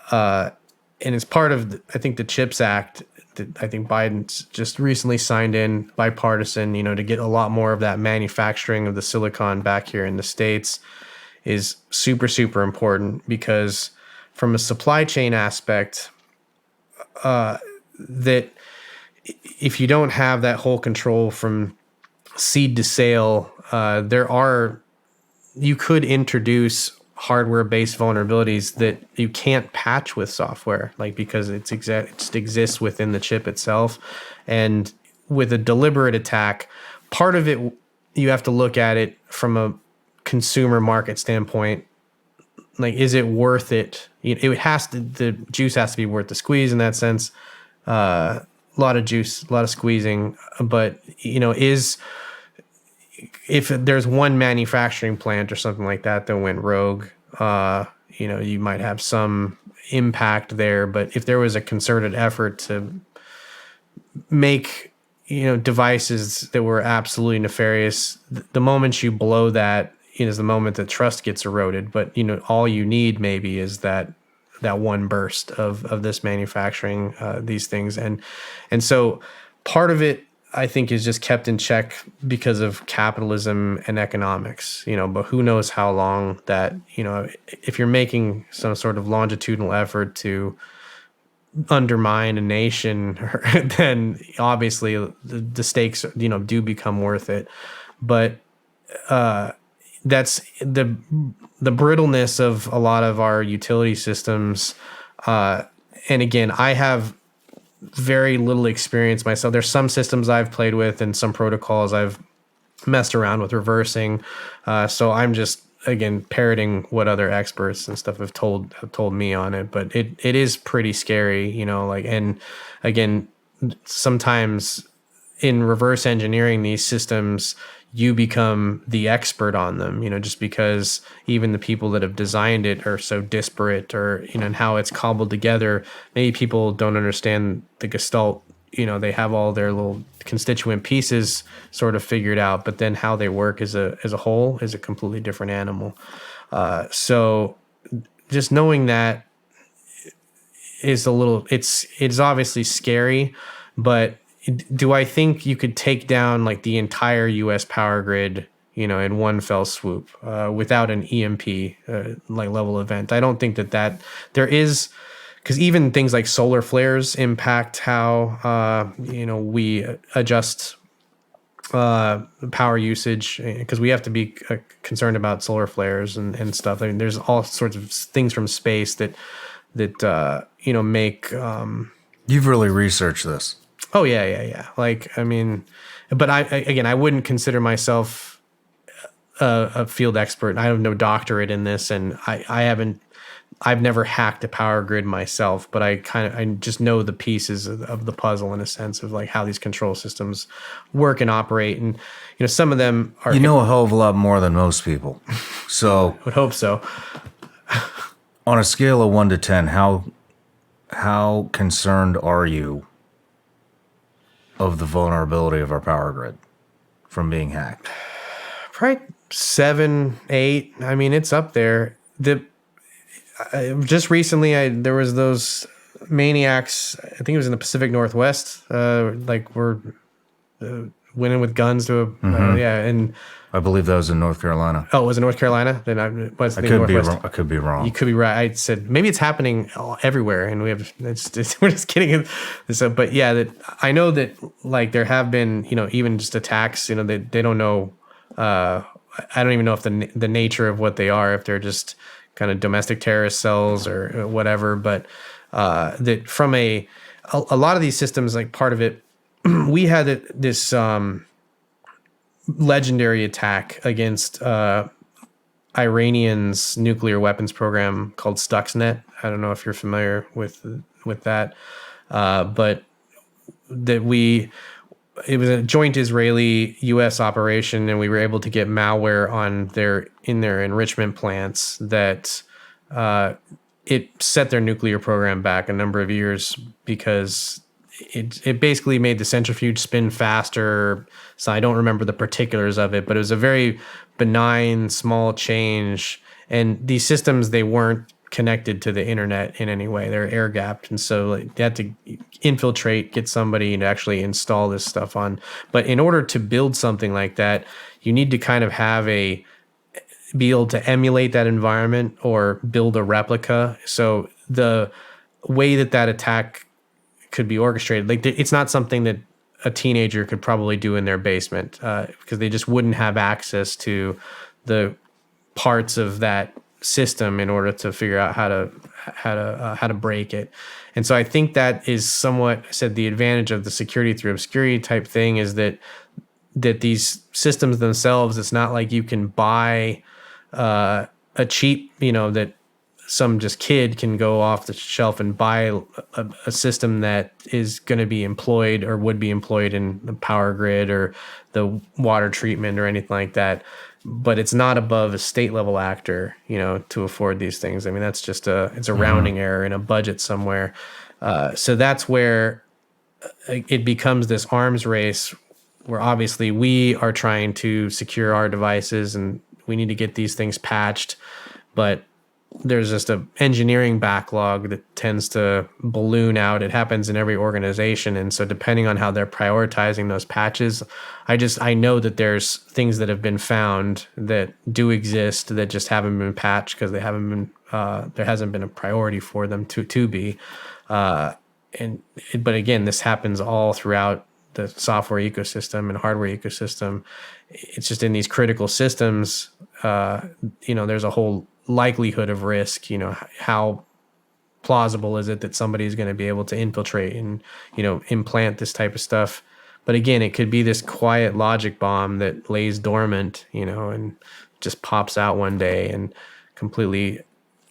And it's part of, I think, the CHIPS Act that I think Biden's just recently signed in, bipartisan, you know, to get a lot more of that manufacturing of the silicon back here in the States is super, super important because from a supply chain aspect, that if you don't have that whole control from seed to sale, you could introduce hardware-based vulnerabilities that you can't patch with software, like because it just exists within the chip itself. And with a deliberate attack, part of it, you have to look at it from a consumer market standpoint. Like, is it worth it? The juice has to be worth the squeeze in that sense. A lot of juice, a lot of squeezing, but, you know, if there's one manufacturing plant or something like that that went rogue, you might have some impact there. But if there was a concerted effort to make, devices that were absolutely nefarious, the moment you blow that is the moment that trust gets eroded. But, all you need maybe is that one burst of this manufacturing these things. And so part of it, I think, is just kept in check because of capitalism and economics, but who knows how long that, if you're making some sort of longitudinal effort to undermine a nation, then obviously the stakes, do become worth it. But that's the brittleness of a lot of our utility systems. And again, I have very little experience myself. There's some systems I've played with and some protocols I've messed around with reversing. So I'm just, again, parroting what other experts and stuff have told me on it. But it is pretty scary, and again, sometimes in reverse engineering these systems, you become the expert on them, just because even the people that have designed it are so disparate, or, and how it's cobbled together. Maybe people don't understand the gestalt, they have all their little constituent pieces sort of figured out, but then how they work as a whole is a completely different animal. So just knowing that is it's obviously scary, but do I think you could take down like the entire U.S. power grid, in one fell swoop without an EMP like level event? I don't think that there is, because even things like solar flares impact how we adjust power usage, because we have to be concerned about solar flares and stuff. I mean, there's all sorts of things from space that make. You've really researched this. Oh yeah. Like, I mean, but I wouldn't consider myself a field expert. I have no doctorate in this, and I've never hacked a power grid myself, but I just know the pieces of the puzzle, in a sense of like how these control systems work and operate. And, some of them are, a hell of a lot more than most people. So would hope so. On a scale of 1 to 10, how concerned are you of the vulnerability of our power grid from being hacked? Probably 7, 8. I mean, it's up there. Just recently, there was those maniacs. I think it was in the Pacific Northwest. Were went in with guns to a and I believe that was in North Carolina. Oh, it was in North Carolina? Then I could be wrong. I could be wrong. You could be right. I said maybe it's happening everywhere, and we're just kidding. So, but yeah, that I know that like there have been even just attacks. They don't know. I don't even know if the nature of what they are, if they're just kind of domestic terrorist cells or whatever. But that from a lot of these systems, like part of it, we had this legendary attack against Iranian's nuclear weapons program called Stuxnet. I don't know if you're familiar with that, but that it was a joint Israeli-U.S. operation, and we were able to get malware in their enrichment plants that it set their nuclear program back a number of years, because it basically made the centrifuge spin faster. So I don't remember the particulars of it, but it was a very benign, small change. And these systems, they weren't connected to the internet in any way. They're air gapped. And so they had to infiltrate, get somebody to actually install this stuff on. But in order to build something like that, you need to kind of be able to emulate that environment or build a replica. So the way that attack could be orchestrated, like it's not something that a teenager could probably do in their basement, because they just wouldn't have access to the parts of that system in order to figure out how to break it. And so I think that is somewhat, I said, the advantage of the security through obscurity type thing is that these systems themselves, it's not like you can buy a cheap, that some just kid can go off the shelf and buy a system that is going to be employed or would be employed in the power grid or the water treatment or anything like that. But it's not above a state level actor, to afford these things. I mean, that's just it's a rounding error in a budget somewhere. So that's where it becomes this arms race where obviously we are trying to secure our devices and we need to get these things patched, but there's just a engineering backlog that tends to balloon out. It happens in every organization. And so depending on how they're prioritizing those patches, I know that there's things that have been found that do exist that just haven't been patched because they haven't been, there hasn't been a priority for them to be. But again, this happens all throughout the software ecosystem and hardware ecosystem. It's just in these critical systems, there's a whole likelihood of risk. How plausible is it that somebody is going to be able to infiltrate and, implant this type of stuff? But again, it could be this quiet logic bomb that lays dormant, and just pops out one day and completely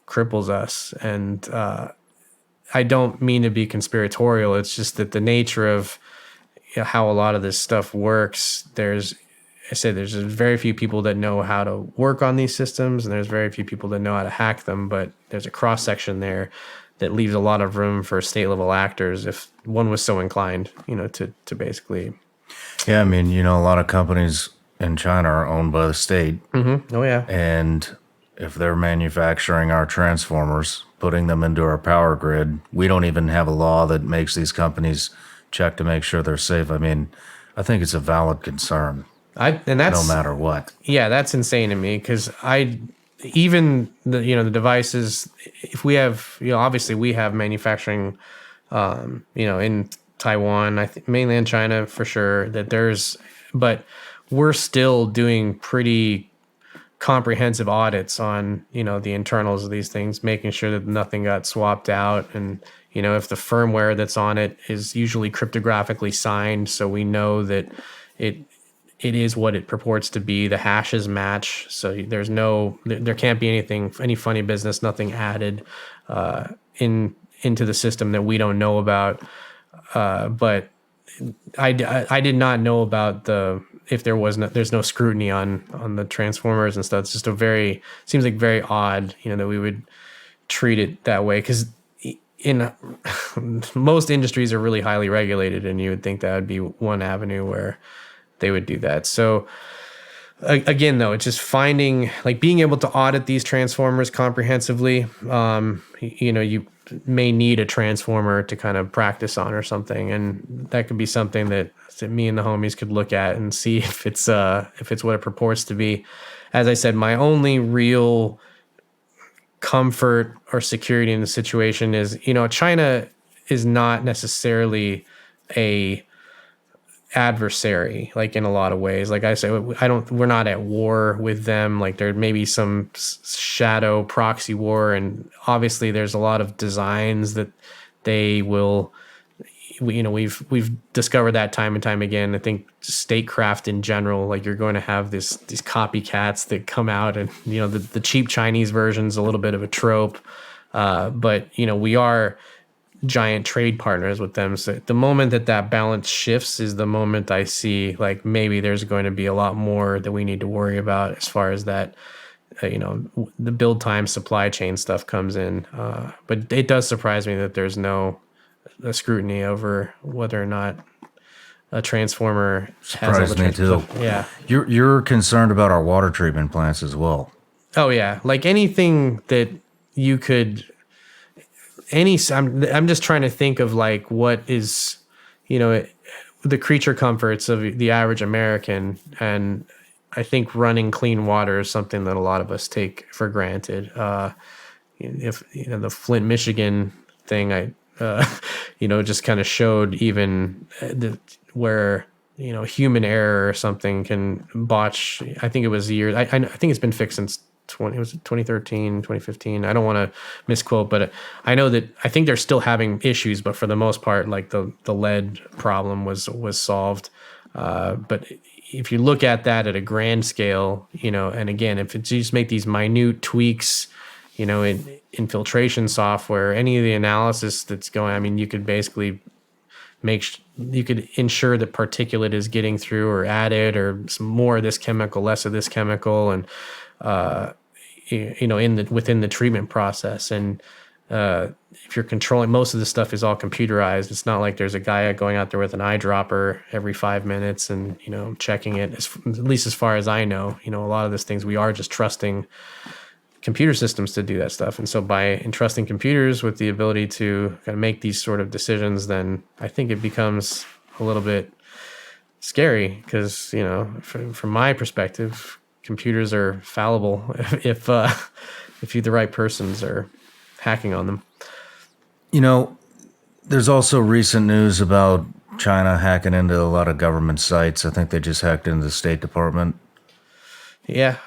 cripples us. And I don't mean to be conspiratorial. It's just that the nature of how a lot of this stuff works, there's very few people that know how to work on these systems, and there's very few people that know how to hack them, but there's a cross section there that leaves a lot of room for state level actors if one was so inclined, to basically. Yeah, I mean, a lot of companies in China are owned by the state. Mm-hmm. Oh, yeah. And if they're manufacturing our transformers, putting them into our power grid, we don't even have a law that makes these companies check to make sure they're safe. I mean, I think it's a valid concern. No matter what. Yeah, that's insane to me because even the devices, if we have, obviously we have manufacturing, in Taiwan, I think mainland China for sure but we're still doing pretty comprehensive audits on, the internals of these things, making sure that nothing got swapped out. And, if the firmware that's on it is usually cryptographically signed, so we know that it is what it purports to be. The hashes match, so there can't be any funny business, nothing added into the system that we don't know about. But I did not know about there's no scrutiny on the transformers and stuff. It's just seems like very odd, that we would treat it that way, because in most industries are really highly regulated, and you would think that would be one avenue where they would do that. So again, though, it's just being able to audit these transformers comprehensively. You may need a transformer to kind of practice on or something, and that could be something that me and the homies could look at and see if it's what it purports to be. As I said, my only real comfort or security in the situation is, China is not necessarily a adversary, like in a lot of ways. Like I say, we're not at war with them. Like there may be some shadow proxy war, and obviously there's a lot of designs that they will, we've discovered that time and time again. I think statecraft in general, like you're going to have these copycats that come out, and the cheap Chinese version's a little bit of a trope, but we are giant trade partners with them. So the moment that balance shifts is the moment I see like maybe there's going to be a lot more that we need to worry about as far as that the build time supply chain stuff comes in. But it does surprise me that there's no scrutiny over whether or not a transformer has all the me too. Yeah. You're concerned about our water treatment plants as well. Oh yeah. Like anything that you could I'm just trying to think of like what is, the creature comforts of the average American. And I think running clean water is something that a lot of us take for granted. If, the Flint, Michigan thing, just kind of showed even where, human error or something can botch. I think it was years. I think it's been fixed since 2013, 2015. I don't want to misquote, but I know that I think they're still having issues, but for the most part, like the lead problem was solved. But if you look at that at a grand scale, and again, if you just make these minute tweaks, it infiltration software, any of the analysis that's going. I mean, you could basically you could ensure that particulate is getting through or added, or some more of this chemical, less of this chemical, and within the treatment process. And if you're controlling, most of the stuff is all computerized. It's not like there's a guy going out there with an eyedropper every 5 minutes and checking it. At least as far as I know, a lot of these things we are just trusting computer systems to do that stuff. And so by entrusting computers with the ability to kind of make these sort of decisions, then I think it becomes a little bit scary because, from my perspective, computers are fallible if the right persons are hacking on them. There's also recent news about China hacking into a lot of government sites. I think they just hacked into the State Department. Yeah.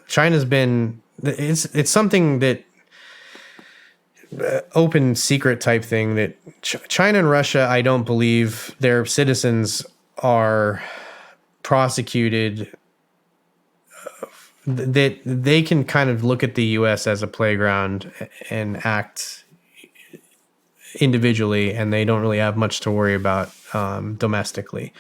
China's been, it's something that open secret type thing that China and Russia, I don't believe their citizens are prosecuted, that they can kind of look at the US as a playground and act individually, and they don't really have much to worry about domestically.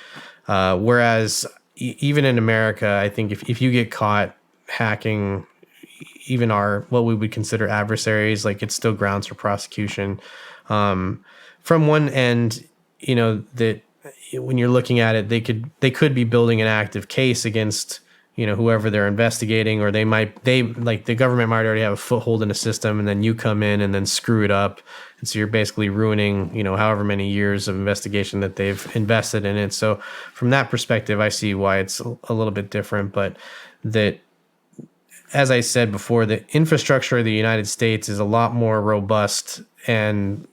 Whereas even in America, I think if you get caught hacking even what we would consider adversaries, like it's still grounds for prosecution. From one end, that when you're looking at it, they could be building an active case against whoever they're investigating, or the government might already have a foothold in a system, and then you come in and then screw it up. And so you're basically ruining, however many years of investigation that they've invested in it. So from that perspective, I see why it's a little bit different. But that, as I said before, the infrastructure of the United States is a lot more robust. And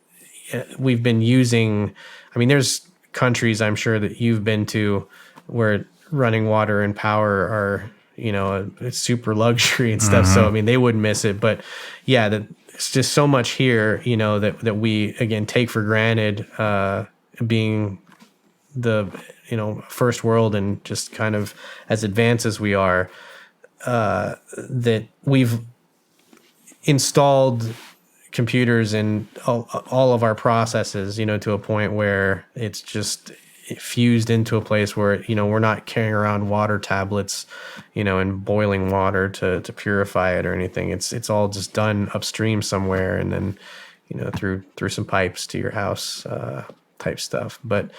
we've been using, there's countries I'm sure that you've been to where running water and power are, a super luxury and stuff. So, they wouldn't miss it. But yeah, it's just so much here, that we, again, take for granted, being the, first world and just kind of as advanced as we are, that we've installed computers in all of our processes, to a point where it's just fused into a place where, we're not carrying around water tablets, and boiling water to purify it or anything. It's all just done upstream somewhere, and then, through some pipes to your house, type stuff. But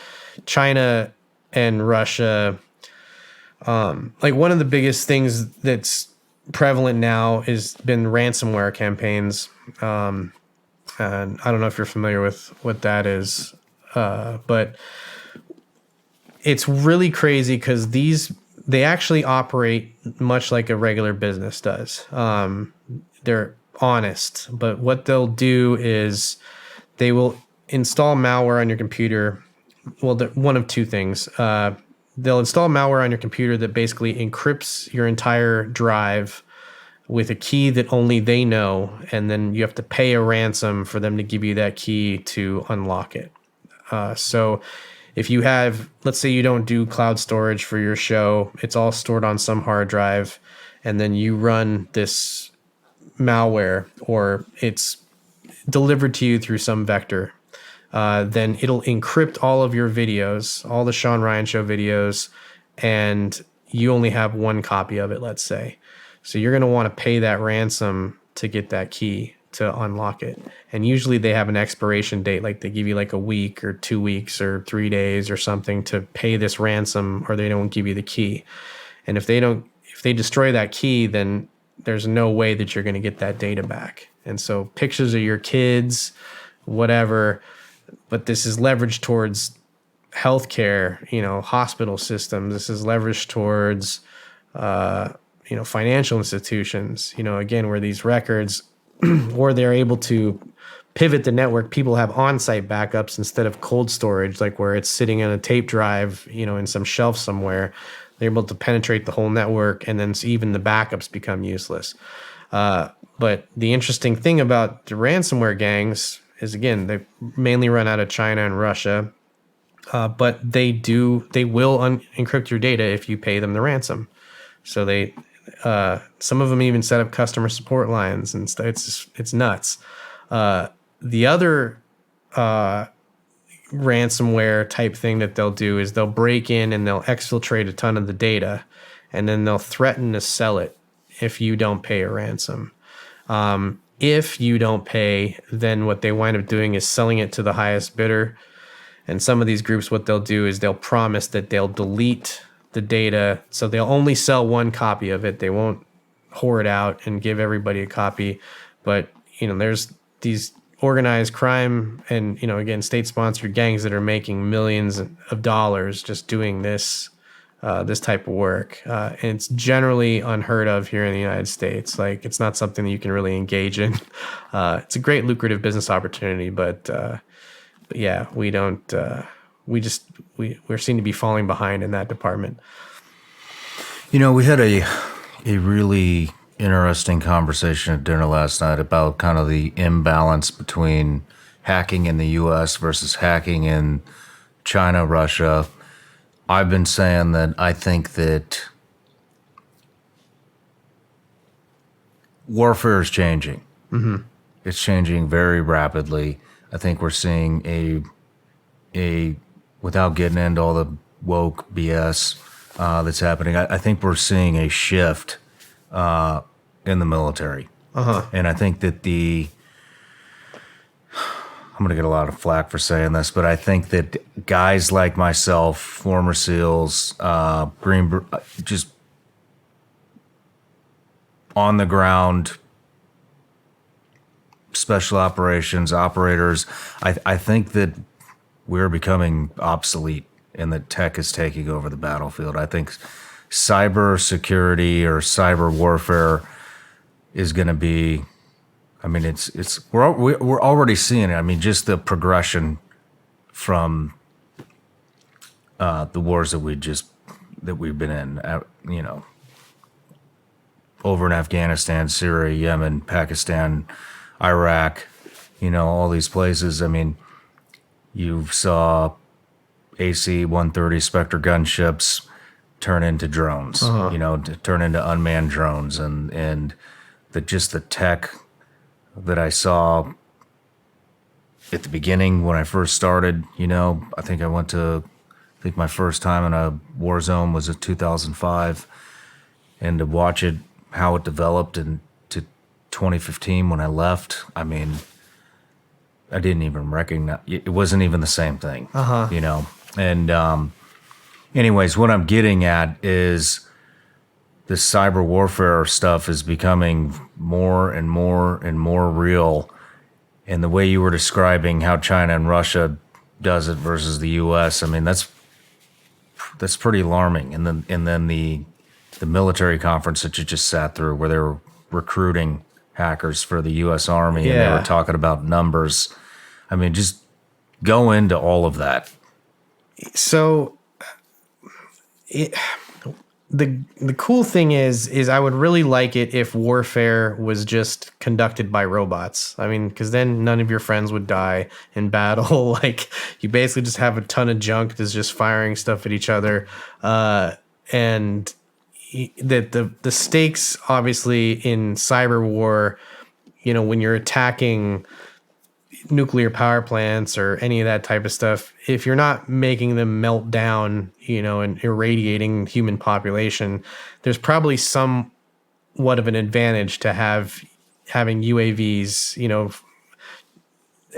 China and Russia, one of the biggest things that's prevalent now has been ransomware campaigns. And I don't know if you're familiar with what that is, but it's really crazy because they actually operate much like a regular business does. They're honest, but what they'll do is they will install malware on your computer. Well, one of two things. They'll install malware on your computer that basically encrypts your entire drive with a key that only they know, and then you have to pay a ransom for them to give you that key to unlock it. So if you have, let's say you don't do cloud storage for your show, it's all stored on some hard drive, and then you run this malware, or it's delivered to you through some vector, then it'll encrypt all of your videos, all the Shawn Ryan Show videos, and you only have one copy of it, let's say. So you're going to want to pay that ransom to get that key to unlock it. And usually they have an expiration date, like they give you like a week or 2 weeks or 3 days or something to pay this ransom, or they don't give you the key. And if they destroy that key, then there's no way that you're going to get that data back. And so pictures of your kids, whatever, but this is leveraged towards healthcare, hospital systems. This is leveraged towards, financial institutions, again, where these records, or they're able to pivot the network. People have on-site backups instead of cold storage, like where it's sitting on a tape drive, in some shelf somewhere. They're able to penetrate the whole network, and then even the backups become useless. But the interesting thing about the ransomware gangs is, again, they mainly run out of China and Russia, but they will encrypt your data if you pay them the ransom. So Some of them even set up customer support lines and stuff. It's nuts. The other ransomware type thing that they'll do is they'll break in and they'll exfiltrate a ton of the data, and then they'll threaten to sell it if you don't pay a ransom. If you don't pay, then what they wind up doing is selling it to the highest bidder. And some of these groups, what they'll do is they'll promise that they'll delete the data. So they'll only sell one copy of it. They won't whore it out and give everybody a copy. But, there's these organized crime and, again, state-sponsored gangs that are making millions of dollars just doing this type of work. And it's generally unheard of here in the United States. Like, it's not something that you can really engage in. It's a great lucrative business opportunity, but yeah, we don't, we seem to be falling behind in that department. We had a really interesting conversation at dinner last night about kind of the imbalance between hacking in the U.S. versus hacking in China, Russia. I've been saying that I think that warfare is changing. Mm-hmm. It's changing very rapidly. I think we're seeing a without getting into all the woke BS that's happening, I think we're seeing a shift in the military. And I think that I'm going to get a lot of flack for saying this, but I think that guys like myself, former SEALs, just on the ground, special operations operators, I think that we're becoming obsolete and that tech is taking over the battlefield. I think cyber security or cyber warfare is going to be, we're already seeing it. I mean, just the progression from the wars that we've been in, over in Afghanistan, Syria, Yemen, Pakistan, Iraq, all these places. I mean, you saw AC-130 Spectre gunships turn into drones, turn into unmanned drones, and the tech that I saw at the beginning when I first started. I think my first time in a war zone was in 2005, and to watch it, how it developed into 2015 when I left, I mean, I didn't even recognize, it wasn't even the same thing, And anyways, what I'm getting at is this cyber warfare stuff is becoming more and more and more real. And the way you were describing how China and Russia does it versus the U.S., I mean, that's pretty alarming. And then the military conference that you just sat through, where they were recruiting hackers for the U.S. Army, and they were talking about numbers. I mean, just go into all of that. So the cool thing is I would really like it if warfare was just conducted by robots. I mean, because then none of your friends would die in battle. Like, you basically just have a ton of junk that's just firing stuff at each other. And the stakes, obviously, in cyber war, when you're attacking nuclear power plants or any of that type of stuff, if you're not making them melt down, and irradiating human population, there's probably somewhat of an advantage to having UAVs,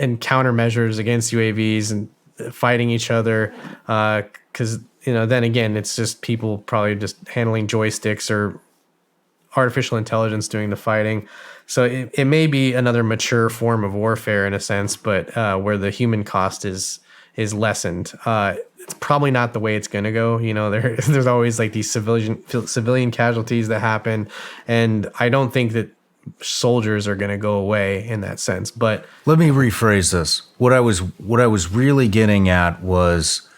and countermeasures against UAVs and fighting each other. Because, then again, it's just people probably just handling joysticks or artificial intelligence doing the fighting. So it may be another mature form of warfare in a sense, but where the human cost is lessened. It's probably not the way it's going to go. There's always like these civilian casualties that happen, and I don't think that soldiers are going to go away in that sense. But let me rephrase this. What I was really getting at was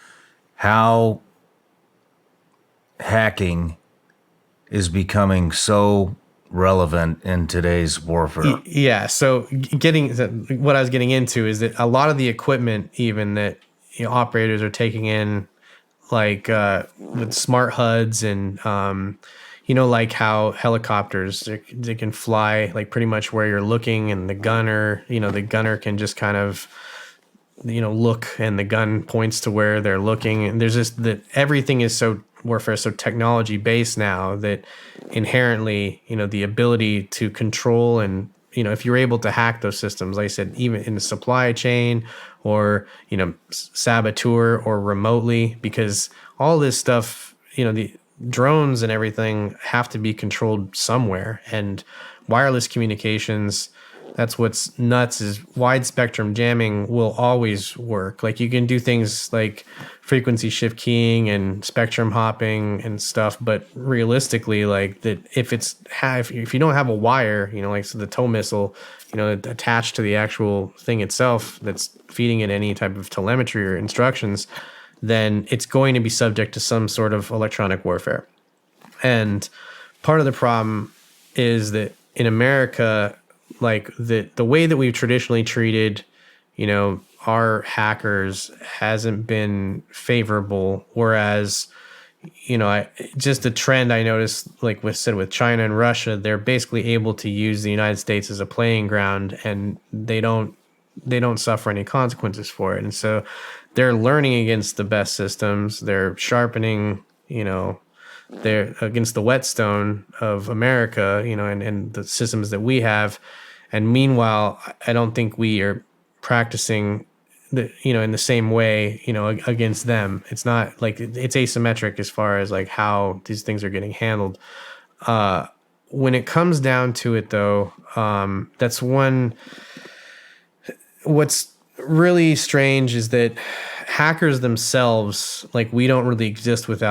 how hacking is becoming so relevant in today's warfare. Yeah. So what I was getting into is that a lot of the equipment, even that operators are taking in, like with smart HUDs and like how helicopters, they can fly like pretty much where you're looking, and the gunner can just kind of, look, and the gun points to where they're looking. And there's just that everything is so warfare, so technology based now, that inherently, the ability to control and, if you're able to hack those systems, like I said, even in the supply chain or, saboteur or remotely, because all this stuff, the drones and everything have to be controlled somewhere. And wireless communications, that's what's nuts, is wide spectrum jamming will always work. Like you can do things like frequency shift keying and spectrum hopping and stuff, but realistically, like that, if you don't have a wire, like so the tow missile, attached to the actual thing itself that's feeding it any type of telemetry or instructions, then it's going to be subject to some sort of electronic warfare. And part of the problem is that in America, like the way that we've traditionally treated, our hackers hasn't been favorable. Whereas, just the trend I noticed, like with China and Russia, they're basically able to use the United States as a playing ground, and they don't suffer any consequences for it. And so they're learning against the best systems. They're sharpening, they're against the whetstone of America, and the systems that we have. And meanwhile, I don't think we are practicing in the same way, against them. It's not like it's asymmetric as far as like how these things are getting handled. When it comes down to it, though, that's one. What's really strange is that hackers themselves, like, we don't really exist with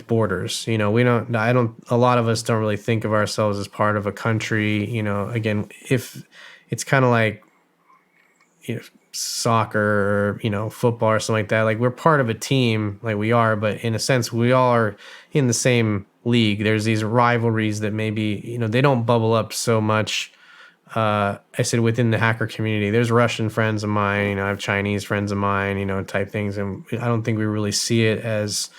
borders. A lot of us don't really think of ourselves as part of a country. Again, if it's kind of like, soccer or, football or something like that, like we're part of a team, like we are, but in a sense, we all are in the same league. There's these rivalries that maybe, they don't bubble up so much. I said within the hacker community, there's Russian friends of mine, I have Chinese friends of mine, type things. And I don't think we really see it as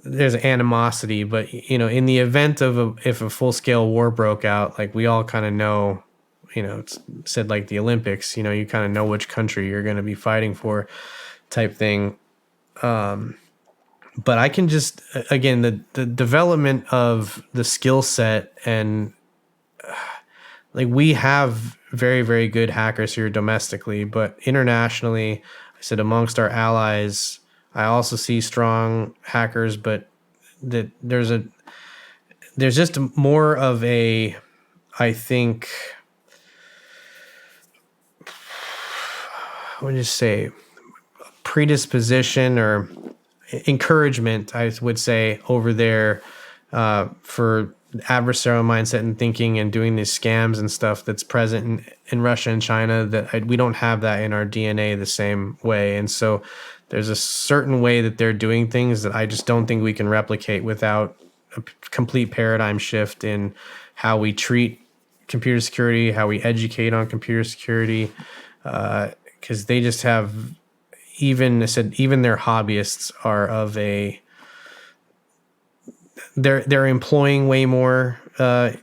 there's animosity, but in the event of if a full scale war broke out, like we all kind of know, it's said like the Olympics, you kind of know which country you're going to be fighting for, type thing. But I can just, again, the development of the skill set, and like we have very, very good hackers here domestically, but internationally, I said amongst our allies, I also see strong hackers, but that there's just more of a, I think, what would you say, predisposition or encouragement, I would say, over there for adversarial mindset and thinking and doing these scams and stuff that's present in Russia and China, that we don't have that in our DNA the same way. And so there's a certain way that they're doing things that I just don't think we can replicate without a complete paradigm shift in how we treat computer security, how we educate on computer security, because they just have, even their hobbyists are of a, they're employing way more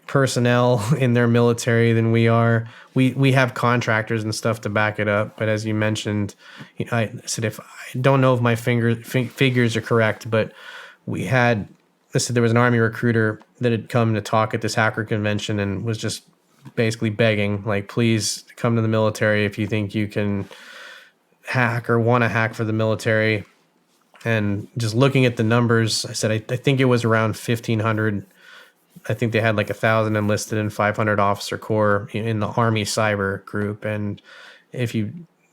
personnel in their military than we are. We have contractors and stuff to back it up, but as you mentioned, I said, if I don't know if my figures are correct, but there was an Army recruiter that had come to talk at this hacker convention and was just basically begging, like, please come to the military if you think you can hack or want to hack for the military. And just looking at the numbers, I said, I think it was around 1,500. I think they had like 1,000 enlisted and 500 officer corps in the Army cyber group. And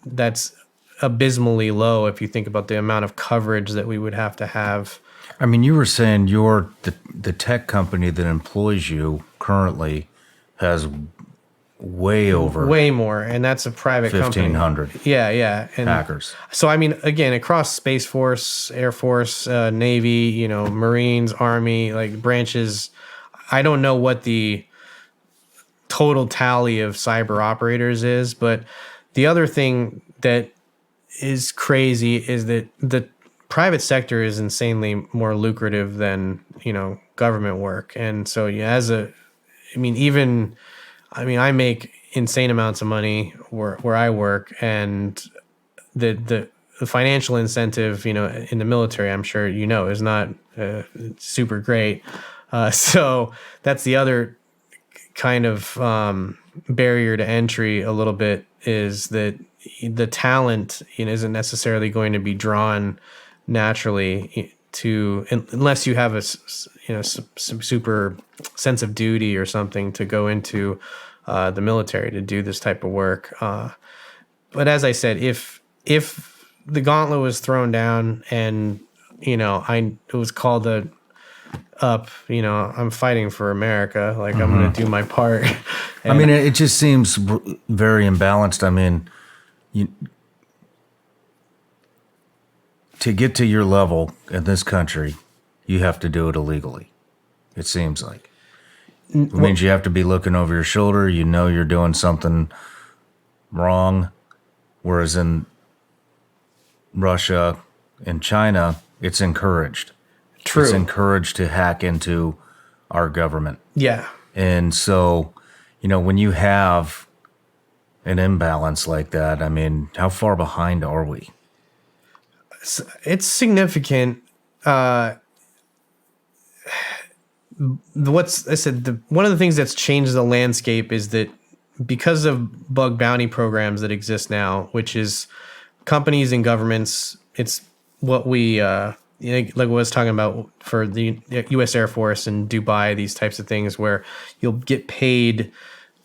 that's abysmally low if you think about the amount of coverage that we would have to have. I mean, you were saying the tech company that employs you currently has way more, and that's a private 1,500 company. Yeah, and hackers. So I mean, again, across Space Force, Air Force, Navy, Marines, Army, like branches, I don't know what the total tally of cyber operators is, but the other thing that is crazy is that the private sector is insanely more lucrative than government work. And so yeah, I make insane amounts of money where I work, and the financial incentive, in the military, I'm sure is not super great. So that's the other kind of barrier to entry a little bit, is that the talent isn't necessarily going to be drawn naturally unless you have some super sense of duty or something to go into the military to do this type of work. But as I said, if the gauntlet was thrown down and it was called up, I'm fighting for America, like I'm going to do my part. I mean, it just seems very imbalanced. I mean, to get to your level in this country, you have to do it illegally. It seems like. It means you have to be looking over your shoulder. You're doing something wrong. Whereas in Russia and China, it's encouraged. True. It's encouraged to hack into our government. Yeah. And so, when you have an imbalance like that, I mean, how far behind are we? It's significant. One of the things that's changed the landscape is that because of bug bounty programs that exist now, which is companies and governments, it's what we like what I was talking about for the U.S. Air Force and Dubai, these types of things where you'll get paid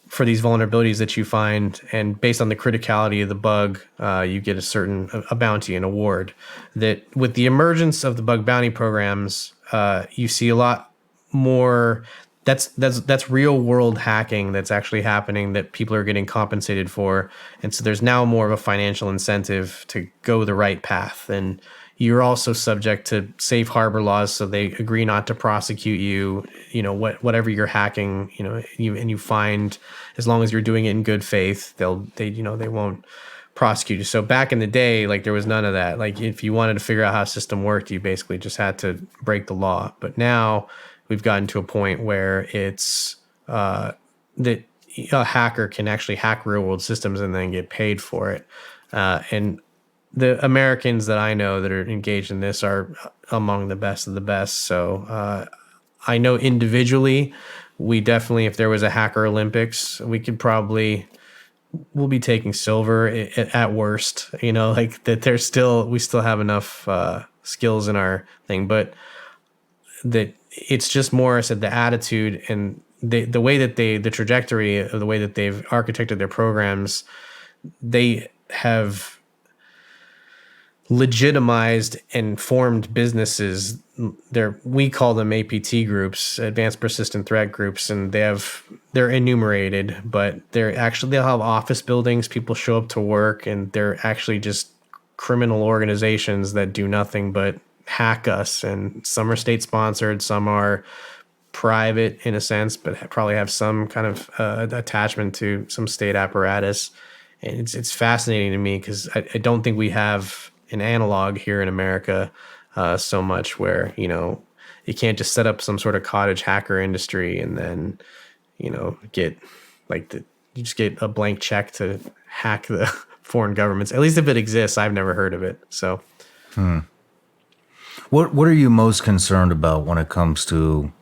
for these vulnerabilities that you find, and based on the criticality of the bug, you get a bounty, an award. That with the emergence of the bug bounty programs, you see a lot more. That's real world hacking that's actually happening that people are getting compensated for, and so there's now more of a financial incentive to go the right path. And you're also subject to safe harbor laws, so they agree not to prosecute you. Whatever you're hacking, you find, as long as you're doing it in good faith, they won't prosecute you. So back in the day, like, there was none of that. Like, if you wanted to figure out how a system worked, you basically just had to break the law. But now we've gotten to a point where it's that a hacker can actually hack real world systems and then get paid for it. And the Americans that I know that are engaged in this are among the best of the best. So I know individually, we definitely, if there was a hacker Olympics, we'll be taking silver at worst. Like that. We still have enough skills in our thing, but that it's just more, I said, the attitude and the way that the trajectory of the way that they've architected their programs, they have legitimized and formed businesses. We call them APT groups, advanced persistent threat groups, and they're enumerated, but they'll have office buildings. People show up to work, and they're actually just criminal organizations that do nothing but hack us. And some are state sponsored, some are private in a sense, but probably have some kind of attachment to some state apparatus. And it's fascinating to me because I don't think we have an analog here in America so much, where you can't just set up some sort of cottage hacker industry and then get you just get a blank check to hack the foreign governments. At least if it exists, I've never heard of it. So What are you most concerned about when it comes to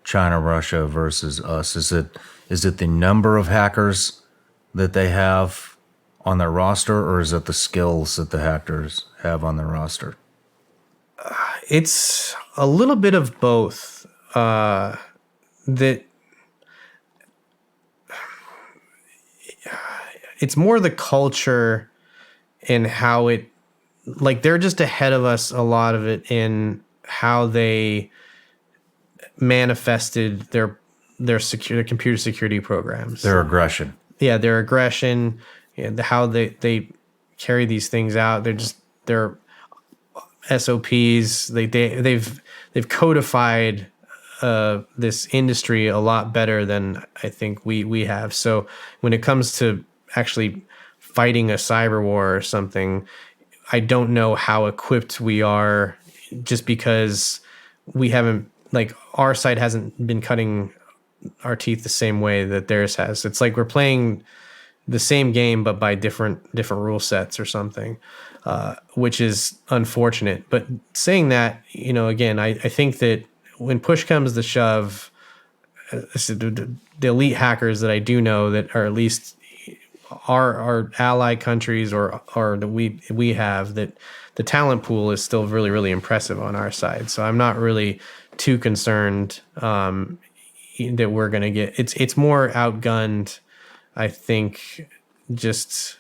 China, Russia versus us? Is it the number of hackers that they have on their roster, or is it the skills that the hackers have on their roster? It's a little bit of both. That it's more the culture and how it, like, they're just ahead of us, a lot of it, in how they manifested their computer security programs. Their aggression. Yeah, their aggression, how they carry these things out. They're SOPs. They've codified this industry a lot better than I think we have. So when it comes to actually fighting a cyber war or something, I don't know how equipped we are, just because we haven't like our side hasn't been cutting our teeth the same way that theirs has. It's like we're playing the same game but by different rule sets or something, which is unfortunate. But saying that, again, I think that when push comes to shove, the elite hackers that I do know that are at least our ally countries or that we have, that the talent pool is still really, really impressive on our side. So I'm not really too concerned that we're going to get, it's more outgunned, I think, just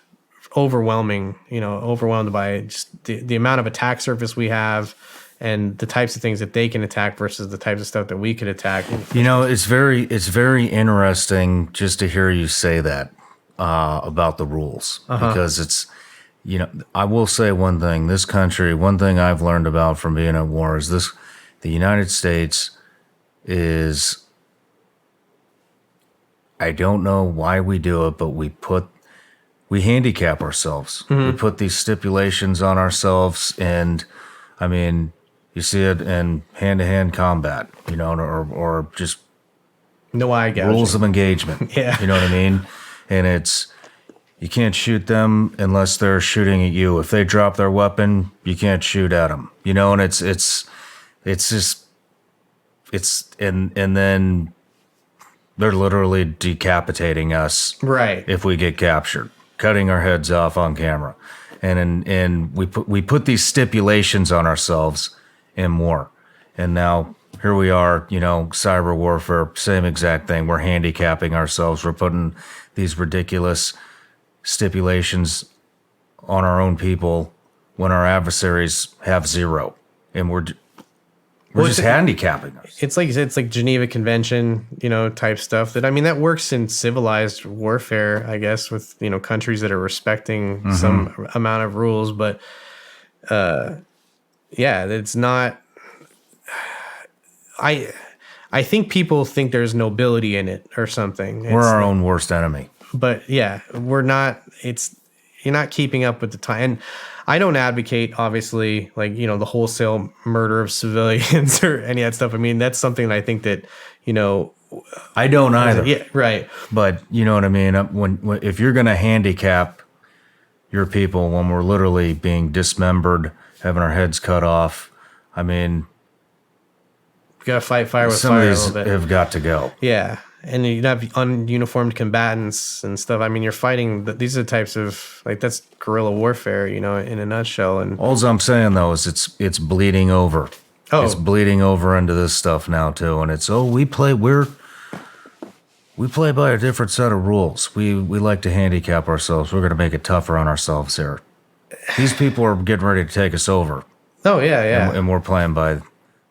overwhelming, overwhelmed by just the amount of attack surface we have and the types of things that they can attack versus the types of stuff that we could attack. It's very interesting just to hear you say that about the rules, because it's, I will say one thing, this country, one thing I've learned about from being at war is the United States is, I don't know why we do it, but we handicap ourselves. We put these stipulations on ourselves, and I mean, you see it in hand-to-hand combat, or just no eye gouging. Rules of engagement. Yeah. You know what I mean? And it's, you can't shoot them unless they're shooting at you. If they drop their weapon, you can't shoot at them. And it's just, and then they're literally decapitating us. Right. If we get captured, cutting our heads off on camera. And we put these stipulations on ourselves and more. And now here we are, cyber warfare, same exact thing. We're handicapping ourselves. We're putting these ridiculous stipulations on our own people when our adversaries have zero. And we're just handicapping us. It's like Geneva Convention, type stuff that works in civilized warfare, I guess, with, countries that are respecting some amount of rules. But, it's not, I think people think there's nobility in it or something. We're our own worst enemy. But we're not, you're not keeping up with the time. And I don't advocate, obviously, the wholesale murder of civilians or any of that stuff. I mean, that's something that I think that, I don't either. Yeah, right. But you know what I mean? When if you're going to handicap your people when we're literally being dismembered, having our heads cut off, I mean, we got to fight fire with some fire of a these little bit. have got to go. Yeah. And you have ununiformed combatants and stuff. I mean, you're fighting. These are the types of that's guerrilla warfare, in a nutshell. And all I'm saying though is it's bleeding over. Oh. It's bleeding over into this stuff now too, and it's we play by a different set of rules. We like to handicap ourselves. We're going to make it tougher on ourselves here. These people are getting ready to take us over. Oh yeah. And we're playing by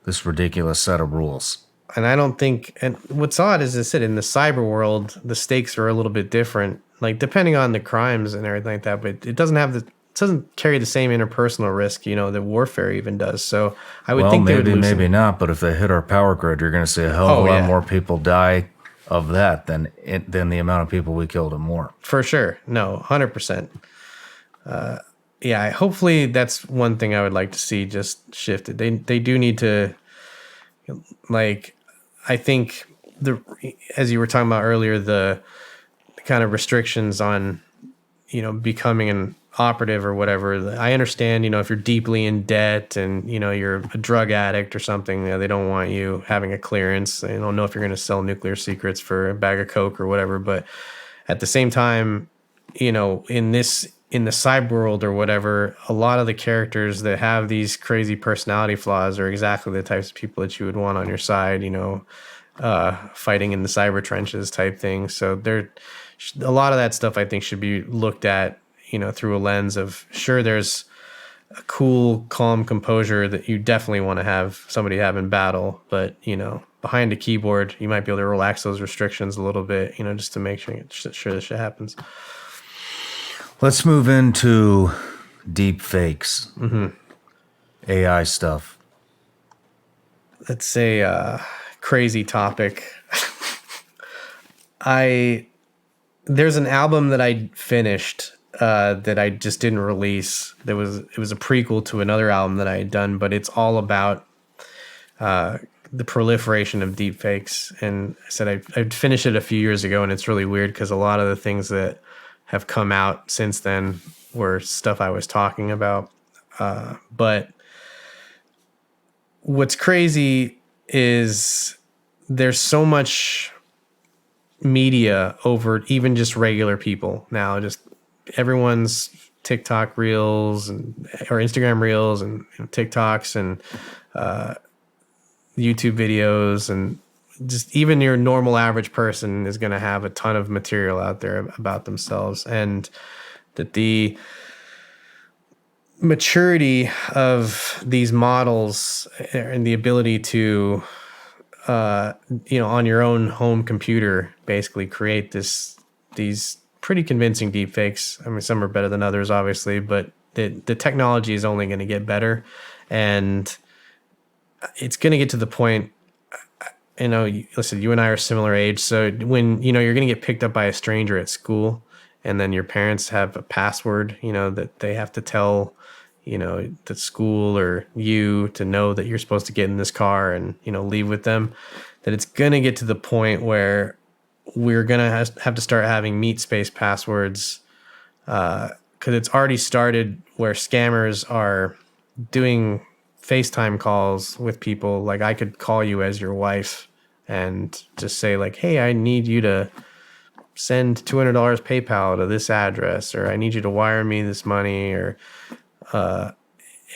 this ridiculous set of rules. And I don't think, and what's odd is, I said, in the cyber world, the stakes are a little bit different, depending on the crimes and everything like that. But it doesn't carry the same interpersonal risk, that warfare even does. So I would think maybe not. But if they hit our power grid, you're going to see a hell of a lot more people die of that than the amount of people we killed in war. For sure, no, 100%. Hopefully that's one thing I would like to see just shifted. They do need to, I think as you were talking about earlier, the kind of restrictions on, becoming an operative or whatever. I understand, if you're deeply in debt and, you're a drug addict or something, they don't want you having a clearance. They don't know if you're going to sell nuclear secrets for a bag of Coke or whatever. But at the same time, in the cyber world or whatever, a lot of the characters that have these crazy personality flaws are exactly the types of people that you would want on your side, fighting in the cyber trenches type thing. So a lot of that stuff I think should be looked at, through a lens of, sure, there's a cool, calm composure that you definitely want to have somebody have in battle, but, behind a keyboard, you might be able to relax those restrictions a little bit, just to make sure this shit happens. Let's move into deep fakes, AI stuff. That's a crazy topic. There's an album that I finished that I just didn't release. It was a prequel to another album that I had done, but it's all about the proliferation of deep fakes. And I said I'd finished it a few years ago, and it's really weird because a lot of the things that have come out since then were stuff I was talking about. But what's crazy is there's so much media over even just regular people now. Just everyone's TikTok reels or Instagram reels and TikToks and YouTube videos, and just even your normal average person is going to have a ton of material out there about themselves, and that the maturity of these models and the ability to on your own home computer basically create these pretty convincing deep fakes. I mean, some are better than others, obviously, but the technology is only going to get better, and it's going to get to the point. Listen, you and I are similar age, so when you're going to get picked up by a stranger at school, and then your parents have a password, that they have to tell, the school or you to know that you're supposed to get in this car and leave with them. That it's going to get to the point where we're going to have to start having meat space passwords, because it's already started where scammers are doing FaceTime calls with people. Like, I could call you as your wife and just say like, hey, I need you to send $200 PayPal to this address, or I need you to wire me this money, or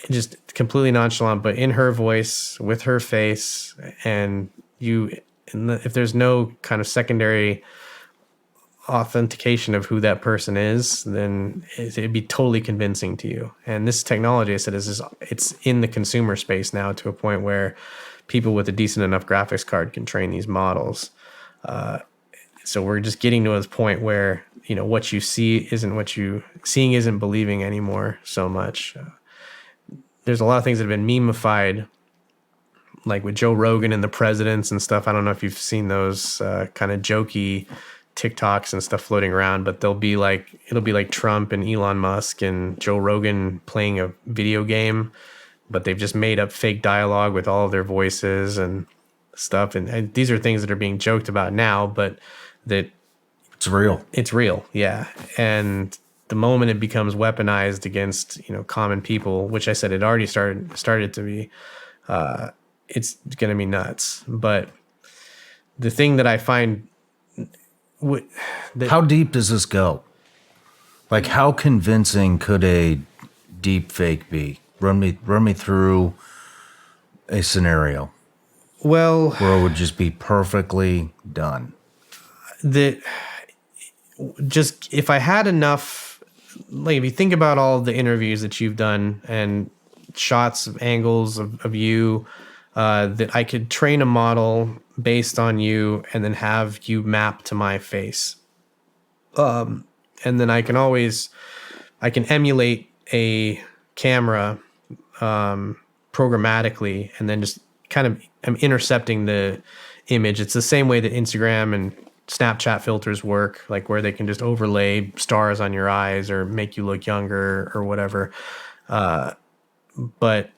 just completely nonchalant, but in her voice with her face. And if there's no kind of secondary authentication of who that person is, then it'd be totally convincing to you. And this technology, I said, it's in the consumer space now to a point where people with a decent enough graphics card can train these models. So we're just getting to this point where what you see isn't believing anymore so much. There's a lot of things that have been meme-ified, like with Joe Rogan and the presidents and stuff. I don't know if you've seen those kind of jokey TikToks and stuff floating around, but it'll be like Trump and Elon Musk and Joe Rogan playing a video game, but they've just made up fake dialogue with all of their voices and stuff. And these are things that are being joked about now, but that It's real. It's real, yeah. And the moment it becomes weaponized against common people, which I said it already started to be, it's going to be nuts. But the thing that I find, how deep does this go? Like, how convincing could a deep fake be? Run me through a scenario. Well, where it would just be perfectly done. Just if I had enough, like if you think about all the interviews that you've done and shots of angles of you, that I could train a model based on you and then have you map to my face. And then I can emulate a camera programmatically, and then just kind of I'm intercepting the image. It's the same way that Instagram and Snapchat filters work, like where they can just overlay stars on your eyes or make you look younger or whatever. But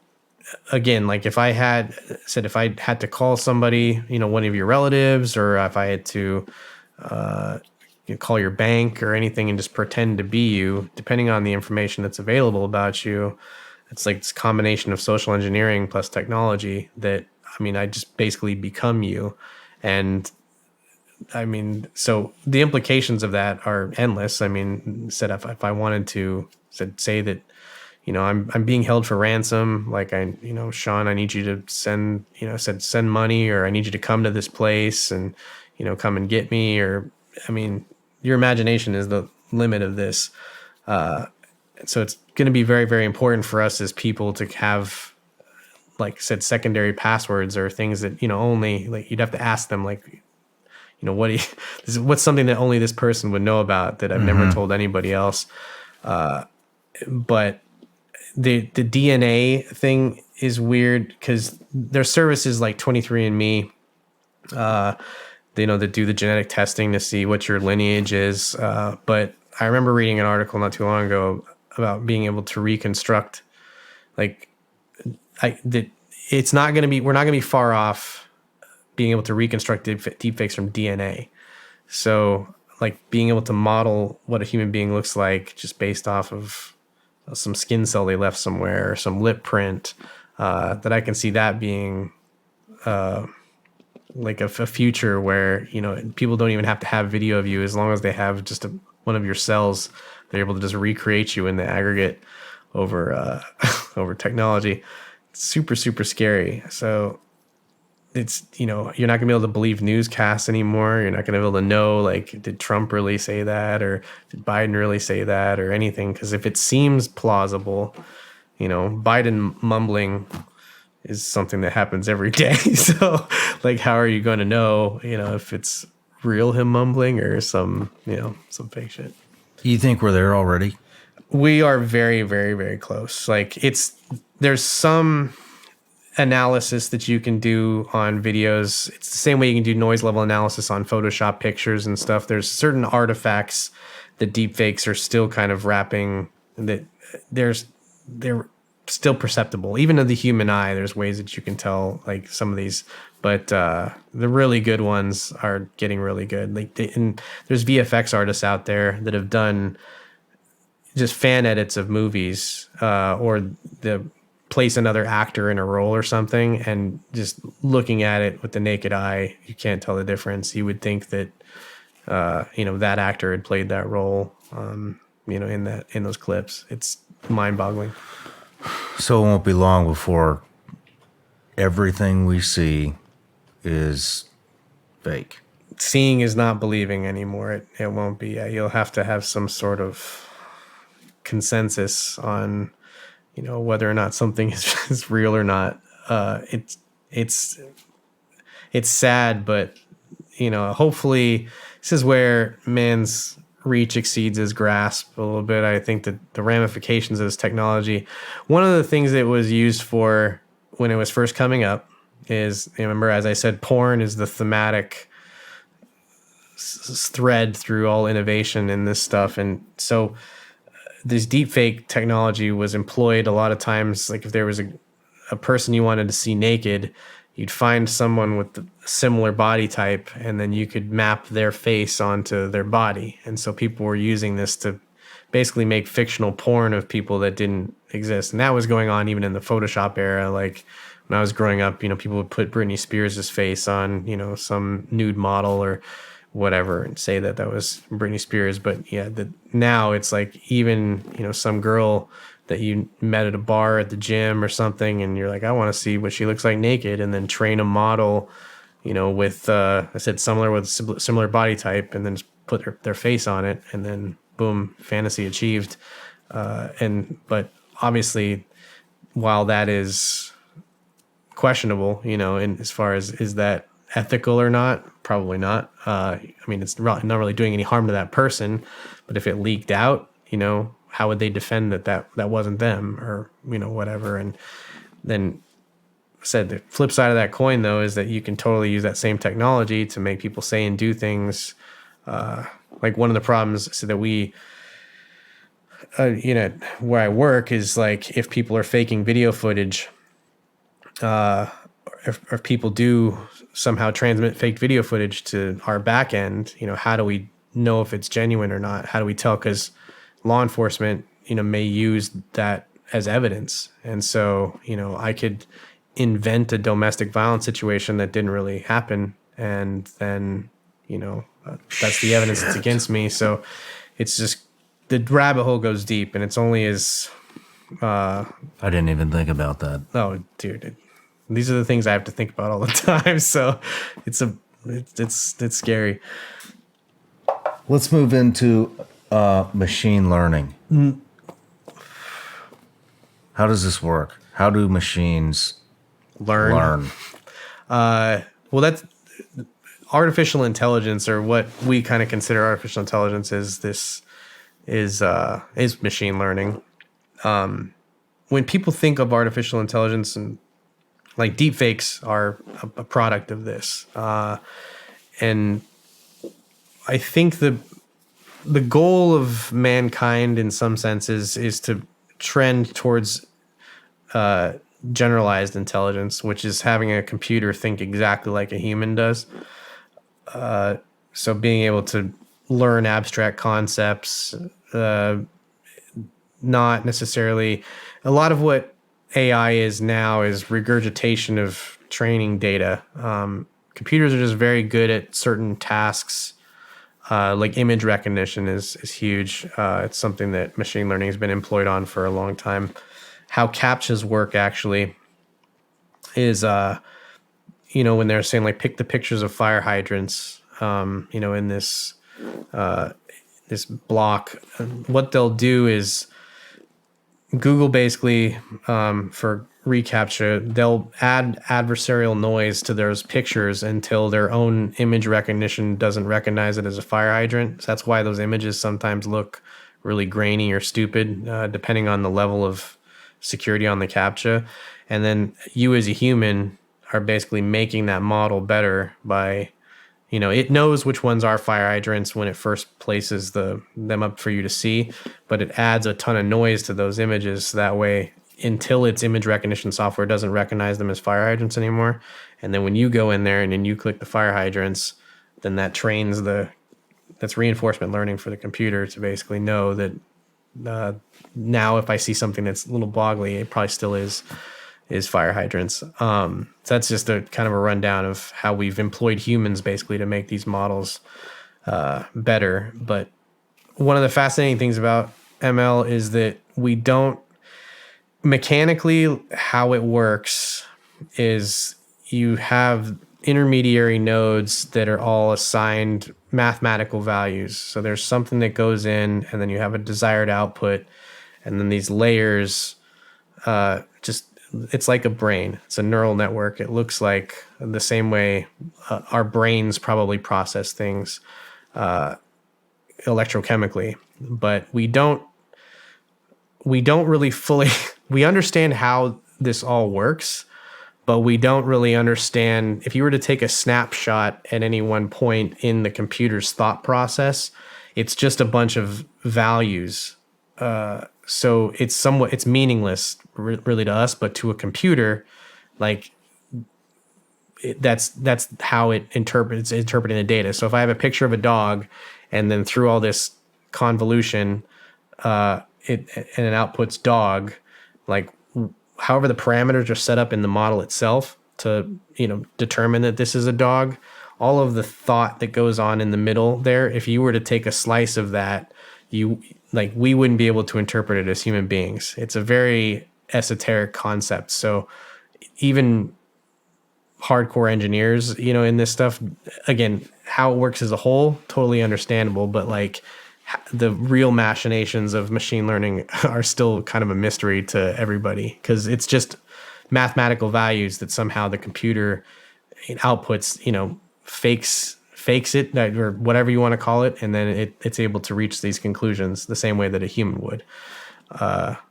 again, like if I had to call somebody, one of your relatives, or if I had to call your bank or anything and just pretend to be you, depending on the information that's available about you, it's like this combination of social engineering plus technology that, I just basically become you. And so the implications of that are endless. If I wanted to say that, I'm being held for ransom, like Shawn, I need you to send money, or I need you to come to this place and, come and get me, or, your imagination is the limit of this. So it's going to be very, very important for us as people to have, like I said, secondary passwords or things that, only like you'd have to ask them, like, what's something that only this person would know about that I've never told anybody else. But the DNA thing is weird because there's services like 23andMe, that do the genetic testing to see what your lineage is. But I remember reading an article not too long ago about being able to reconstruct, we're not going to be far off being able to reconstruct deepfakes from DNA. So like being able to model what a human being looks like just based off of some skin cell they left somewhere or some lip print, that I can see that being like a future where, you know, people don't even have to have video of you as long as they have just one of your cells. They're able to just recreate you in the aggregate over over technology. It's super, super scary. So it's, you know, you're not gonna be able to believe newscasts anymore. You're not gonna be able to know, like, did Trump really say that, or did Biden really say that, or anything? Because if it seems plausible, you know, Biden mumbling is something that happens every day. So, like, how are you going to know, you know, if it's real him mumbling or some, you know, some fake shit? You think we're there already? We are very, very, very close. Like, there's some analysis that you can do on videos. It's the same way you can do noise level analysis on Photoshop pictures and stuff. There's certain artifacts that deepfakes are still kind of wrapping, that they're still perceptible. Even to the human eye, there's ways that you can tell, like, some of these. But the really good ones are getting really good. Like, and there's VFX artists out there that have done just fan edits of movies, or the place another actor in a role or something, and just looking at it with the naked eye, you can't tell the difference. You would think that you know, that actor had played that role, you know, in those clips. It's mind-boggling. So it won't be long before everything we see is fake. Seeing is not believing anymore. It won't be. Yeah, you'll have to have some sort of consensus on, you know, whether or not something is real or not. It's sad, but, you know, hopefully this is where man's reach exceeds his grasp a little bit. I think that the ramifications of this technology, one of the things that it was used for when it was first coming up is, remember, as I said, porn is the thematic thread through all innovation in this stuff. And so this deepfake technology was employed a lot of times. Like, if there was a person you wanted to see naked, you'd find someone with a similar body type, and then you could map their face onto their body. And so people were using this to basically make fictional porn of people that didn't exist. And that was going on even in the Photoshop era. Like, when I was growing up, you know, people would put Britney Spears' face on, you know, some nude model or whatever and say that was Britney Spears. But yeah, now it's like, even, you know, some girl that you met at a bar at the gym or something, and you're like, I want to see what she looks like naked, and then train a model, you know, with I said similar body type, and then just put their face on it, and then boom, fantasy achieved. But obviously, while that is questionable, you know, in as far as, is that ethical or not? Probably not. I mean, it's not really doing any harm to that person, but if it leaked out, you know, how would they defend that wasn't them, or, you know, whatever? And then said the flip side of that coin, though, is that you can totally use that same technology to make people say and do things. Like, one of the problems that we, you know, where I work is, like, if people are faking video footage, if people do somehow transmit fake video footage to our back end, you know, how do we know if it's genuine or not? How do we tell? Because law enforcement, you know, may use that as evidence. And so, you know, I could invent a domestic violence situation that didn't really happen, and then, you know, that's the evidence that's against me. So it's just, the rabbit hole goes deep, and it's only as I didn't even think about that. oh, dude, these are the things I have to think about all the time. So it's scary. Let's move into machine learning. How does this work? How do machines learn? Well, that's artificial intelligence, or what we kind of consider artificial intelligence, is machine learning. When people think of artificial intelligence, and like, deepfakes are a product of this, and I think the goal of mankind, in some senses, is to trend towards generalized intelligence, which is having a computer think exactly like a human does. So being able to learn abstract concepts, not necessarily a lot of what AI is now is regurgitation of training data. Computers are just very good at certain tasks. Like image recognition is huge. It's something that machine learning has been employed on for a long time. How CAPTCHAs work actually is, when they're saying like pick the pictures of fire hydrants, in this block, what they'll do is Google basically, for reCAPTCHA, they'll add adversarial noise to those pictures until their own image recognition doesn't recognize it as a fire hydrant. So that's why those images sometimes look really grainy or stupid, depending on the level of security on the CAPTCHA. And then you as a human are basically making that model better by, it knows which ones are fire hydrants when it first places them up for you to see, but it adds a ton of noise to those images. So that way, until its image recognition software doesn't recognize them as fire hydrants anymore. And then when you go in there and then you click the fire hydrants, then that trains that's reinforcement learning for the computer to basically know that now if I see something that's a little boggly, it probably still is fire hydrants. So that's just a kind of a rundown of how we've employed humans basically to make these models better. But one of the fascinating things about ML is that we don't mechanically, how it works is you have intermediary nodes that are all assigned mathematical values. So there's something that goes in, and then you have a desired output, and then these layers it's like a brain. It's a neural network. It looks like the same way our brains probably process things electrochemically, but we don't really fully we understand how this all works, but we don't really understand if you were to take a snapshot at any one point in the computer's thought process, it's just a bunch of values. So it's meaningless really to us, but to a computer, like that's how it's interpreting the data. So if I have a picture of a dog and then through all this convolution, it outputs dog, like however the parameters are set up in the model itself to, determine that this is a dog, all of the thought that goes on in the middle there, if you were to take a slice of that, we wouldn't be able to interpret it as human beings. It's a very esoteric concept. So even hardcore engineers, in this stuff, again, how it works as a whole, totally understandable. But like the real machinations of machine learning are still kind of a mystery to everybody, because it's just mathematical values that somehow the computer outputs, fakes it, or whatever you want to call it, and then it's able to reach these conclusions the same way that a human would,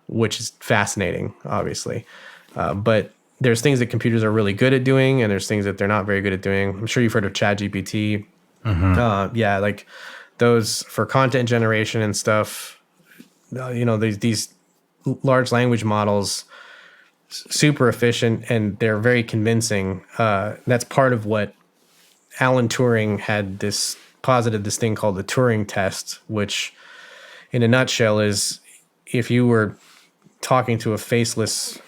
which is fascinating, obviously. But there's things that computers are really good at doing, and there's things that they're not very good at doing. I'm sure you've heard of ChatGPT. Mm-hmm. Like those for content generation and stuff. These large language models, super efficient, and they're very convincing. That's part of what Alan Turing had posited this thing called the Turing test, which in a nutshell is if you were talking to a faceless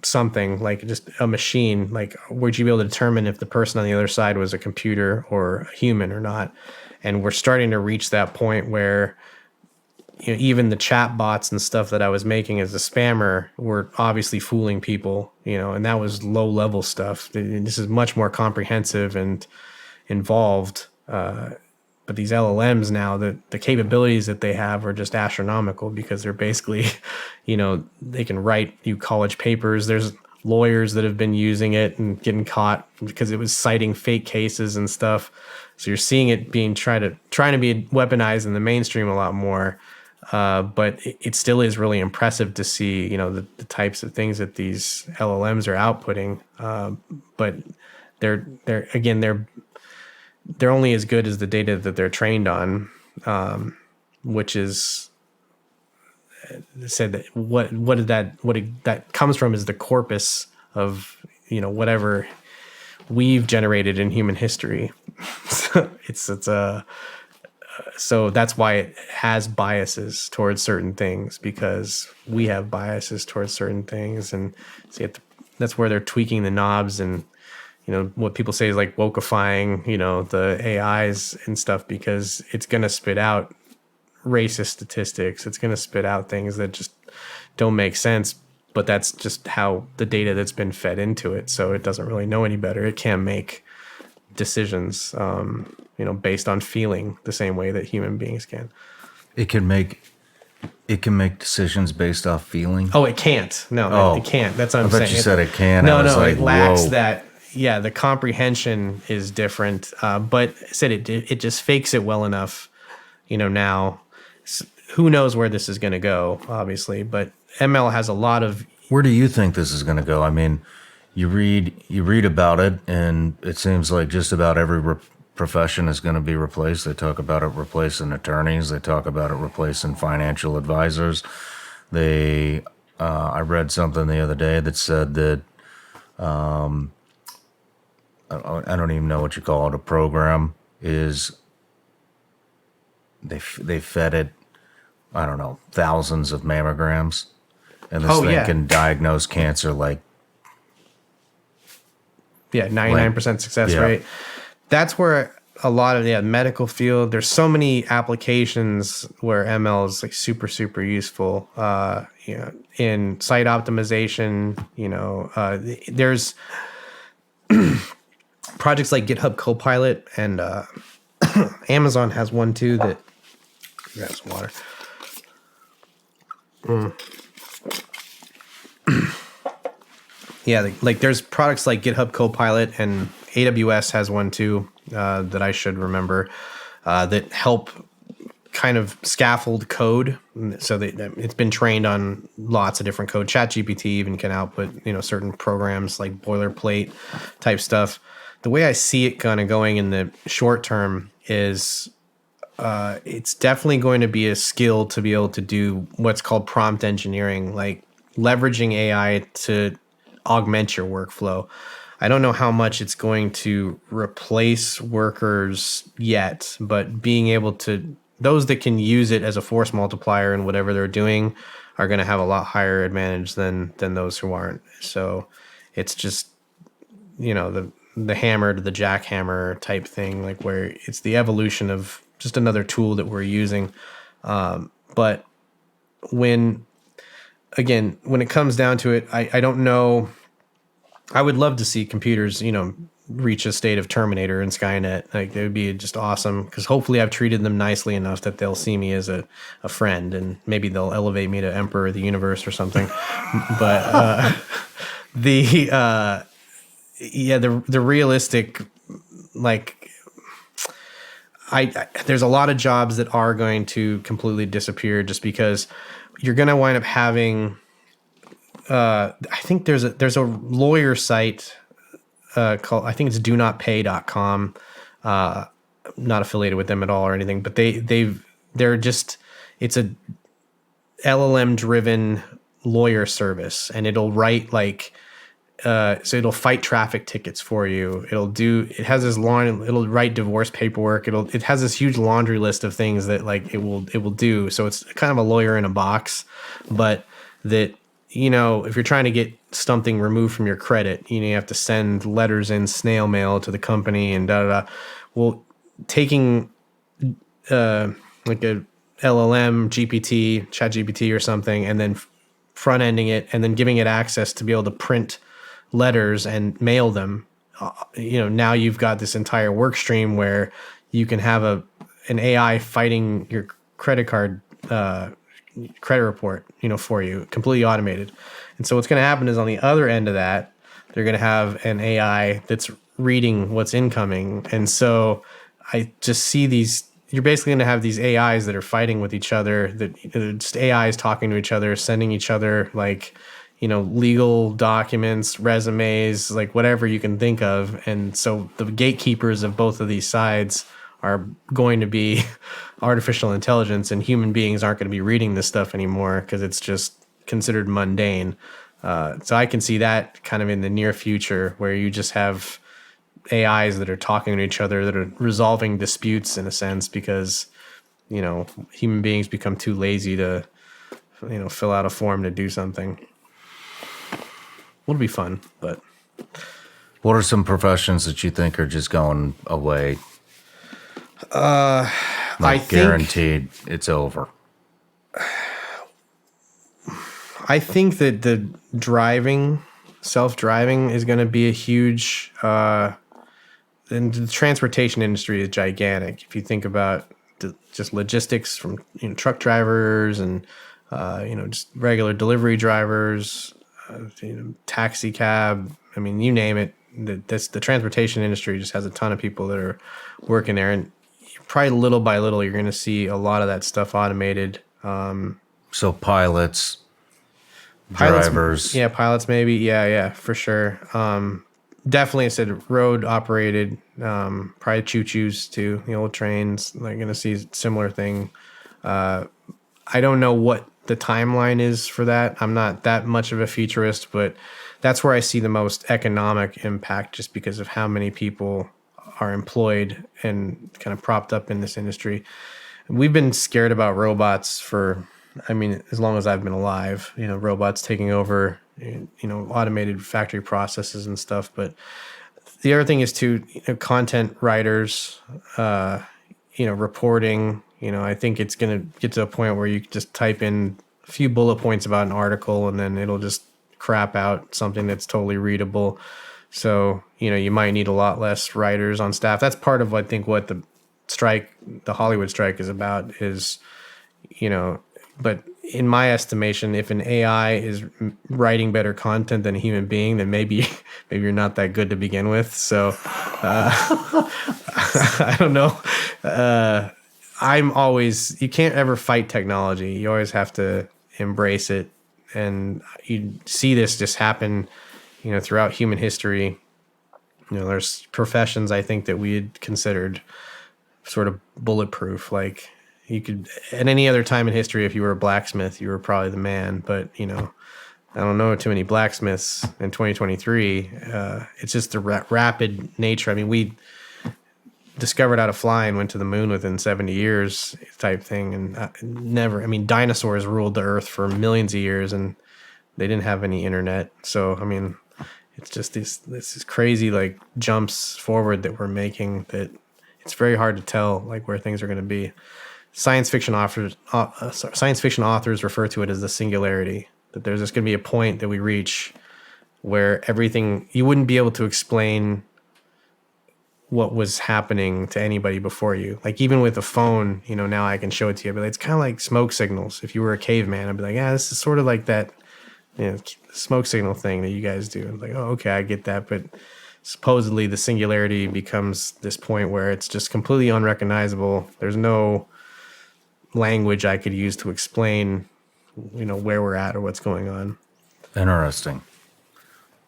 something, like just a machine, like would you be able to determine if the person on the other side was a computer or a human or not? And we're starting to reach that point where even the chat bots and stuff that I was making as a spammer were obviously fooling people, and that was low level stuff. This is much more comprehensive and involved, but these LLMs now, the capabilities that they have are just astronomical, because they're basically, they can write you college papers. There's lawyers that have been using it and getting caught because it was citing fake cases and stuff. So you're seeing it being trying to be weaponized in the mainstream a lot more. But it still is really impressive to see, the types of things that these LLMs are outputting. But they're only as good as the data that they're trained on, which is said that what that comes from is the corpus of, whatever we've generated in human history. So that's why it has biases towards certain things, because we have biases towards certain things. And so that's where they're tweaking the knobs, and what people say is like wokeifying, the AIs and stuff, because it's going to spit out racist statistics. It's going to spit out things that just don't make sense, but that's just how the data that's been fed into it. So it doesn't really know any better. It can't make decisions, based on feeling the same way that human beings can. It can make decisions based off feeling. Oh, it can't. No, it can't. That's what I'm saying. I bet you said it can. No, I was like, it lacks whoa. that. Yeah, the comprehension is different. But I said it just fakes it well enough. Now, who knows where this is going to go? Obviously, but ML has a lot of. Where do you think this is going to go? I mean, you read about it, and it seems like just about every profession is going to be replaced. They talk about it replacing attorneys. They talk about it replacing financial advisors. I read something the other day that said that I don't even know what you call it. A program is they fed it, I don't know, thousands of mammograms, and this thing can diagnose cancer like. Yeah, 99% success rate. That's where a lot of the medical field, there's so many applications where ML is like super, super useful. In site optimization, there's projects like GitHub Copilot, and Amazon has one too that grab some water. Yeah, like there's products like GitHub Copilot, and AWS has one too that I should remember that help kind of scaffold code, so that it's been trained on lots of different code. ChatGPT even can output certain programs like boilerplate type stuff. The way I see it kind of going in the short term is it's definitely going to be a skill to be able to do what's called prompt engineering, like leveraging AI to augment your workflow. I don't know how much it's going to replace workers yet, but being able to, those that can use it as a force multiplier in whatever they're doing are going to have a lot higher advantage than those who aren't. So it's just, the hammer to the jackhammer type thing, like where it's the evolution of just another tool that we're using. But when it comes down to it, I don't know. I would love to see computers, reach a state of Terminator and Skynet. Like, it would be just awesome, because hopefully I've treated them nicely enough that they'll see me as a friend, and maybe they'll elevate me to Emperor of the Universe or something. But the realistic, like, there's a lot of jobs that are going to completely disappear, just because you're going to wind up having. I think there's a lawyer site called, I think it's donotpay.com. Not affiliated with them at all or anything, but they're just, it's a LLM driven lawyer service, and it'll write like, so it'll fight traffic tickets for you. It has this it'll write divorce paperwork. It has this huge laundry list of things that like it will do. So it's kind of a lawyer in a box, but that, if you're trying to get something removed from your credit, you have to send letters in snail mail to the company and da-da-da. Well, taking like a LLM, GPT, ChatGPT or something, and then front-ending it, and then giving it access to be able to print letters and mail them, now you've got this entire work stream where you can have an AI fighting your credit card credit report, for you, completely automated. And so what's going to happen is, on the other end of that, they're going to have an AI that's reading what's incoming. And so I just see you're basically going to have these AIs that are fighting with each other, that just AIs talking to each other, sending each other like, legal documents, resumes, like whatever you can think of. And so the gatekeepers of both of these sides are going to be artificial intelligence, and human beings aren't going to be reading this stuff anymore because it's just considered mundane. So I can see that kind of in the near future, where you just have AIs that are talking to each other, that are resolving disputes in a sense, because human beings become too lazy to fill out a form to do something. It'll be fun, but What are some professions that you think are just going away? I think Guaranteed it's over. I think that the self-driving is going to be a huge, and the transportation industry is gigantic. If you think about just logistics from truck drivers and just regular delivery drivers, taxi cab. I mean, you name it. The transportation industry just has a ton of people that are working there, and probably little by little, you're going to see a lot of that stuff automated. So pilots, drivers. Yeah, pilots maybe. Yeah, for sure. Definitely, I said road operated, probably choo-choos too, the old trains. They're going to see a similar thing. I don't know what the timeline is for that. I'm not that much of a futurist, but that's where I see the most economic impact, just because of how many people are employed and kind of propped up in this industry. We've been scared about robots as long as I've been alive, robots taking over, automated factory processes and stuff. But the other thing is too, content writers, reporting, I think it's going to get to a point where you just type in a few bullet points about an article and then it'll just crap out something that's totally readable. So, you might need a lot less writers on staff. That's part of, I think, what the Hollywood strike is about is, but in my estimation, if an AI is writing better content than a human being, then maybe you're not that good to begin with. So I don't know. You can't ever fight technology. You always have to embrace it. And you see this just happen, throughout human history. There's professions I think that we had considered sort of bulletproof. Like you could, at any other time in history, if you were a blacksmith, you were probably the man. But, I don't know too many blacksmiths in 2023. It's just the rapid nature. I mean, we discovered how to fly and went to the moon within 70 years type thing. And dinosaurs ruled the earth for millions of years and they didn't have any internet. So, it's just this is crazy, like jumps forward that we're making that it's very hard to tell like where things are going to be. Science fiction authors refer to it as the singularity, that there's just going to be a point that we reach where everything, you wouldn't be able to explain what was happening to anybody before you. Like even with a phone, now I can show it to you, but it's kind of like smoke signals. If you were a caveman, I'd be like, yeah, this is sort of like that, smoke signal thing that you guys do. I'm like, oh, okay, I get that. But supposedly the singularity becomes this point where it's just completely unrecognizable. There's no language I could use to explain, where we're at or what's going on. Interesting.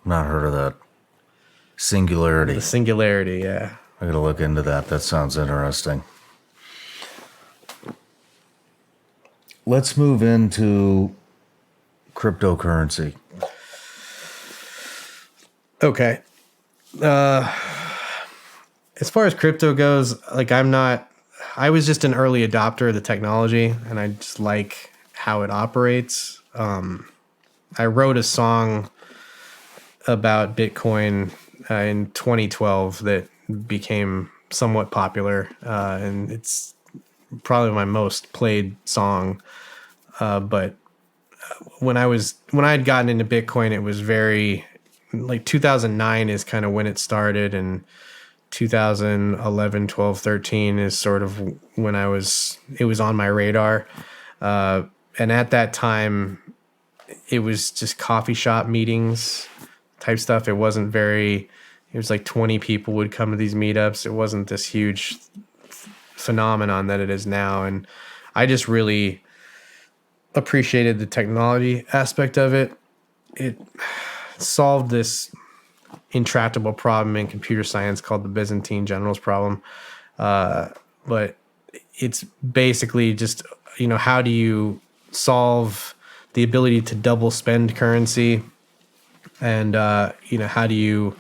Not heard of that. Singularity. The singularity, yeah. I gotta look into that. That sounds interesting. Let's move into cryptocurrency. Okay. As far as crypto goes, like I was just an early adopter of the technology and I just like how it operates. I wrote a song about Bitcoin in 2012 that became somewhat popular, and it's probably my most played song. But when I had gotten into Bitcoin, it was very like 2009 is kind of when it started, and 2011, 12, 13 is sort of when it was on my radar. And at that time, it was just coffee shop meetings type stuff. It was like 20 people would come to these meetups. It wasn't this huge phenomenon that it is now. And I just really appreciated the technology aspect of it. It solved this intractable problem in computer science called the Byzantine generals problem. But it's basically just, how do you solve the ability to double spend currency And how do you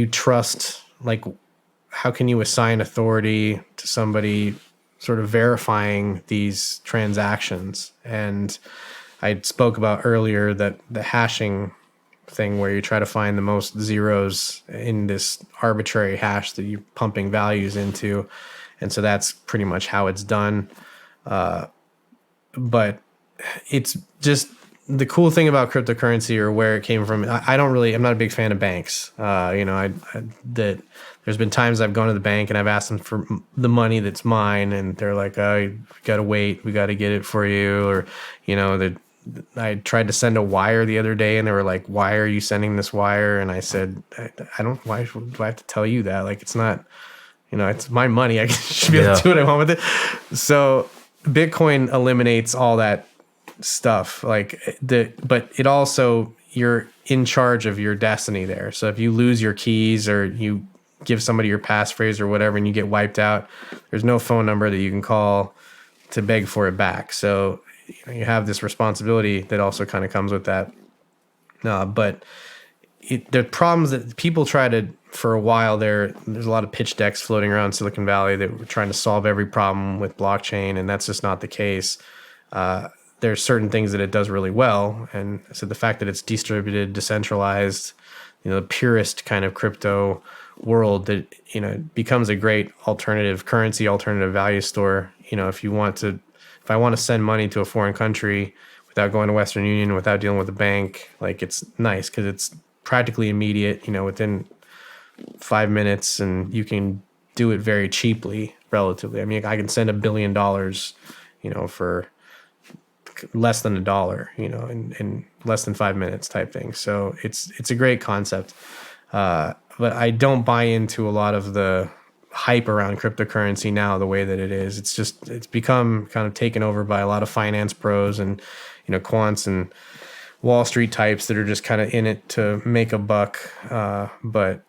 trust, like, how can you assign authority to somebody sort of verifying these transactions? And I spoke about earlier that the hashing thing, where you try to find the most zeros in this arbitrary hash that you're pumping values into. And so that's pretty much how it's done. But it's just the cool thing about cryptocurrency, or where it came from. I'm not a big fan of banks. That there's been times I've gone to the bank and I've asked them for the money that's mine, and they're like, "Oh, you got to wait. We got to get it for you." Or, that I tried to send a wire the other day, and they were like, "Why are you sending this wire?" And I said, "I don't. Why do I have to tell you that? Like, it's not. It's my money. I should be able to do what I want with it." So Bitcoin eliminates all that stuff, but it also, you're in charge of your destiny there. So if you lose your keys, or you give somebody your passphrase or whatever, and you get wiped out, there's no phone number that you can call to beg for it back. So you have this responsibility that also kind of comes with that. But the problems that people try to, for a while there's a lot of pitch decks floating around Silicon Valley that were trying to solve every problem with blockchain, and that's just not the case. There's certain things that it does really well, and so the fact that it's distributed, decentralized, the purest kind of crypto world, that becomes a great alternative currency, alternative value store. If I want to send money to a foreign country without going to Western Union, without dealing with a bank, like, it's nice because it's practically immediate, within 5 minutes, and you can do it very cheaply, relatively. I mean, I can send $1 billion, for less than $1, in less than 5 minutes type thing. So it's a great concept. But I don't buy into a lot of the hype around cryptocurrency now, the way that it is. It's become kind of taken over by a lot of finance pros and, quants and Wall Street types that are just kind of in it to make a buck. But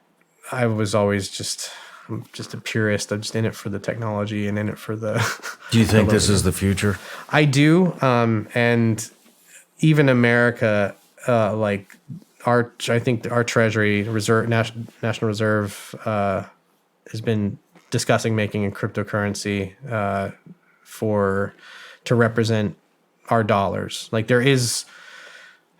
I was always I'm just a purist. I'm just in it for the technology and in it for the. Do you think this is the future? I do. And even America, I think our Treasury Reserve, National Reserve, has been discussing making a cryptocurrency to represent our dollars. Like, there's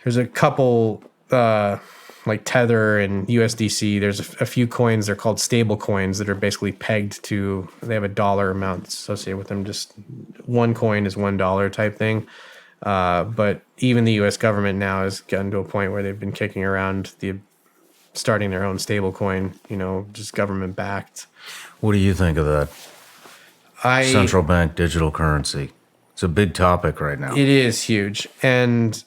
a couple, like Tether and USDC. There's a few coins. They're called stable coins that are basically pegged to. They have a dollar amount associated with them. Just one coin is $1 type thing. But even the U.S. government now has gotten to a point where they've been kicking around starting their own stable coin. Just government backed. What do you think of that? Central bank digital currency. It's a big topic right now. It is huge. And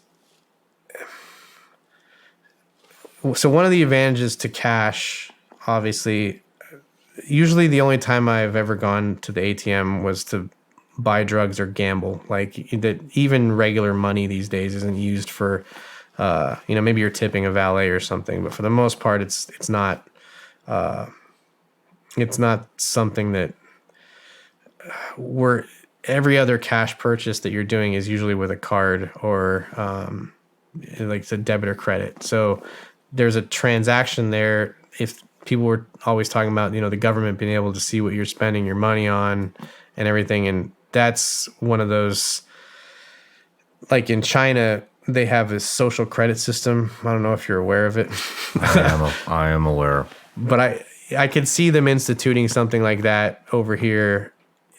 so one of the advantages to cash, obviously, usually the only time I've ever gone to the ATM was to buy drugs or gamble. Like, that, even regular money these days isn't used for, maybe you're tipping a valet or something, but for the most part, it's not something that every other cash purchase that you're doing is usually with a card, or like it's a debit or credit. So there's a transaction there. If people were always talking about, the government being able to see what you're spending your money on and everything. And that's one of those, like in China, they have this social credit system. I don't know if you're aware of it. I am aware. But I could see them instituting something like that over here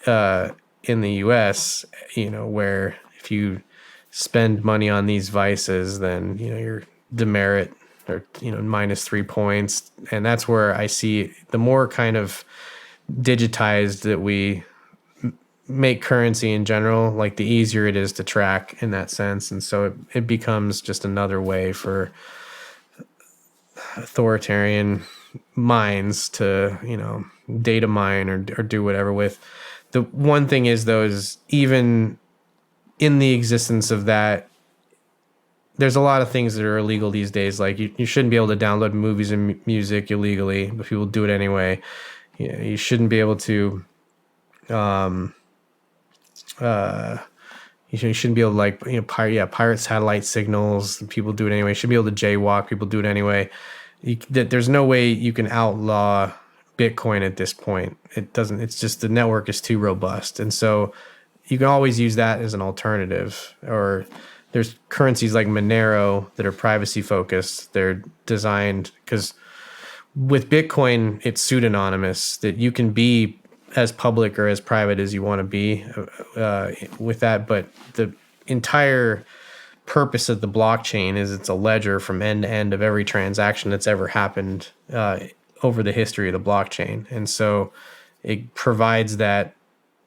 in the U.S., where if you spend money on these vices, then, you're demerit, or, -3 points. And that's where I see the more kind of digitized that we make currency in general, like, the easier it is to track in that sense. And so it becomes just another way for authoritarian minds to, data mine or do whatever with. The one thing is, though, is even in the existence of that, there's a lot of things that are illegal these days. Like, you shouldn't be able to download movies and music illegally, but people do it anyway. You shouldn't be able to, You shouldn't be able to pirate satellite signals. People do it anyway. You should be able to jaywalk. People do it anyway. There's no way you can outlaw Bitcoin at this point. It doesn't. It's just the network is too robust, and so you can always use that as an alternative. Or there's currencies like Monero that are privacy focused. They're designed because with Bitcoin, it's pseudonymous, that you can be as public or as private as you want to be with that. But the entire purpose of the blockchain is it's a ledger from end to end of every transaction that's ever happened over the history of the blockchain. And so it provides that,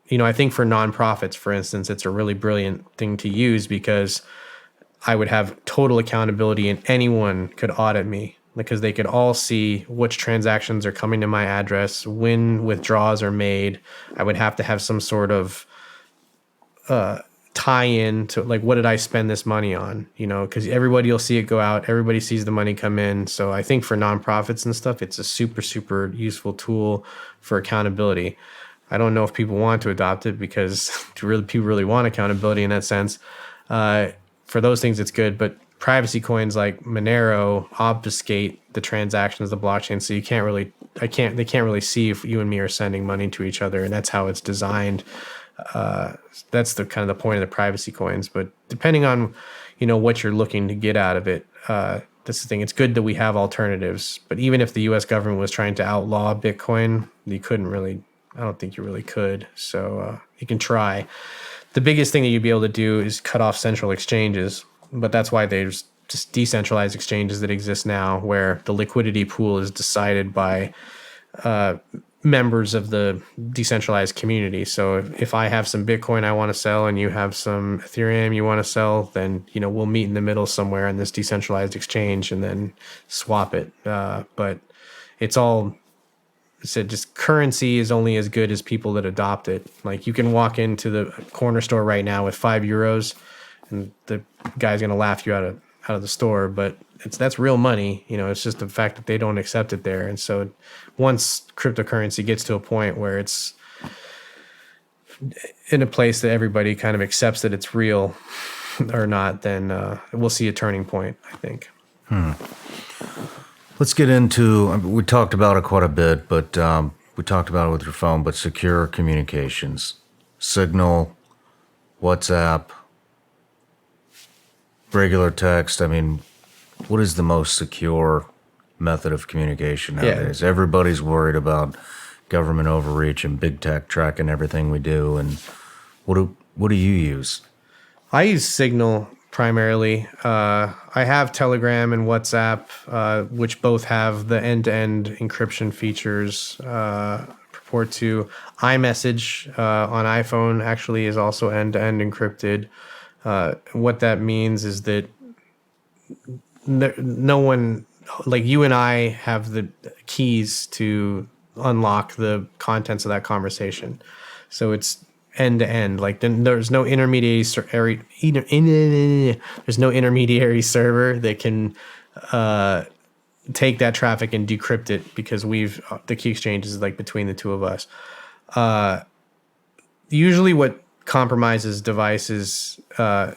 I think for nonprofits, for instance, it's a really brilliant thing to use because I would have total accountability and anyone could audit me because they could all see which transactions are coming to my address, when withdrawals are made. I would have to have some sort of tie in to like, what did I spend this money on? Because everybody will see it go out. Everybody sees the money come in. So I think for nonprofits and stuff, it's a super, super useful tool for accountability. I don't know if people want to adopt it because people really want accountability in that sense. For those things, it's good, but privacy coins like Monero obfuscate the transactions of the blockchain, so they can't really see if you and me are sending money to each other, and that's how it's designed. That's the kind of the point of the privacy coins. But depending on what you're looking to get out of it, that's the thing. It's good that we have alternatives. But even if the U.S. government was trying to outlaw Bitcoin, you couldn't really. I don't think you really could. So you can try. The biggest thing that you'd be able to do is cut off central exchanges. But that's why there's just decentralized exchanges that exist now, where the liquidity pool is decided by members of the decentralized community. So if I have some Bitcoin I want to sell and you have some Ethereum you want to sell, then we'll meet in the middle somewhere in this decentralized exchange and then swap it. But it's all said, just currency is only as good as people that adopt it. Like you can walk into the corner store right now with €5 and the guy's going to laugh you out of the store, but that's real money. It's just the fact that they don't accept it there. And so once cryptocurrency gets to a point where it's in a place that everybody kind of accepts that it's real or not, then we'll see a turning point, I think. Let's get into, we talked about it quite a bit, but we talked about it with your phone, but secure communications, Signal, WhatsApp, regular text. I mean, what is the most secure method of communication nowadays? Yeah. Everybody's worried about government overreach and big tech tracking everything we do. And what do you use? I use Signal primarily. I have Telegram and WhatsApp, which both have the end-to-end encryption features. Purport to iMessage on iPhone actually is also end-to-end encrypted. What that means is that no one, like you and I, have the keys to unlock the contents of that conversation. So it's end to end. Like there's no intermediary server that can take that traffic and decrypt it, because the key exchange is like between the two of us. Usually what compromises devices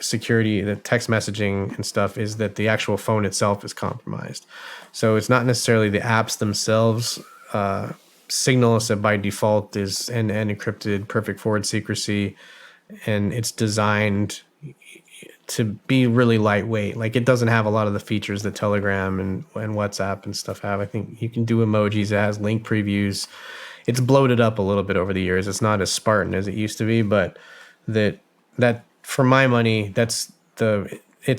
security, the text messaging and stuff, is that the actual phone itself is compromised. So it's not necessarily the apps themselves. Signal said by default is end-to-end encrypted, perfect forward secrecy, and it's designed to be really lightweight. Like it doesn't have a lot of the features that Telegram and WhatsApp and stuff have. I think you can do emojis, it has link previews. It's bloated up a little bit over the years. It's not as Spartan as it used to be, but that for my money, it's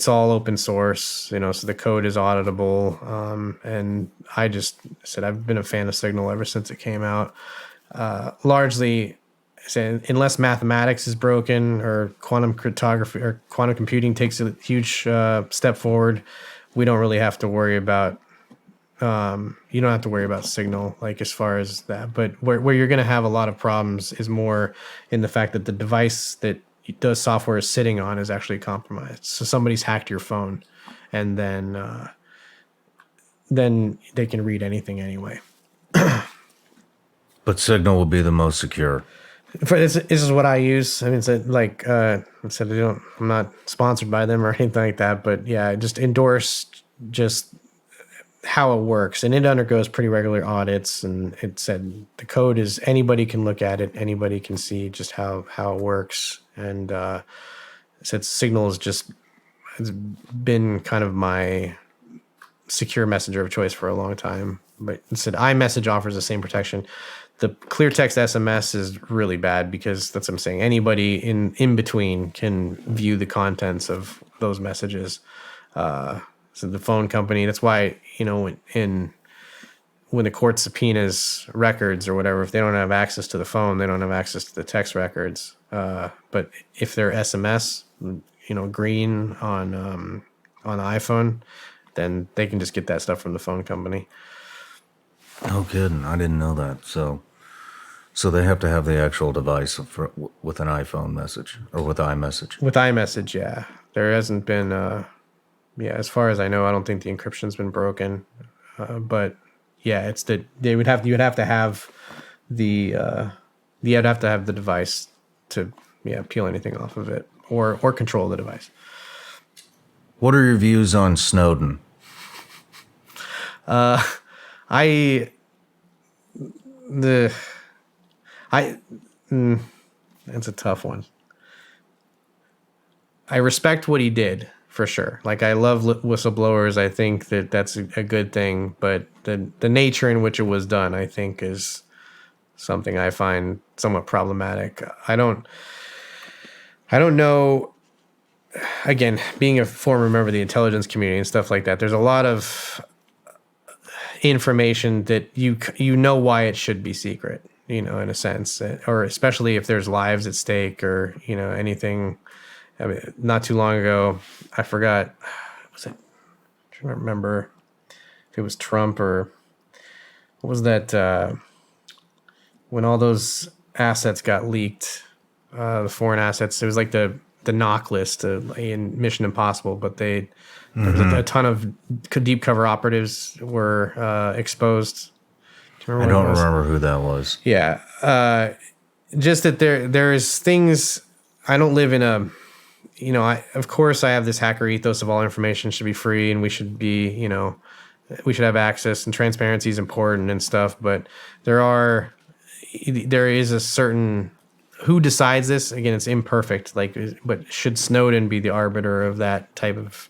all open source, so the code is auditable. And I just said I've been a fan of Signal ever since it came out. Largely, unless mathematics is broken or quantum cryptography or quantum computing takes a huge step forward, we don't really have to worry about. You don't have to worry about Signal, like as far as that. But where you're going to have a lot of problems is more in the fact that the device that the software is sitting on is actually compromised. So somebody's hacked your phone, and then they can read anything anyway. But Signal will be the most secure. this is what I use. I mean, it's like I said, I'm not sponsored by them or anything like that, but yeah, I just endorse just how it works, and it undergoes pretty regular audits. And it said the code is anybody can look at it, anybody can see just how it works. And it said Signal is just it's been kind of my secure messenger of choice for a long time. But it said iMessage offers the same protection. The clear text SMS is really bad because that's what I'm saying. Anybody in between can view the contents of those messages. So the phone company, that's why, when the court subpoenas records or whatever, if they don't have access to the phone, they don't have access to the text records. But if they're SMS, green on the iPhone, then they can just get that stuff from the phone company. No kidding. I didn't know that. So they have to have the actual device with an iPhone message or with iMessage. With iMessage, yeah. There hasn't been, as far as I know, I don't think the encryption's been broken. But yeah, it's that you would have to have the device to peel anything off of it or control the device. What are your views on Snowden? It's a tough one. I respect what he did for sure. Like, I love whistleblowers. I think that's a good thing, but the nature in which it was done, I think, is something I find somewhat problematic. I don't know. Again, being a former member of the intelligence community and stuff like that, there's a lot of information that you know why it should be secret, in a sense, or especially if there's lives at stake or, anything. I mean, not too long ago, I forgot, was it, I'm trying to remember if it was Trump or what was that, when all those assets got leaked, the foreign assets, it was like the knock list in Mission Impossible, but there was a ton of deep cover operatives were exposed. I don't remember who that was. Yeah. Just that there is things. I don't live in a, of course I have this hacker ethos of all information should be free and we should be, we should have access and transparency is important and stuff. But there is a certain, who decides this? Again, it's imperfect. But should Snowden be the arbiter of that type of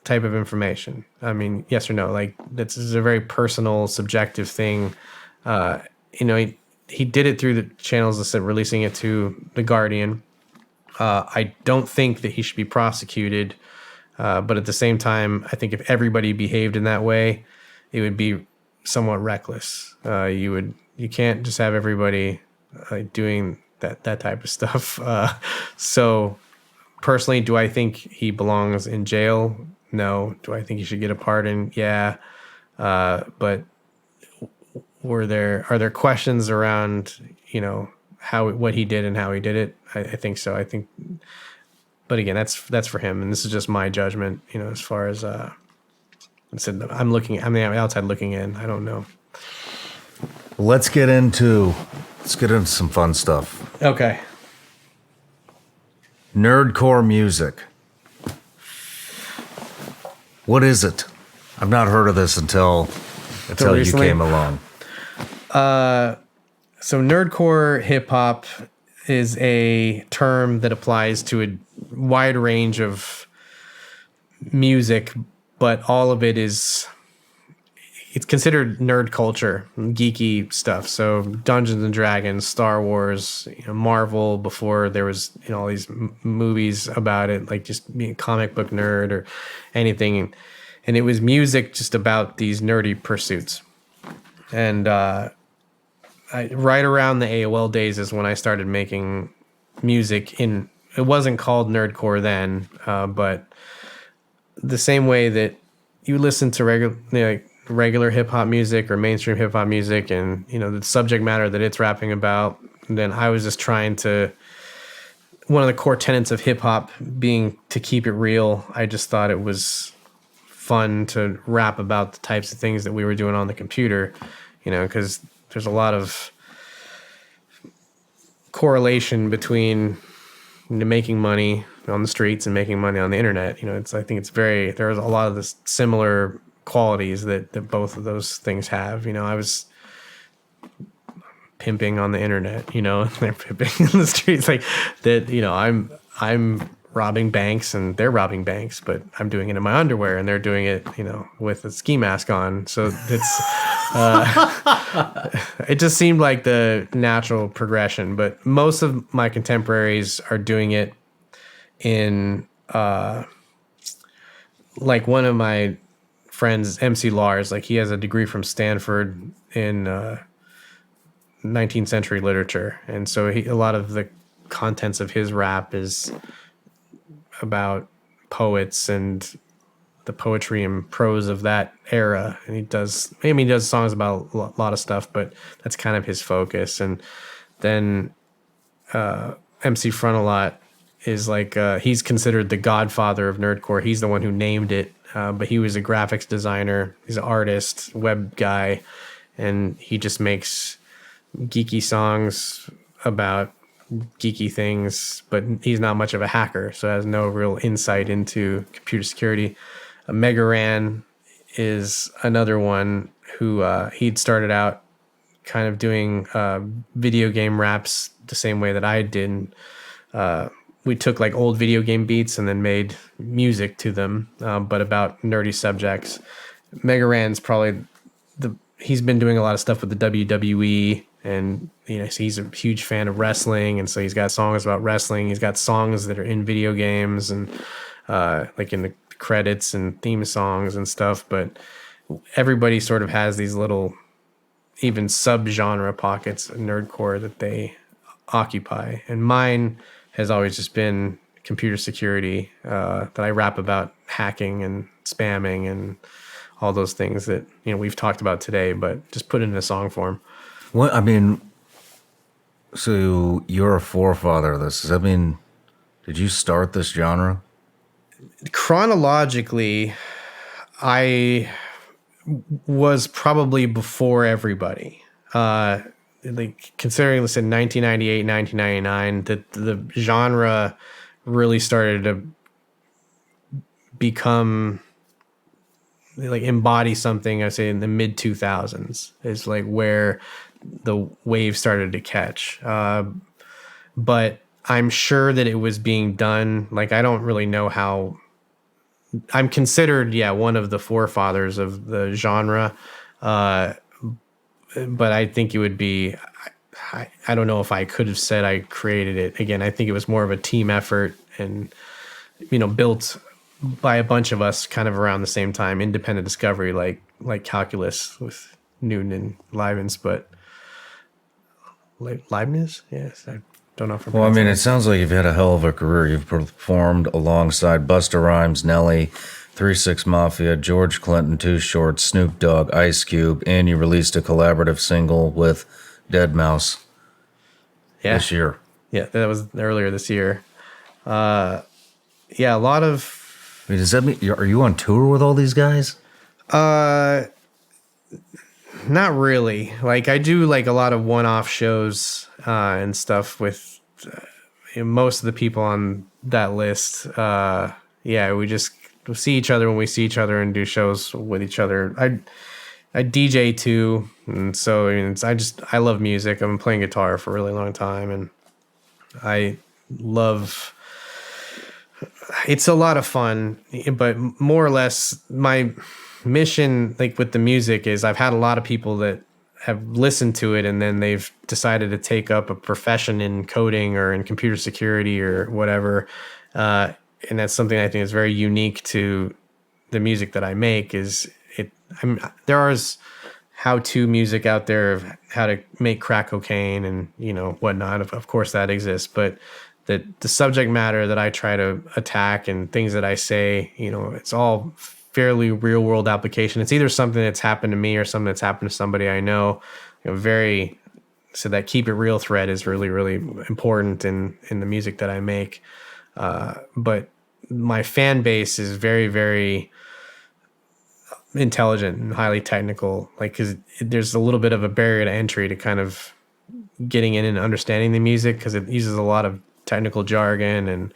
information? I mean, yes or no? Like, this is a very personal, subjective thing. He did it through the channels that said releasing it to The Guardian. I don't think that he should be prosecuted, but at the same time, I think if everybody behaved in that way, it would be somewhat reckless. You can't just have everybody doing that type of stuff. So personally, do I think he belongs in jail? No. Do I think he should get a pardon? Yeah. But are there questions around, what he did and how he did it? I think so. I think, but again, that's for him. And this is just my judgment, as far as, I'm the outside looking in. I don't know. Let's get into some fun stuff. Okay. NERDCore music. What is it? I've not heard of this until you came along. So NERDCore hip hop is a term that applies to a wide range of music, but all of it's considered nerd culture, geeky stuff. So Dungeons and Dragons, Star Wars, Marvel, before there was all these movies about it, like just being a comic book nerd or anything. And it was music just about these nerdy pursuits. And right around the AOL days is when I started making music. It wasn't called NERDCore then, but the same way that you listen to regular hip hop music or mainstream hip hop music, and the subject matter that it's rapping about, and then I was just trying to. One of the core tenets of hip hop being to keep it real. I just thought it was fun to rap about the types of things that we were doing on the computer, because there's a lot of correlation between making money on the streets and making money on the internet. I think there's a lot of the similar qualities that both of those things have. I was pimping on the internet, they're pimping in the streets like that. I'm robbing banks and they're robbing banks, but I'm doing it in my underwear and they're doing it, with a ski mask on. So it's, it just seemed like the natural progression, but most of my contemporaries are doing it in, like one of my friends, MC Lars, like he has a degree from Stanford in, 19th century literature. And so a lot of the contents of his rap is about poets and the poetry and prose of that era. And he does songs about a lot of stuff, but that's kind of his focus. And then MC Frontalot is like, he's considered the godfather of nerdcore. He's the one who named it, but he was a graphics designer. He's an artist, web guy, and he just makes geeky songs about geeky things, but he's not much of a hacker, so has no real insight into computer security. Megaran is another one who he'd started out kind of doing video game raps the same way that I did. We took like old video game beats and then made music to them, but about nerdy subjects. Megaran's probably he's been doing a lot of stuff with the WWE. And, so he's a huge fan of wrestling. And so he's got songs about wrestling. He's got songs that are in video games and like in the credits and theme songs and stuff. But everybody sort of has these little, even sub-genre pockets of nerdcore that they occupy. And mine has always just been computer security, that I rap about hacking and spamming and all those things that, we've talked about today, but just put it in a song form. What so you're a forefather of this. Does that mean, did you start this genre? Chronologically, I was probably before everybody. Like considering, let's say 1998, 1999, that the genre really started to become like embody something. I'd say in the mid 2000s is like where the wave started to catch. But I'm sure that it was being done. Like, I don't really know how. I'm considered, one of the forefathers of the genre. But I think it would be, I don't know if I could have said I created it. Again, I think it was more of a team effort and, built by a bunch of us kind of around the same time, independent discovery, like calculus with Newton and Leibniz, but Leibniz? Yes. I don't know if I'm Well, it sounds like you've had a hell of a career. You've performed alongside Busta Rhymes, Nelly, 3 6 Mafia, George Clinton, Too Short, Snoop Dogg, Ice Cube, and you released a collaborative single with Deadmau5 this year. Yeah, that was earlier this year. A lot of... Does that mean, are you on tour with all these guys? Not really. Like, I do like a lot of one-off shows and stuff with most of the people on that list. We just see each other when we see each other and do shows with each other. I DJ too, and so I love music. I've been playing guitar for a really long time, and I love. It's a lot of fun, but more or less my mission, like with the music, is I've had a lot of people that have listened to it and then they've decided to take up a profession in coding or in computer security or whatever. And that's something I think is very unique to the music that I make. There is how-to music out there of how to make crack cocaine and whatnot. Of course that exists, but the subject matter that I try to attack and things that I say, it's all fairly real world application. It's either something that's happened to me or something that's happened to somebody I know. So that keep it real thread is really, really important in the music that I make. But my fan base is very, very intelligent and highly technical. Like, 'cause there's a little bit of a barrier to entry to kind of getting in and understanding the music, because it uses a lot of technical jargon, and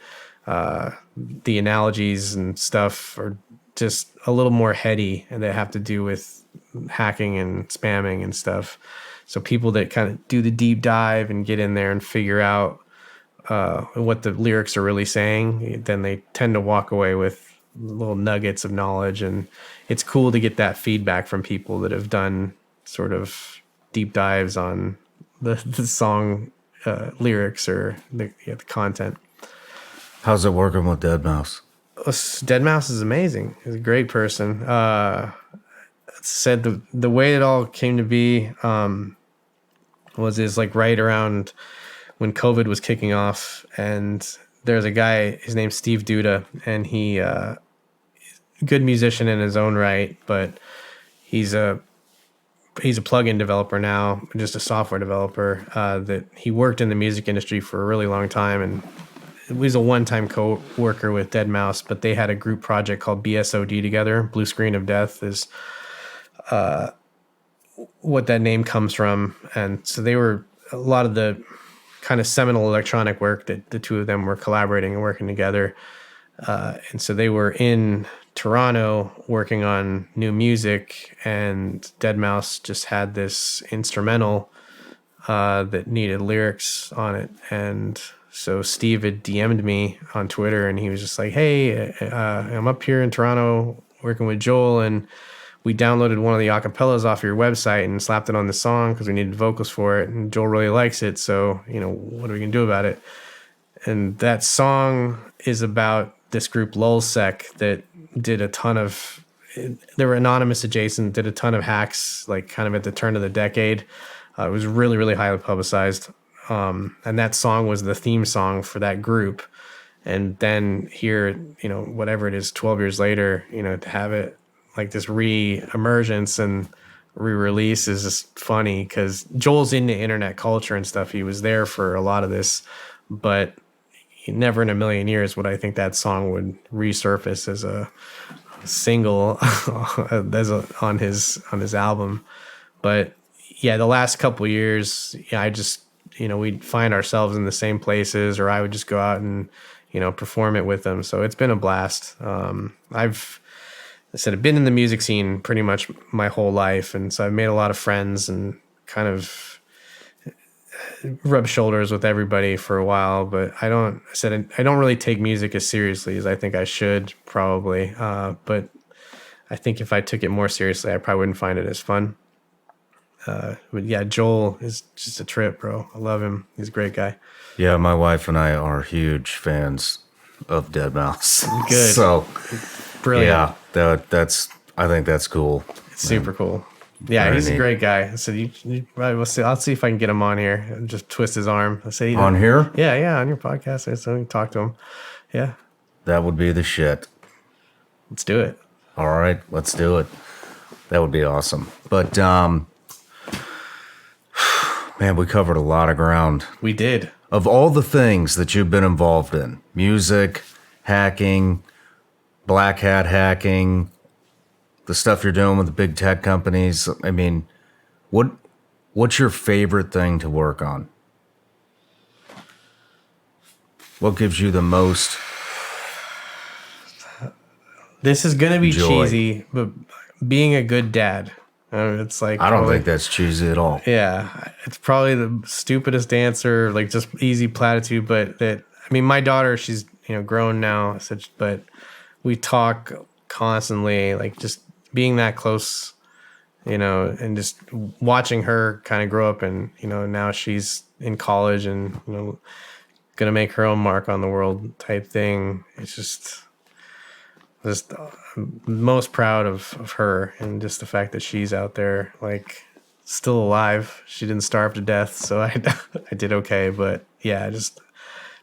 the analogies and stuff are just a little more heady, and they have to do with hacking and spamming and stuff. So people that kind of do the deep dive and get in there and figure out what the lyrics are really saying, then they tend to walk away with little nuggets of knowledge. And it's cool to get that feedback from people that have done sort of deep dives on the song lyrics or the content. How's it working with Deadmau5? Deadmau5 is amazing. He's a great person. Said the way it all came to be was like right around when COVID was kicking off, and there's a guy, his name's Steve Duda, and he good musician in his own right, but he's a plugin developer now, just a software developer. That he worked in the music industry for a really long time, and he was a one-time co-worker with Deadmau5, but they had a group project called BSOD together. Blue Screen of Death is what that name comes from. And so they were a lot of the kind of seminal electronic work that the two of them were collaborating and working together. And so they were in Toronto working on new music, and Deadmau5 just had this instrumental that needed lyrics on it. And so Steve had DM'd me on Twitter, and he was just like, hey, I'm up here in Toronto working with Joel, and we downloaded one of the acapellas off your website and slapped it on the song because we needed vocals for it. And Joel really likes it. So, what are we going to do about it? And that song is about this group Lulsec that did a ton of, they were anonymous adjacent, did a ton of hacks, like kind of at the turn of the decade. It was really, really highly publicized. And that song was the theme song for that group. And then here, whatever it is, 12 years later, to have it like this re-emergence and re-release is just funny, because Joel's into internet culture and stuff. He was there for a lot of this, but never in a million years would I think that song would resurface as a single on his album. But yeah, the last couple of years, I just, we'd find ourselves in the same places, or I would just go out and, perform it with them. So it's been a blast. I've been in the music scene pretty much my whole life. And so I've made a lot of friends and kind of rubbed shoulders with everybody for a while, but I don't really take music as seriously as I think I should probably. But I think if I took it more seriously, I probably wouldn't find it as fun. But yeah, Joel is just a trip, bro. I love him. He's a great guy. Yeah, my wife and I are huge fans of Deadmau5. Good. So, brilliant. Yeah, I think that's cool. It's super cool. Yeah, he's a great guy. So we'll see. I'll see if I can get him on here and just twist his arm. I'll say on here. Yeah, on your podcast. So we can talk to him. Yeah, that would be the shit. Let's do it. All right, let's do it. That would be awesome. But man, we covered a lot of ground. We did. Of all the things that you've been involved in, music, hacking, black hat hacking, the stuff you're doing with the big tech companies, I mean, what's your favorite thing to work on? What gives you the most? This is going to be joy? Cheesy, but being a good dad. It's like, I don't think that's cheesy at all. Yeah, it's probably the stupidest answer, like just easy platitude. But my daughter, she's grown now, but we talk constantly, like just being that close, and just watching her kind of grow up, and now she's in college and gonna make her own mark on the world type thing. It's just most proud of her, and just the fact that she's out there, like, still alive. She didn't starve to death, so I did okay. But yeah, just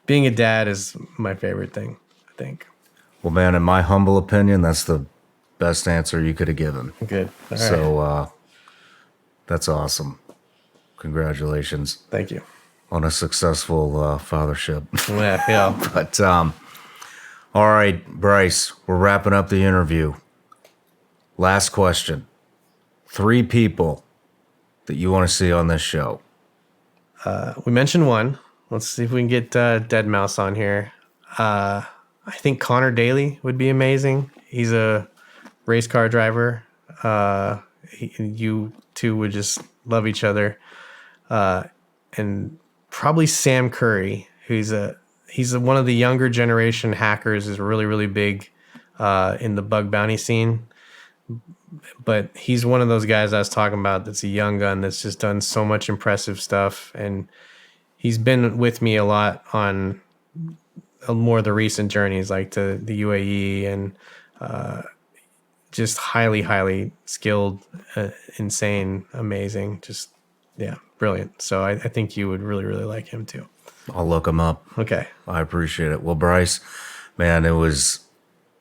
being a dad is my favorite thing, I think. Well, man, in my humble opinion, that's the best answer you could have given. Good. All right. So that's awesome. Congratulations. Thank you. On a successful fathership. Yeah. But all right, Bryce, we're wrapping up the interview. Last question. 3 people that you want to see on this show. We mentioned one. Let's see if we can get Dead Mouse on here. I think Connor Daly would be amazing. He's a race car driver. You two would just love each other. And probably Sam Curry, he's one of the younger generation hackers, is really, really big in the bug bounty scene. But he's one of those guys I was talking about that's a young gun that's just done so much impressive stuff. And he's been with me a lot on more of the recent journeys, like to the UAE, and just highly, highly skilled, insane, amazing, just, yeah, brilliant. So I think you would really, really like him too. I'll look him up. Okay. I appreciate it. Well, Bryce, man,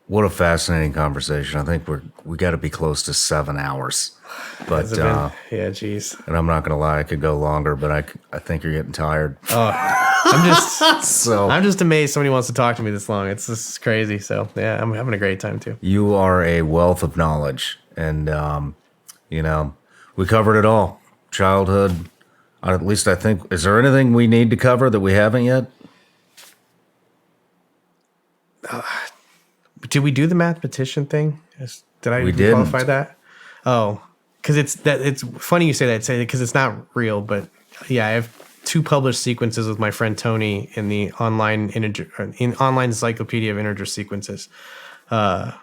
what a fascinating conversation. I think we got to be close to 7 hours. But yeah, geez. And I'm not gonna lie, I could go longer, but I think you're getting tired. I'm just amazed somebody wants to talk to me this long. This is crazy. So yeah, I'm having a great time too. You are a wealth of knowledge, and we covered it all. Childhood, at least I think. Is there anything we need to cover that we haven't yet? Did we do the mathematician thing? Did I qualify that? Oh, because it's funny you say that, because it's not real. But yeah, I have 2 published sequences with my friend Tony in the online encyclopedia of integer sequences. Yeah,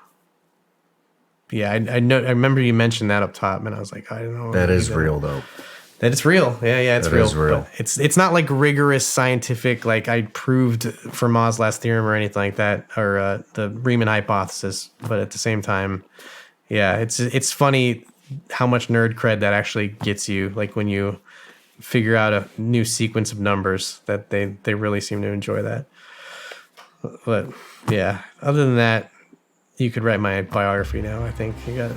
I remember you mentioned that up top, and I was like, I don't know. That is real, though. That it's real. Yeah, it's real. Is real. But it's not like rigorous scientific, like I proved Fermat's last theorem or anything like that, or the Riemann hypothesis. But at the same time, yeah, it's funny how much nerd cred that actually gets you. Like when you figure out a new sequence of numbers, that they really seem to enjoy that. But yeah, other than that, you could write my biography now. I think you got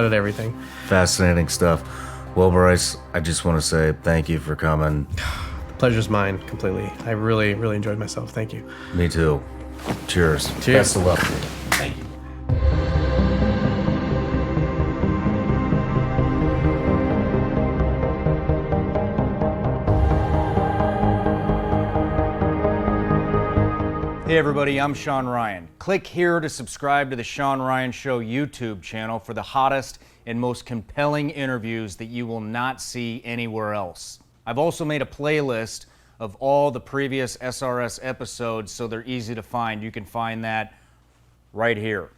it everything. Fascinating stuff. Well, Bryce, I just want to say thank you for coming. The pleasure's mine completely. I really, really enjoyed myself. Thank you. Me too. Cheers. Cheers. Best of luck. Thank you. Hey everybody, I'm Shawn Ryan. Click here to subscribe to the Shawn Ryan Show YouTube channel for the hottest and most compelling interviews that you will not see anywhere else. I've also made a playlist of all the previous SRS episodes so they're easy to find. You can find that right here.